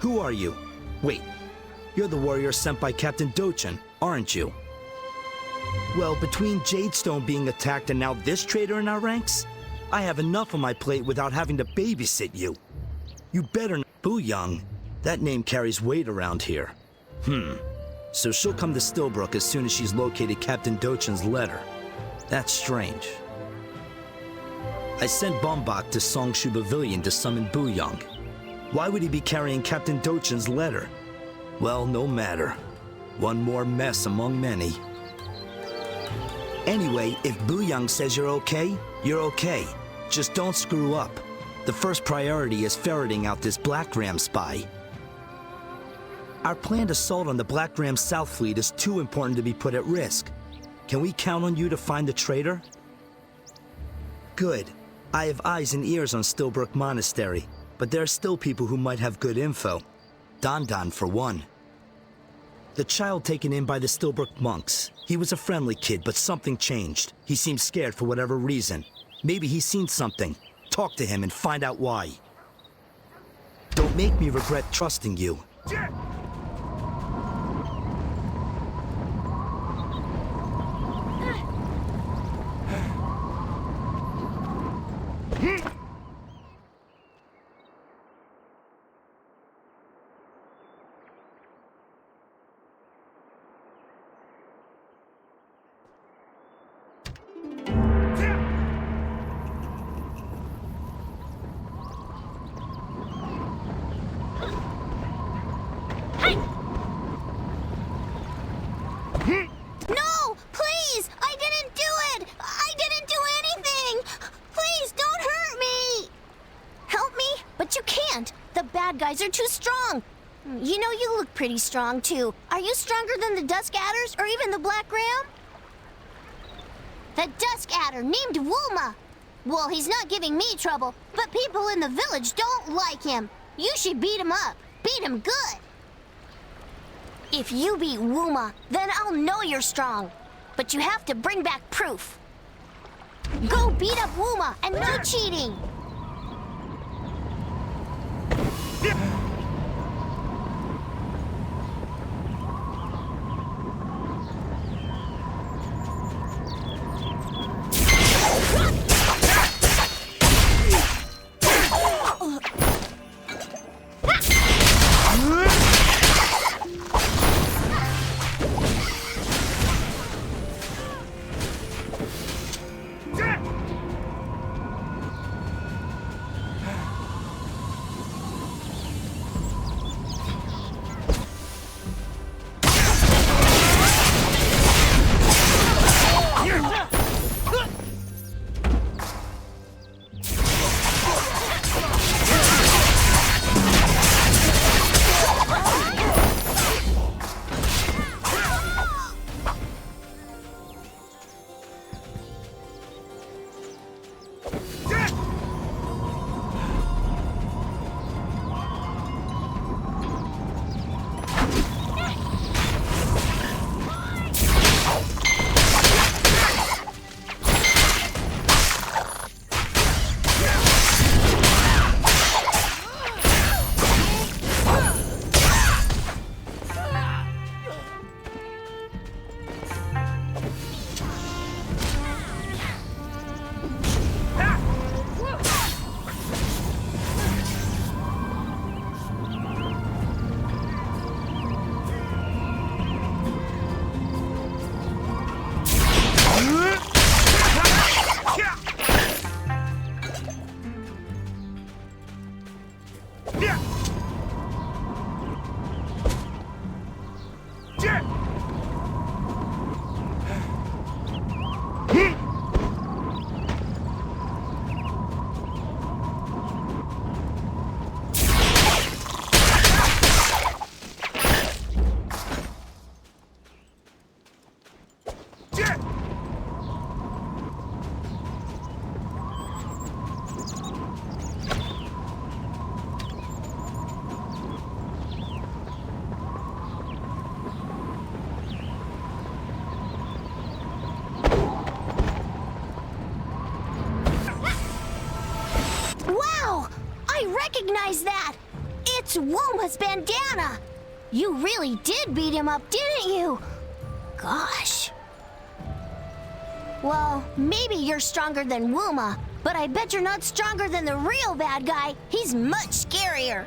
Who are you? Wait. You're the warrior sent by Captain Dochun, aren't you? Well, between Jadestone being attacked and now this traitor in our ranks, I have enough on my plate without having to babysit you. You better not. Booyang. That name carries weight around here. So she'll come to Stillbrook as soon as she's located Captain Dochun's letter. That's strange. I sent Bombach to Songshu Pavilion to summon Booyang. Why would he be carrying Captain Dochun's letter? Well, no matter. One more mess among many. Anyway, if Booyang says you're okay, you're okay. Just don't screw up. The first priority is ferreting out this Black Ram spy. Our planned assault on the Black Ram's South Fleet is too important to be put at risk. Can we count on you to find the traitor? Good. I have eyes and ears on Stillbrook Monastery, but there are still people who might have good info. Dodan, for one. The child taken in by the Stillbrook monks. He was a friendly kid, but something changed. He seemed scared for whatever reason. Maybe he's seen something. Talk to him and find out why. Don't make me regret trusting you. No! Please! I didn't do it! I didn't do anything! Please, don't hurt me! Help me? But you can't. The bad guys are too strong. You know, you look pretty strong, too. Are you stronger than the Dusk Adders or even the Black Ram? The Dusk Adder, named Wooma. Well, he's not giving me trouble, but people in the village don't like him. You should beat him up. Beat him good. If you beat Wooma, then I'll know you're strong. But you have to bring back proof. Go beat up Wooma, and no cheating! Recognize that! It's Wooma's bandana! You really did beat him up, didn't you? Gosh. Well, maybe you're stronger than Wooma, but I bet you're not stronger than the real bad guy. He's much scarier.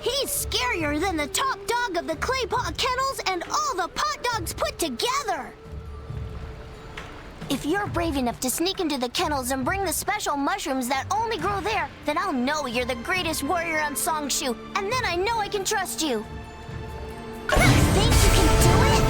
He's scarier than the top dog of the clay pot kennels and all the pot dogs put together. If you're brave enough to sneak into the kennels and bring the special mushrooms that only grow there, then I'll know you're the greatest warrior on Songshu, and then I know I can trust you. You think you can do it?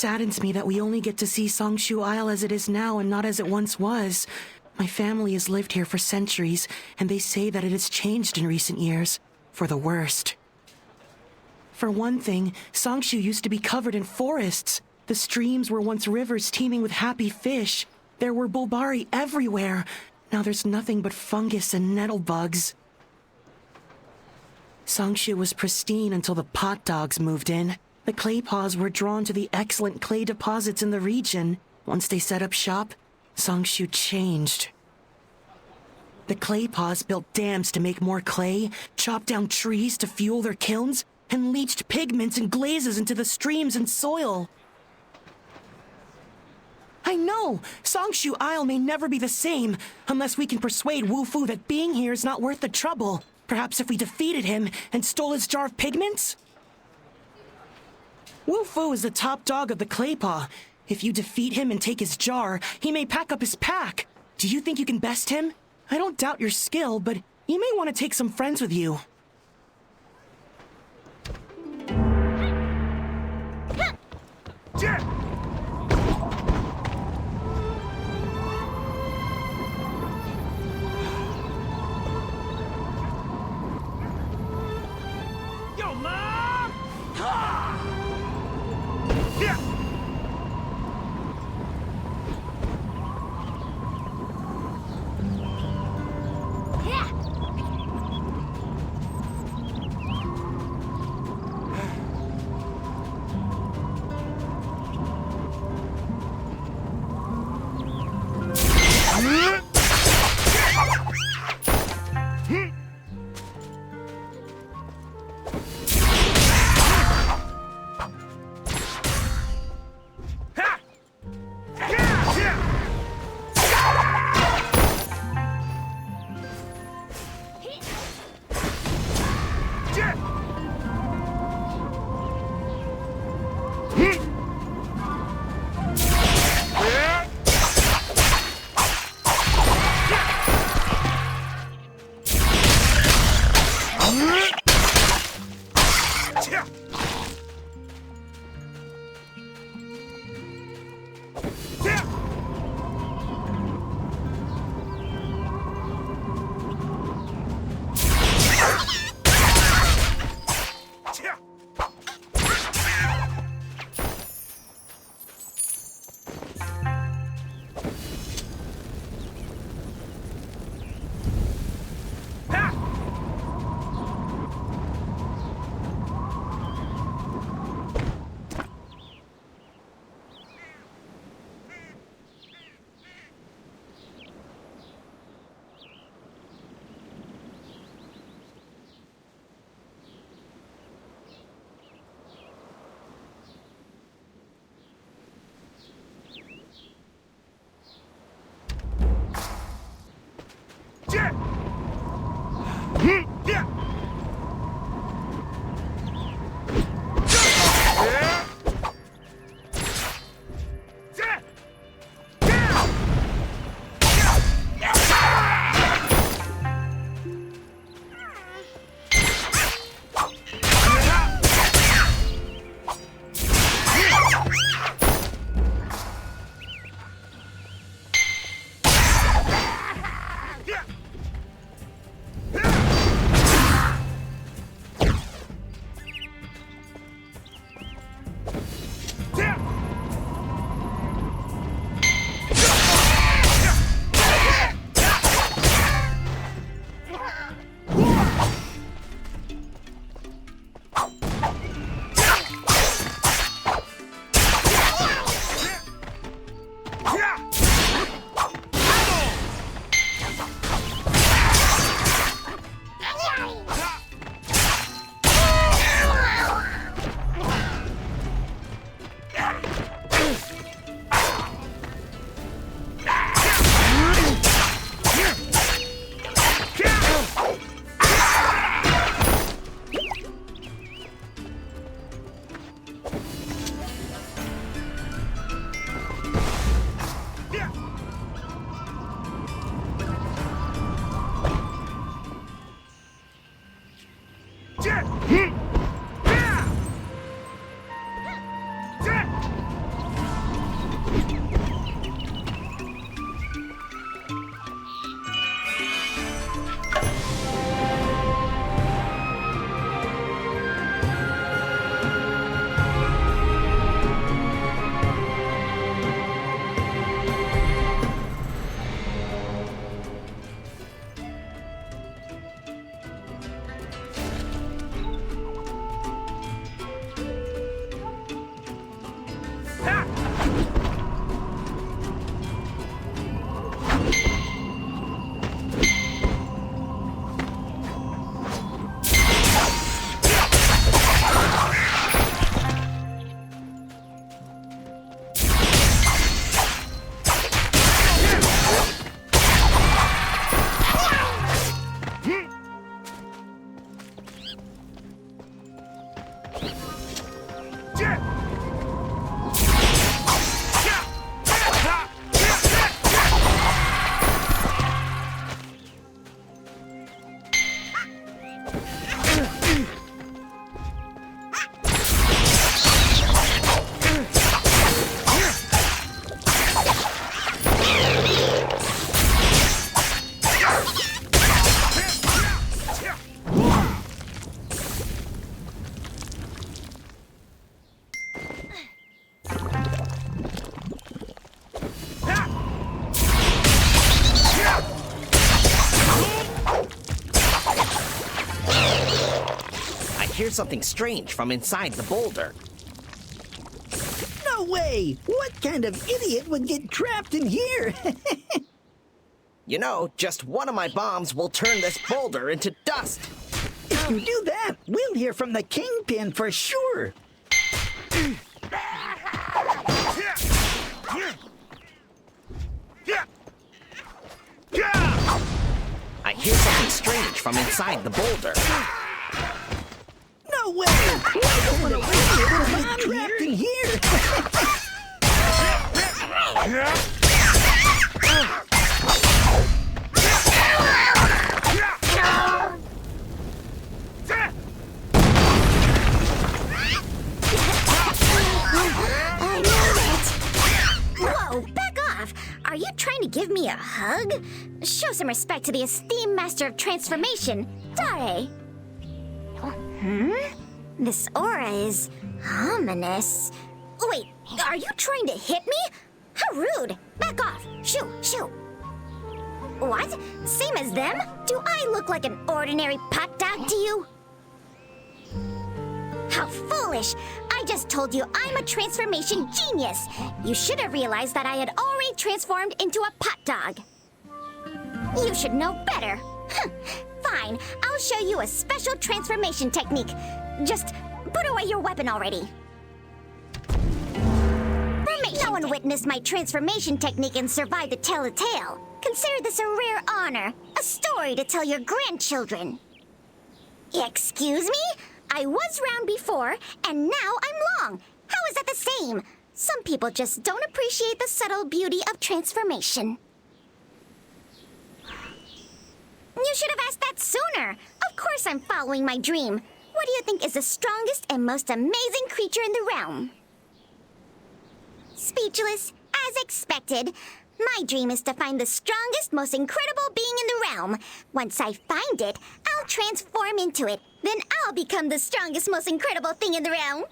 saddens me that we only get to see Songshu Isle as it is now and not as it once was. My family has lived here for centuries, and they say that it has changed in recent years, for the worst. For one thing, Songshu used to be covered in forests. The streams were once rivers teeming with happy fish. There were bulbari everywhere. Now there's nothing but fungus and nettle bugs. Songshu was pristine until the pot dogs moved in. The clay paws were drawn to the excellent clay deposits in the region. Once they set up shop, Songshu changed. The clay paws built dams to make more clay, chopped down trees to fuel their kilns, and leached pigments and glazes into the streams and soil. I know! Songshu Isle may never be the same, unless we can persuade Wu Fu that being here is not worth the trouble. Perhaps if we defeated him and stole his jar of pigments? Wu Fu is the top dog of the clay paw. If you defeat him and take his jar, he may pack up his pack. Do you think you can best him? I don't doubt your skill, but you may want to take some friends with you. Yo, Mom! hear something strange from inside the boulder. No way! What kind of idiot would get trapped in here? You know, just one of my bombs will turn this boulder into dust. If you do that, we'll hear from the Kingpin for sure. I hear something strange from inside the boulder. No way! What kind of idiot would get trapped in here? Whoa, back off! Are you trying to give me a hug? Show some respect to the esteemed master of transformation, Dare. This aura is ominous. Wait, are you trying to hit me? How rude! Back off! Shoo, shoo! What? Same as them? Do I look like an ordinary pot dog to you? How foolish! I just told you I'm a transformation genius! You should have realized that I had already transformed into a pot dog. You should know better. Fine, I'll show you a special transformation technique. Just put away your weapon already. No one witnessed my transformation technique and survived to tell a tale. Consider this a rare honor, a story to tell your grandchildren. Excuse me? I was round before, and now I'm long. How is that the same? Some people just don't appreciate the subtle beauty of transformation. You should have asked that sooner. Of course I'm following my dream. What do you think is the strongest and most amazing creature in the realm? Speechless, as expected. My dream is to find the strongest, most incredible being in the realm. Once I find it, I'll transform into it. Then I'll become the strongest, most incredible thing in the realm.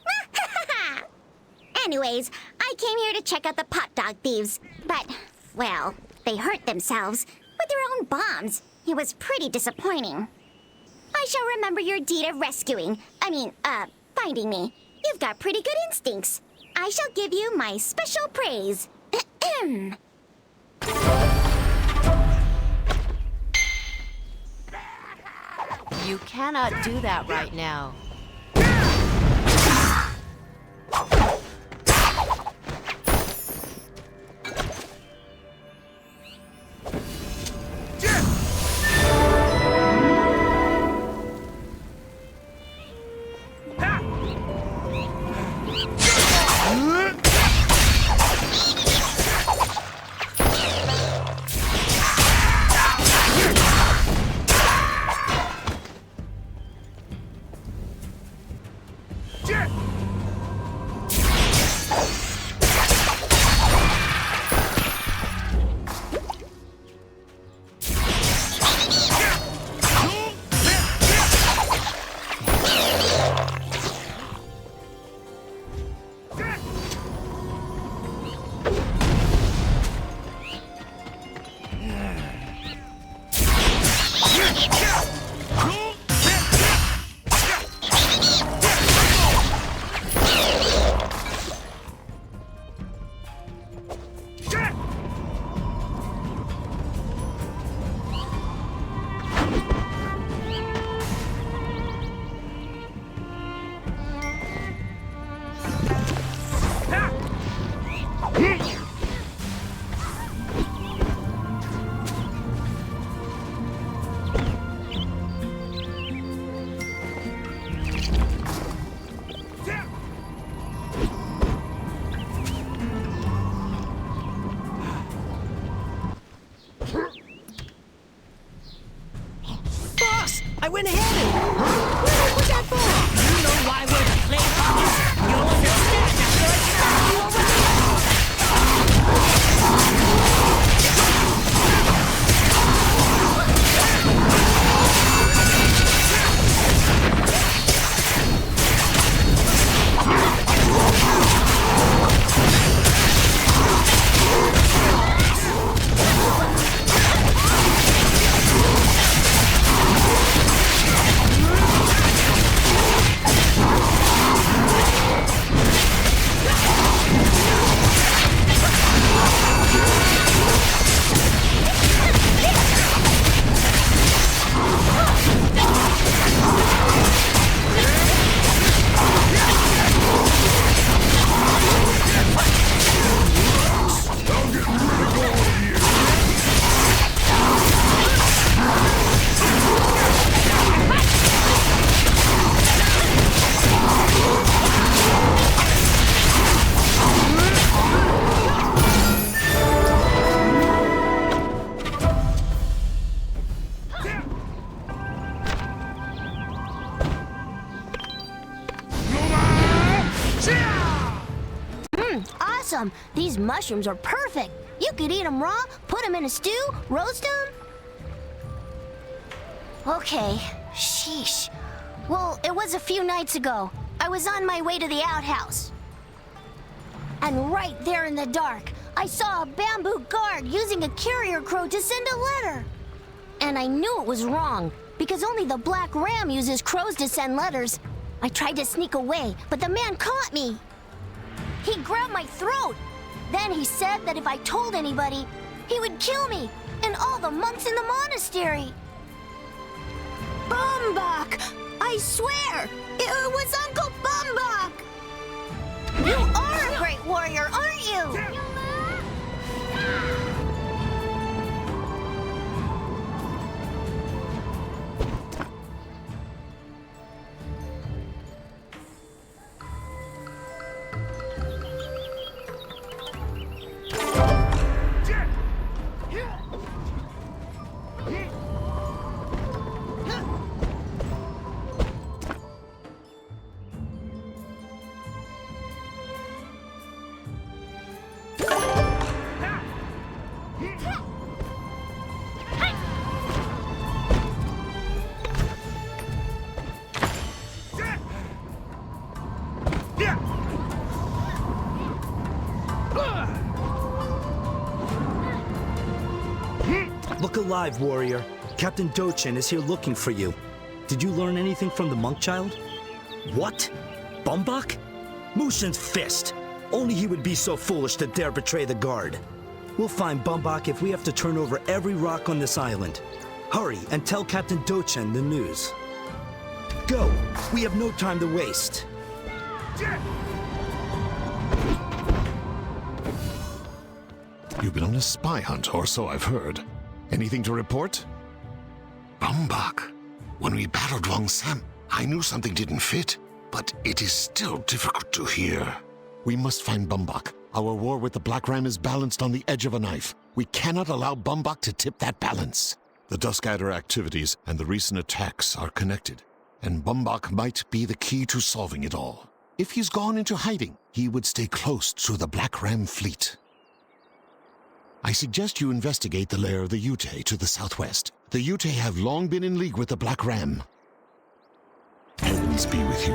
Anyways, I came here to check out the pot dog thieves. But, well, they hurt themselves with their own bombs. It was pretty disappointing. I shall remember your deed of finding me. You've got pretty good instincts. I shall give you my special praise. You cannot do that right now. I went ahead and... Where was that for? You know why we're the playboys? You'll understand after I turn you over awesome! These mushrooms are perfect! You could eat them raw, put them in a stew, roast them. Okay, sheesh. Well, it was a few nights ago. I was on my way to the outhouse. And right there in the dark, I saw a bamboo guard using a carrier crow to send a letter. And I knew it was wrong, because only the Black Ram uses crows to send letters. I tried to sneak away, but the man caught me. He grabbed my throat. Then he said that if I told anybody, he would kill me and all the monks in the monastery. Bumbok! I swear, it was Uncle Bumbok! You are a great warrior, aren't you? Look alive, warrior. Captain Dochun is here looking for you. Did you learn anything from the monk child? What? Bumbok? Mushin's fist. Only he would be so foolish to dare betray the guard. We'll find Bumbok if we have to turn over every rock on this island. Hurry and tell Captain Dochun the news. Go! We have no time to waste. You've been on a spy hunt, or so I've heard. Anything to report? Bumbok. When we battled Wang Sam, I knew something didn't fit, but it is still difficult to hear. We must find Bumbok. Our war with the Black Ram is balanced on the edge of a knife. We cannot allow Bumbok to tip that balance. The Dusk Adder activities and the recent attacks are connected, and Bumbok might be the key to solving it all. If he's gone into hiding, he would stay close to the Black Ram fleet. I suggest you investigate the lair of the Yute to the southwest. The Yute have long been in league with the Black Ram. Heavens be with you.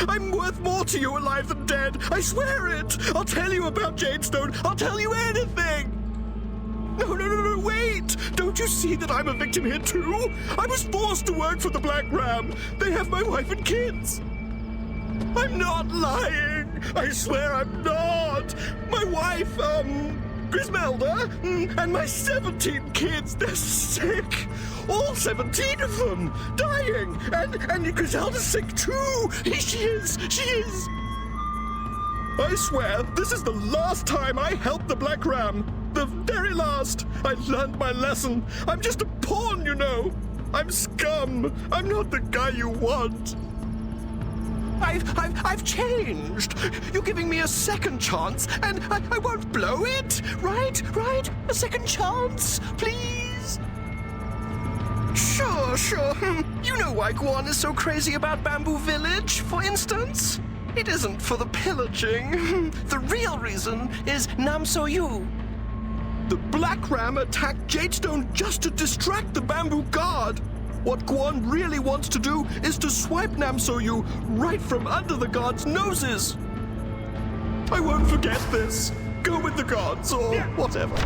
I'm worth more to you alive than dead. I swear it. I'll tell you about Jadestone. I'll tell you anything. No, wait! Don't you see that I'm a victim here too? I was forced to work for the Black Ram. They have my wife and kids. I'm not lying. I swear I'm not. My wife, Grismelda, and my 17 kids, they're sick. All 17 of them, dying. And Griselda's sick too. She is. I swear, this is the last time I help the Black Ram. The very last. I learned my lesson. I'm just a pawn, you know. I'm scum. I'm not the guy you want. I've changed. You're giving me a second chance, and I won't blow it. Right? A second chance, please. Sure. You know why Guan is so crazy about Bamboo Village, for instance? It isn't for the pillaging. The real reason is Namsoyu. The Black Ram attacked Jadestone just to distract the Bamboo Guard. What Guan really wants to do is to swipe Namsoyu right from under the guards' noses. I won't forget this. Go with the guards or whatever.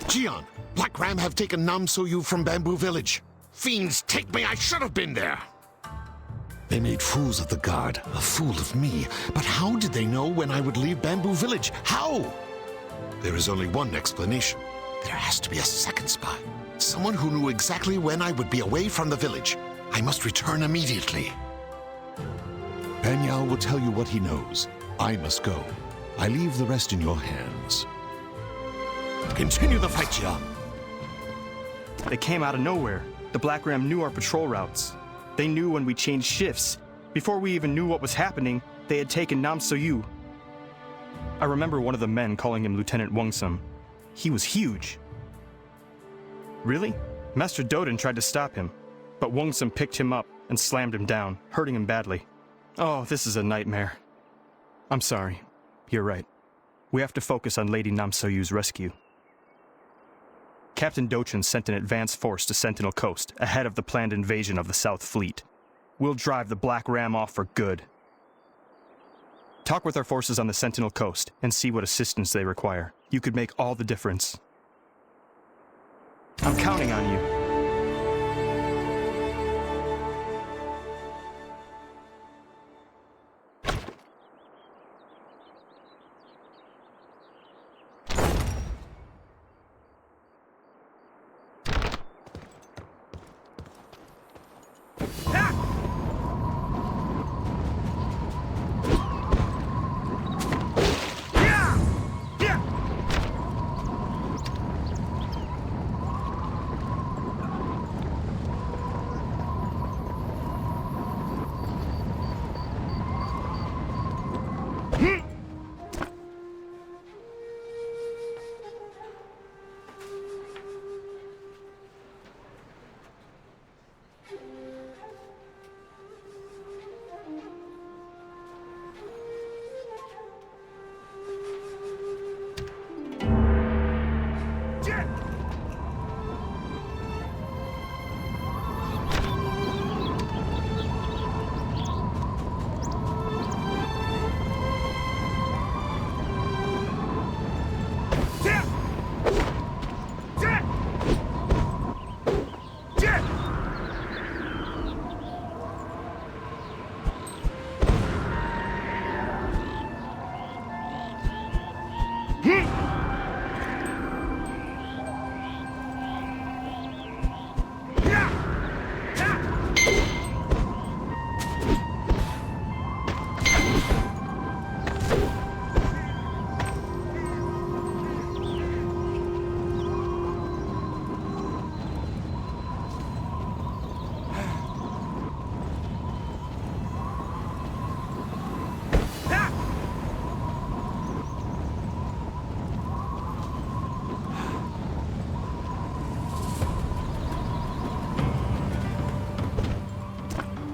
Jian, Black Ram have taken Nam So-yu from Bamboo Village. Fiends take me, I should have been there. They made fools of the guard, a fool of me. But how did they know when I would leave Bamboo Village? How? There is only one explanation. There has to be a second spy. Someone who knew exactly when I would be away from the village. I must return immediately. Pan Yao will tell you what he knows. I must go. I leave the rest in your hands. Continue the fight, Jian. They came out of nowhere. The Black Ram knew our patrol routes. They knew when we changed shifts. Before we even knew what was happening, they had taken Nam So-yu. I remember one of the men calling him Lieutenant Wungsum. He was huge. Really? Master Dodan tried to stop him, but Wungsum picked him up and slammed him down, hurting him badly. Oh, this is a nightmare. I'm sorry. You're right. We have to focus on Lady Nam So-yu's rescue. Captain Dochun sent an advance force to Sentinel Coast ahead of the planned invasion of the South Fleet. We'll drive the Black Ram off for good. Talk with our forces on the Sentinel Coast and see what assistance they require. You could make all the difference. I'm counting on you.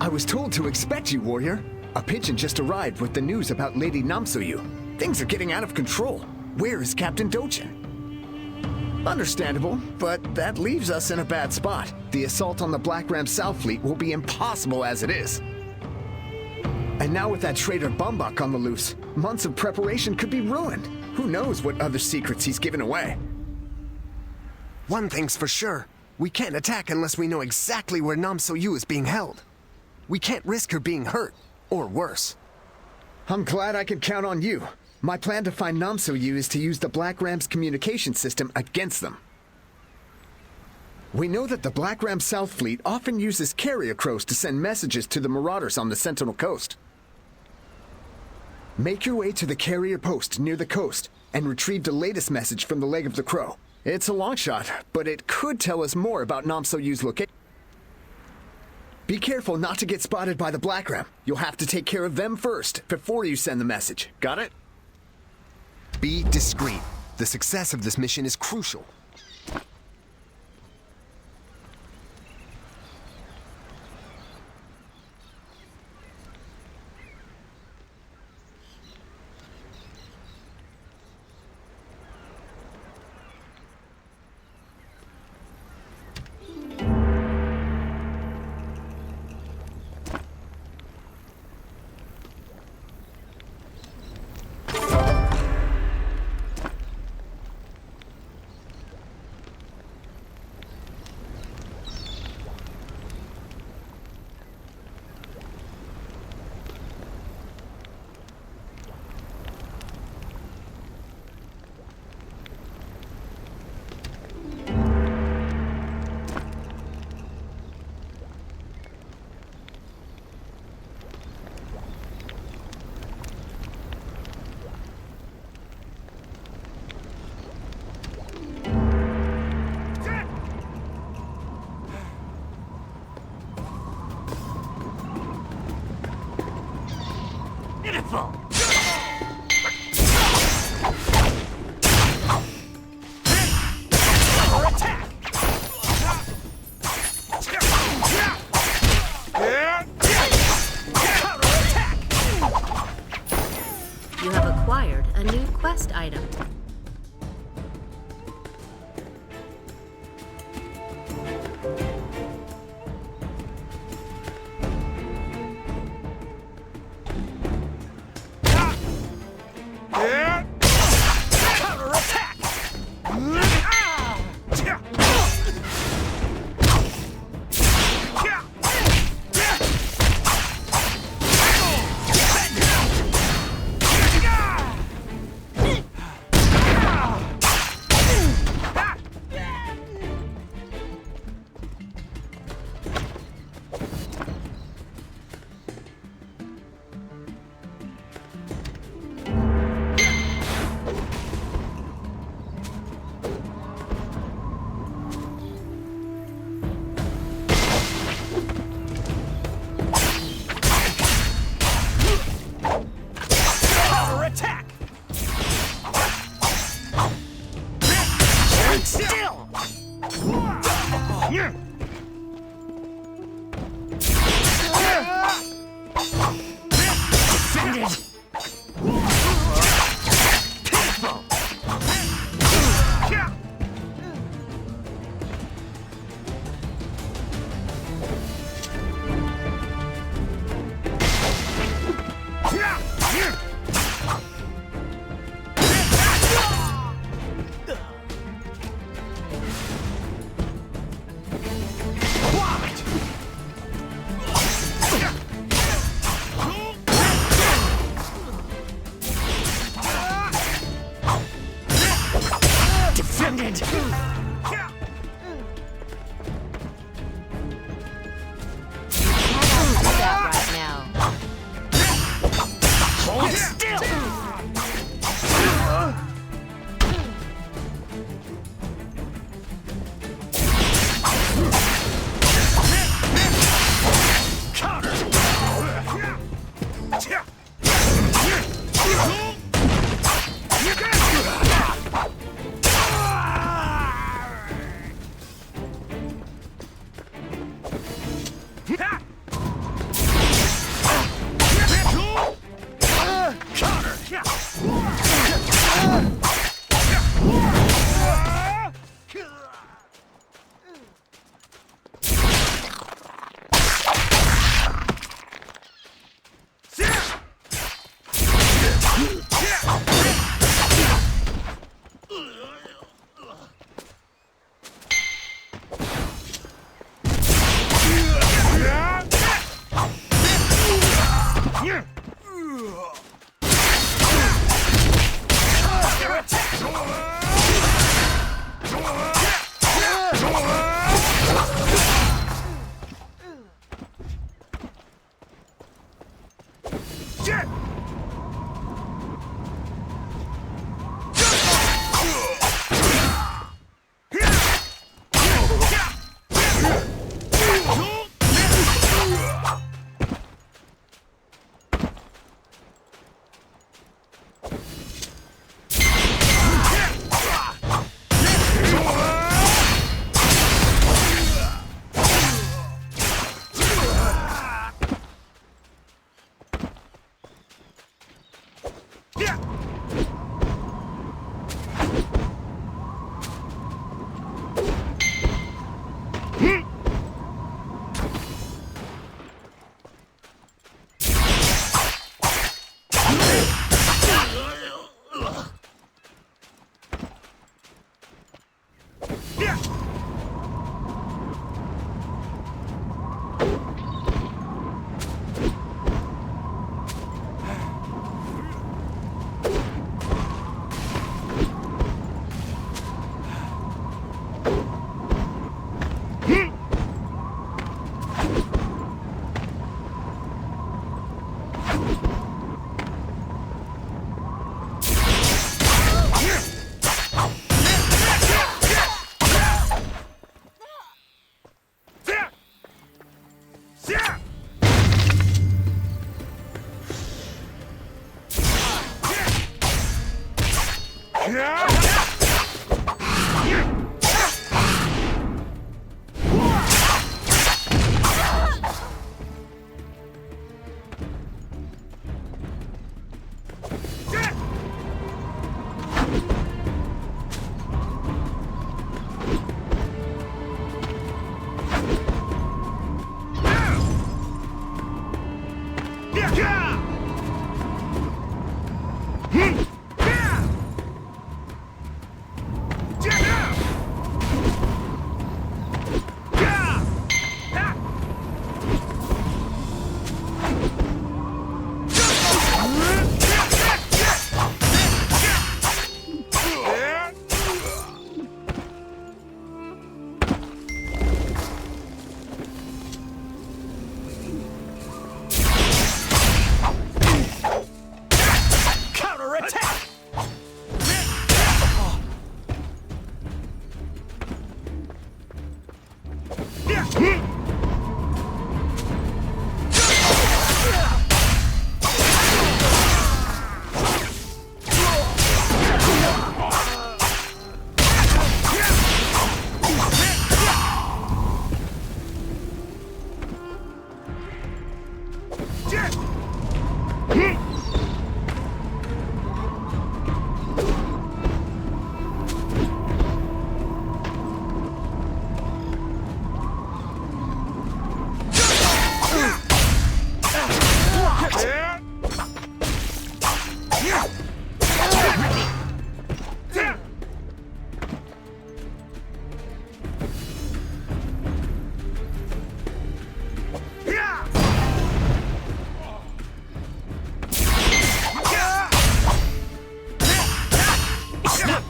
I was told to expect you, warrior. A pigeon just arrived with the news about Lady Nam So-yu. Things are getting out of control. Where is Captain Dochun? Understandable, but that leaves us in a bad spot. The assault on the Black Ram South Fleet will be impossible as it is. And now with that traitor Bumbok on the loose, months of preparation could be ruined. Who knows what other secrets he's given away? One thing's for sure. We can't attack unless we know exactly where Nam So-yu is being held. We can't risk her being hurt, or worse. I'm glad I could count on you. My plan to find Nam So-yu is to use the Black Ram's communication system against them. We know that the Black Ram South Fleet often uses carrier crows to send messages to the marauders on the Sentinel Coast. Make your way to the carrier post near the coast and retrieve the latest message from the leg of the crow. It's a long shot, but it could tell us more about Nam So-yu's location. Be careful not to get spotted by the Black Ram. You'll have to take care of them first before you send the message. Got it? Be discreet. The success of this mission is crucial. You have acquired a new quest item.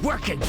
working.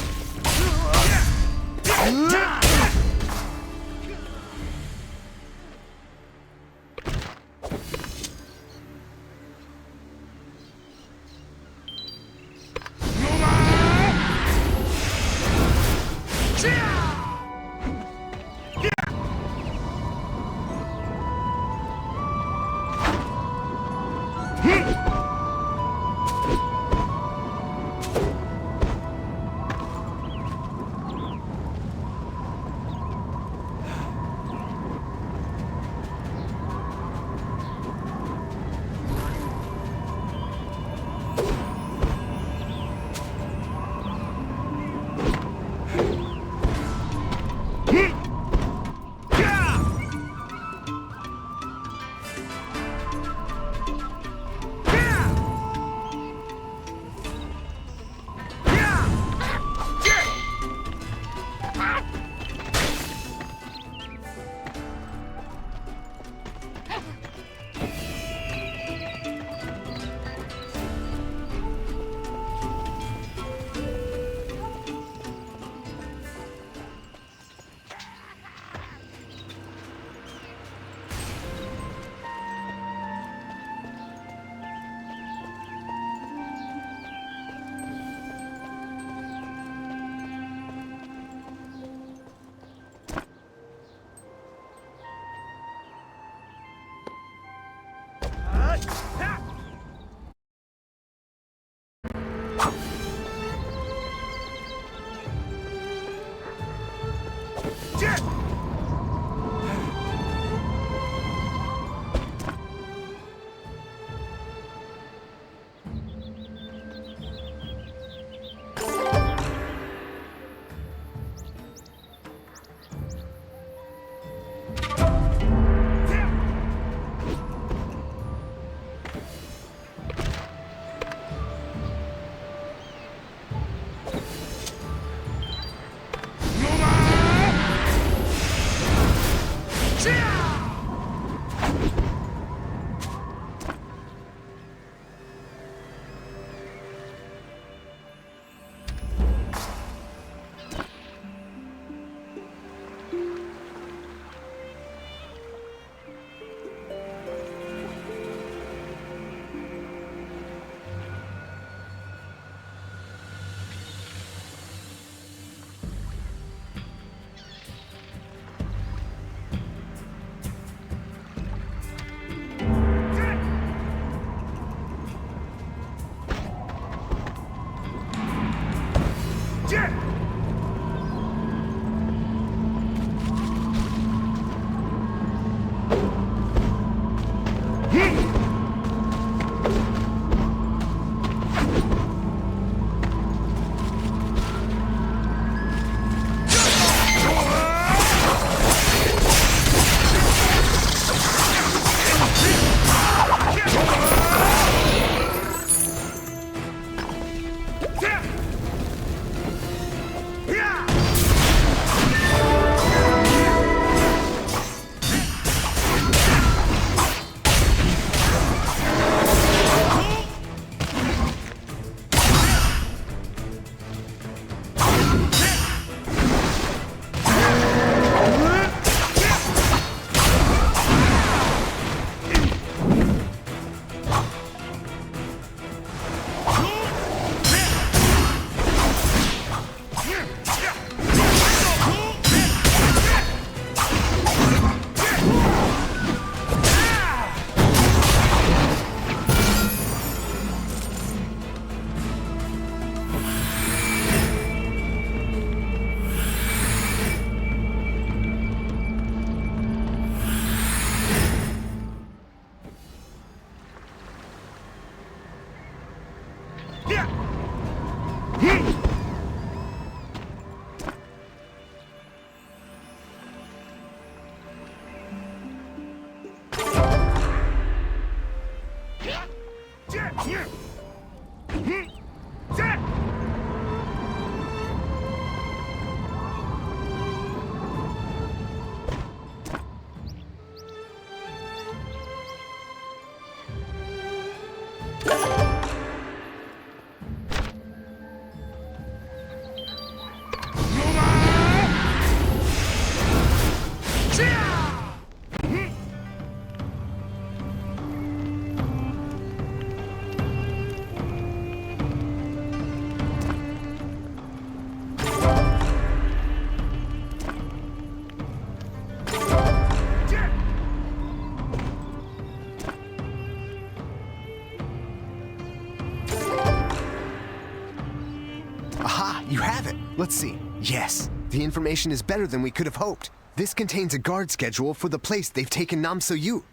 You have it. Let's see. Yes, the information is better than we could have hoped. This contains a guard schedule for the place they've taken Nam So-yu.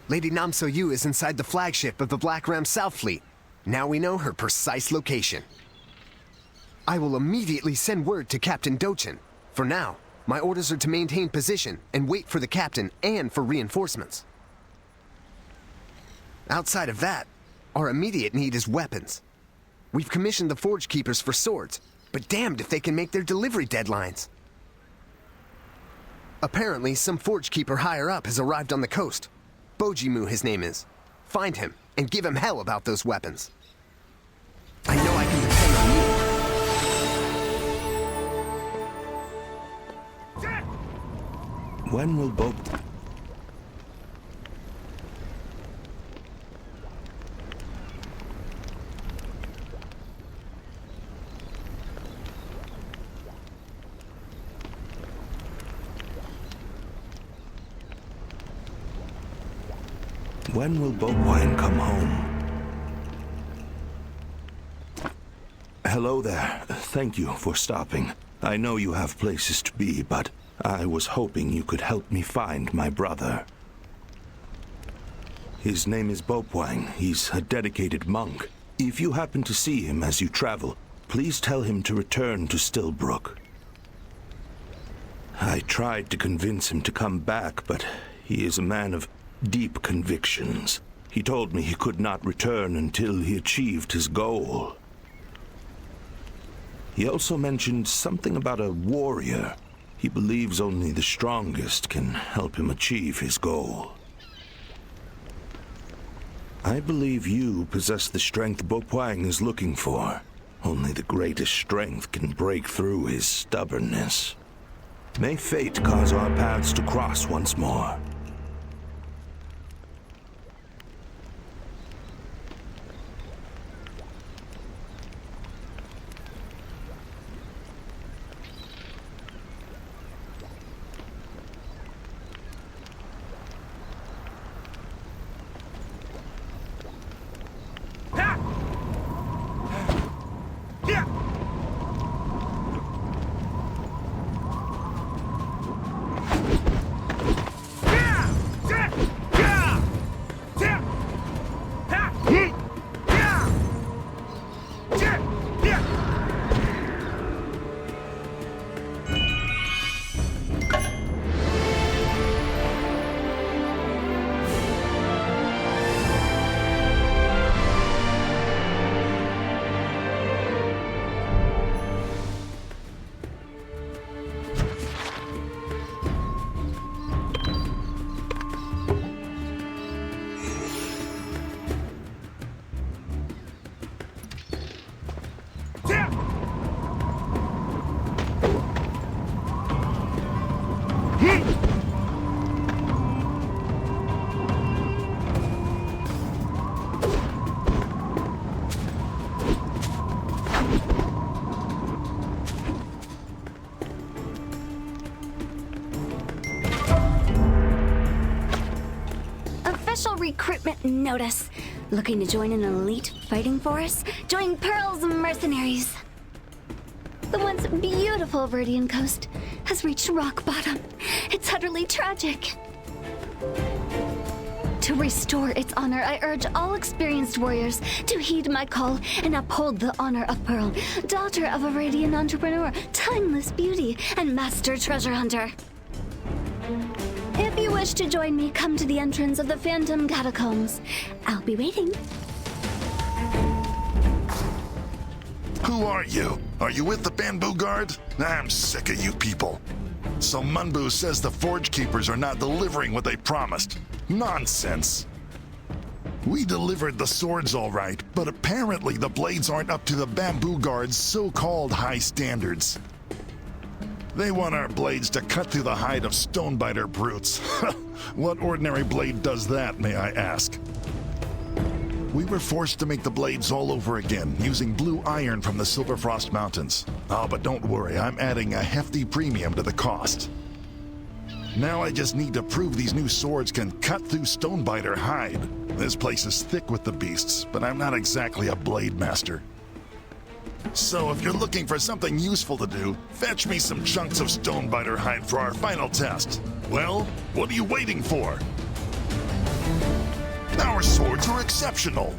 Lady Nam So-yu is inside the flagship of the Black Ram South Fleet. Now we know her precise location. I will immediately send word to Captain Dochun. For now, my orders are to maintain position and wait for the captain and for reinforcements. Outside of that, our immediate need is weapons. We've commissioned the Forge Keepers for swords, but damned if they can make their delivery deadlines. Apparently, some Forge Keeper higher up has arrived on the coast. Bojimu, his name is. Find him, and give him hell about those weapons. I know I can depend on you. When will Bopwine come home? Hello there. Thank you for stopping. I know you have places to be, but I was hoping you could help me find my brother. His name is Bopwine. He's a dedicated monk. If you happen to see him as you travel, please tell him to return to Stillbrook. I tried to convince him to come back, but he is a man of deep convictions. He told me he could not return until he achieved his goal. He also mentioned something about a warrior. He believes only the strongest can help him achieve his goal. I believe you possess the strength Bopwine is looking for. Only the greatest strength can break through his stubbornness. May fate cause our paths to cross once more. Recruitment notice. Looking to join an elite fighting force? Join Pearl's mercenaries. The once beautiful Viridian coast has reached rock bottom. It's utterly tragic. To restore its honor, I urge all experienced warriors to heed my call and uphold the honor of Pearl, daughter of a Viridian entrepreneur, timeless beauty, and master treasure hunter. If you wish to join me, come to the entrance of the Phantom Catacombs. I'll be waiting. Who are you? Are you with the Bamboo Guard? I'm sick of you people. So Munbu says the Forge Keepers are not delivering what they promised. Nonsense. We delivered the swords all right, but apparently the blades aren't up to the Bamboo Guard's so-called high standards. They want our blades to cut through the hide of Stonebiter brutes. What ordinary blade does that, may I ask? We were forced to make the blades all over again, using blue iron from the Silverfrost Mountains. Oh, but don't worry, I'm adding a hefty premium to the cost. Now I just need to prove these new swords can cut through Stonebiter hide. This place is thick with the beasts, but I'm not exactly a blade master. So if you're looking for something useful to do, fetch me some chunks of Stonebiter hide for our final test. Well, what are you waiting for? Our swords are exceptional.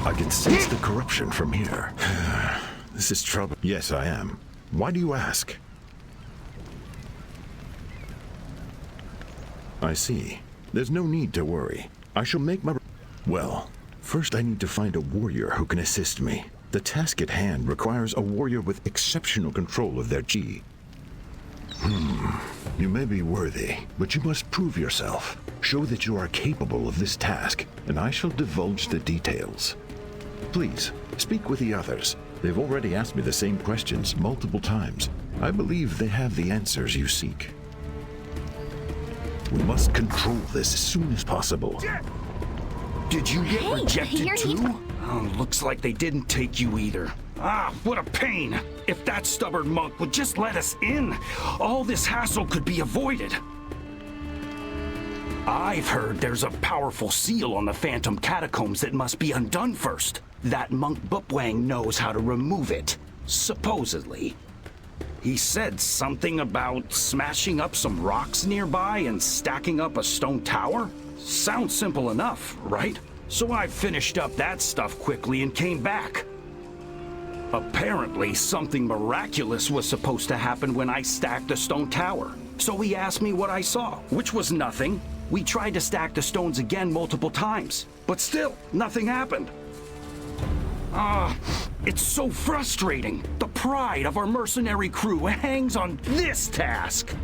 I can sense the corruption from here. This is trouble. Yes, I am. Why do you ask? I see. There's no need to worry. I shall make my... Well, first I need to find a warrior who can assist me. The task at hand requires a warrior with exceptional control of their chi. You may be worthy, but you must prove yourself. Show that you are capable of this task, and I shall divulge the details. Please, speak with the others. They've already asked me the same questions multiple times. I believe they have the answers you seek. We must control this as soon as possible. Did you get rejected too? Oh, looks like they didn't take you either. Ah, what a pain! If that stubborn monk would just let us in, all this hassle could be avoided. I've heard there's a powerful seal on the Phantom Catacombs that must be undone first. That monk Bupwang knows how to remove it, supposedly. He said something about smashing up some rocks nearby and stacking up a stone tower? Sounds simple enough, right? So I finished up that stuff quickly and came back. Apparently, something miraculous was supposed to happen when I stacked the stone tower. So he asked me what I saw, which was nothing. We tried to stack the stones again multiple times, but still, nothing happened. It's so frustrating. The pride of our mercenary crew hangs on this task.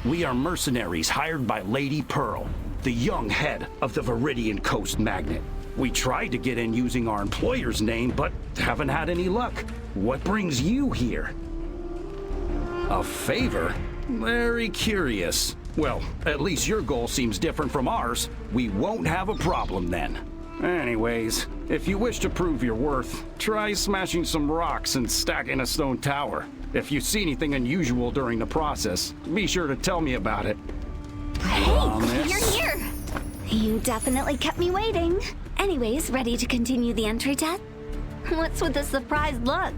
We are mercenaries hired by Lady Pearl, the young head of the Viridian Coast Magnet. We tried to get in using our employer's name, but haven't had any luck. What brings you here? A favor? Very curious. Well, at least your goal seems different from ours. We won't have a problem then. Anyways, if you wish to prove your worth, try smashing some rocks and stacking a stone tower. If you see anything unusual during the process, be sure to tell me about it. Hey, you're here! You definitely kept me waiting. Anyways, ready to continue the entry test? What's with the surprised look?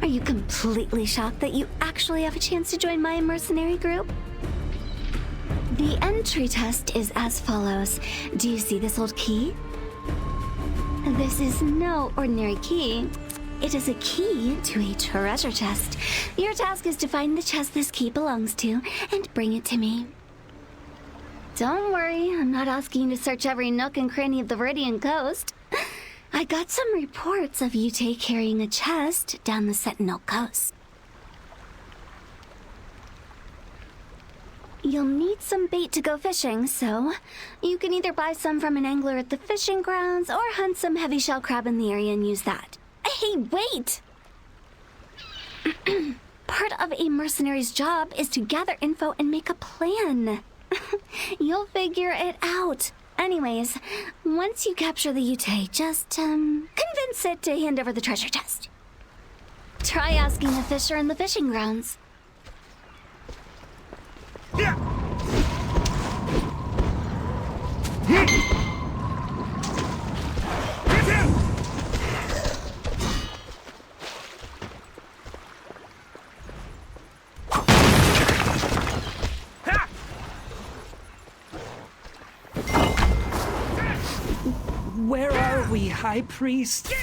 Are you completely shocked that you actually have a chance to join my mercenary group? The entry test is as follows. Do you see this old key? This is no ordinary key. It is a key to a treasure chest. Your task is to find the chest this key belongs to and bring it to me. Don't worry, I'm not asking you to search every nook and cranny of the Viridian Coast. I got some reports of Yute carrying a chest down the Sentinel Coast. You'll need some bait to go fishing, so you can either buy some from an angler at the fishing grounds or hunt some heavy shell crab in the area and use that. Hey, wait! Part of a mercenary's job is to gather info and make a plan. You'll figure it out. Anyways, once you capture the Yute, just, convince it to hand over the treasure chest. Try asking a fisher in the fishing grounds. Yeah. Where are we, High Priest?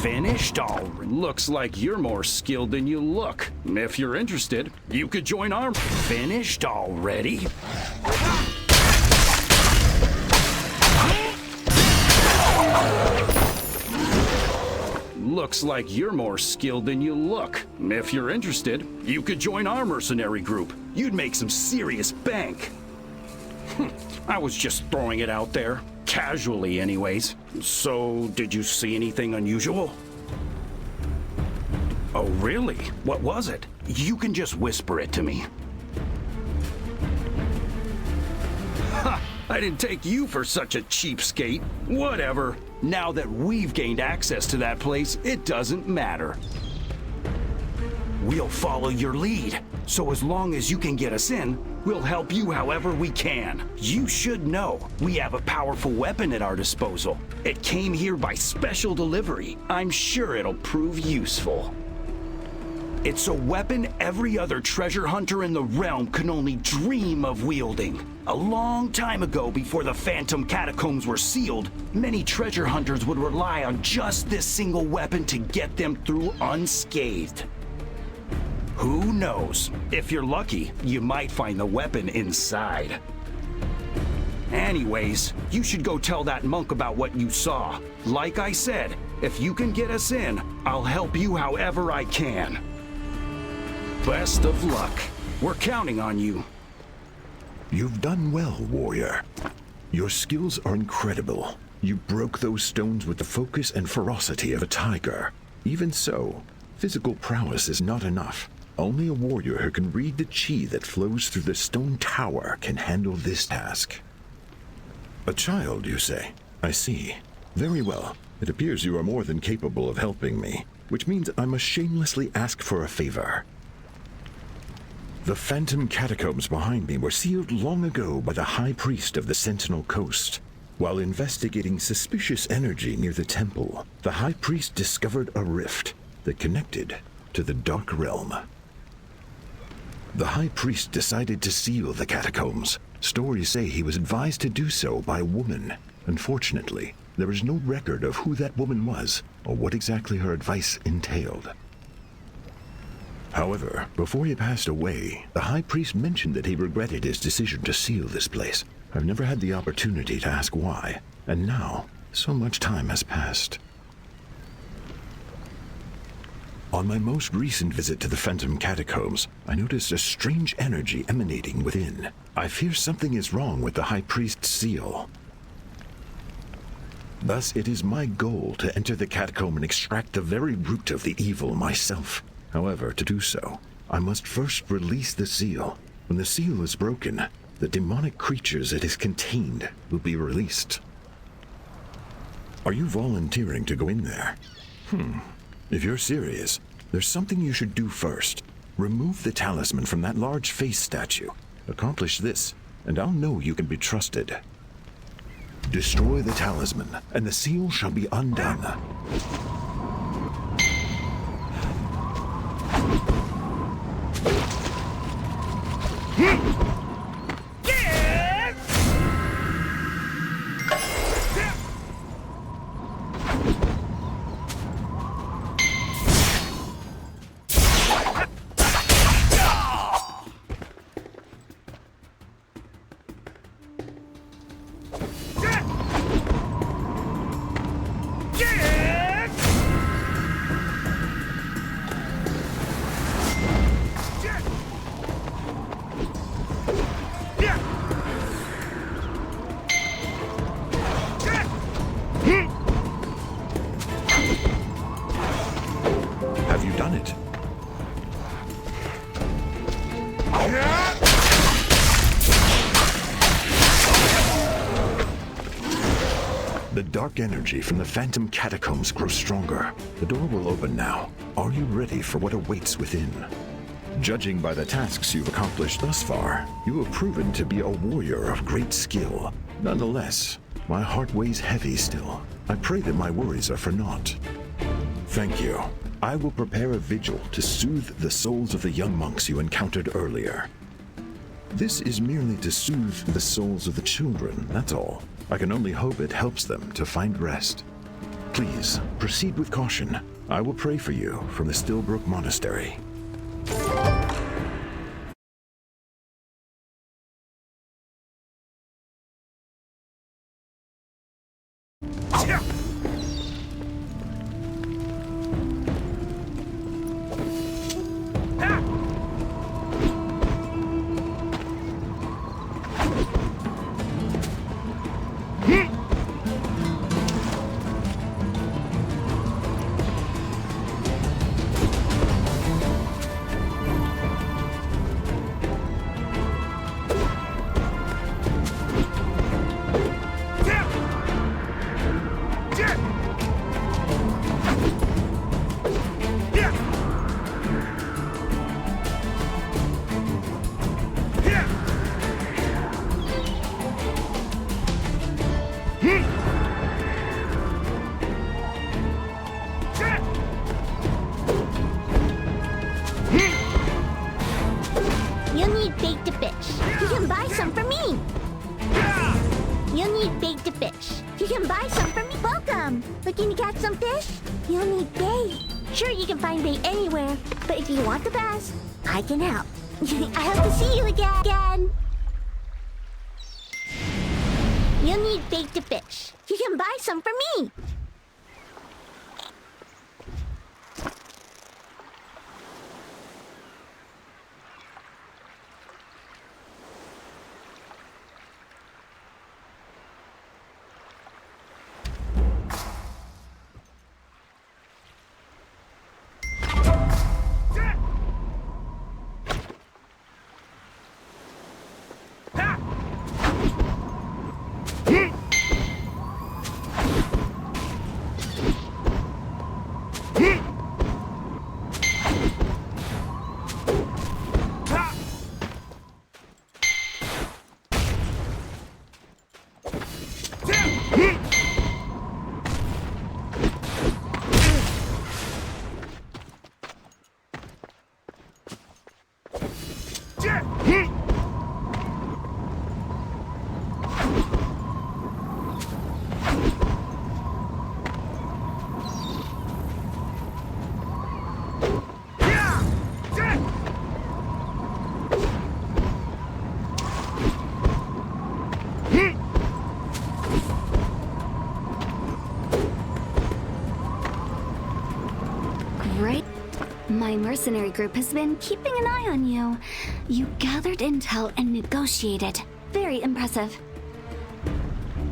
Finished? Looks like you're more skilled than you look. If you're interested, you could join our... Finished already? Looks like you're more skilled than you look. If you're interested, you could join our mercenary group. You'd make some serious bank. I was just throwing it out there. Casually, anyways. So, did you see anything unusual? Oh, really? What was it? You can just whisper it to me. Ha! I didn't take you for such a cheapskate. Whatever. Now that we've gained access to that place, it doesn't matter. We'll follow your lead. So as long as you can get us in, we'll help you however we can. You should know, we have a powerful weapon at our disposal. It came here by special delivery. I'm sure it'll prove useful. It's a weapon every other treasure hunter in the realm can only dream of wielding. A long time ago, before the Phantom Catacombs were sealed, many treasure hunters would rely on just this single weapon to get them through unscathed. Who knows? If you're lucky, you might find the weapon inside. Anyways, you should go tell that monk about what you saw. Like I said, if you can get us in, I'll help you however I can. Best of luck. We're counting on you. You've done well, warrior. Your skills are incredible. You broke those stones with the focus and ferocity of a tiger. Even so, physical prowess is not enough. Only a warrior who can read the chi that flows through the stone tower can handle this task. A child, you say? I see. Very well. It appears you are more than capable of helping me, which means I must shamelessly ask for a favor. The Phantom Catacombs behind me were sealed long ago by the High Priest of the Sentinel Coast. While investigating suspicious energy near the temple, the High Priest discovered a rift that connected to the Dark Realm. The High Priest decided to seal the catacombs. Stories say he was advised to do so by a woman. Unfortunately, there is no record of who that woman was or what exactly her advice entailed. However, before he passed away, the High Priest mentioned that he regretted his decision to seal this place. I've never had the opportunity to ask why, and now, so much time has passed. On my most recent visit to the Phantom Catacombs, I noticed a strange energy emanating within. I fear something is wrong with the High Priest's seal. Thus, it is my goal to enter the catacomb and extract the very root of the evil myself. However, to do so, I must first release the seal. When the seal is broken, the demonic creatures it has contained will be released. Are you volunteering to go in there? If you're serious, there's something you should do first. Remove the talisman from that large face statue. Accomplish this, and I'll know you can be trusted. Destroy the talisman, and the seal shall be undone. Have you done it? The dark energy from the Phantom Catacombs grows stronger. The door will open now. Are you ready for what awaits within? Judging by the tasks you've accomplished thus far, you have proven to be a warrior of great skill. Nonetheless, my heart weighs heavy still. I pray that my worries are for naught. Thank you. I will prepare a vigil to soothe the souls of the young monks you encountered earlier. This is merely to soothe the souls of the children, that's all. I can only hope it helps them to find rest. Please, proceed with caution. I will pray for you from the Stillbrook Monastery. You'll need bait to fish. You can buy some for me. You'll need bait to fish. You can buy some for me. Welcome. Looking to catch some fish? You'll need bait. Sure, you can find bait anywhere, but if you want the best, I can help. I hope to see you again. You'll need bait to fish. You can buy some for me. Great. My mercenary group has been keeping an eye on you. You gathered intel and negotiated. Very impressive.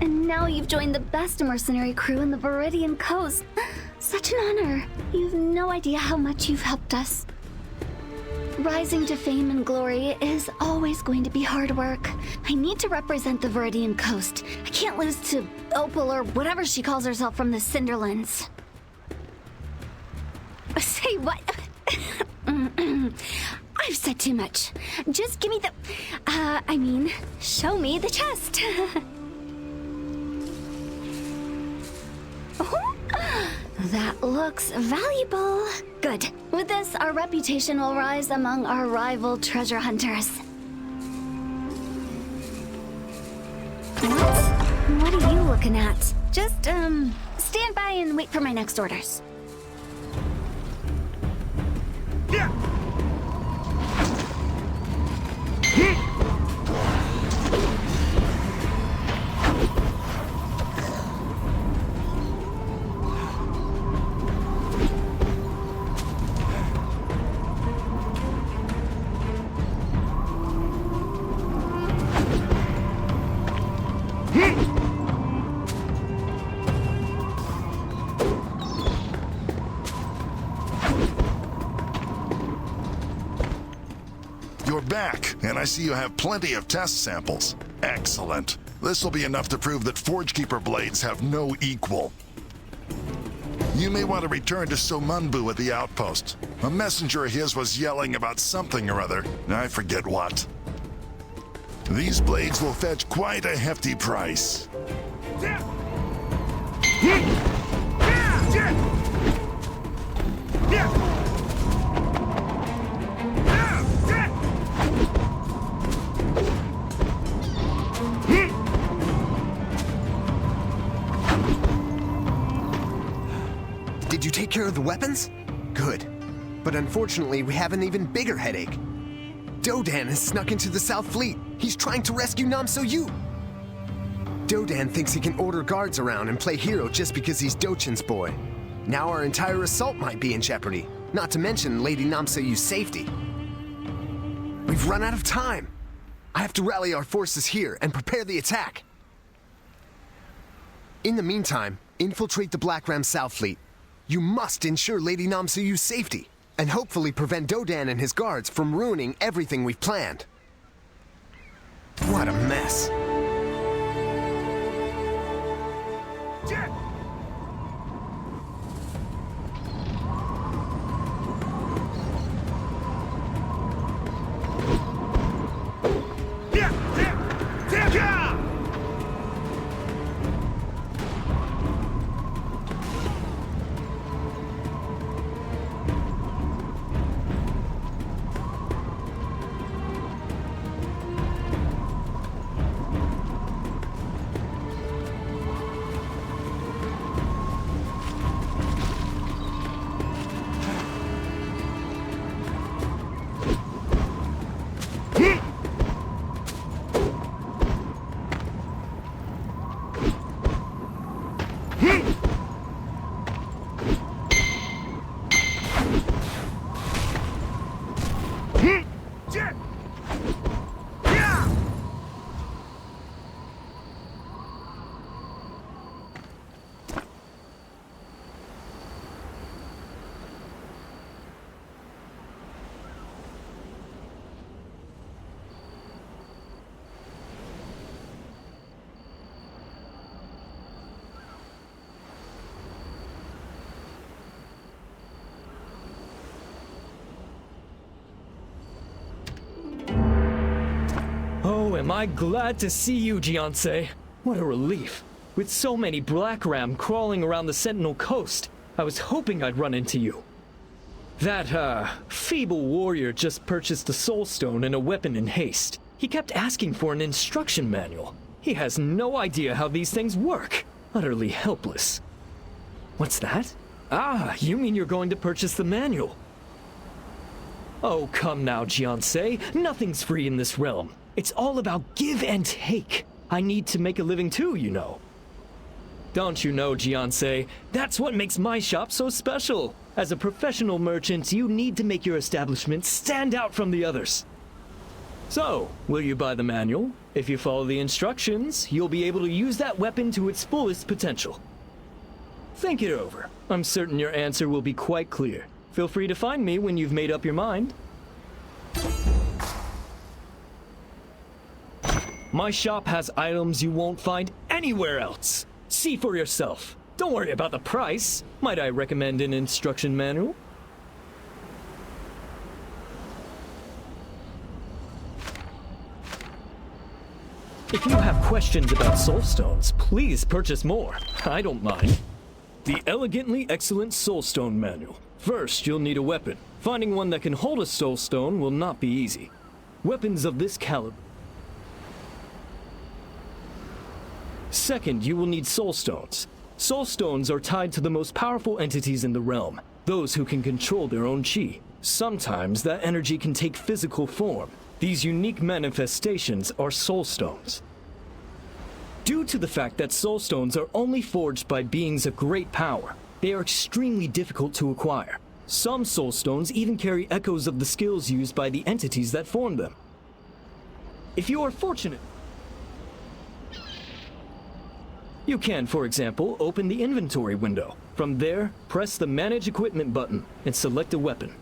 And now you've joined the best mercenary crew in the Viridian Coast. Such an honor. You've no idea how much you've helped us. Rising to fame and glory is always going to be hard work. I need to represent the Viridian Coast. I can't lose to Opal or whatever she calls herself from the Cinderlands. Say what? I've said too much. Just give me the... show me the chest. That looks valuable. Good. With this, our reputation will rise among our rival treasure hunters. What are you looking at? Just, stand by and wait for my next orders. You're back, and I see you have plenty of test samples. Excellent. This will be enough to prove that Forgekeeper blades have no equal. You may want to return to Somunbu at the outpost. A messenger of his was yelling about something or other. I forget what. These blades will fetch quite a hefty price. Did you take care of the weapons? Good. But unfortunately, we have an even bigger headache. Dodan has snuck into the South Fleet. He's trying to rescue Nam So-yu. Dodan thinks he can order guards around and play hero just because he's Dochun's boy. Now our entire assault might be in jeopardy, not to mention Lady Nam So-yu's safety. We've run out of time. I have to rally our forces here and prepare the attack. In the meantime, infiltrate the Black Ram South Fleet. You must ensure Lady Nam So-yu's safety, and hopefully prevent Dodan and his guards from ruining everything we've planned. What a mess. Oh, am I glad to see you, Jianse. What a relief. With so many Black Ram crawling around the Sentinel Coast, I was hoping I'd run into you. That, feeble warrior just purchased a soul stone and a weapon in haste. He kept asking for an instruction manual. He has no idea how these things work. Utterly helpless. What's that? Ah, you mean you're going to purchase the manual? Oh, come now, Jianse. Nothing's free in this realm. It's all about give and take. I need to make a living too, you know. Don't you know, Jianse? That's what makes my shop so special. As a professional merchant, you need to make your establishment stand out from the others. So, will you buy the manual? If you follow the instructions, you'll be able to use that weapon to its fullest potential. Think it over. I'm certain your answer will be quite clear. Feel free to find me when you've made up your mind. My shop has items you won't find anywhere else. See for yourself. Don't worry about the price. Might I recommend an instruction manual? If you have questions about soul stones, please purchase more. I don't mind. The Elegantly Excellent Soul Stone Manual. First, you'll need a weapon. Finding one that can hold a soul stone will not be easy. Weapons of this caliber. Second, you will need soul stones. Soul stones are tied to the most powerful entities in the realm, those who can control their own chi. Sometimes that energy can take physical form. These unique manifestations are soul stones. Due to the fact that soul stones are only forged by beings of great power, they are extremely difficult to acquire. Some soul stones even carry echoes of the skills used by the entities that form them. If you are fortunate, you can, for example, open the inventory window. From there, press the Manage Equipment button and select a weapon.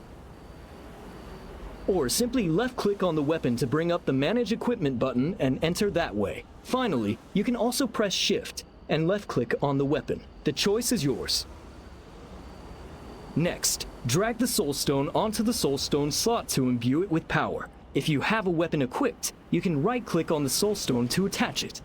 Or simply left-click on the weapon to bring up the Manage Equipment button and enter that way. Finally, you can also press Shift and left-click on the weapon. The choice is yours. Next, drag the Soul Stone onto the Soul Stone slot to imbue it with power. If you have a weapon equipped, you can right-click on the Soul Stone to attach it.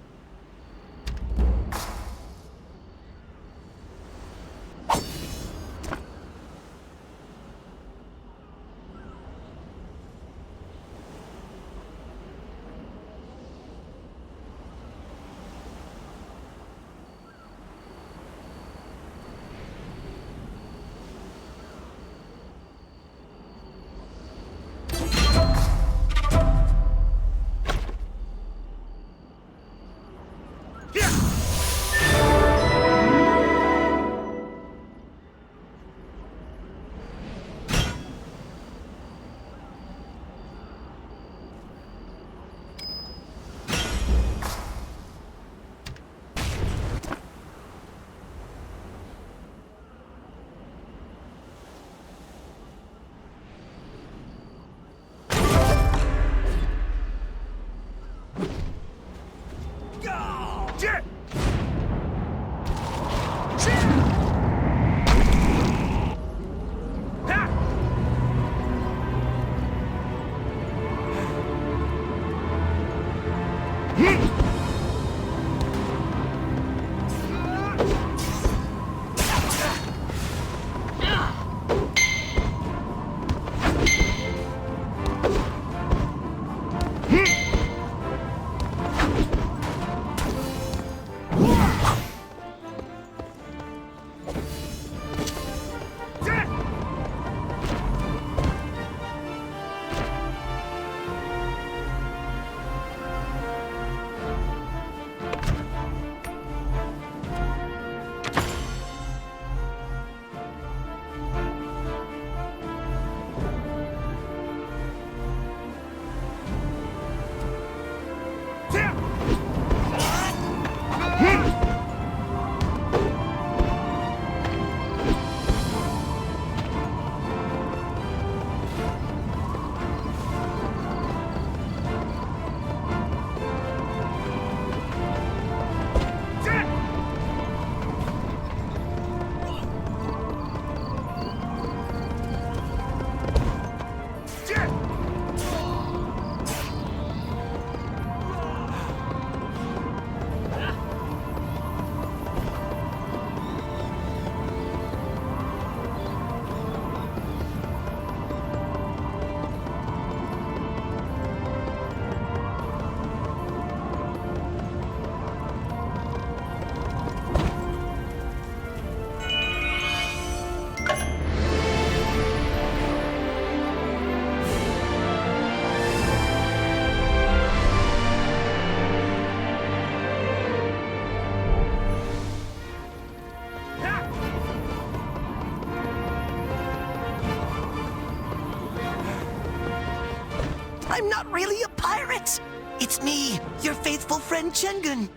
I'm not really a pirate. It's me, your faithful friend Chengun.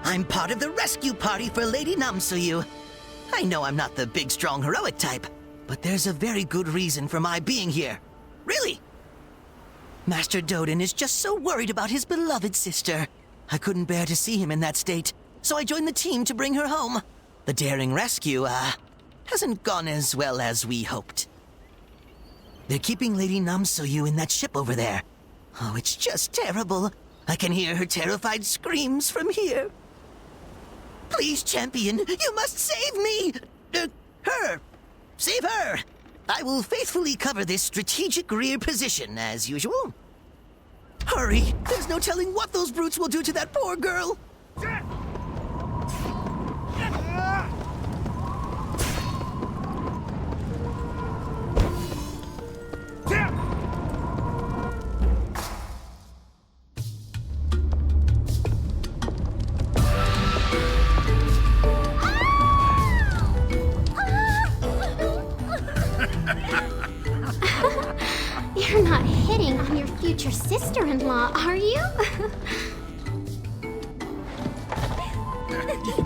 I'm part of the rescue party for Lady Namsoyu. I know I'm not the big, strong, heroic type, but there's a very good reason for my being here. Really. Master Dodan is just so worried about his beloved sister. I couldn't bear to see him in that state, so I joined the team to bring her home. The daring rescue, hasn't gone as well as we hoped. They're keeping Lady Namsoyu in that ship over there. Oh, it's just terrible. I can hear her terrified screams from here. Please, champion, you must save me! Her! Save her! I will faithfully cover this strategic rear position, as usual. Hurry! There's no telling what those brutes will do to that poor girl! You're not hitting on your future sister-in-law, are you?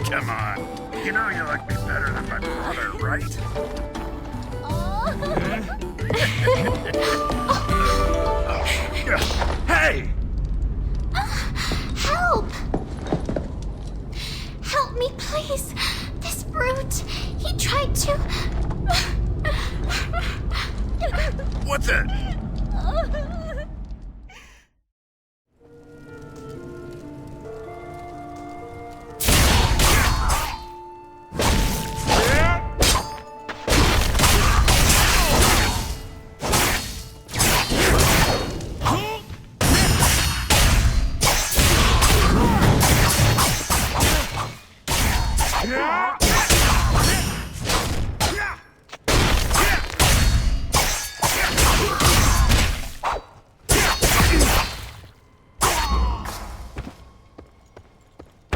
Come on. You know you like me better than my brother, right? Hey! Help! Help me, please! This brute, he tried to... What's it?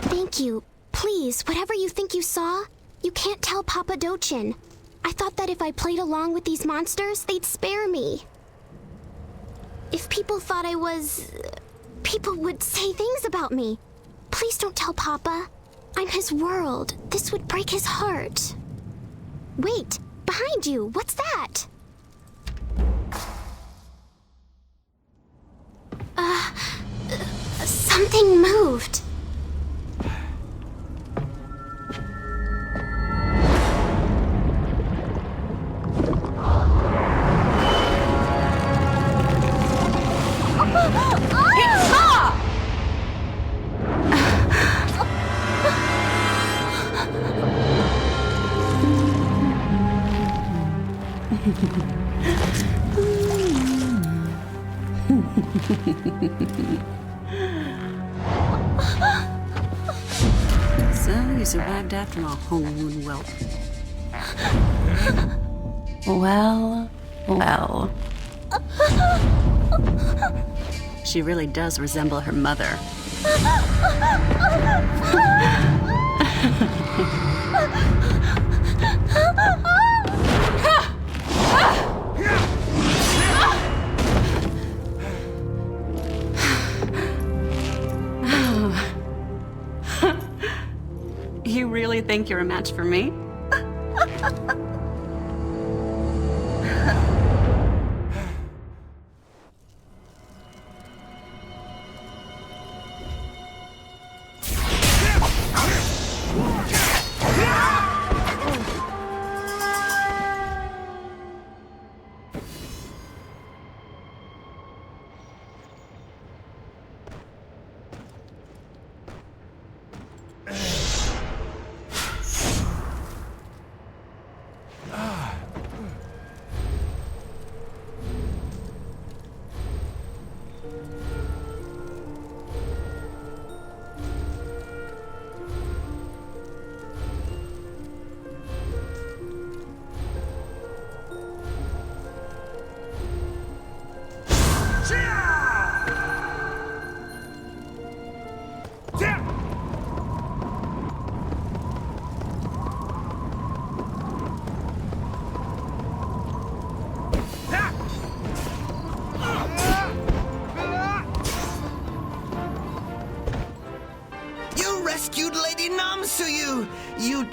Thank you. Please, whatever you think you saw, you can't tell Papa Dochun. I thought that if I played along with these monsters, they'd spare me. If people thought I was... people would say things about me. Please don't tell Papa. I'm his world. This would break his heart. Wait, behind you, what's that? Something moved. So you survived after all, Hong Whelp. Well, well. She really does resemble her mother. You really think you're a match for me?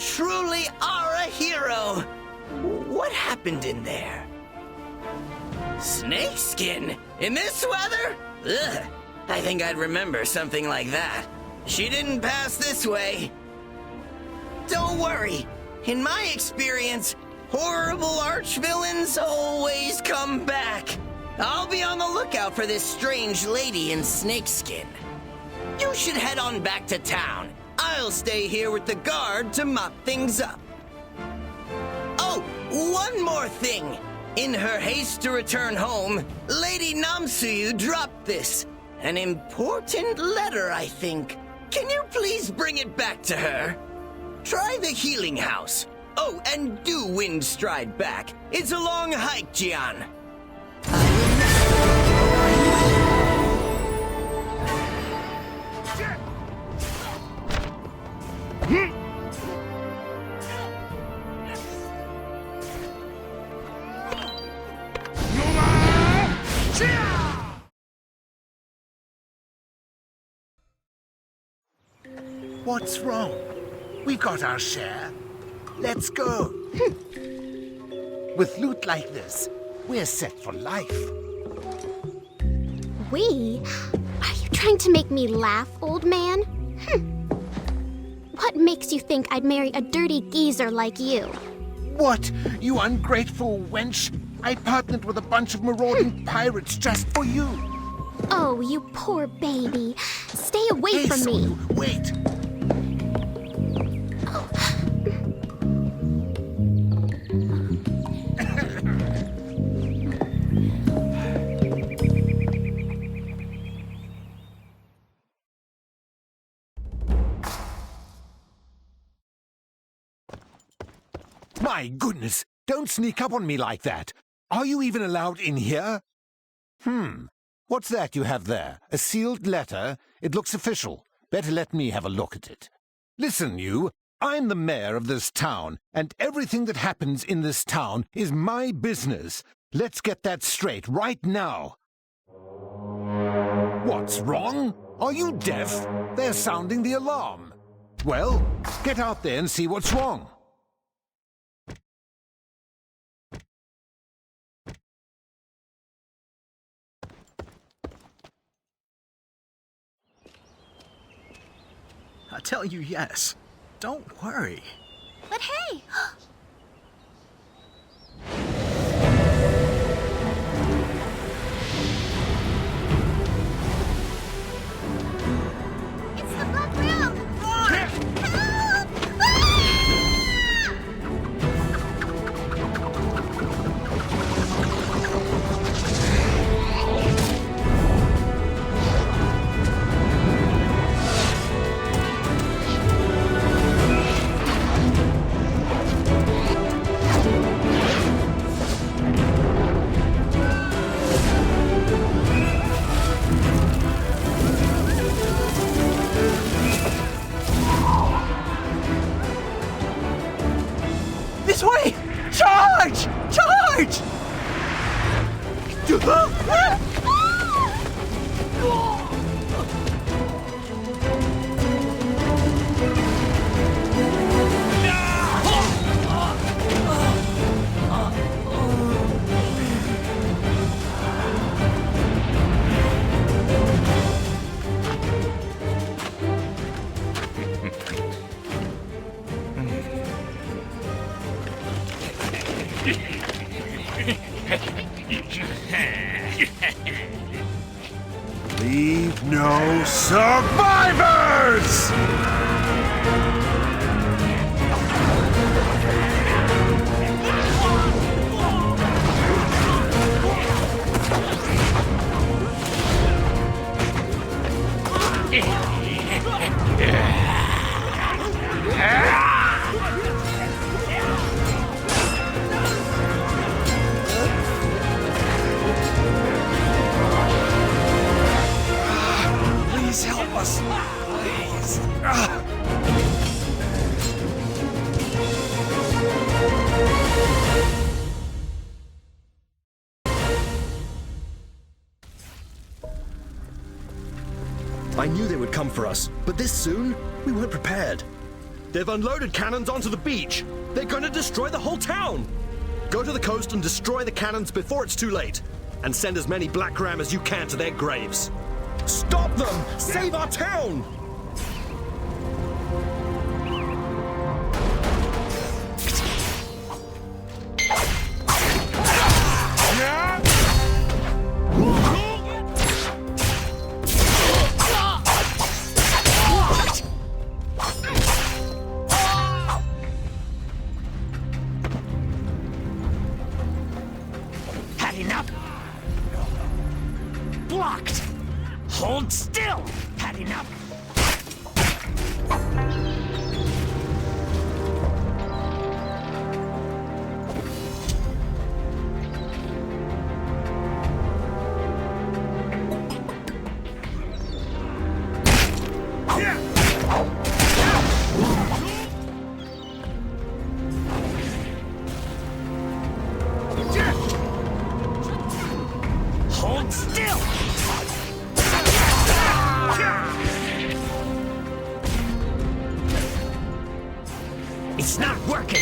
truly are a hero. What happened in there? Snakeskin? In this weather? Ugh. I think I'd remember something like that. She didn't pass this way. Don't worry. In my experience, horrible archvillains always come back. I'll be on the lookout for this strange lady in snakeskin. You should head on back to town. I'll stay here with the guard to mop things up. Oh, one more thing. In her haste to return home, Lady Namsuyu dropped this. An important letter, I think. Can you please bring it back to her? Try the healing house. Oh, and do wind stride back. It's a long hike, Gian. What's wrong? We got our share. Let's go. With loot like this, we're set for life. We? Are you trying to make me laugh, old man? What makes you think I'd marry a dirty geezer like you? What? You ungrateful wench? I partnered with a bunch of marauding pirates just for you. Oh, you poor baby. Stay away from me. Wait. My goodness, don't sneak up on me like that. Are you even allowed in here? What's that you have there? A sealed letter? It looks official. Better let me have a look at it. Listen, you. I'm the mayor of this town, and everything that happens in this town is my business. Let's get that straight right now. What's wrong? Are you deaf? They're sounding the alarm. Well, get out there and see what's wrong. I tell you yes. Don't worry. But hey! It's the Black Ram! Help! This way! Charge! Charge! Leave no survivors! Please help us. Please. I knew they would come for us, but this soon? We weren't prepared. They've unloaded cannons onto the beach. They're gonna destroy the whole town. Go to the coast and destroy the cannons before it's too late. And send as many Black Ram as you can to their graves. Stop them! Save our town! Had enough? Blocked! Hold still! Had enough? Hold still! It's not working!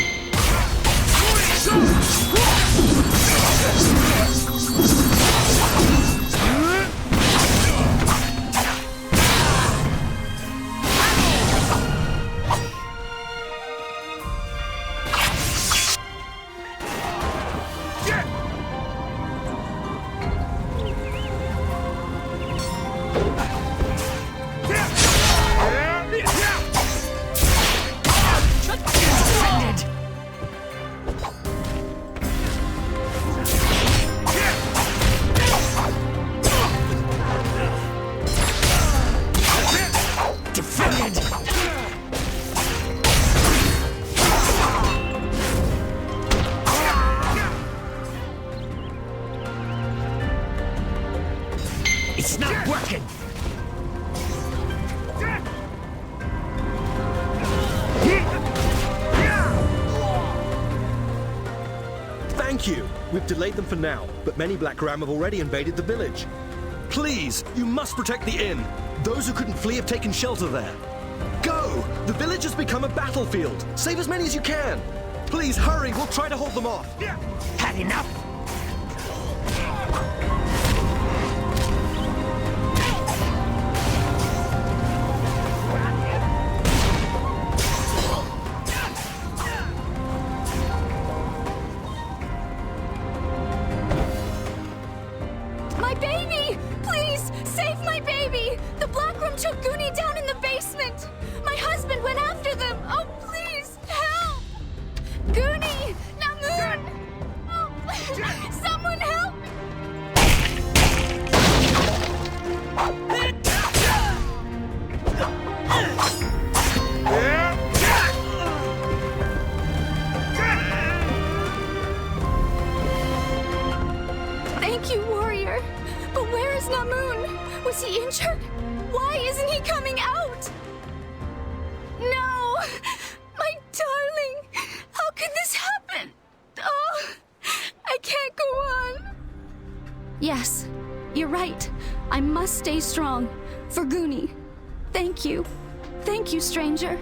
It's not working! Thank you! We've delayed them for now, but many Black Ram have already invaded the village. Please, you must protect the inn. Those who couldn't flee have taken shelter there. Go! The village has become a battlefield. Save as many as you can. Please hurry, we'll try to hold them off. Had enough? My baby! Please, save my baby! The Black Room took Goonie down in the basement! My husband went after them! Oh, please, help! Goonie! Namun! Oh, someone help! Thank you, warrior. But where is Namun? Was he injured? Why isn't he coming out? No! My darling! How could this happen? Oh, I can't go on. Yes, you're right. I must stay strong. For Goonie. Thank you. Thank you, stranger.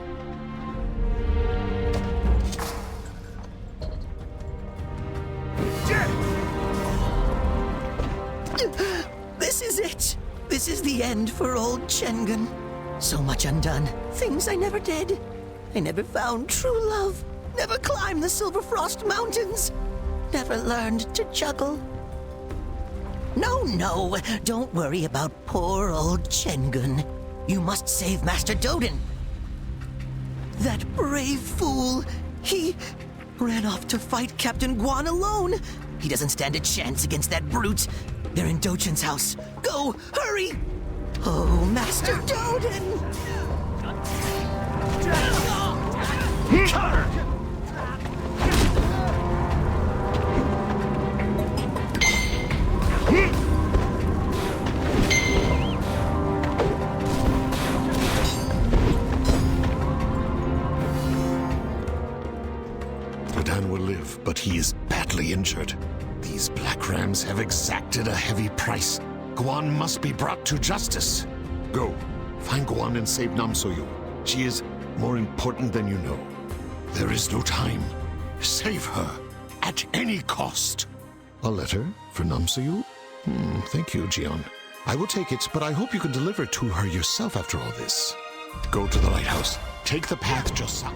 This is it. This is the end for old Chengun. So much undone. Things I never did. I never found true love. Never climbed the Silver Frost Mountains. Never learned to juggle. No, don't worry about poor old Chengun. You must save Master Dodan. That brave fool. He ran off to fight Captain Guan alone. He doesn't stand a chance against that brute. They're in Dochun's house. Go, hurry! Oh, Master Dodan! Cover! Dodan will live, but he is badly injured. These Black Rams have exacted a heavy price. Guan must be brought to justice. Go, find Guan and save Namsoyu. She is more important than you know. There is no time. Save her, at any cost. A letter for Namsayu? Thank you, Jian. I will take it, but I hope you can deliver it to her yourself after all this. Go to the lighthouse. Take the path just south.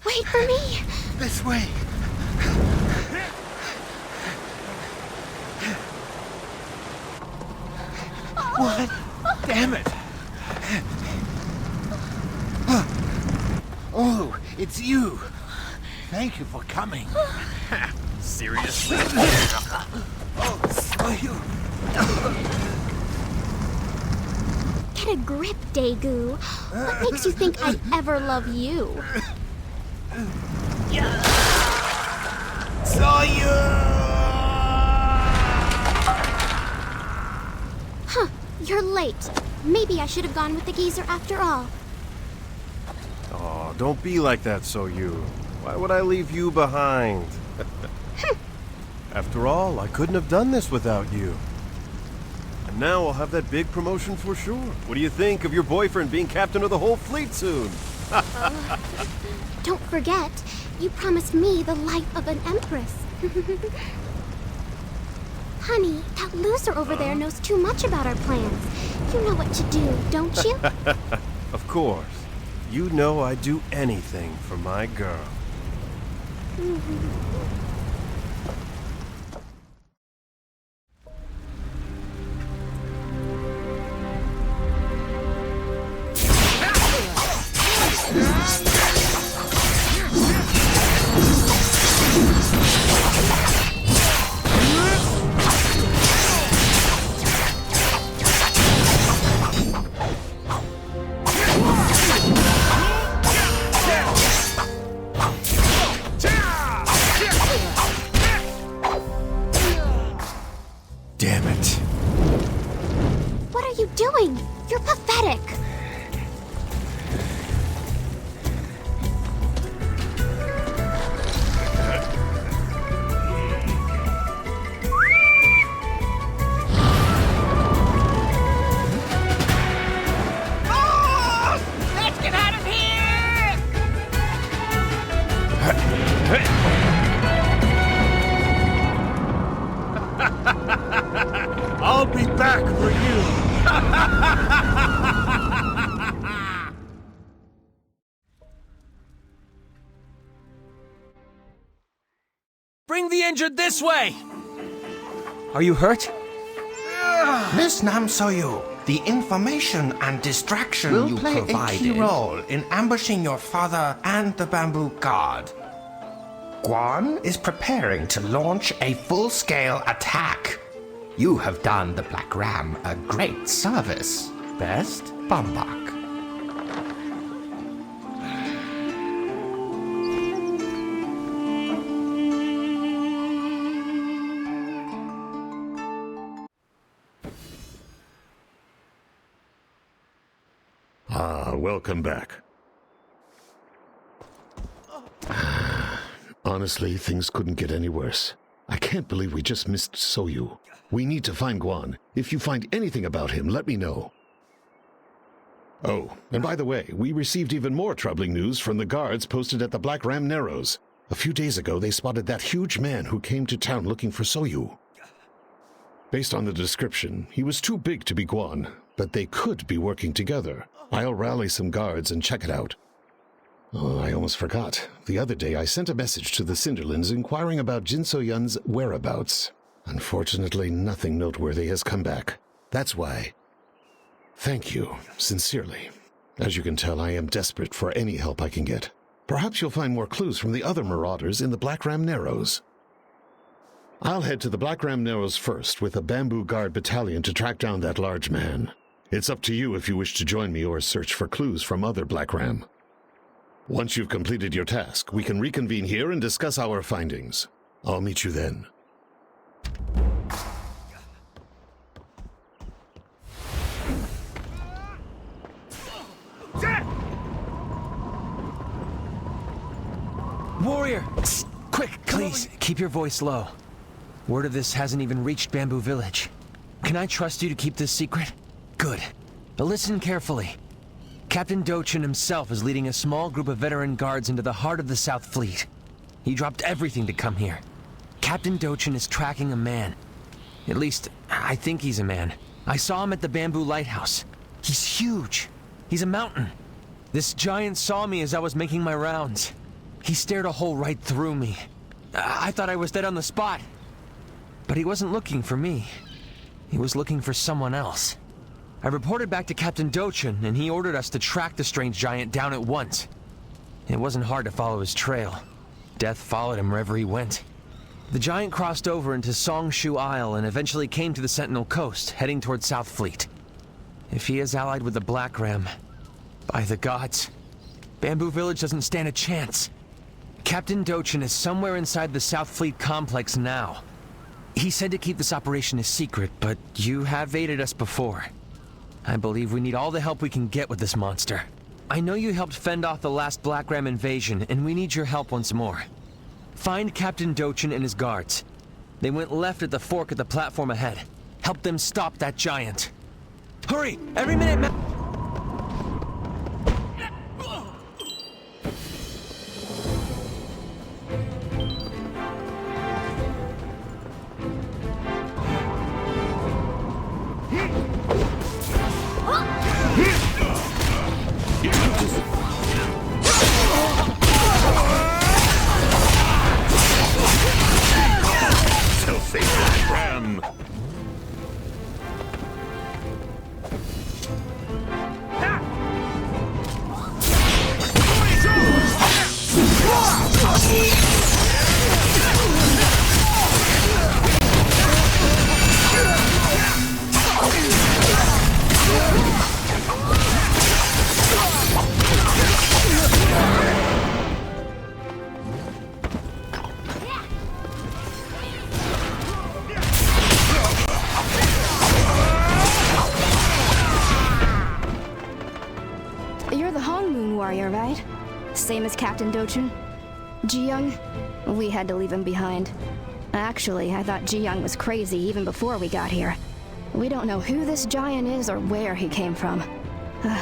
Wait for me! This way! What? Damn it! Oh, it's you! Thank you for coming. Seriously? Oh, saw you. Get a grip, Daegu. What makes you think I'd ever love you? Saw you! Huh, you're late. Maybe I should have gone with the geezer after all. Oh, don't be like that, Soyu. Why would I leave you behind? After all, I couldn't have done this without you. And now I'll have that big promotion for sure. What do you think of your boyfriend being captain of the whole fleet soon? Don't forget, you promised me the life of an empress. Honey, that loser over there knows too much about our plans. You know what to do, don't you? Of course. You know I'd do anything for my girl. Damn it. What are you doing? You're pathetic. Let's get out of here! I'll be back for you! Bring the injured this way! Are you hurt? Miss Namsoyu, the information and distraction Will you play a provided key role in ambushing your father and the bamboo guard. Guan is preparing to launch a full-scale attack. You have done the Black Ram a great service. Best, Bumbok. Welcome back. Honestly, things couldn't get any worse. I can't believe we just missed Soyu. We need to find Guan. If you find anything about him, let me know. Oh, and by the way, we received even more troubling news from the guards posted at the Black Ram Narrows. A few days ago, they spotted that huge man who came to town looking for Soyu. Based on the description, he was too big to be Guan, but they could be working together. I'll rally some guards and check it out. Oh, I almost forgot. The other day I sent a message to the Cinderlands inquiring about Jin So-yun's whereabouts. Unfortunately, nothing noteworthy has come back. That's why. Thank you, sincerely. As you can tell, I am desperate for any help I can get. Perhaps you'll find more clues from the other marauders in the Black Ram Narrows. I'll head to the Black Ram Narrows first with a bamboo guard battalion to track down that large man. It's up to you if you wish to join me or search for clues from other Black Ram. Once you've completed your task, we can reconvene here and discuss our findings. I'll meet you then. Warrior! Quick, please, keep your voice low. Word of this hasn't even reached Bamboo Village. Can I trust you to keep this secret? Good. But listen carefully. Captain Dochun himself is leading a small group of veteran guards into the heart of the South Fleet. He dropped everything to come here. Captain Dochun is tracking a man. At least, I think he's a man. I saw him at the Bamboo Lighthouse. He's huge. He's a mountain. This giant saw me as I was making my rounds. He stared a hole right through me. I thought I was dead on the spot. But he wasn't looking for me. He was looking for someone else. I reported back to Captain Dochun, and he ordered us to track the strange giant down at once. It wasn't hard to follow his trail. Death followed him wherever he went. The giant crossed over into Songshu Isle and eventually came to the Sentinel Coast, heading toward South Fleet. If he is allied with the Black Ram, by the gods, Bamboo Village doesn't stand a chance. Captain Dochun is somewhere inside the South Fleet complex now. He said to keep this operation a secret, but you have aided us before. I believe we need all the help we can get with this monster. I know you helped fend off the last Black Ram invasion, and we need your help once more. Find Captain Dochun and his guards. They went left at the fork of the platform ahead. Help them stop that giant. Hurry! Every minute You're the Hong Moon warrior, right? Same as Captain Dochun? Ji-young? We had to leave him behind. Actually, I thought Ji-young was crazy even before we got here. We don't know who this giant is or where he came from.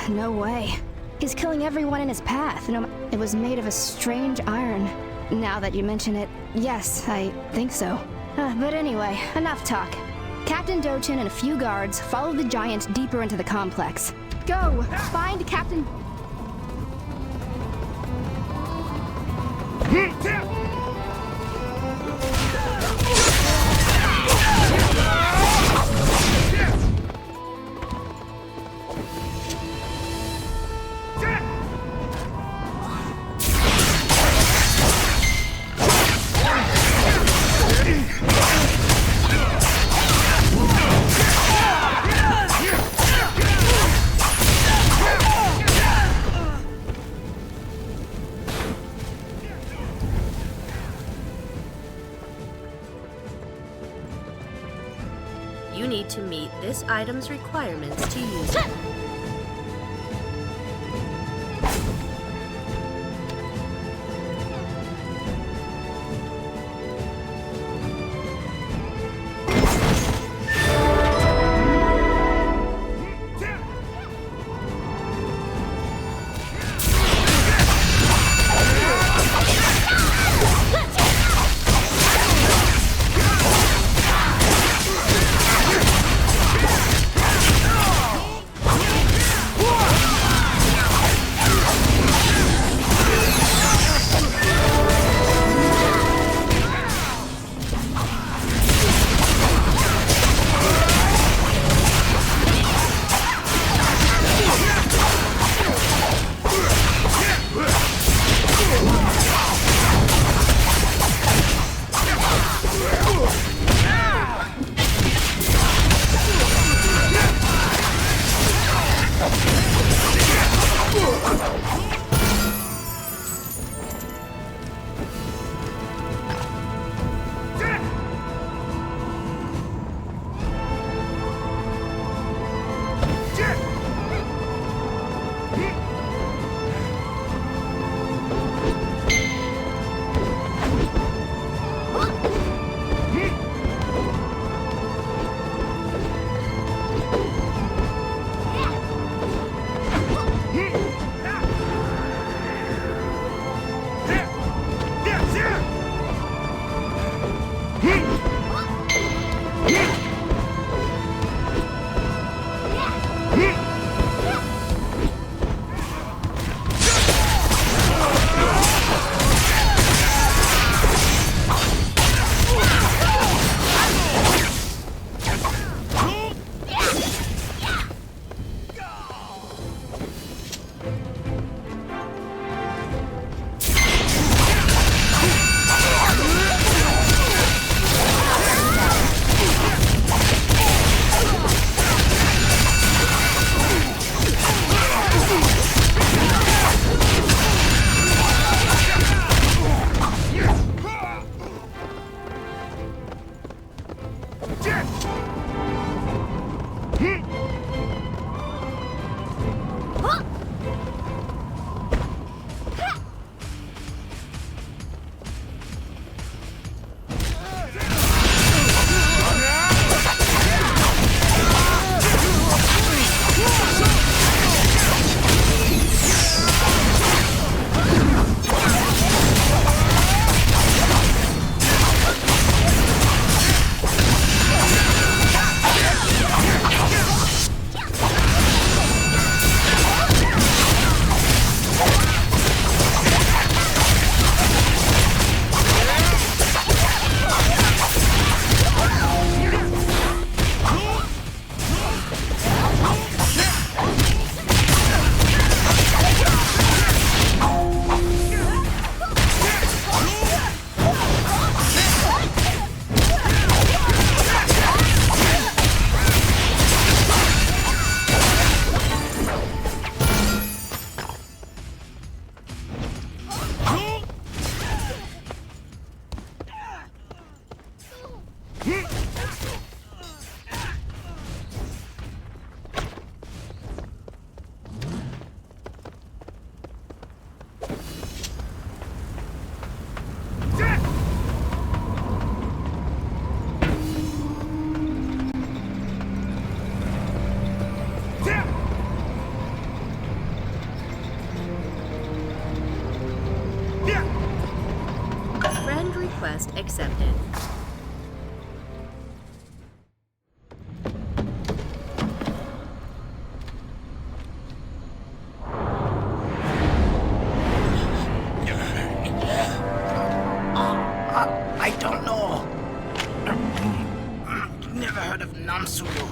No way. He's killing everyone in his path. It was made of a strange iron. Now that you mention it, yes, I think so. But anyway, enough talk. Captain Dochun and a few guards follow the giant deeper into the complex. Go! Find Captain... You need to meet this item's requirements to use it. request accepted. I don't know. Never heard of Namsuyo.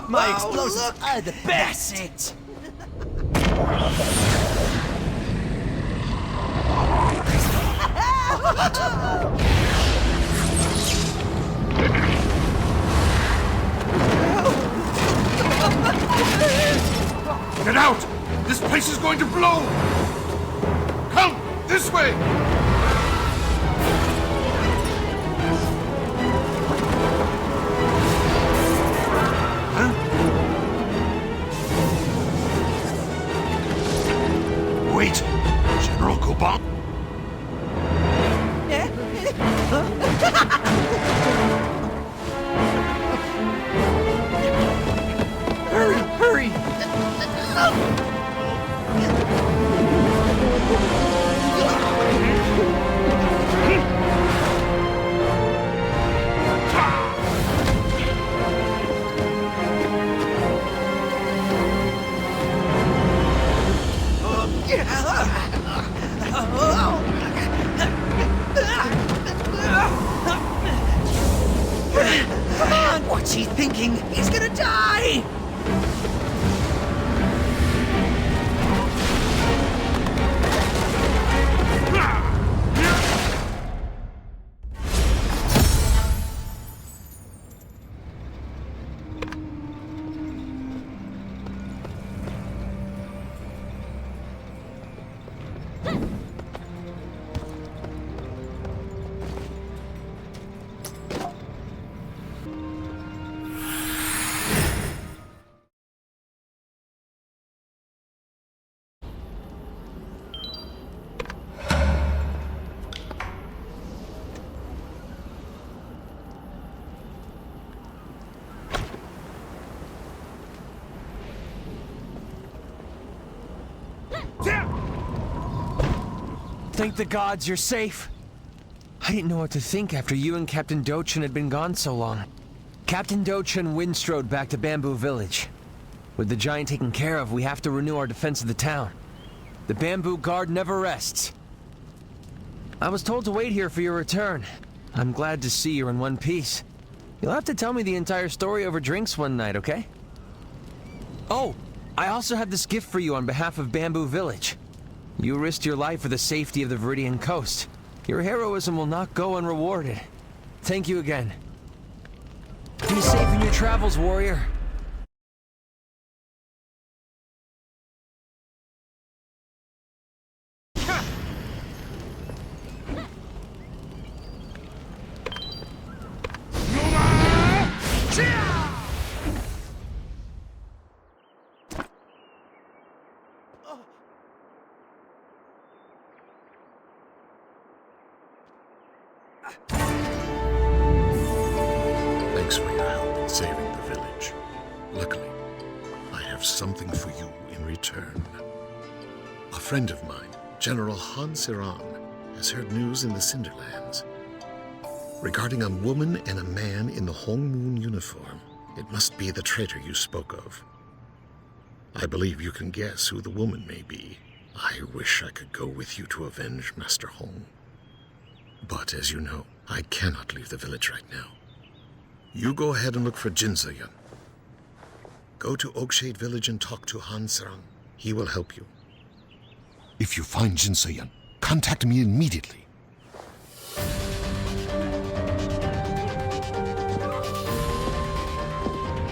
My explosives are the best! That's it! Get out! This place is going to blow! Come, this way! Wait! General Coban? Hurry, hurry! What's he thinking? He's gonna die! Thank the gods you're safe. I didn't know what to think after you and Captain Dochun had been gone so long. Captain Dochun windstrode back to Bamboo Village. With the giant taken care of, we have to renew our defense of the town. The Bamboo Guard never rests. I was told to wait here for your return. I'm glad to see you're in one piece. You'll have to tell me the entire story over drinks one night, okay? Oh, I also have this gift for you on behalf of Bamboo Village. You risked your life for the safety of the Viridian coast. Your heroism will not go unrewarded. Thank you again. Be safe in your travels, warrior. Thanks for your help in saving the village. Luckily, I have something for you in return. A friend of mine, General Han Siran, has heard news in the Cinderlands regarding a woman and a man in the Hong Moon uniform. It must be the traitor you spoke of. I believe you can guess who the woman may be. I wish I could go with you to avenge Master Hong. But as you know, I cannot leave the village right now. You go ahead and look for Jin Se-yun. Go to Oakshade Village and talk to Han Sarang. He will help you. If you find Jin Se-yun, contact me immediately.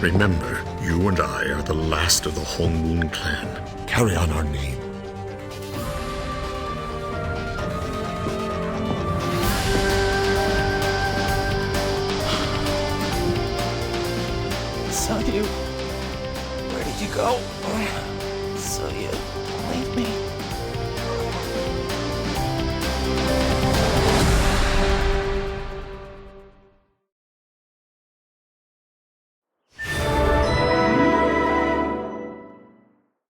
Remember, you and I are the last of the Hong Moon clan. Carry on our name. So where did you go? So you leave me?